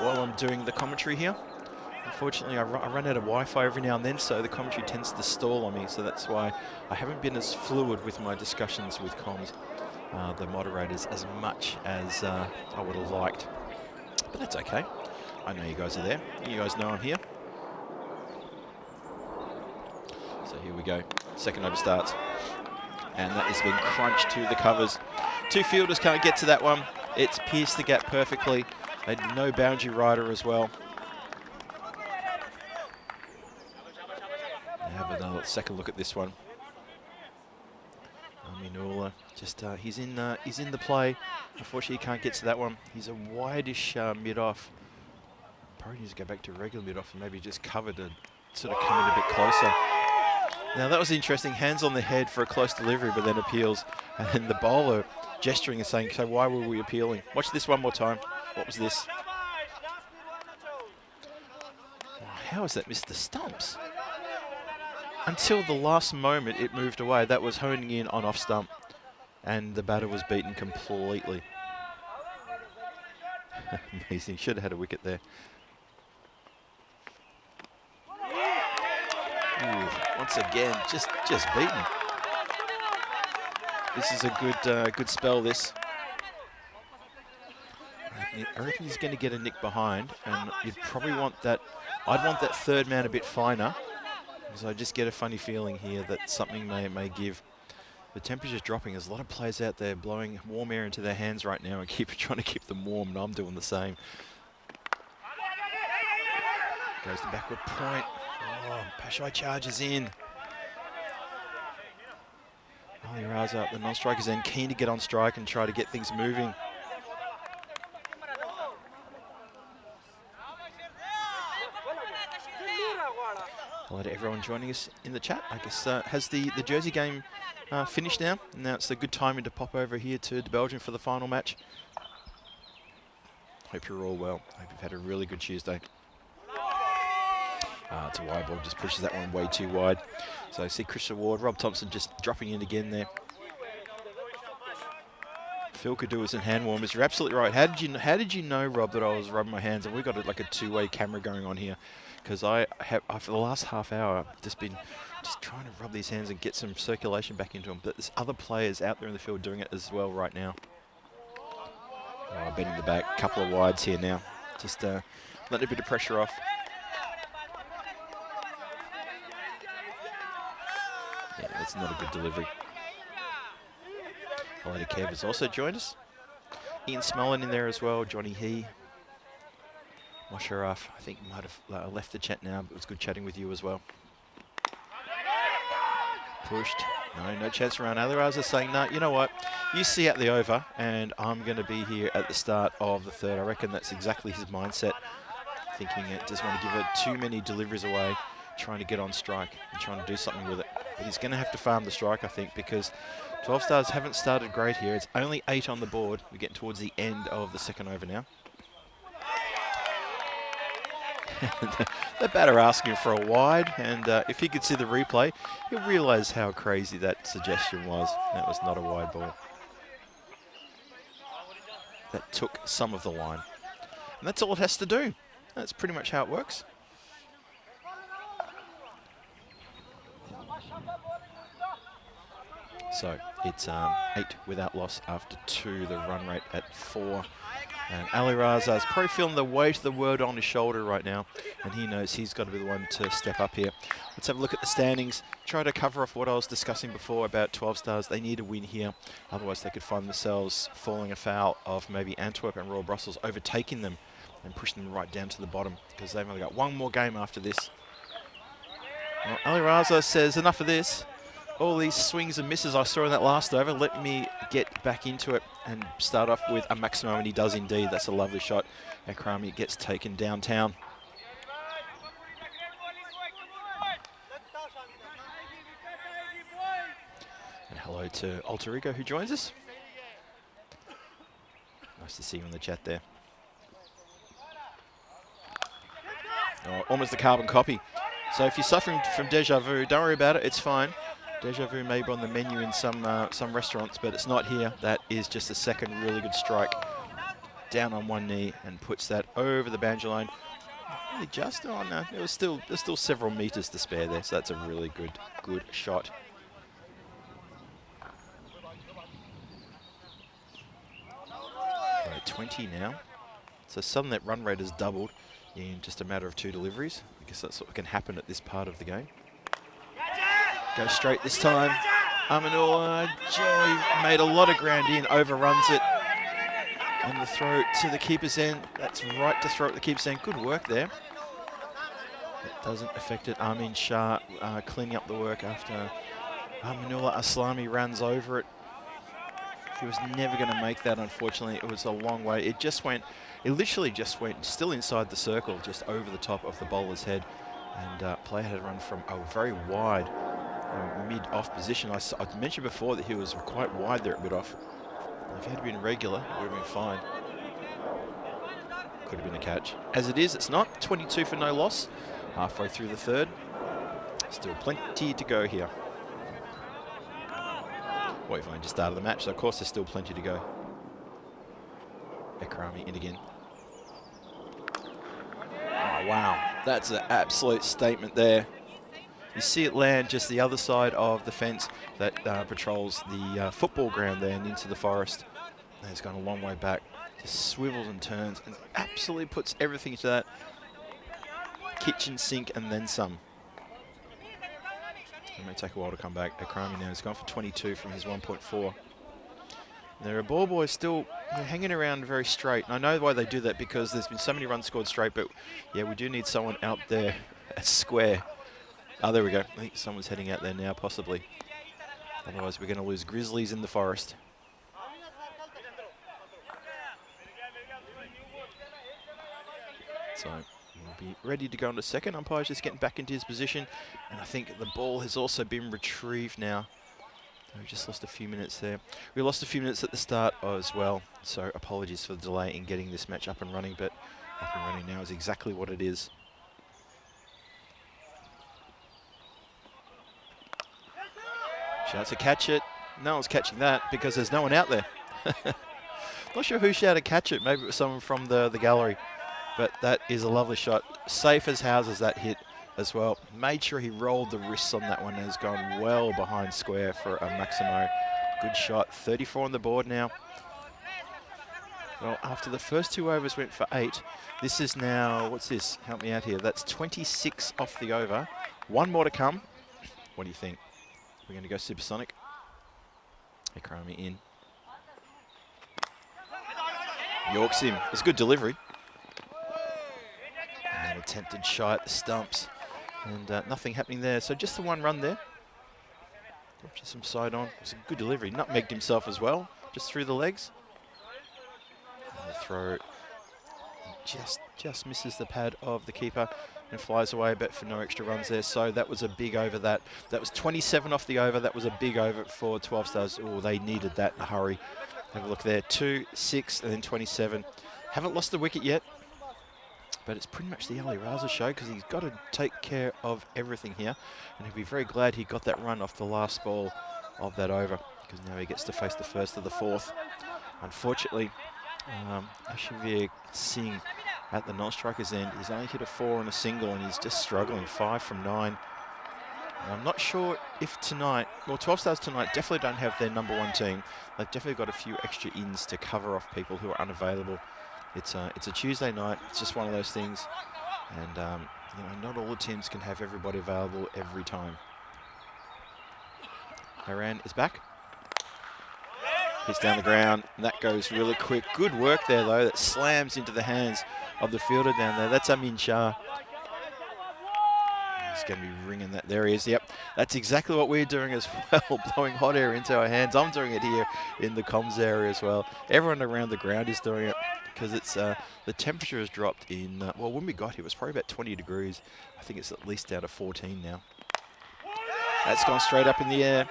while I'm doing the commentary here. Unfortunately, I run out of Wi-Fi every now and then, so the commentary tends to stall on me, so that's why I haven't been as fluid with my discussions with comms, the moderators, as much as I would have liked. But that's okay. I know you guys are there. You guys know I'm here. So here we go. Second over starts. And that has been crunched to the covers. 2 fielders can't get to that one. It's pierced the gap perfectly. They had no boundary rider as well. Have another second look at this one. Aminullah, just he's in the play. Unfortunately, he can't get to that one. He's a wide-ish mid-off. Probably needs to go back to regular mid-off and maybe just cover to sort of come in a bit closer. Now that was interesting. Hands on the head for a close delivery, but then appeals, and then the bowler gesturing and saying, "So why were we appealing?" Watch this one more time. What was this? How has that missed the stumps? Until the last moment it moved away. That was honing in on off stump, and the batter was beaten completely. Amazing. Should have had a wicket there. Ooh, once again, just beaten. This is a good spell, this. I reckon he's going to get a nick behind, and you'd probably want that. I'd want that third man a bit finer. So I just get a funny feeling here that something may give. The temperature's dropping. There's a lot of players out there blowing warm air into their hands right now and trying to keep them warm, and I'm doing the same. Goes the backward point. Oh, Pashai charges in. Ali Raza, the non-strikers then keen to get on strike and try to get things moving. Hello to everyone joining us in the chat. I guess has the Jersey game finished now? Now it's a good timing to pop over here to Belgium for the final match. Hope you're all well. Hope you've had a really good Tuesday. It's a wide ball, just pushes that one way too wide. So I see Chris Ward, Rob Thompson just dropping in again there. Phil could do us in hand warmers. You're absolutely right. How did you know, Rob, that I was rubbing my hands? And we've got like a two-way camera going on here, because I for the last half hour just been trying to rub these hands and get some circulation back into them. But there's other players out there in the field doing it as well right now. Oh, bending the back, couple of wides here now. Just letting a bit of pressure off. Yeah, that's not a good delivery. Hello to Kev has also joined us. Ian Smolin in there as well, Johnny He. Mosharaf, I think might have left the chat now, but it was good chatting with you as well. Pushed, no chance around. Ali Raza saying, no, you know what? You see out the over, and I'm going to be here at the start of the third. I reckon that's exactly his mindset. Thinking it doesn't want to give it too many deliveries away, trying to get on strike and trying to do something with it. But he's going to have to farm the strike, I think, because 12 Stars haven't started great here. It's only 8 on the board. We're getting towards the end of the second over now. The batter asking for a wide, and if he could see the replay, he'll realise how crazy that suggestion was. That was not a wide ball. That took some of the line. And that's all it has to do. That's pretty much how it works. So it's 8 without loss after 2, the run rate at 4. And Ali Raza is probably feeling the weight of the world on his shoulder right now, and he knows he's got to be the one to step up here. Let's have a look at the standings. Try to cover off what I was discussing before about 12 Stars. They need a win here, otherwise they could find themselves falling afoul of maybe Antwerp and Royal Brussels overtaking them and pushing them right down to the bottom, because they've only got one more game after this. Well, Ali Raza says, enough of this. All these swings and misses I saw in that last over, let me get back into it and start off with a maximum, and he does indeed. That's a lovely shot. Akrami gets taken downtown. And hello to Alter Ego who joins us. Nice to see you in the chat there. Oh, almost a carbon copy. So if you're suffering from deja vu, don't worry about it, it's fine. Deja vu may be on the menu in some restaurants, but it's not here. That is just a second really good strike. Down on one knee and puts that over the boundary line. Really just, oh no, there's still several meters to spare there, so that's a really good shot. Right, 20 now. So suddenly that run rate has doubled in just a matter of 2 deliveries. I guess that's what can happen at this part of the game. Go straight this time. Amanullah Joy made a lot of ground in, overruns it. And the throw to the keeper's end. That's right to throw at the keeper's end. Good work there. It doesn't affect it. Amin Shah cleaning up the work after Amanullah Aslami runs over it. He was never going to make that, unfortunately. It was a long way. It literally just went still inside the circle, just over the top of the bowler's head. And player had to run from a very wide mid-off position. I mentioned before that he was quite wide there at mid-off. If he had been regular, it would have been fine. Could have been a catch. As it is, it's not. 22 for no loss. Halfway through the third. Still plenty to go here. Well, we've only just started the match, so of course there's still plenty to go. Ekrami in again. Oh, wow. That's an absolute statement there. You see it land just the other side of the fence that patrols the football ground there and into the forest. And it's gone a long way back. Just swivels and turns and absolutely puts everything into that kitchen sink and then some. It may take a while to come back. Akrami now has gone for 22 from his 1.4. There are ball boys still hanging around very straight. And I know why they do that, because there's been so many runs scored straight, but yeah, we do need someone out there at square. Oh, there we go. I think someone's heading out there now, possibly. Otherwise, we're going to lose Grizzlies in the forest. So we'll be ready to go into second. Umpire's just getting back into his position. And I think the ball has also been retrieved now. We just lost a few minutes there. We lost a few minutes at the start as well. So apologies for the delay in getting this match up and running. But up and running now is exactly what it is. Shouts to catch it. No one's catching that because there's no one out there. Not sure who shouted catch it. Maybe it was someone from the gallery. But that is a lovely shot. Safe as houses, that hit as well. Made sure he rolled the wrists on that one and has gone well behind square for a Maximo. Good shot. 34 on the board now. Well, after the first 2 overs went for 8, this is now, what's this? Help me out here. That's 26 off the over. 1 more to come. What do you think? We're going to go supersonic. Ekrami in. Yorks him. It's a good delivery. And attempted shy at the stumps. And nothing happening there. So just the 1 run there. Just some side on. It's a good delivery. Nutmegged himself as well. Just through the legs. And the throw just misses the pad of the keeper and flies away, but for no extra runs there. So that was a big over. That was 27 off the over. That was a big over for 12 Stars. Oh, they needed that in a hurry. Have a look there. 2, 6, and then 27. Haven't lost the wicket yet. But it's pretty much the Ali Raza show because he's got to take care of everything here. And he'll be very glad he got that run off the last ball of that over because now he gets to face the first of the 4th. Unfortunately, Ashivir Singh at the non-striker's end, he's only hit a 4 on a single and he's just struggling. 5 from 9. And I'm not sure if tonight, well, 12 Stars tonight definitely don't have their number 1 team. They've definitely got a few extra ins to cover off people who are unavailable. It's a Tuesday night. It's just one of those things, and you know, not all the teams can have everybody available every time. Haran is back. Hits down the ground, and that goes really quick. Good work there, though. That slams into the hands of the fielder down there. That's Amin Shah. He's going to be ringing that. There he is. Yep, that's exactly what we're doing as well, blowing hot air into our hands. I'm doing it here in the comms area as well. Everyone around the ground is doing it. Because it's the temperature has dropped in, well, when we got here it was probably about 20 degrees. I think it's at least down to 14 now. That's gone straight up in the air.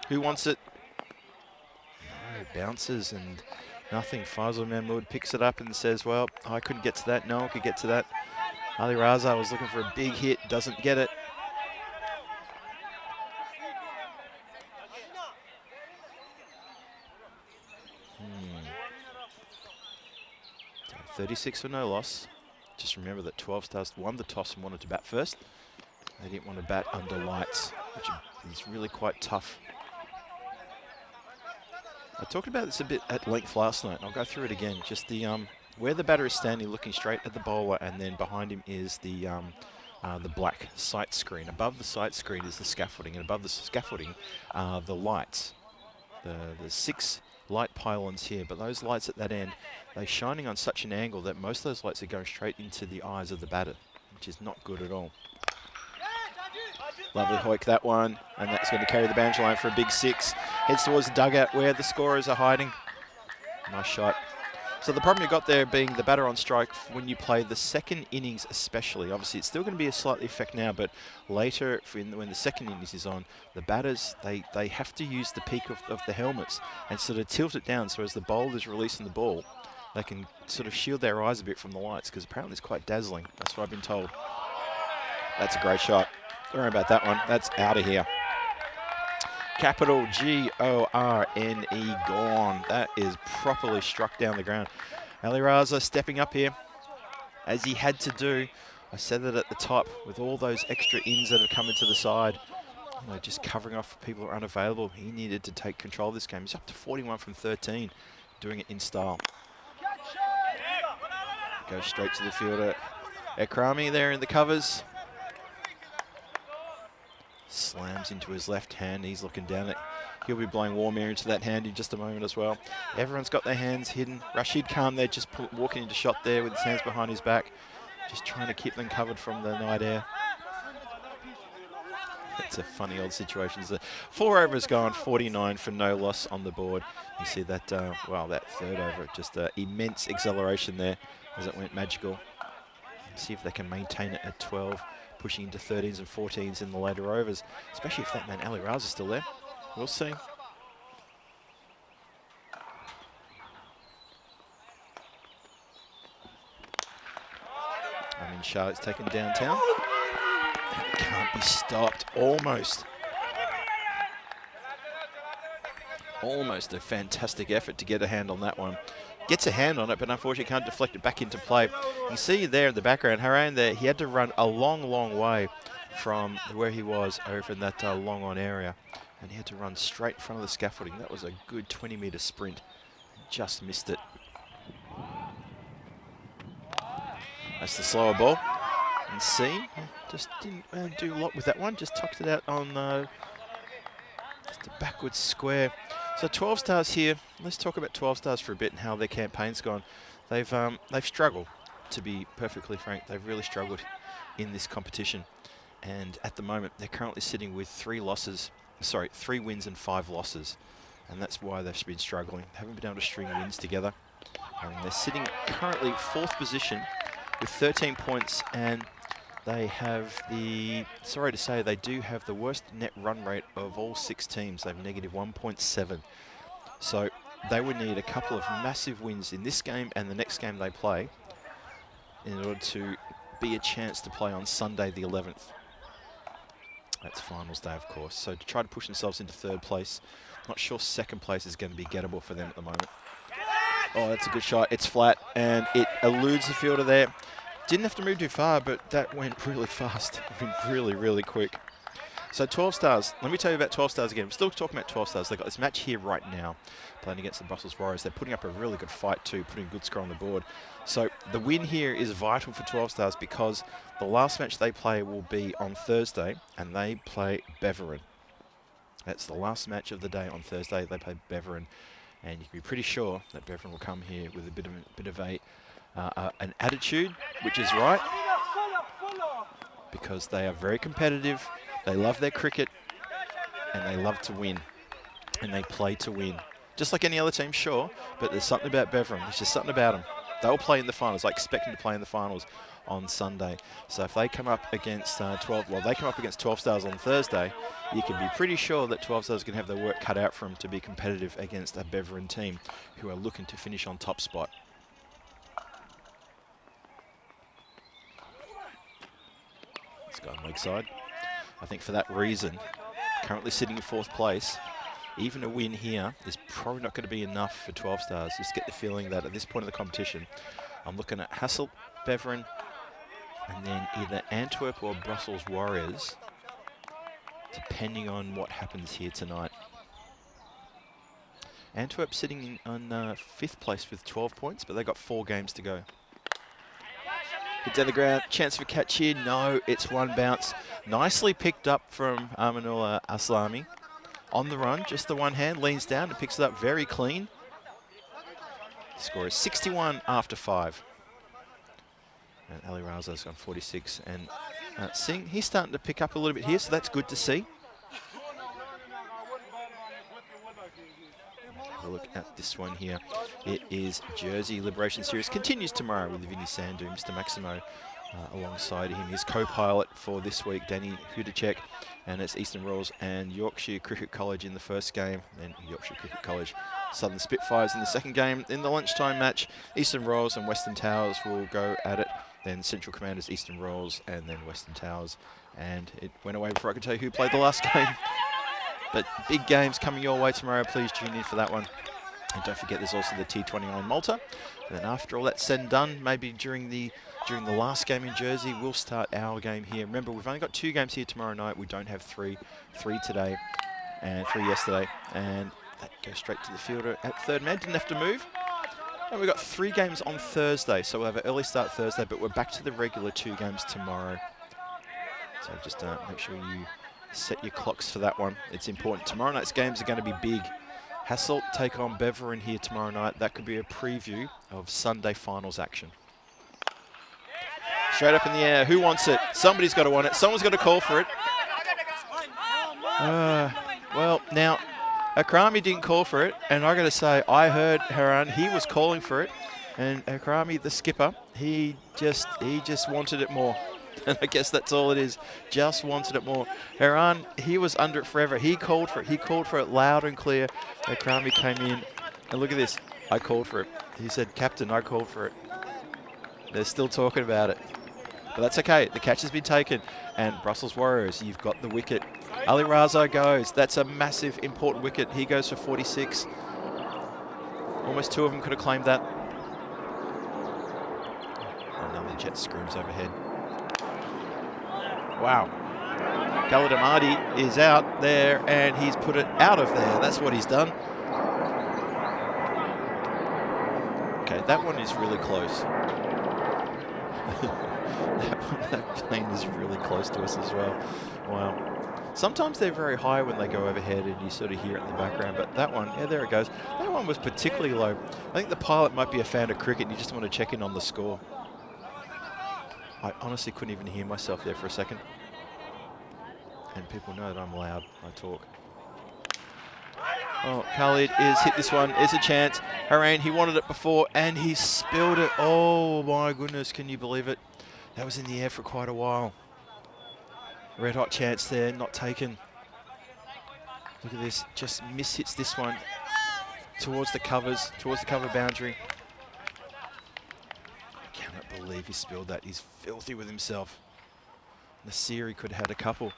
Who wants it? No, bounces and nothing. Faisal Mahmood picks it up and says, well, I couldn't get to that. No one could get to that. Ali Raza was looking for a big hit, doesn't get it. 36 for no loss. Just remember that 12 Stars won the toss and wanted to bat first. They didn't want to bat under lights, which is really quite tough. I talked about this a bit at length last night, and I'll go through it again. Just the where the batter is standing, looking straight at the bowler, and then behind him is the black sight screen. Above the sight screen is the scaffolding, and above the scaffolding are the lights. The 6 light pylons here, but those lights at that end, they're shining on such an angle that most of those lights are going straight into the eyes of the batter, which is not good at all. Lovely hoik that one, and that's going to carry the boundary line for a big 6. Heads towards the dugout where the scorers are hiding. Nice shot. So the problem you got there being the batter on strike when you play the second innings especially. Obviously it's still going to be a slightly effect now, but later when the second innings is on, the batters, they have to use the peak of the helmets and sort of tilt it down so as the bowler is releasing the ball, they can sort of shield their eyes a bit from the lights because apparently it's quite dazzling. That's what I've been told. That's a great shot. Don't worry about that one. That's out of here. Capital G-O-R-N-E, gone. That is properly struck down the ground. Ali Raza stepping up here, as he had to do. I said that at the top, with all those extra ins that have come into the side, you know, just covering off people who are unavailable. He needed to take control of this game. He's up to 41 from 13, doing it in style. Goes straight to the fielder. Ekrami there in the covers. Slams into his left hand. He's looking down it. He'll be blowing warm air into that hand in just a moment as well. Everyone's got their hands hidden. Rashid Khan there just walking into shot there with his hands behind his back. Just trying to keep them covered from the night air. It's a funny old situation. 4 overs gone, 49 for no loss on the board. You see that, wow, that third over, just immense acceleration there as it went magical. See if they can maintain it at 12, pushing into 13s and 14s in the later overs, especially if that man Ali Raza is still there. We'll see. I mean, Charlotte's taken downtown. And it can't be stopped. Almost. Almost a fantastic effort to get a hand on that one. Gets a hand on it, but unfortunately can't deflect it back into play. You see there in the background, Haran there, he had to run a long, long way from where he was over in that long on area. And he had to run straight in front of the scaffolding. That was a good 20-meter sprint. Just missed it. That's the slower ball. And C just didn't do a lot with that one. Just tucked it out on just a backwards square. So 12 stars here. Let's talk about 12 stars for a bit and how their campaign's gone. They've struggled, to be perfectly frank. They've really struggled in this competition. And at the moment, they're currently sitting with 3 wins and 5 losses. And that's why they've been struggling. They haven't been able to string wins together. And they're sitting currently 4th position with 13 points, and they have sorry to say, they do have the worst net run rate of all 6 teams. They have negative 1.7. So they would need a couple of massive wins in this game and the next game they play in order to be a chance to play on Sunday the 11th. That's finals day, of course. So to try to push themselves into 3rd place. Not sure 2nd place is going to be gettable for them at the moment. Oh, that's a good shot. It's flat, and it eludes the fielder there. Didn't have to move too far, but that went really fast. Went really, really quick. So 12 stars. Let me tell you about 12 stars again. I'm still talking about 12 stars. They've got this match here right now, playing against the Brussels Warriors. They're putting up a really good fight too, putting a good score on the board. So the win here is vital for 12 stars because the last match they play will be on Thursday, and they play Beveren. That's the last match of the day on Thursday. They play Beveren. And you can be pretty sure that Beveren will come here with a bit of an attitude, which is right, because they are very competitive. They love their cricket, and they love to win, and they play to win. Just like any other team, sure, but there's something about Beveren. There's just something about them. They'll play in the finals. I expect them to play in the finals on Sunday. So if they come up against 12 stars on Thursday, you can be pretty sure that 12 stars can have their work cut out for them to be competitive against a Beveren team who are looking to finish on top spot. Let's go on leg side. I think for that reason, currently sitting in 4th place, even a win here is probably not going to be enough for 12 stars. Just get the feeling that at this point of the competition, I'm looking at Hasselt, Beveren, and then either Antwerp or Brussels Warriors, depending on what happens here tonight. Antwerp sitting on 5th place with 12 points, but they've got 4 games to go. Hit down the ground, chance for catch here. No, it's one bounce. Nicely picked up from Aminul Aslami. On the run, just the one hand, leans down and picks it up very clean. Score is 61 after 5. And Ali Raza's on 46. And Singh, he's starting to pick up a little bit here, so that's good to see. Have a look at this one here. It is Jersey Liberation Series. Continues tomorrow with Vinny Sandhu, Mr. Maximo alongside him. His co-pilot for this week, Danny Hudacek. And it's Eastern Royals and Yorkshire Cricket College in the first game. Then Yorkshire Cricket College, Southern Spitfires in the second game. In the lunchtime match, Eastern Royals and Western Towers will go at it. Then Central Commanders, Eastern Royals, and then Western Towers. And it went away before I could tell you who played the last game. But big games coming your way tomorrow. Please tune in for that one. And don't forget, there's also the T20 Malta. And then after all that's said and done, maybe during the last game in Jersey, we'll start our game here. Remember, we've only got 2 games here tomorrow night. We don't have 3 today and 3 yesterday. And that goes straight to the fielder at third man. Didn't have to move. And we've got 3 games on Thursday. So we'll have an early start Thursday, but we're back to the regular 2 games tomorrow. So just make sure you set your clocks for that one. It's important. Tomorrow night's games are going to be big. Hasselt take on Beveren here tomorrow night. That could be a preview of Sunday finals action. Straight up in the air. Who wants it? Somebody's got to want it. Someone's got to call for it. Well, now, Akrami didn't call for it, and I got to say, I heard Haran, he was calling for it, and Akrami, the skipper, he just wanted it more. And I guess that's all it is, just wanted it more. Haran, he was under it forever. He called for it. He called for it loud and clear. Akrami came in, and look at this. I called for it. He said, Captain, I called for it. They're still talking about it. But that's okay. The catch has been taken. And Brussels Warriors, you've got the wicket. Ali Razo goes. That's a massive, important wicket. He goes for 46. Almost 2 of them could have claimed that. Another jet screams overhead. Wow. Khalid Amadi is out there, and he's put it out of there. That's what he's done. Okay, that one is really close. that plane is really close to us as well. Wow. Sometimes they're very high when they go overhead and you sort of hear it in the background, but that one, yeah, there it goes. That one was particularly low. I think the pilot might be a fan of cricket and you just want to check in on the score. I honestly couldn't even hear myself there for a second. And people know that I'm loud, I talk. Oh, Khalid is hit this one. There's a chance. Haran, he wanted it before and he spilled it. Oh my goodness, can you believe it? That was in the air for quite a while. Red hot chance there, not taken. Look at this, just mishits this one towards the covers, towards the cover boundary. I cannot believe he spilled that. He's filthy with himself. Nasiri could have had a couple.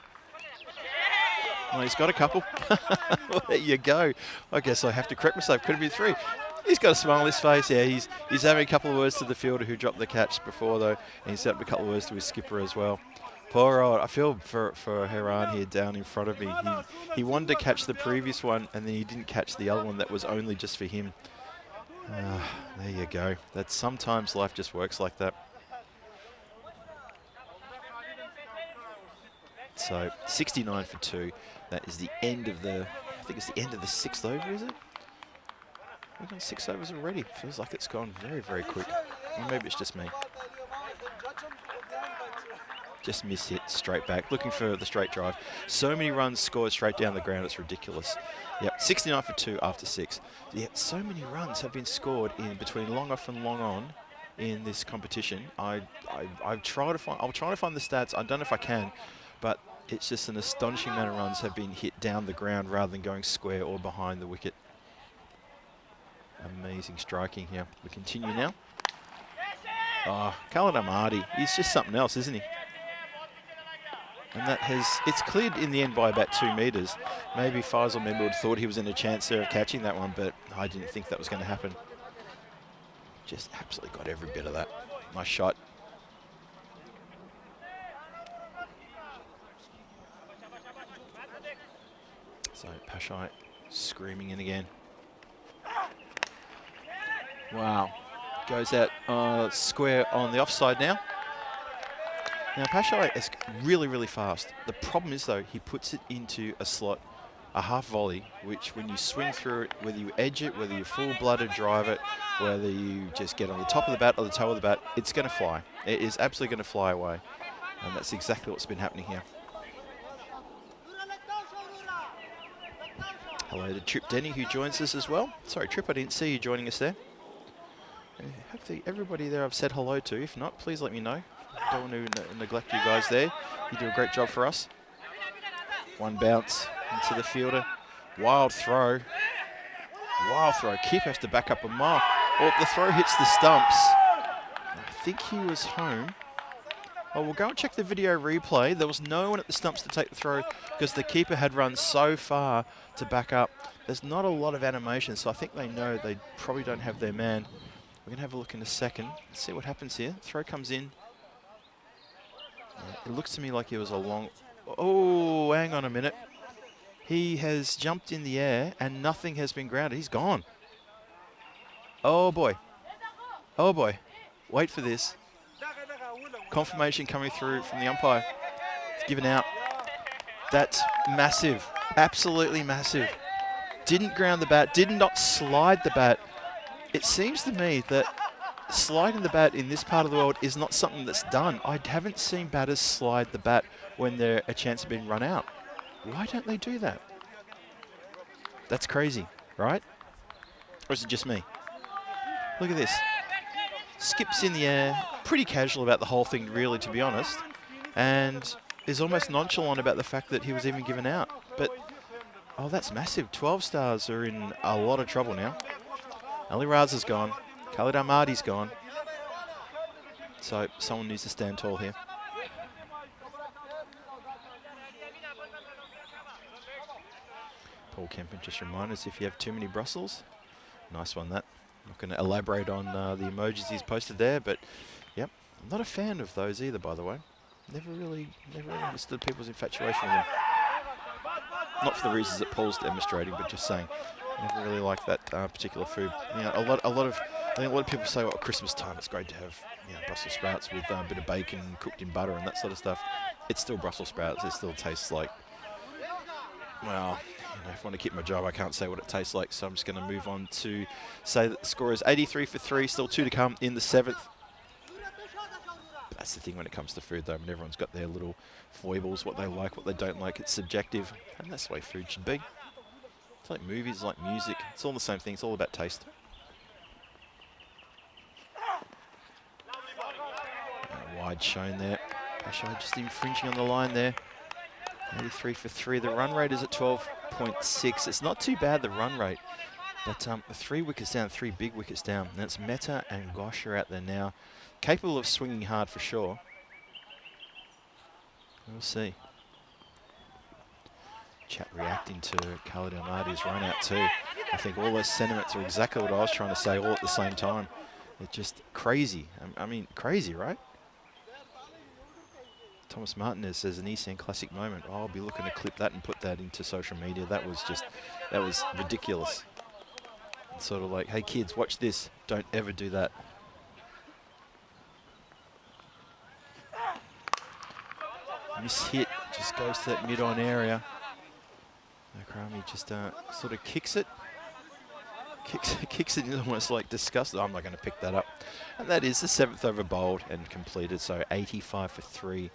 Well, he's got a couple. Well, there you go. I guess I have to correct myself. Could have been 3. He's got a smile on his face. Yeah, he's having a couple of words to the fielder who dropped the catch before, though. And he's had a couple of words to his skipper as well. Poor old, I feel for Haran here down in front of me. He wanted to catch the previous one, and then he didn't catch the other one that was only just for him. There you go. That's sometimes life just works like that. So 69 for 2. That is the end of the, I think it's the end of the 6th over, is it? We've done 6 overs already. Feels like it's gone very, very quick. Or maybe it's just me. Just miss hit straight back, looking for the straight drive. So many runs scored straight down the ground, it's ridiculous. Yep, 69 for 2 after 6. Yeah, so many runs have been scored in between long off and long on in this competition. I'll try to find the stats. I don't know if I can, but it's just an astonishing amount of runs have been hit down the ground rather than going square or behind the wicket. Amazing striking here. We continue now. Oh, Khalid Amadi, he's just something else, isn't he? And that it's cleared in the end by about 2 metres. Maybe Faisal Mehmood thought he was in a chance there of catching that one, but I didn't think that was going to happen. Just absolutely got every bit of that. Nice shot. So Pashai screaming in again. Wow. Goes out square on the offside now. Now Pashai is really, really fast. The problem is though, he puts it into a slot, a half volley, which when you swing through it, whether you edge it, whether you full-blooded drive it, whether you just get on the top of the bat or the toe of the bat, it's going to fly. It is absolutely going to fly away. And that's exactly what's been happening here. Hello to Trip Denny, who joins us as well. Sorry, Trip, I didn't see you joining us there. Hopefully everybody there I've said hello to. If not, please let me know. Don't want to neglect you guys there. You do a great job for us. One bounce into the fielder. Wild throw. Wild throw. Keeper has to back up a mile. Oh, the throw hits the stumps. I think he was home. Oh, we'll go and check the video replay. There was no one at the stumps to take the throw because the keeper had run so far to back up. There's not a lot of animation, so I think they know they probably don't have their man. We're going to have a look in a second. Let's see what happens here. Throw comes in. It looks to me like it was a long... Oh, hang on a minute. He has jumped in the air and nothing has been grounded. He's gone. Oh, boy. Oh, boy. Wait for this. Confirmation coming through from the umpire. It's given out. That's massive. Absolutely massive. Didn't ground the bat. Did not slide the bat. It seems to me that sliding the bat in this part of the world is not something that's done. I haven't seen batters slide the bat when a chance has been run out. Why don't they do that? That's crazy, right? Or is it just me? Look at this. Skips in the air, pretty casual about the whole thing, really, to be honest. And is almost nonchalant about the fact that he was even given out. But, oh, that's massive. 12 Stars are in a lot of trouble now. Ali Raza's gone. Khalid Ahmadi's gone. So someone needs to stand tall here. Paul Kempen just remind us if you have too many Brussels. Nice one, that. I'm not going to elaborate on the emojis he's posted there, but yep, I'm not a fan of those either, by the way. Never really understood people's infatuation with them. Not for the reasons that Paul's demonstrating, but just saying, never really liked that particular food. You know, I think a lot of people say, well, at Christmas time it's great to have, you know, Brussels sprouts with a bit of bacon cooked in butter and that sort of stuff. It's still Brussels sprouts. It still tastes like, well, you know, if I want to keep my job, I can't say what it tastes like, so I'm just going to move on to say that the score is 83 for 3, still 2 to come in the 7th. That's the thing when it comes to food, though. I mean, everyone's got their little foibles, what they like, what they don't like. It's subjective, and that's the way food should be. It's like movies, like music. It's all the same thing. It's all about taste. Wide shown there. Pasha just infringing on the line there. 83 for 3. The run rate is at 12.6. It's not too bad, the run rate. But the 3 wickets down, 3 big wickets down. And it's Mehta and Ghosh are out there now. Capable of swinging hard for sure. We'll see. Chat reacting to Khalid Ahmadi's run out too. I think all those sentiments are exactly what I was trying to say all at the same time. It's just crazy. I mean, crazy, right? Thomas Martinez says an ECN classic moment. Oh, I'll be looking to clip that and put that into social media. That was ridiculous. It's sort of like, hey kids, watch this. Don't ever do that. Miss hit, just goes to that mid-on area. Akrami just sort of kicks it. Kicks it almost like disgusted. I'm not going to pick that up. And that is the 7th over bowled and completed. So 85 for 3.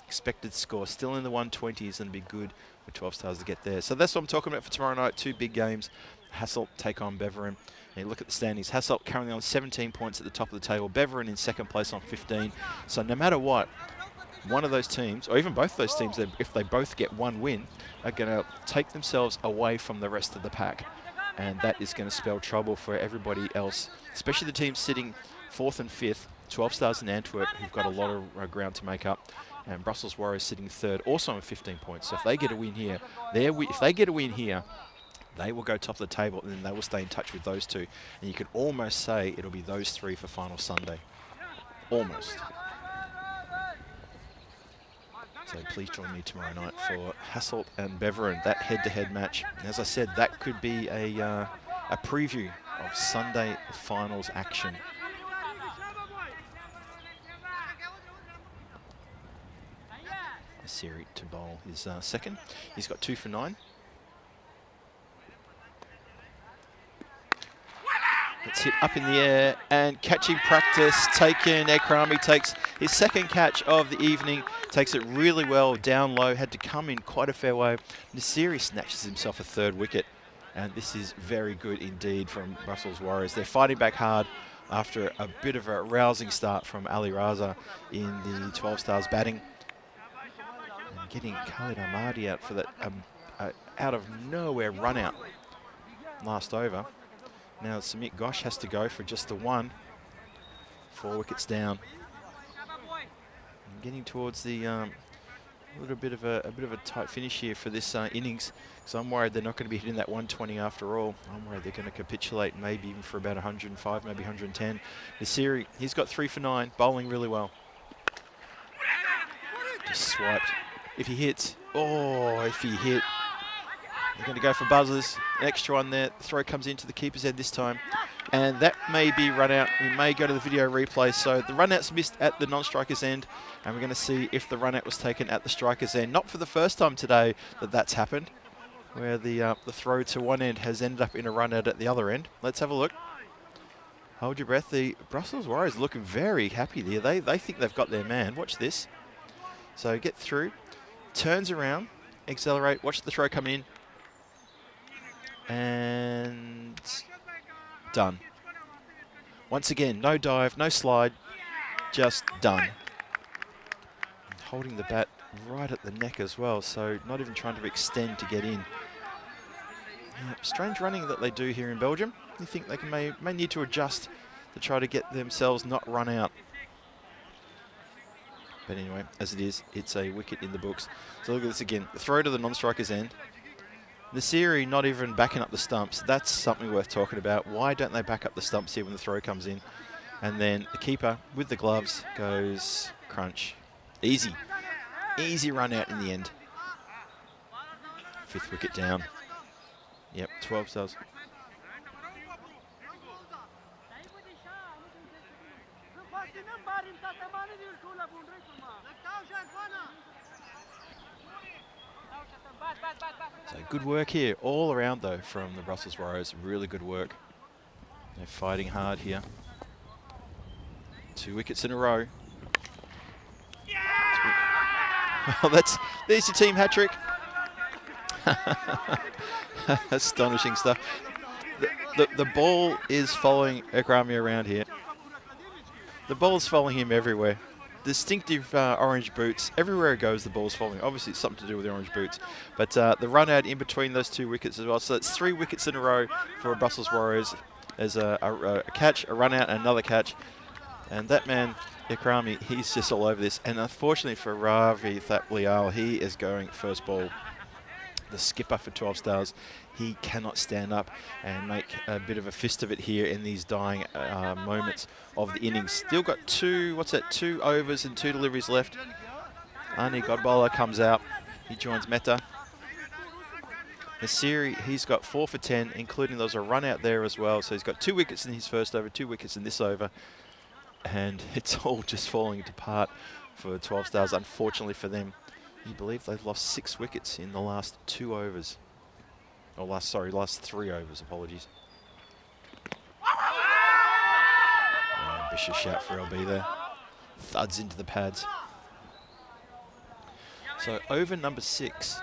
Expected score still in the 120s and be good for 12 Stars to get there. So that's what I'm talking about for tomorrow night. 2 big games. Hasselt take on Beveren. And you look at the standings. Hasselt currently on 17 points at the top of the table. Beveren in 2nd place on 15. So no matter what, one of those teams, or even both those teams, if they both get 1 win, are going to take themselves away from the rest of the pack. And that is going to spell trouble for everybody else, especially the teams sitting 4th and 5th. 12 Stars in Antwerp, who've got a lot of ground to make up. And Brussels Warriors sitting 3rd, also on 15 points. So if they get a win here, they will go top of the table, and then they will stay in touch with those 2. And you could almost say it'll be those 3 for final Sunday. Almost. So please join me tomorrow night for Hasselt and Beveren, that head-to-head match. And as I said, that could be a preview of Sunday finals action. Siri to bowl his 2nd. He's got 2 for 9. It's hit up in the air and catching practice taken. Akrami takes his 2nd catch of the evening. Takes it really well down low. Had to come in quite a fair way. Nasiri snatches himself a 3rd wicket. And this is very good indeed from Brussels Warriors. They're fighting back hard after a bit of a rousing start from Ali Raza in the 12 Stars batting. And getting Khalid Ahmadi out for that out of nowhere run out last over. Now Samit Ghosh has to go for just the 1. 4 wickets down. And getting towards the a bit of a tight finish here for this innings. So I'm worried they're not going to be hitting that 120 after all. I'm worried they're going to capitulate, maybe even for about 105, maybe 110. Nasiri, he's got 3 for 9, bowling really well. Just swiped. If he hits, oh, if he hit. They're going to go for buzzers. An extra one there. The throw comes into the keeper's head this time. And that may be run out. We may go to the video replay. So the run out's missed at the non-striker's end. And we're going to see if the run out was taken at the striker's end. Not for the first time today that that's happened, where the throw to one end has ended up in a run out at the other end. Let's have a look. Hold your breath. The Brussels Warriors are looking very happy there. They think they've got their man. Watch this. So get through. Turns around. accelerate. Watch the throw come in. And done. Once again, no dive, no slide, just done. Holding the bat right at the neck as well, so not even trying to extend to get in. Yeah, strange running that they do here in Belgium. You think they can may need to adjust to try to get themselves not run out. But anyway, as it is, it's a wicket in the books. So look at this again. The throw to the non-striker's end. The Nasiri not even backing up the stumps. That's something worth talking about. Why don't they back up the stumps here when the throw comes in? And then the keeper with the gloves goes crunch. Easy. Easy run out in the end. 5th wicket down. Yep, 12 stars. So good work here all around though from the Brussels Warriors. Really good work. They're fighting hard here. 2 wickets in a row. Well, there's your team hat trick. Astonishing stuff. The ball is following Ekrami around here. The ball is following him everywhere. Distinctive orange boots. Everywhere it goes, the ball's following. Obviously, it's something to do with the orange boots. But the run out in between those 2 wickets as well. So it's 3 wickets in a row for Brussels Warriors. There's a catch, a run out, and another catch. And that man, Ekrami, he's just all over this. And unfortunately for Ravi Thaplial, he is going first ball. The skipper for 12 stars, he cannot stand up and make a bit of a fist of it here in these dying moments of the innings. Still got 2 overs and 2 deliveries left. Ani Godbola comes out. He joins Mehta. Nasiri, he's got 4 for 10, including there's a run out there as well. So he's got 2 wickets in his first over, 2 wickets in this over. And it's all just falling apart for 12 stars, unfortunately for them. You believe they've lost 6 wickets in the last 2 overs. Or last 3 overs, apologies. Ambitious shout for LB there. Thuds into the pads. So over number 6.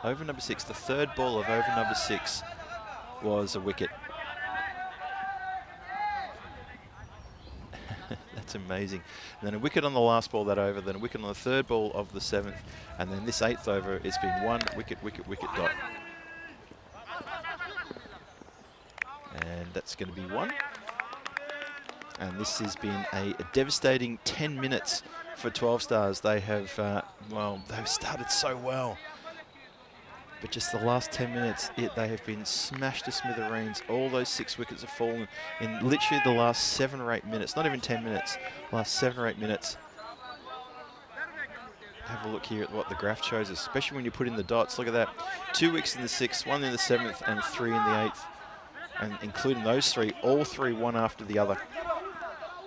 Over number 6, the 3rd ball of over number 6 was a wicket. That's amazing. And then a wicket on the last ball that over, then a wicket on the 3rd ball of the 7th, and then this 8th over, it's been 1 wicket, dot. And that's going to be 1. And this has been a devastating 10 minutes for 12 stars. They have, they've started so well. But just the last 10 minutes, they have been smashed to smithereens. All those 6 wickets have fallen in literally the last 7 or 8 minutes. Not even 10 minutes, last 7 or 8 minutes. Have a look here at what the graph shows, especially when you put in the dots. Look at that. 2 wickets in the 6th, 1 in the 7th, and 3 in the 8th. And including those 3, all 3 one after the other.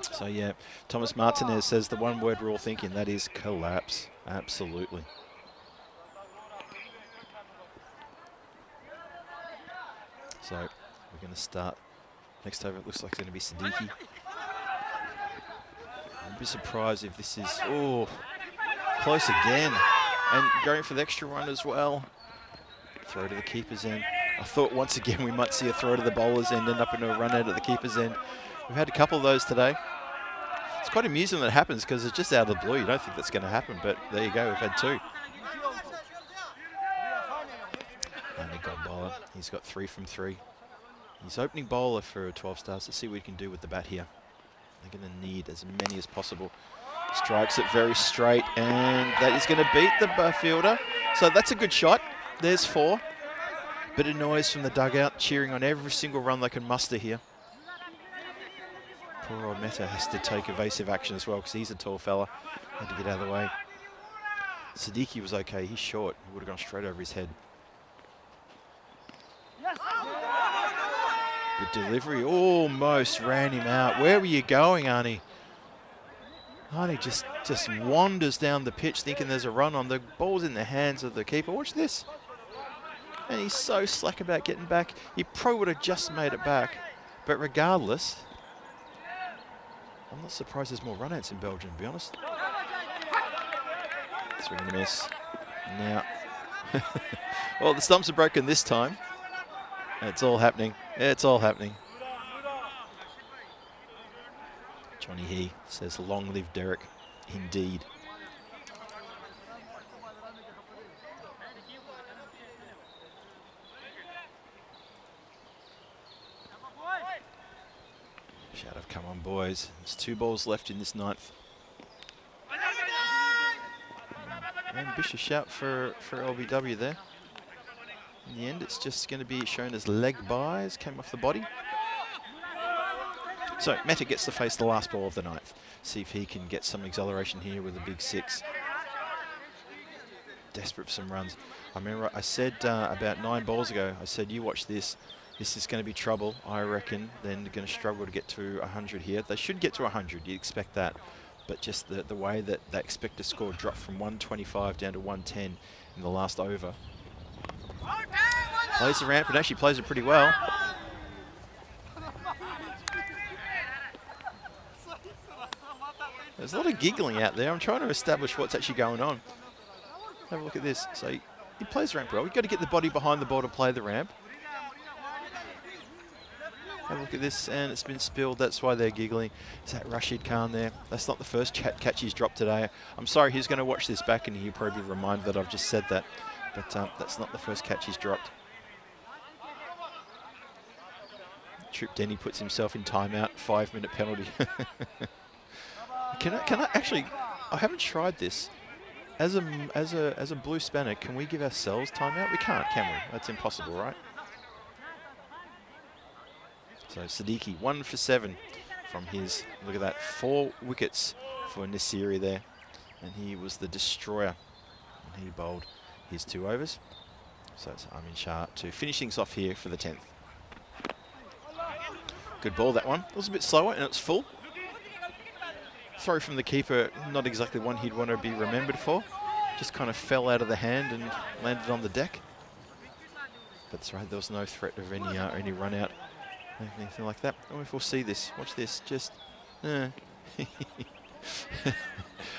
So yeah, Thomas Martinez says the one word we're all thinking, that is collapse. Absolutely. So we're going to start. Next over, it looks like it's going to be Siddiqui. I'd be surprised if this is, close again. And going for the extra run as well. Throw to the keeper's end. I thought once again we might see a throw to the bowler's end, end up in a run out at the keeper's end. We've had a couple of those today. It's quite amusing that it happens because it's just out of the blue. You don't think that's going to happen, but there you go, we've had 2. Only got bowler. He's got 3 from 3. He's opening bowler for 12 stars. Let's see what he can do with the bat here. They're going to need as many as possible. Strikes it very straight, and that is going to beat the fielder. So that's a good shot. There's 4. Bit of noise from the dugout, cheering on every single run they can muster here. Poor old Mehta has to take evasive action as well because he's a tall fella. Had to get out of the way. Siddiqui was okay. He's short. He would have gone straight over his head. The delivery almost ran him out. Where were you going, Arnie? Arnie just wanders down the pitch thinking there's a run on. The ball's in the hands of the keeper. Watch this. And he's so slack about getting back. He probably would have just made it back. But regardless, I'm not surprised there's more run-outs in Belgium, to be honest. Swing and a miss. Now, well, the stumps are broken this time. It's all happening. It's all happening. Johnny He says, long live Derek. Indeed. Shout of come on, boys. There's 2 balls left in this 9th. Ambitious shout for LBW there. In the end, it's just going to be shown as leg buys, came off the body. So Meta gets to face the last ball of the 9th. See if he can get some acceleration here with a big 6. Desperate for some runs. I remember I said about 9 balls ago, I said, you watch this. This is going to be trouble, I reckon. Then they're going to struggle to get to 100 here. They should get to 100, you'd expect that. But just the way that they expect to score dropped from 125 down to 110 in the last over. Plays the ramp, and actually plays it pretty well. There's a lot of giggling out there. I'm trying to establish what's actually going on. Have a look at this. So he plays the ramp well. You've got to get the body behind the ball to play the ramp. Have a look at this, and it's been spilled. That's why they're giggling. Is that Rashid Khan there? That's not the first catch he's dropped today. I'm sorry, he's going to watch this back, and he'll probably be reminded that I've just said that. But that's not the first catch he's dropped. Troop Denny puts himself in timeout. 5-minute penalty. Can I actually? I haven't tried this. As a blue spanner, can we give ourselves timeout? We can't, can we? That's impossible, right? So Siddiqui, 1 for 7 from his, look at that, 4 wickets for Nasiri there. And he was the destroyer. And he bowled his 2 overs. So it's Amin Shah to finish things off here for the 10th. Good ball, that one. It was a bit slower and it's full. Throw from the keeper, not exactly one he'd want to be remembered for. Just kind of fell out of the hand and landed on the deck. But that's right, there was no threat of any run out. Anything like that. I wonder if we'll see this. Watch this. Just. And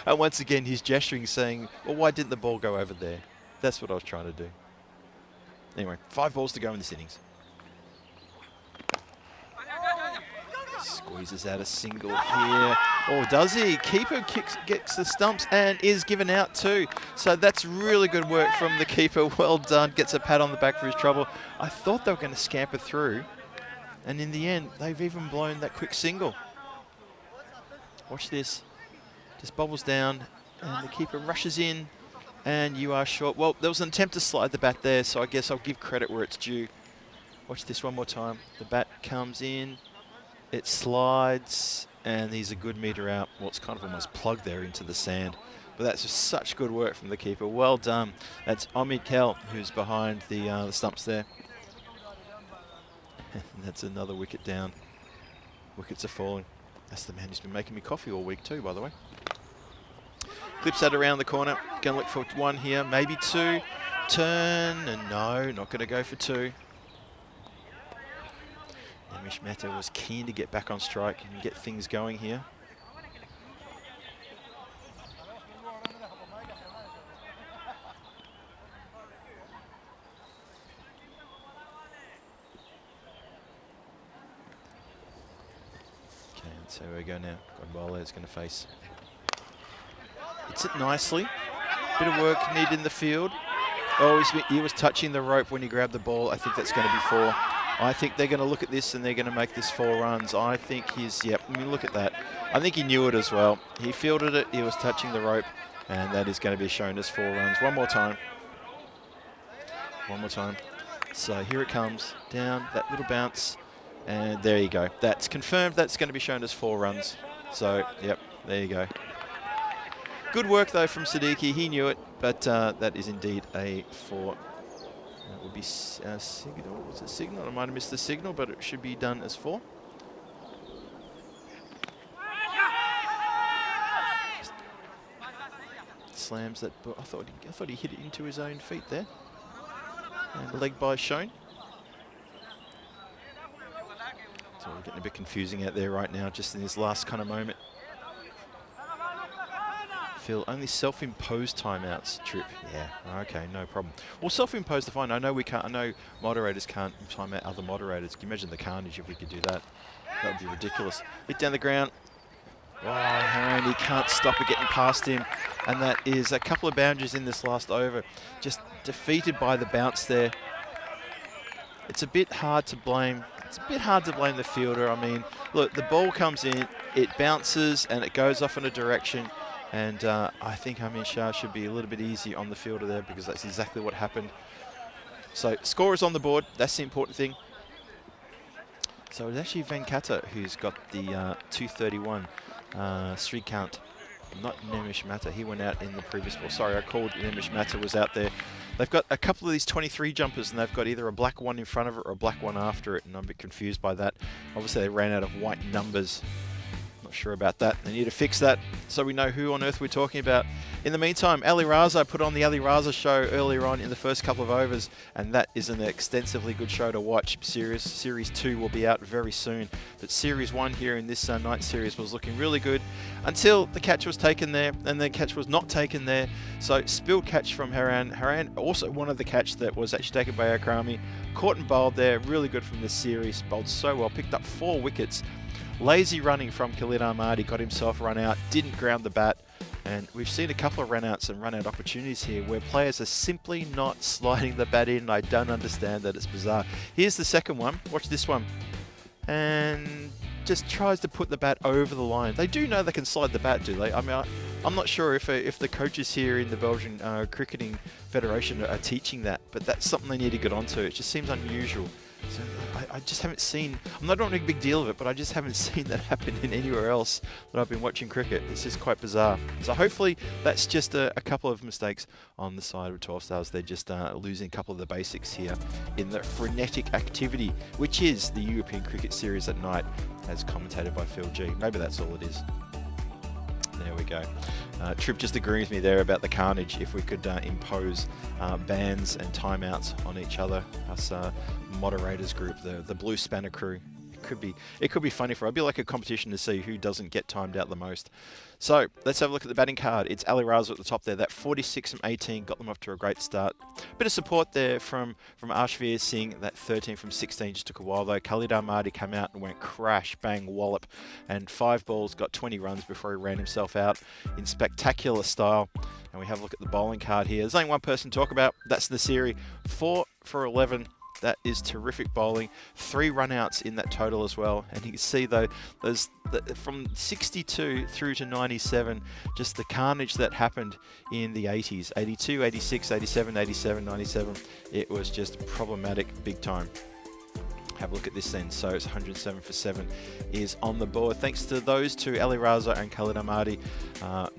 once again, he's gesturing, saying, well, why didn't the ball go over there? That's what I was trying to do. Anyway, 5 balls to go in this innings. Squeezes out a single here. Oh, does he? Keeper gets the stumps and is given out too. So that's really good work from the keeper. Well done. Gets a pat on the back for his trouble. I thought they were going to scamper through. And in the end, they've even blown that quick single. Watch this. Just bobbles down, and the keeper rushes in, and you are short. Well, there was an attempt to slide the bat there, so I guess I'll give credit where it's due. Watch this one more time. The bat comes in, it slides, and he's a good metre out. Well, it's kind of almost plugged there into the sand. But that's just such good work from the keeper. Well done. That's Omid Kel, who's behind the stumps there. And that's another wicket down. Wickets are falling. That's the man who's been making me coffee all week too, by the way. Clips that around the corner. Going to look for 1 here, maybe 2. Turn, and no, not going to go for 2. Nimish Mehta was keen to get back on strike and get things going here. So we go now. Godbola is going to face. Hits it nicely. Bit of work needed in the field. Oh, he was touching the rope when he grabbed the ball. I think that's going to be 4. I think they're going to look at this and they're going to make this 4 runs. I think he's, yep, I mean, look at that. I think he knew it as well. He fielded it, he was touching the rope, and that is going to be shown as 4 runs. One more time. One more time. So here it comes. Down, that little bounce. And there you go. That's confirmed. That's going to be shown as 4 runs. So, yep, there you go. Good work, though, from Siddiqui. He knew it, but that is indeed a 4. That would be signal. Was it signal? I might have missed the signal, but it should be done as 4. Slams that. I thought he hit it into his own feet there. And the leg by shown. So we're getting a bit confusing out there right now, just in this last kind of moment. Phil, only self-imposed timeouts, Trip. Yeah, okay, no problem. Well, self-imposed are fine. I know we can't. I know moderators can't time out other moderators. Can you imagine the carnage if we could do that? That would be ridiculous. Hit down the ground. Wow, Haran, he can't stop it getting past him. And that is a couple of boundaries in this last over. Just defeated by the bounce there. It's a bit hard to blame. It's a bit hard to blame the fielder. I mean, look, the ball comes in, it bounces, and it goes off in a direction. And I think Amin Shah should be a little bit easy on the fielder there because that's exactly what happened. So score is on the board. That's the important thing. So it's actually Venkata who's got the 231 street count, not Nemish Mata. He went out in the previous ball. Sorry, I called Nemish Mata was out there. They've got a couple of these 23 jumpers and they've got either a black one in front of it or a black one after it, and I'm a bit confused by that. Obviously they ran out of white numbers. Not sure about that. They need to fix that so we know who on earth we're talking about. In the meantime, Ali Raza put on the Ali Raza show earlier on in the first couple of overs, and that is an extensively good show to watch. Series 2 will be out very soon, but Series 1 here in this night series was looking really good until the catch was taken there, and the catch was not taken there. So spilled catch from Haran. Haran also wanted the catch that was actually taken by Akrami. Caught and bowled there, really good from this series. Bowled so well, picked up 4 wickets. Lazy running from Khalid Ahmadi, got himself run out, didn't ground the bat, and we've seen a couple of run-outs and run-out opportunities here where players are simply not sliding the bat in. I don't understand that. It's bizarre. Here's the second one. Watch this one. And just tries to put the bat over the line. They do know they can slide the bat, do they? I mean, I'm not sure if the coaches here in the Belgian Cricketing Federation are teaching that, but that's something they need to get onto. It just seems unusual. So I just haven't seen, I'm not making a big deal of it, but I just haven't seen that happen in anywhere else that I've been watching cricket. It's just quite bizarre. So hopefully that's just a couple of mistakes on the side of 12 Stars. They're just losing a couple of the basics here in the frenetic activity, which is the European Cricket Series at night, as commentated by Phil G. Maybe that's all it is. There we go. Trip just agreeing with me there about the carnage. If we could impose bans and timeouts on each other, us moderators group, the Blue Spanner crew, it could be funny for. It'd be like a competition to see who doesn't get timed out the most. So let's have a look at the batting card. It's Ali Raza at the top there. That 46 from 18 got them off to a great start. Bit of support there from Ashveer Singh. That 13 from 16 just took a while though. Khalid Ahmadi came out and went crash, bang, wallop, and 5 balls, got 20 runs before he ran himself out in spectacular style. And we have a look at the bowling card here. There's only one person to talk about. That's Nasiri. 4 for 11. That is terrific bowling. 3 run-outs in that total as well. And you can see, though, from 62 through to 97, just the carnage that happened in the 80s. 82, 86, 87, 87, 97. It was just problematic big time. Have a look at this then. So it's 107 for 7 is on the board. Thanks to those two, Ali Raza and Khalid Ahmadi.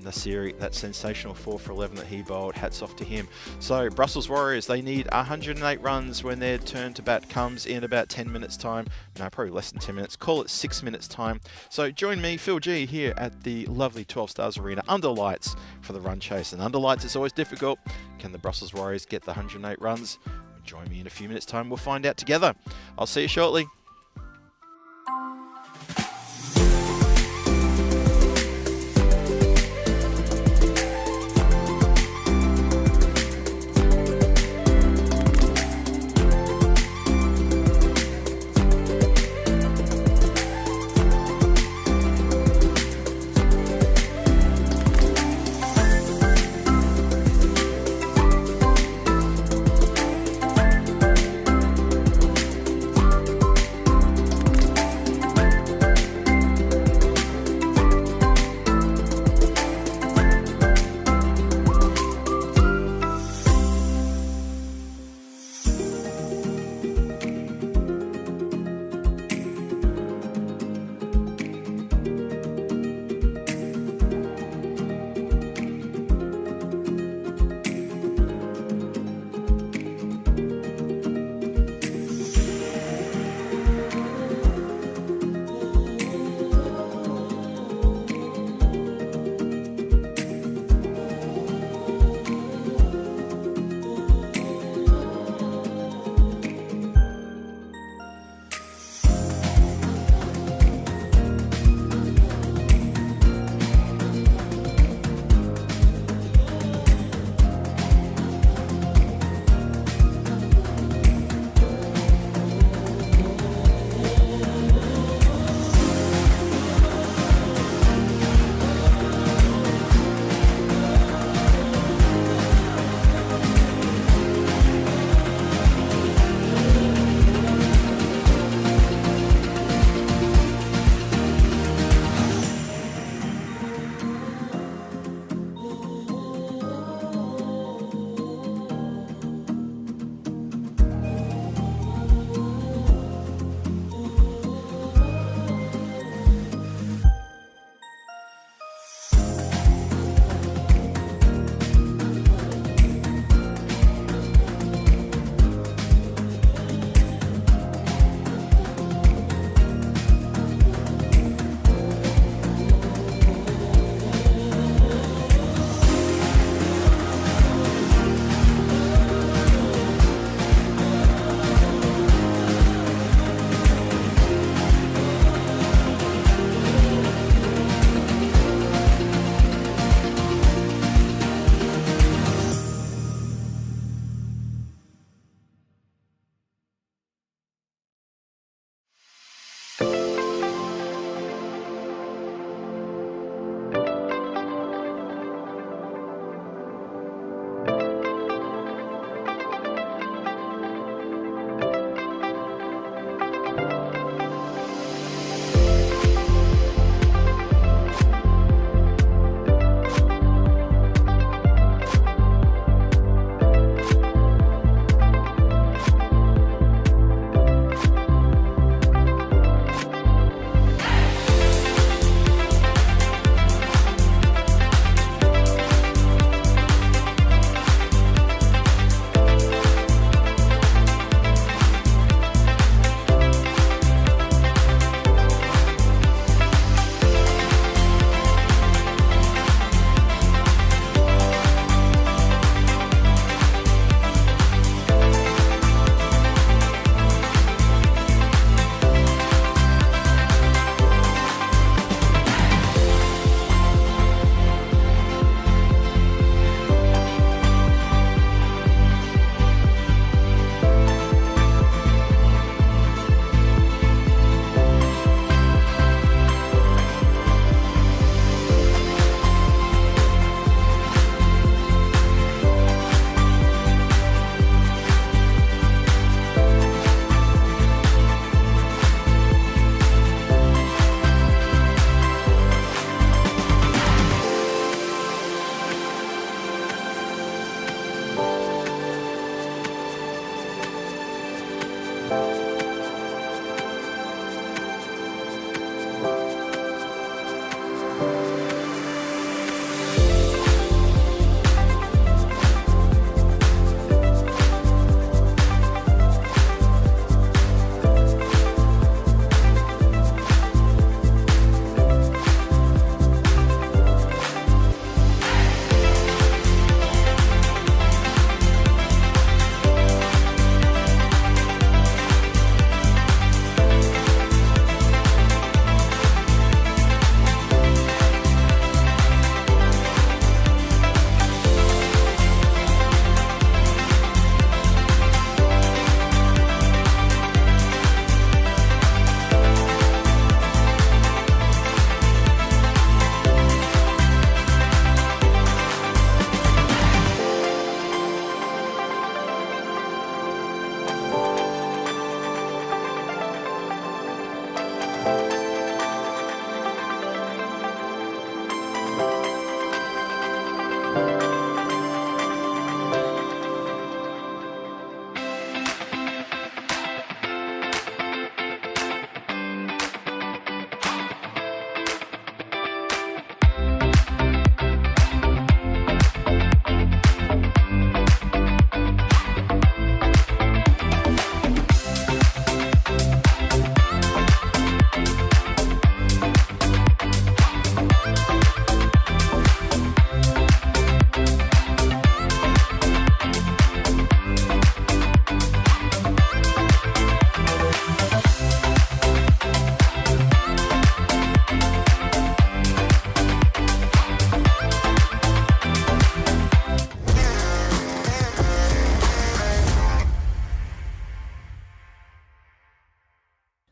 Nasiri, that sensational 4 for 11 that he bowled. Hats off to him. So Brussels Warriors, they need 108 runs when their turn to bat comes in about 10 minutes time. No, probably less than 10 minutes. Call it 6 minutes time. So join me, Phil G, here at the lovely 12 Stars Arena under lights for the run chase. And under lights is always difficult. Can the Brussels Warriors get the 108 runs? Join me in a few minutes' time. We'll find out together. I'll see you shortly.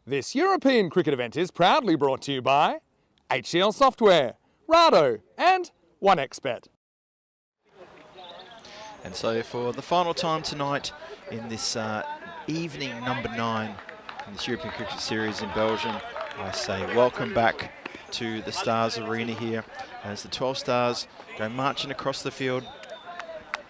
This European cricket event is proudly brought to you by HCL Software, Rado and 1xBet. And so for the final time tonight in this evening number 9 in this European Cricket Series in Belgium, I say welcome back to the Stars Arena here as the 12 Stars go marching across the field.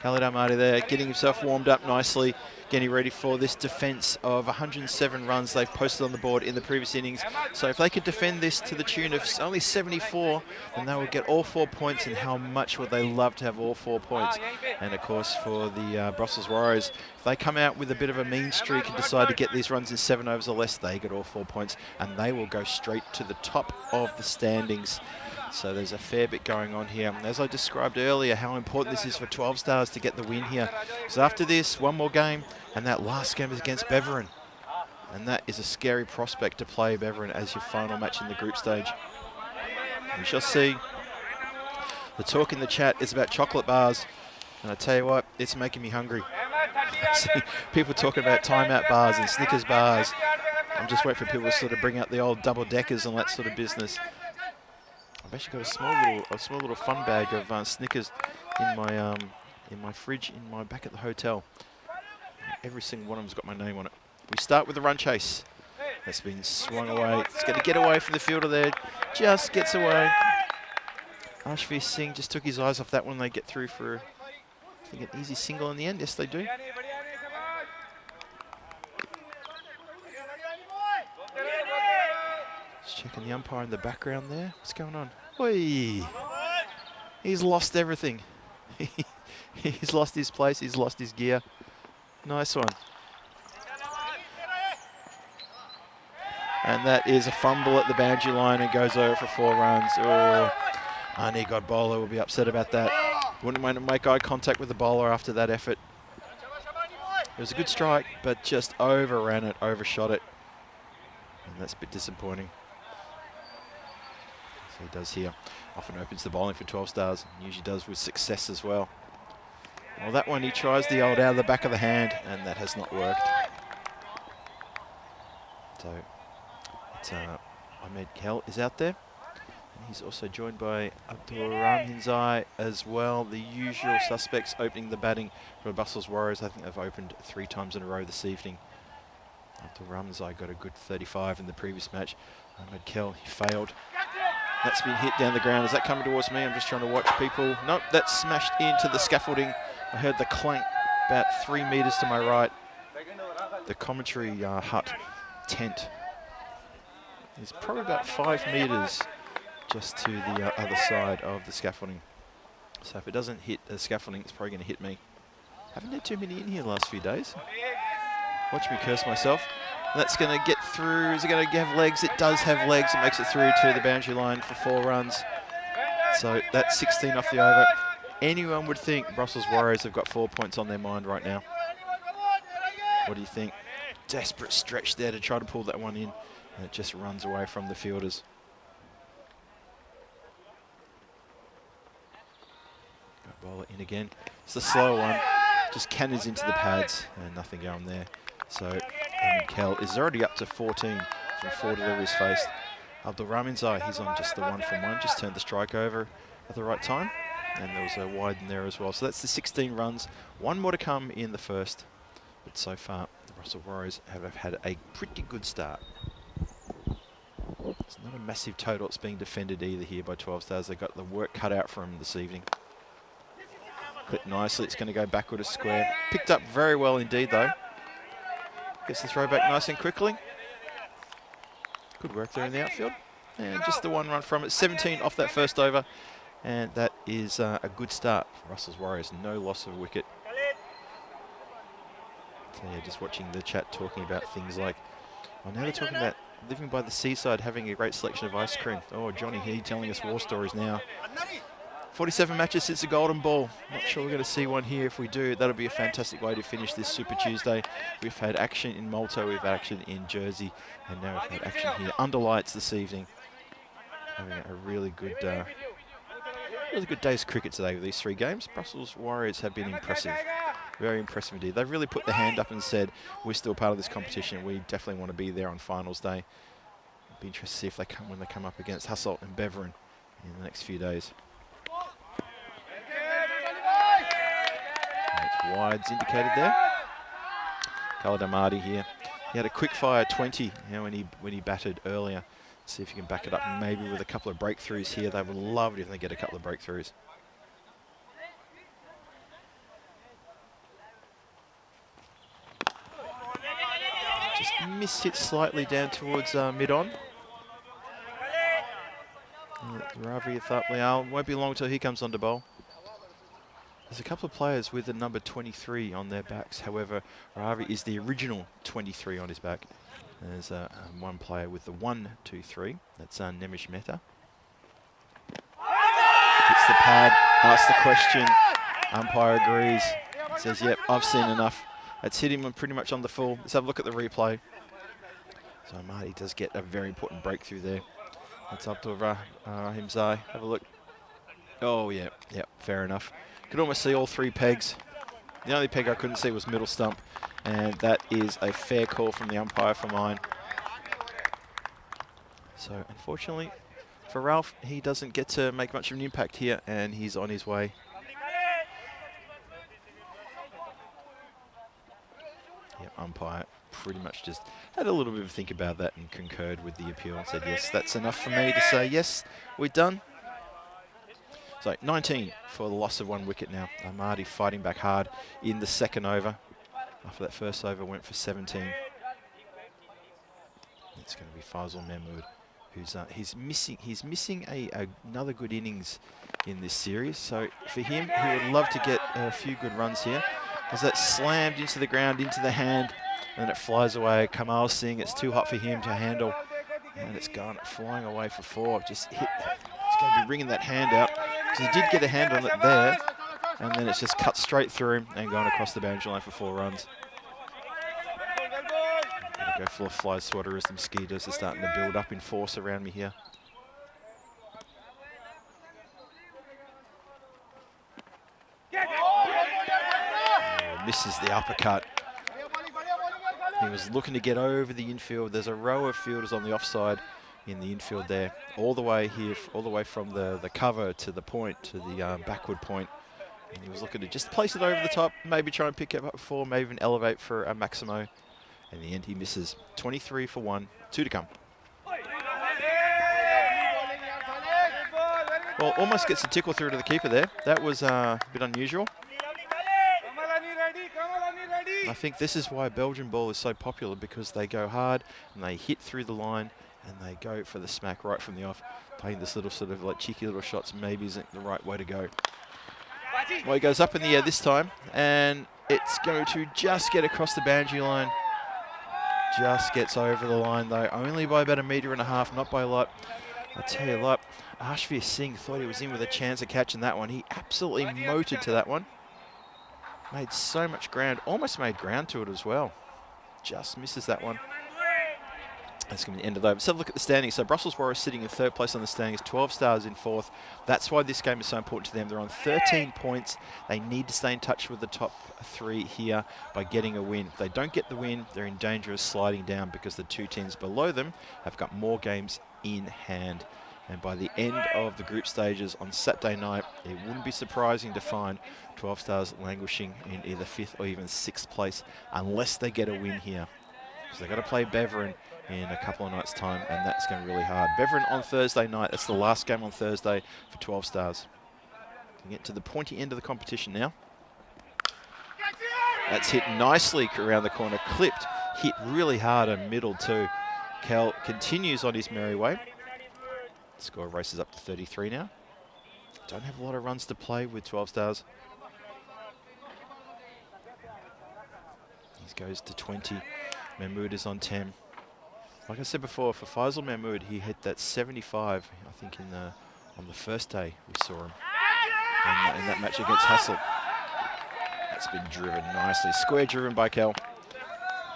Khalid Ahmadi there getting himself warmed up nicely, getting ready for this defence of 107 runs they've posted on the board in the previous innings. So if they could defend this to the tune of only 74, then they will get all 4 points, and how much would they love to have all 4 points. And of course for the Brussels Warriors, if they come out with a bit of a mean streak and decide to get these runs in 7 overs or less, they get all 4 points and they will go straight to the top of the standings. So there's a fair bit going on here. And as I described earlier, how important this is for 12 Stars to get the win here. So after this, one more game, and that last game is against Beveren. And that is a scary prospect to play Beveren as your final match in the group stage. We shall see. The talk in the chat is about chocolate bars. And I tell you what, it's making me hungry. I see people talking about timeout bars and Snickers bars. I'm just waiting for people to sort of bring out the old double deckers and that sort of business. I've actually got a small little fun bag of Snickers in my fridge in my back at the hotel. Every single one of them's got my name on it. We start with the run chase. That's been swung away. It's going to get away from the fielder there. Just gets away. Ashveer Singh just took his eyes off that one. They get through for, I think, an easy single in the end. Yes, they do. Checking the umpire in the background there. What's going on? Oi! He's lost everything. He's lost his place. He's lost his gear. Nice one. And that is a fumble at the boundary line and goes over for 4 runs. Oh, Ani God bowler will be upset about that. Wouldn't want to make eye contact with the bowler after that effort. It was a good strike, but just overran it, overshot it. And that's a bit disappointing. So he does here. Often opens the bowling for 12 Stars. Usually does with success as well. Well, that one he tries the old out of the back of the hand, and that has not worked. So it's Ahmed Kell is out there. And he's also joined by Abdul Rahmanzai as well. The usual suspects opening the batting for the Brussels Warriors. I think they've opened 3 times in a row this evening. Abdul Rahmanzai got a good 35 in the previous match. Ahmed Kell, he failed. That's been hit down the ground. Is that coming towards me? I'm just trying to watch people. Nope, that's smashed into the scaffolding. I heard the clank about 3 metres to my right. The commentary hut tent is probably about 5 metres just to the other side of the scaffolding. So if it doesn't hit the scaffolding, it's probably going to hit me. Haven't had too many in here the last few days. Watch me curse myself. That's going to get through. Is it going to have legs? It does have legs. It makes it through to the boundary line for 4 runs. So that's 16 off the over. Anyone would think Brussels Warriors have got 4 points on their mind right now. What do you think? Desperate stretch there to try to pull that one in. And it just runs away from the fielders. Got bowler in again. It's the slow one. Just cannons into the pads and nothing going there. So Ahmed Kell is already up to 14 from 4 deliveries faced. Abdul Rahmanzai, he's on just the 1 from 1. Just turned the strike over at the right time. And there was a wide in there as well. So that's the 16 runs. 1 more to come in the first. But so far, the Brussels Warriors have had a pretty good start. It's not a massive total. It's being defended either here by 12 Stars. They've got the work cut out for them this evening. Clipped nicely. It's going to go backward a square. Picked up very well indeed, though. Gets the throw back nice and quickly. Good work there in the outfield. And just the 1 run from it. 17 off that first over. And that is a good start for Brussels Warriors. No loss of a wicket. So yeah, just watching the chat talking about things like, oh, now they're talking about living by the seaside, having a great selection of ice cream. Oh, Johnny He telling us war stories now. 47 matches since the Golden Ball. Not sure we're going to see one here. If we do, that'll be a fantastic way to finish this Super Tuesday. We've had action in Malta, we've had action in Jersey, and now we've had action here under lights this evening. Having a really good day's cricket today with these 3 games. Brussels Warriors have been impressive. Very impressive indeed. They've really put their hand up and said, we're still part of this competition. We definitely want to be there on finals day. Be interested to see if they come when they come up against Hasselt and Beveren in the next few days. And it's wides indicated there. Kaladamadi here. He had a quick fire 20 when he batted earlier. See if you can back it up maybe with a couple of breakthroughs here. They would love it if they get a couple of breakthroughs. Just missed it slightly down towards mid-on. Ravi Thapleal won't be long till he comes on to bowl. There's a couple of players with the number 23 on their backs. However, Ravi is the original 23 on his back. There's one player with the 1, 2, 3. That's Nemish Mehta. Hits the pad, asks the question. Umpire agrees. Says, yep, I've seen enough. It's hit him pretty much on the full. Let's have a look at the replay. So Marty does get a very important breakthrough there. It's up to Rahim Zai. Have a look. Oh, yeah, fair enough. Could almost see all 3 pegs. The only peg I couldn't see was middle stump. And that is a fair call from the umpire for mine. So, unfortunately, for Ralph, he doesn't get to make much of an impact here, and he's on his way. Yep, umpire pretty much just had a little bit of a think about that and concurred with the appeal and said, yes, that's enough for me to say, yes, we're done. So 19 for the loss of 1 wicket now. Marty fighting back hard in the second over. After that first over went for 17. It's going to be Faisal Mahmood, who's he's missing another good innings in this series. So for him, he would love to get a few good runs here. As that slammed into the ground, into the hand, and then it flies away. Kamal Singh, it's too hot for him to handle, and it's gone flying away for 4. Just hit. It's going to be ringing that hand out. Because he did get a hand on it there, and then it's just cut straight through him and gone across the boundary line for 4 runs. Go full of fly swatter as the mosquitoes are starting to build up in force around me here. Oh, misses the uppercut. He was looking to get over the infield. There's a row of fielders on the offside in the infield there, all the way here, all the way from the cover to the point, to the backward point. And he was looking to just place it over the top, maybe try and pick it up for, maybe even elevate for a Maximo. In the end, he misses. 23 for 1, 2 to come. Well, almost gets a tickle through to the keeper there. That was a bit unusual. I think this is why Belgian ball is so popular, because they go hard and they hit through the line and they go for the smack right from the off. Playing this little sort of like cheeky little shots maybe isn't the right way to go. Well, he goes up in the air this time, and it's going to just get across the boundary line. Just gets over the line though, only by about 1.5 meters, not by a lot. I tell you what, Ashvir Singh thought he was in with a chance of catching that one. He absolutely motored to that one. Made so much ground, almost made ground to it as well. Just misses that one. That's going to be the end of the over. Let's have a look at the standings. So Brussels Warriors sitting in 3rd place on the standings, 12 stars in 4th. That's why this game is so important to them. They're on 13 points. They need to stay in touch with the top 3 here by getting a win. If they don't get the win, they're in danger of sliding down, because the 2 teams below them have got more games in hand. And by the end of the group stages on Saturday night, it wouldn't be surprising to find 12 stars languishing in either 5th or even 6th place unless they get a win here. Because they've got to play Beveren in a couple of nights' time, and that's going to be really hard. Beveren on Thursday night. That's the last game on Thursday for 12 stars. We get to the pointy end of the competition now. That's hit nicely around the corner, clipped, hit really hard and middle too. Kel continues on his merry way. Score races up to 33 now. Don't have a lot of runs to play with 12 stars. He goes to 20. Mahmood is on 10. Like I said before, for Faisal Mahmood, he hit that 75, I think, on the first day we saw him in that match against Hasselt. That's been driven nicely. Square driven by Kel.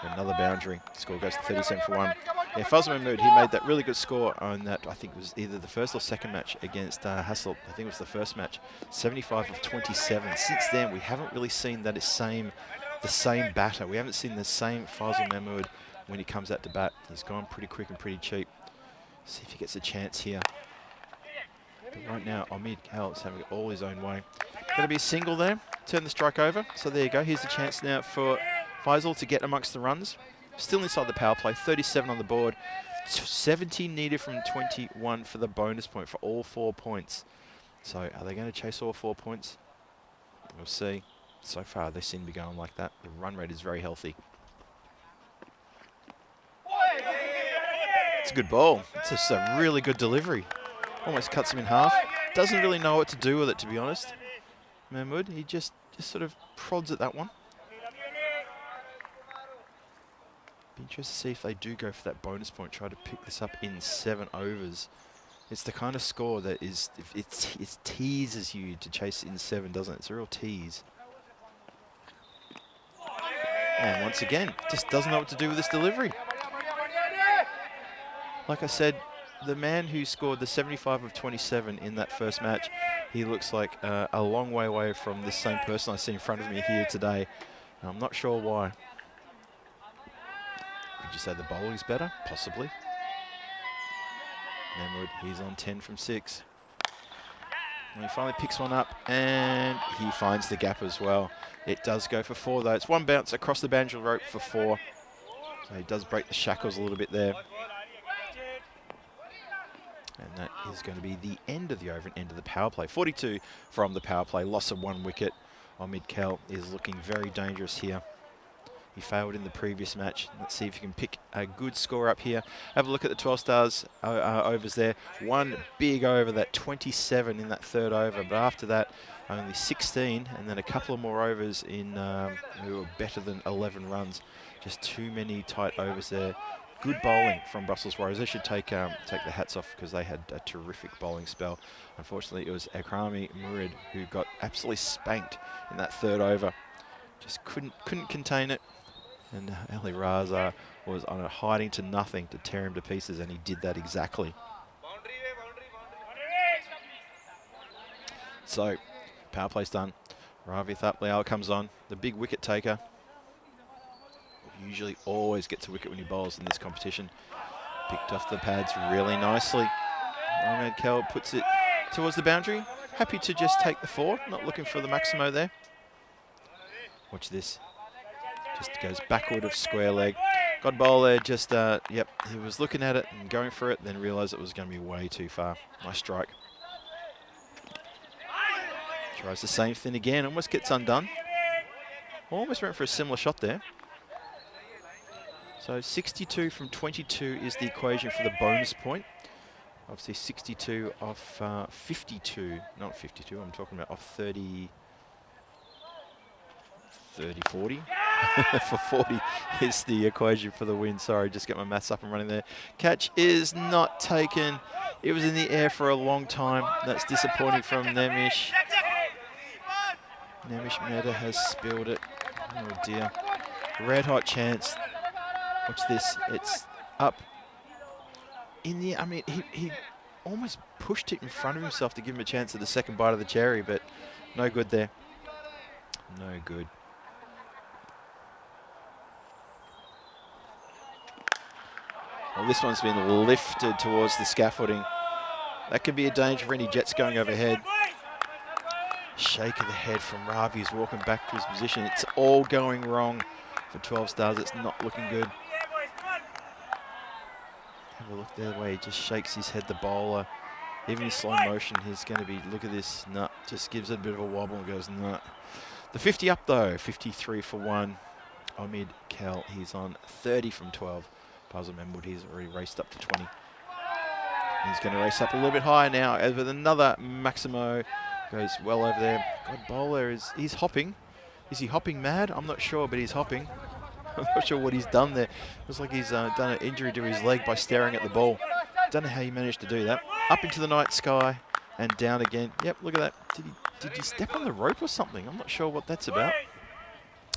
Another boundary. Score goes to 37 for 1. Yeah, Fazl Mahmood, he made that really good score on that, I think it was either the first or second match against Hassel. I think it was the first match, 75 of 27. Since then, we haven't really seen the same batter. We haven't seen the same Fazl Mahmood when he comes out to bat. He's gone pretty quick and pretty cheap. See if he gets a chance here. But right now, Omid Kal is having it all his own way. Going to be a single there, turn the strike over. So there you go, here's the chance now for Faisal to get amongst the runs. Still inside the power play, 37 on the board. 70 needed from 21 for the bonus point for all 4 points. So are they going to chase all 4 points? We'll see. So far, they seem to be going like that. The run rate is very healthy. It's a good ball. It's just a really good delivery. Almost cuts him in half. Doesn't really know what to do with it, to be honest. Mahmood, he just sort of prods at that one. Be interested to see if they do go for that bonus point, try to pick this up in 7 overs. It's the kind of score that it teases you to chase it in 7, doesn't it? It's a real tease. And once again, just doesn't know what to do with this delivery. Like I said, the man who scored the 75 of 27 in that first match, he looks like a long way away from this same person I see in front of me here today. And I'm not sure why. Would you say the bowling's better? Possibly. Mahmood, he's on 10 from 6. And he finally picks one up and he finds the gap as well. It does go for 4 though. It's one bounce across the boundary rope for 4. So he does break the shackles a little bit there. And that is going to be the end of the over and end of the power play. 42 from the power play, loss of 1 wicket. Omid Kal is looking very dangerous here. He failed in the previous match. Let's see if he can pick a good score up here. Have a look at the 12 stars overs there. One big over, that 27 in that 3rd over. But after that, only 16, and then a couple of more overs in who were better than 11 runs. Just too many tight overs there. Good bowling from Brussels Warriors. They should take the hats off because they had a terrific bowling spell. Unfortunately, it was Akrami Murid who got absolutely spanked in that 3rd over. Just couldn't contain it. And Ali Raza was on a hiding to nothing to tear him to pieces, and he did that exactly. So, power play's done. Ravi Thaplayal comes on, the big wicket taker. Usually always gets a wicket when he bowls in this competition. Picked off the pads really nicely. Omid Kal puts it towards the boundary. Happy to just take the 4, not looking for the Maximo there. Watch this. Just goes backward of square leg. God bowler just, yep, he was looking at it and going for it, then realised it was going to be way too far. Nice strike. Tries the same thing again, almost gets undone. Almost went for a similar shot there. So 62 from 22 is the equation for the bonus point. Obviously 62 off 52, not 52, I'm talking about off 30, 40. For 40 is the equation for the win. Sorry, just get my maths up and running there. Catch is not taken. It was in the air for a long time. That's disappointing from Nemish. Nemish Mehta has spilled it. Oh dear. Red hot chance. Watch this. It's up in the, I mean, he almost pushed it in front of himself to give him a chance at the second bite of the cherry, but no good there. No good. Well, this one's been lifted towards the scaffolding. That could be a danger for any jets going overhead. Shake of the head from Ravi, who's walking back to his position. It's all going wrong for 12 stars. It's not looking good. Have a look there, the way he just shakes his head, the bowler. Even in slow motion, he's going to be, look at this, nut. Just gives it a bit of a wobble and goes, nut. The 50 up though, 53 for 1. Omid Kal, he's on 30 from 12. Fazl Mahmood, he's already raced up to 20. He's going to race up a little bit higher now with another Maximo. Goes well over there. God, bowler he's hopping. Is he hopping mad? I'm not sure, but he's hopping. I'm not sure what he's done there. Looks like he's done an injury to his leg by staring at the ball. Don't know how he managed to do that. Up into the night sky and down again. Yep, look at that. Did he step on the rope or something? I'm not sure what that's about.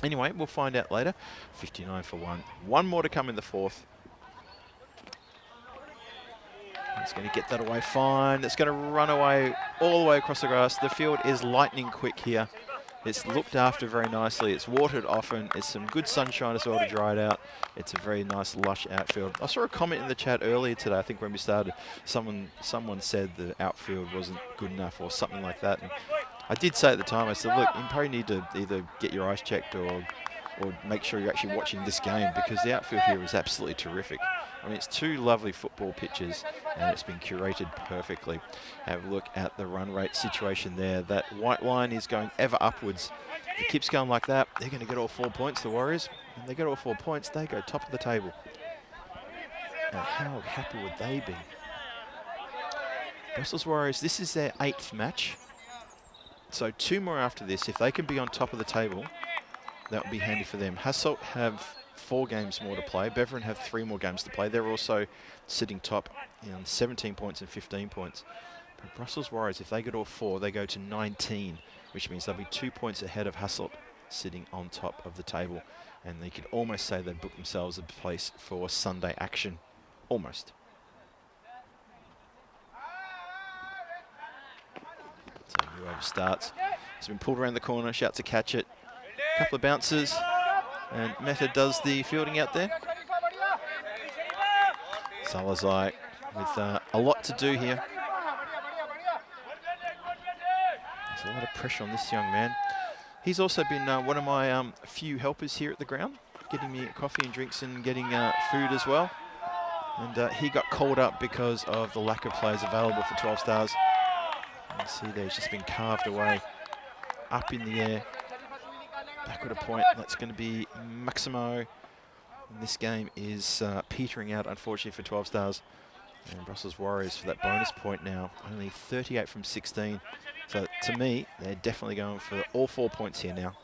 Anyway, we'll find out later. 59 for 1. One more to come in the 4th. He's going to get that away fine. It's going to run away all the way across the grass. The field is lightning quick here. It's looked after very nicely. It's watered often. It's some good sunshine as well to dry it out. It's a very nice, lush outfield. I saw a comment in the chat earlier today, I think when we started, someone said the outfield wasn't good enough or something like that. And I did say at the time, I said, look, you probably need to either get your eyes checked or make sure you're actually watching this game, because the outfield here is absolutely terrific. I mean, it's two lovely football pitches and it's been curated perfectly. Have a look at the run rate situation there. That white line is going ever upwards. If it keeps going like that, they're going to get all 4 points, the Warriors. And they get all 4 points, they go top of the table. Now, how happy would they be? Brussels Warriors, this is their 8th match. So 2 more after this. If they can be on top of the table, that would be handy for them. Hasselt have 4 games more to play. Beverin have 3 more games to play. They're also sitting top on 17 points and 15 points. But Brussels Warriors, if they get all 4, they go to 19, which means they'll be 2 points ahead of Hasselt, sitting on top of the table. And they could almost say they've booked themselves a place for Sunday action. Almost. So new over starts. It's been pulled around the corner, shouts to catch it. Couple of bounces, and Meta does the fielding out there. Salazar with a lot to do here. There's a lot of pressure on this young man. He's also been one of my few helpers here at the ground, getting me coffee and drinks and getting food as well. And he got called up because of the lack of players available for 12 stars. You can see there, he's just been carved away, up in the air. Backward a point, that's going to be Maximo. And this game is petering out, unfortunately, for 12 stars. And Brussels Warriors for that bonus point now, only 38 from 16. So to me, they're definitely going for all 4 points here now.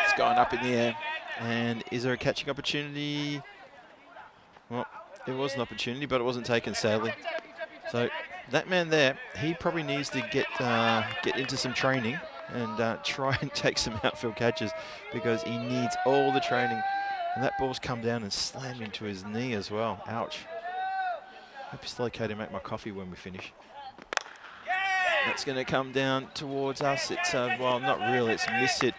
It's going up in the air. And is there a catching opportunity? Well, it was an opportunity, but it wasn't taken, sadly. So that man there, he probably needs to get into some training and try and take some outfield catches, because he needs all the training. And that ball's come down and slammed into his knee as well. Ouch. Hope it's still okay to make my coffee when we finish. That's going to come down towards us. It's, well, not really, it's miss hit.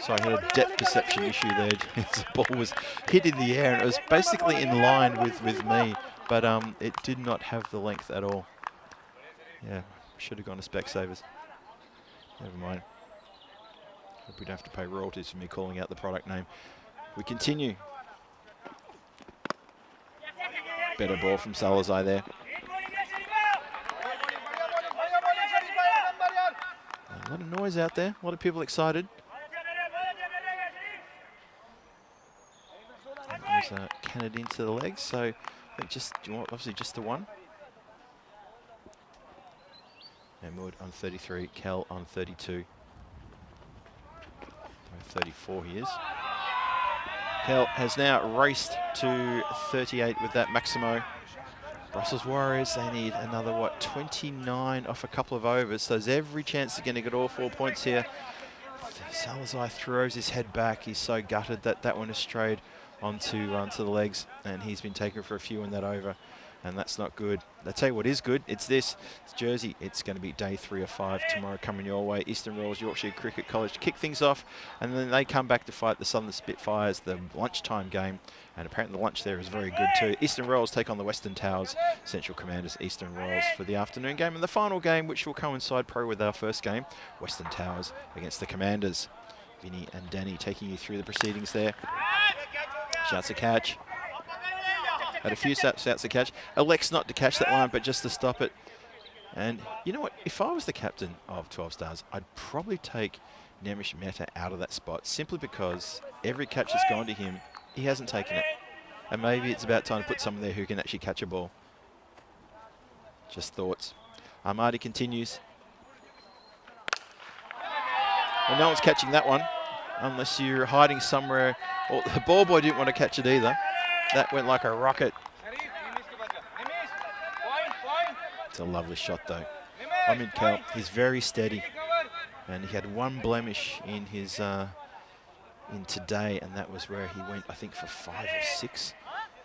So I had a depth perception issue there. The ball was hit in the air and it was basically in line with me. But it did not have the length at all. Yeah, should have gone to Specsavers. Never mind. Hope we don't have to pay royalties for me calling out the product name. We continue. Better ball from Salazar there. A lot of noise out there. A lot of people excited. And there's Kennedy into the legs. So I think just, obviously just the one. Mahmoud on 33, Kel on 32. 34 he is. Kel has now raced to 38 with that Maximo. Brussels Warriors, they need another, what, 29 off a couple of overs. So there's every chance they're going to get all 4 points here. Salazar throws his head back. He's so gutted that that one is strayed onto the legs, and he's been taken for a few in that over, and that's not good. I'll tell you what is good, it's this. It's Jersey. It's going to be day 3 of 5 tomorrow coming your way. Eastern Royals, Yorkshire Cricket College to kick things off, and then they come back to fight the Southern Spitfires, the lunchtime game, and apparently the lunch there is very good too. Eastern Royals take on the Western Towers, Central Commanders, Eastern Royals for the afternoon game, and the final game, which will coincide probably with our first game, Western Towers against the Commanders. Vinny and Danny taking you through the proceedings there. Shouts to catch. Had a few shouts to catch. Elects not to catch that one, but just to stop it. And you know what? If I was the captain of 12 Stars, I'd probably take Nemish Mehta out of that spot, simply because every catch that's gone to him, he hasn't taken it. And maybe it's about time to put someone there who can actually catch a ball. Just thoughts. Armadi continues. Well, no one's catching that one, unless you're hiding somewhere. Well, the ball boy didn't want to catch it either. That went like a rocket. It's a lovely shot though. Ahmed Kel, he's very steady. And he had one blemish in his in today, and that was where he went, I think, for 5 or 6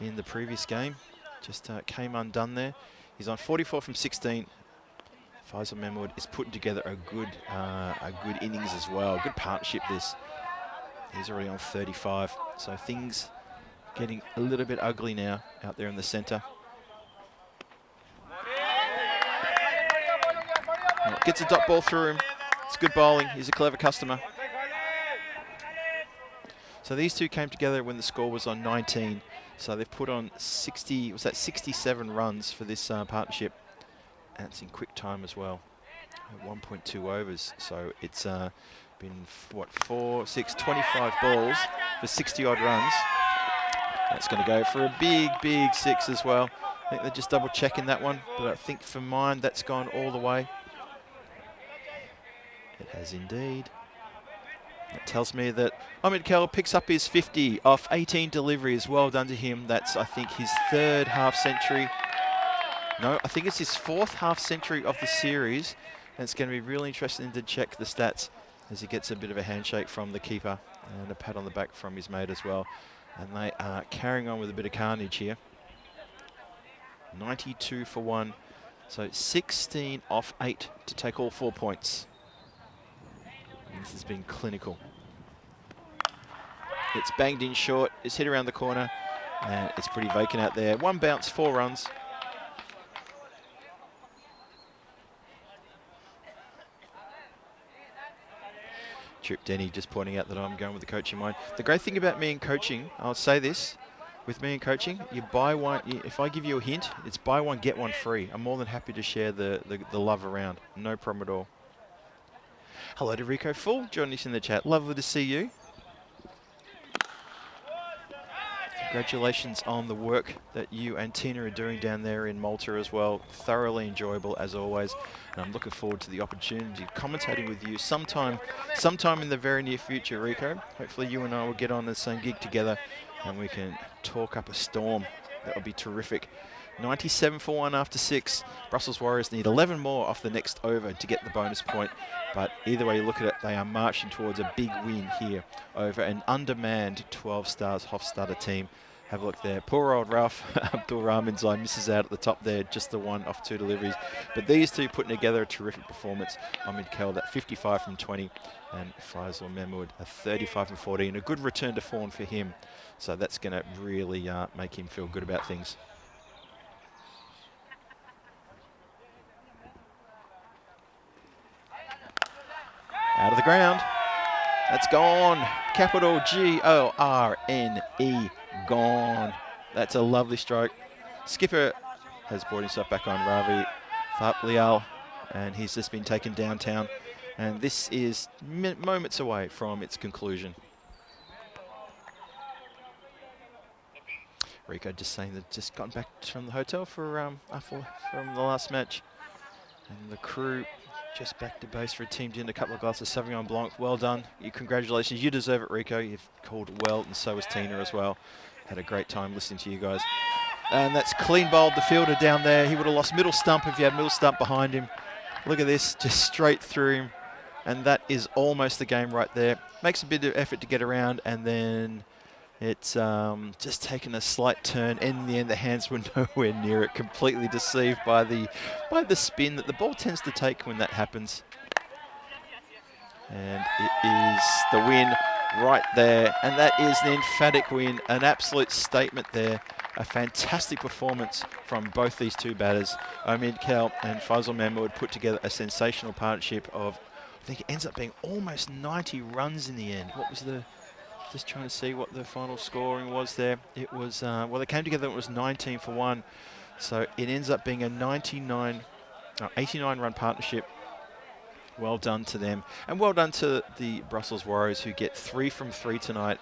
in the previous game. Just came undone there. He's on 44 from 16. Faisal Mahmood is putting together a good innings as well. Good partnership this. He's already on 35. So things getting a little bit ugly now out there in the centre. Well, gets a dot ball through him. It's good bowling. He's a clever customer. So these two came together when the score was on 19. So they've put on 67 runs for this partnership. And it's in quick time as well. 1.2 overs. So it's been, what, 4, 6, 25 balls for 60 odd runs. That's going to go for a big, big 6 as well. I think they're just double checking that one. But I think for mine, that's gone all the way. It has indeed. That tells me that Ahmed Kell picks up his 50 off 18 deliveries. Well done to him. That's, I think, his 3rd half century. No, I think it's his 4th half century of the series. And it's going to be really interesting to check the stats as he gets a bit of a handshake from the keeper and a pat on the back from his mate as well. And they are carrying on with a bit of carnage here. 92 for 1. So 16 off 8 to take all 4 points. And this has been clinical. It's banged in short. It's hit around the corner. And it's pretty vacant out there. 1 bounce, 4 runs. Trip Denny just pointing out that I'm going with the coaching mind. The great thing about me and coaching, I'll say this, with me and coaching, you buy one, if I give you a hint, it's buy one, get one free. I'm more than happy to share the love around. No problem at all. Hello to Rico Full, joining us in the chat. Lovely to see you. Congratulations on the work that you and Tina are doing down there in Malta as well. Thoroughly enjoyable as always. And I'm looking forward to the opportunity of commentating with you sometime in the very near future, Rico. Hopefully you and I will get on the same gig together and we can talk up a storm. That would be terrific. 97 for 1 after 6. Brussels Warriors need 11 more off the next over to get the bonus point. But either way you look at it, they are marching towards a big win here over an undermanned 12 stars Hofstadter team. Have a look there. Poor old Ralph Abdul Rahman Zai misses out at the top there, just the 1 off 2 deliveries. But these two putting together a terrific performance. Ahmed Kell, that 55 from 20, and Faisal Mahmood, a 35 from 14. A good return to form for him. So that's going to really make him feel good about things. Out of the ground. That's gone. Capital G-O-R-N-E. Gone. That's a lovely stroke. Skipper has brought himself back on, Ravi Thaplial, and he's just been taken downtown. And this is moments away from its conclusion. Rico just saying they've just gotten back from the hotel from the last match. And the crew just back to base for a team dinner, a couple of glasses of Sauvignon Blanc. Well done. Congratulations. You deserve it, Rico. You've called well, and so has Tina as well. Had a great time listening to you guys. And that's clean bowled the fielder down there. He would have lost middle stump if he had middle stump behind him. Look at this, just straight through him. And that is almost the game right there. Makes a bit of effort to get around, and then it's just taken a slight turn. In the end, the hands were nowhere near it. Completely deceived by the spin that the ball tends to take when that happens. And it is the win right there. And that is the emphatic win. An absolute statement there. A fantastic performance from both these two batters. Ahmed Kell and Faisal Mahmood put together a sensational partnership of, I think it ends up being almost 90 runs in the end. What was the... Just trying to see what the final scoring was there. It was, well, they came together, it was 19 for 1. So it ends up being a 89 run partnership. Well done to them. And well done to the Brussels Warriors, who get 3 from 3 tonight.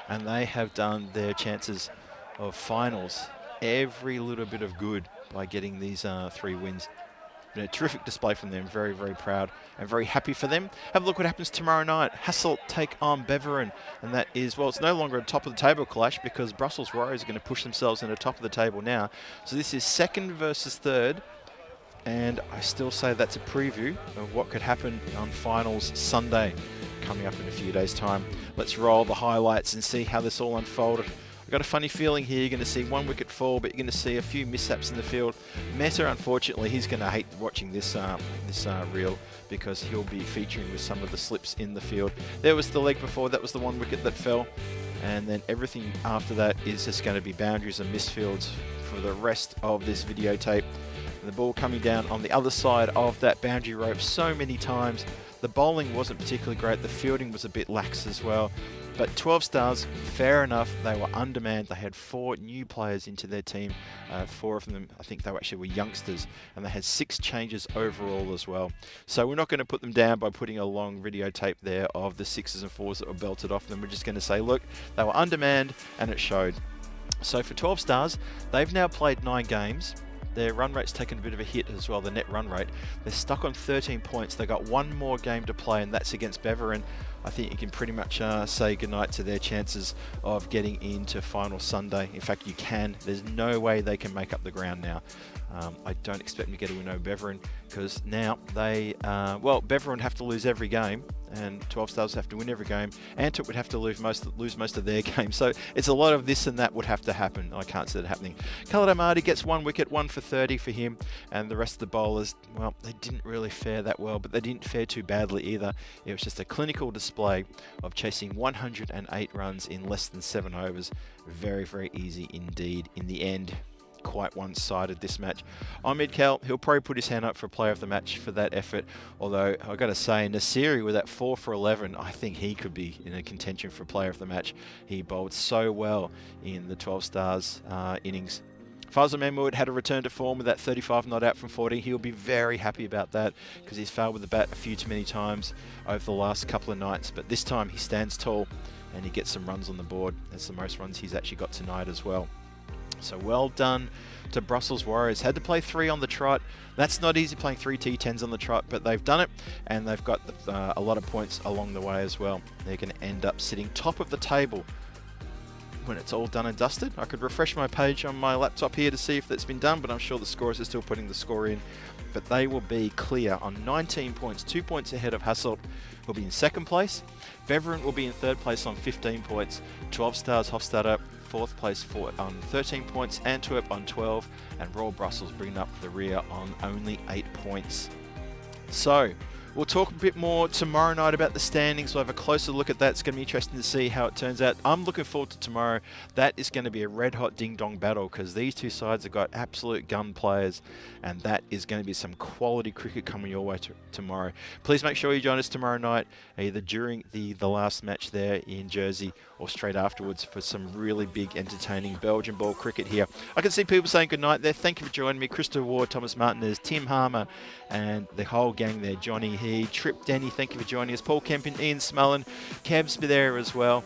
And they have done their chances of finals every little bit of good by getting these 3 wins. Been a terrific display from them. Very, very proud and very happy for them. Have a look what happens tomorrow night. Hasselt take on Beveren, and that is, well, it's no longer a top of the table clash because Brussels Warriors are going to push themselves into top of the table now. So this is 2nd versus 3rd, and I still say that's a preview of what could happen on finals Sunday. coming up in a few days' time. Let's roll the highlights and see how this all unfolded. I've got a funny feeling here you're going to see one wicket fall, but you're going to see a few mishaps in the field. Meta, unfortunately, he's going to hate watching this reel because he'll be featuring with some of the slips in the field. There was the leg before, that was the one wicket that fell. And then everything after that is just going to be boundaries and misfields for the rest of this videotape. The ball coming down on the other side of that boundary rope so many times. The bowling wasn't particularly great, the fielding was a bit lax as well. But 12 Stars, fair enough, they were undermanned. They had 4 new players into their team. 4 of them, I think they were youngsters, and they had 6 changes overall as well. So we're not going to put them down by putting a long videotape there of the 6s and 4s that were belted off them. We're just going to say, look, they were undermanned, and it showed. So for 12 Stars, they've now played 9 games. Their run rate's taken a bit of a hit as well, the net run rate. They're stuck on 13 points. They've got 1 more game to play, and that's against Beveren. I think you can pretty much say goodnight to their chances of getting into final Sunday. In fact, you can. There's no way they can make up the ground now. I don't expect them to get a win over Beveren because now they, Beveren have to lose every game and 12 Stars have to win every game. Antwerp would have to lose most of their games. So it's a lot of this and that would have to happen. I can't see it happening. Khalid Ahmadi gets 1 wicket, 1 for 30 for him. And the rest of the bowlers, well, they didn't really fare that well, but they didn't fare too badly either. It was just a clinical display of chasing 108 runs in less than 7 overs. Very, very easy indeed in the end. Quite one-sided this match. Ahmed Kel, he'll probably put his hand up for player of the match for that effort, although I've got to say Nasiri with that 4 for 11, I think he could be in a contention for player of the match. He bowled so well in the 12 Stars innings. Fazal Mahmood had a return to form with that 35 not out from 40. He'll be very happy about that because he's failed with the bat a few too many times over the last couple of nights, but this time he stands tall and he gets some runs on the board. That's the most runs he's actually got tonight as well. So well done to Brussels Warriors. Had to play 3 on the trot. That's not easy, playing 3 T10s on the trot, but they've done it, and they've got a lot of points along the way as well. They're going to end up sitting top of the table when it's all done and dusted. I could refresh my page on my laptop here to see if that's been done, but I'm sure the scorers are still putting the score in. But they will be clear on 19 points, 2 points ahead of Hasselt, who'll be in 2nd place. Beveren will be in 3rd place on 15 points. 12 Stars Hofstadter 4th place on 13 points, Antwerp on 12, and Royal Brussels bringing up the rear on only 8 points. So we'll talk a bit more tomorrow night about the standings. We'll have a closer look at that. It's going to be interesting to see how it turns out. I'm looking forward to tomorrow. That is going to be a red-hot ding-dong battle because these two sides have got absolute gun players, and that is going to be some quality cricket coming your way tomorrow. Please make sure you join us tomorrow night, either during the last match there in Jersey or straight afterwards for some really big, entertaining Belgian ball cricket here. I can see people saying goodnight there. Thank you for joining me. Christopher Ward, Thomas Martinez, Tim Harmer, and the whole gang there. Johnny He, Trip Denny, thank you for joining us. Paul Kempin, Ian Smullen, Kev's there as well.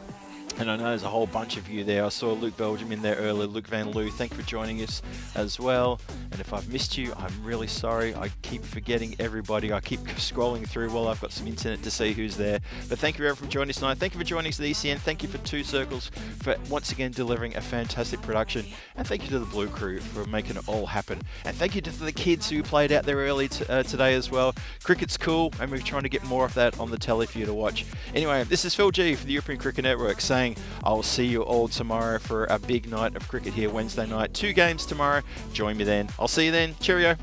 And I know there's a whole bunch of you there. I saw Luke Belgium in there earlier, Luke Van Loo, thank you for joining us as well. And if I've missed you, I'm really sorry. I keep forgetting everybody. I keep scrolling through while I've got some internet to see who's there. But thank you everyone for joining us tonight. Thank you for joining us at the ECN. Thank you for 2 Circles for once again delivering a fantastic production. And thank you to the Blue Crew for making it all happen. And thank you to the kids who played out there early today as well. Cricket's cool, and we're trying to get more of that on the telly for you to watch. Anyway, this is Phil G for the European Cricket Network saying I'll see you all tomorrow for a big night of cricket here Wednesday night. 2 games tomorrow. Join me then. I'll see you then. Cheerio.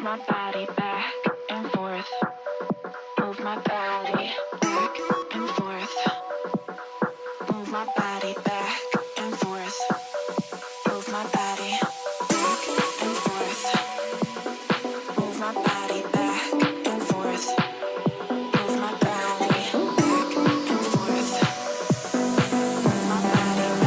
my body back and forth. Move my body back and forth. Move my body back and forth. Move my body back and forth. Move my body back and forth. Move my body back and forth. Move my body back and forth. Move my body.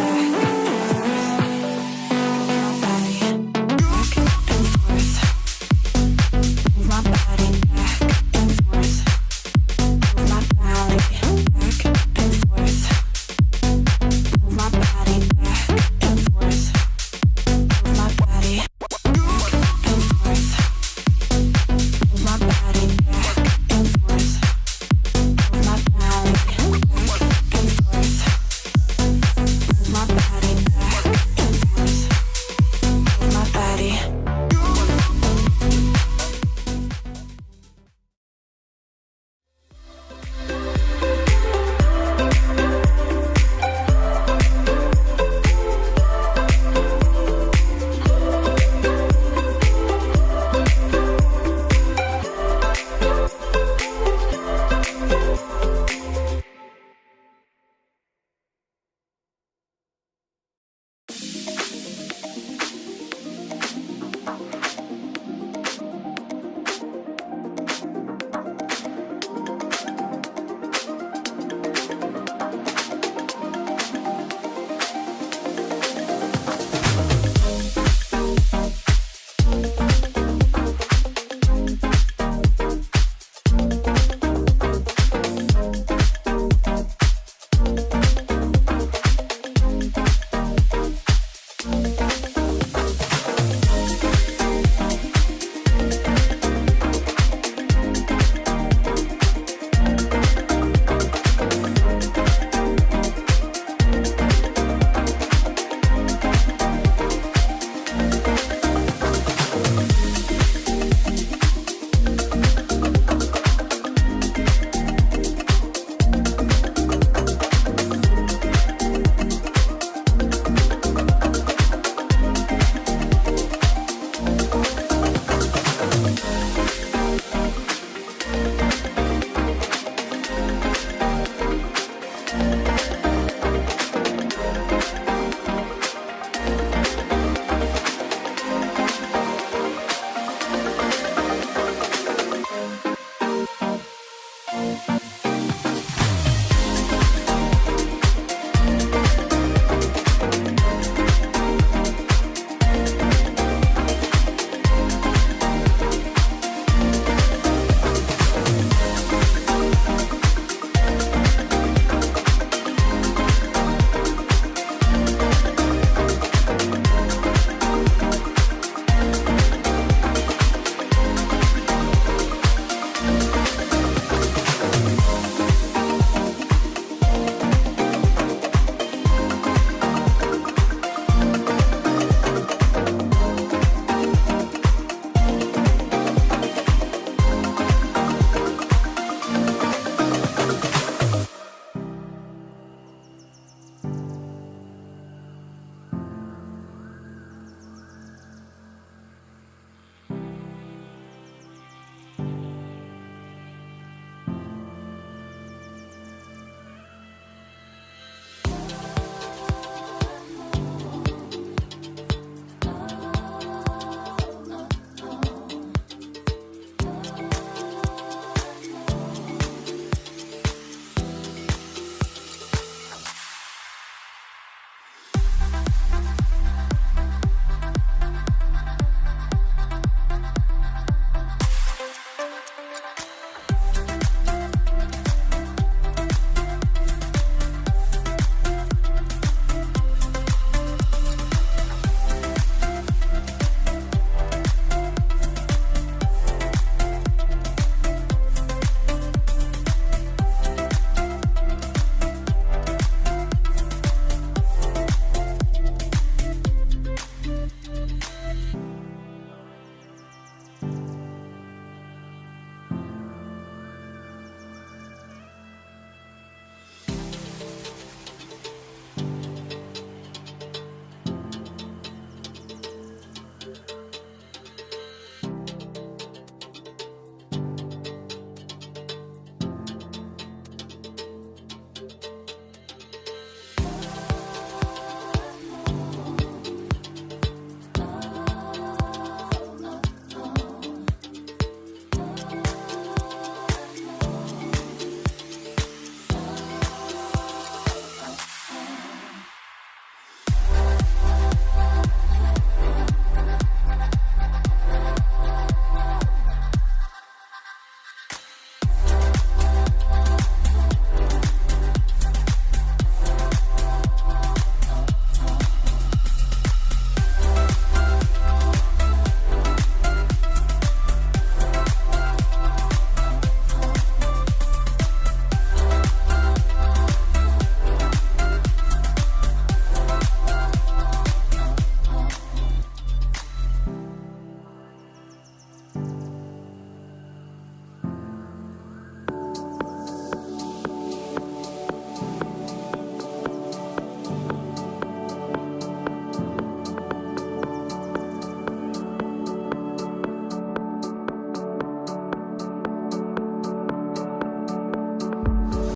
Thank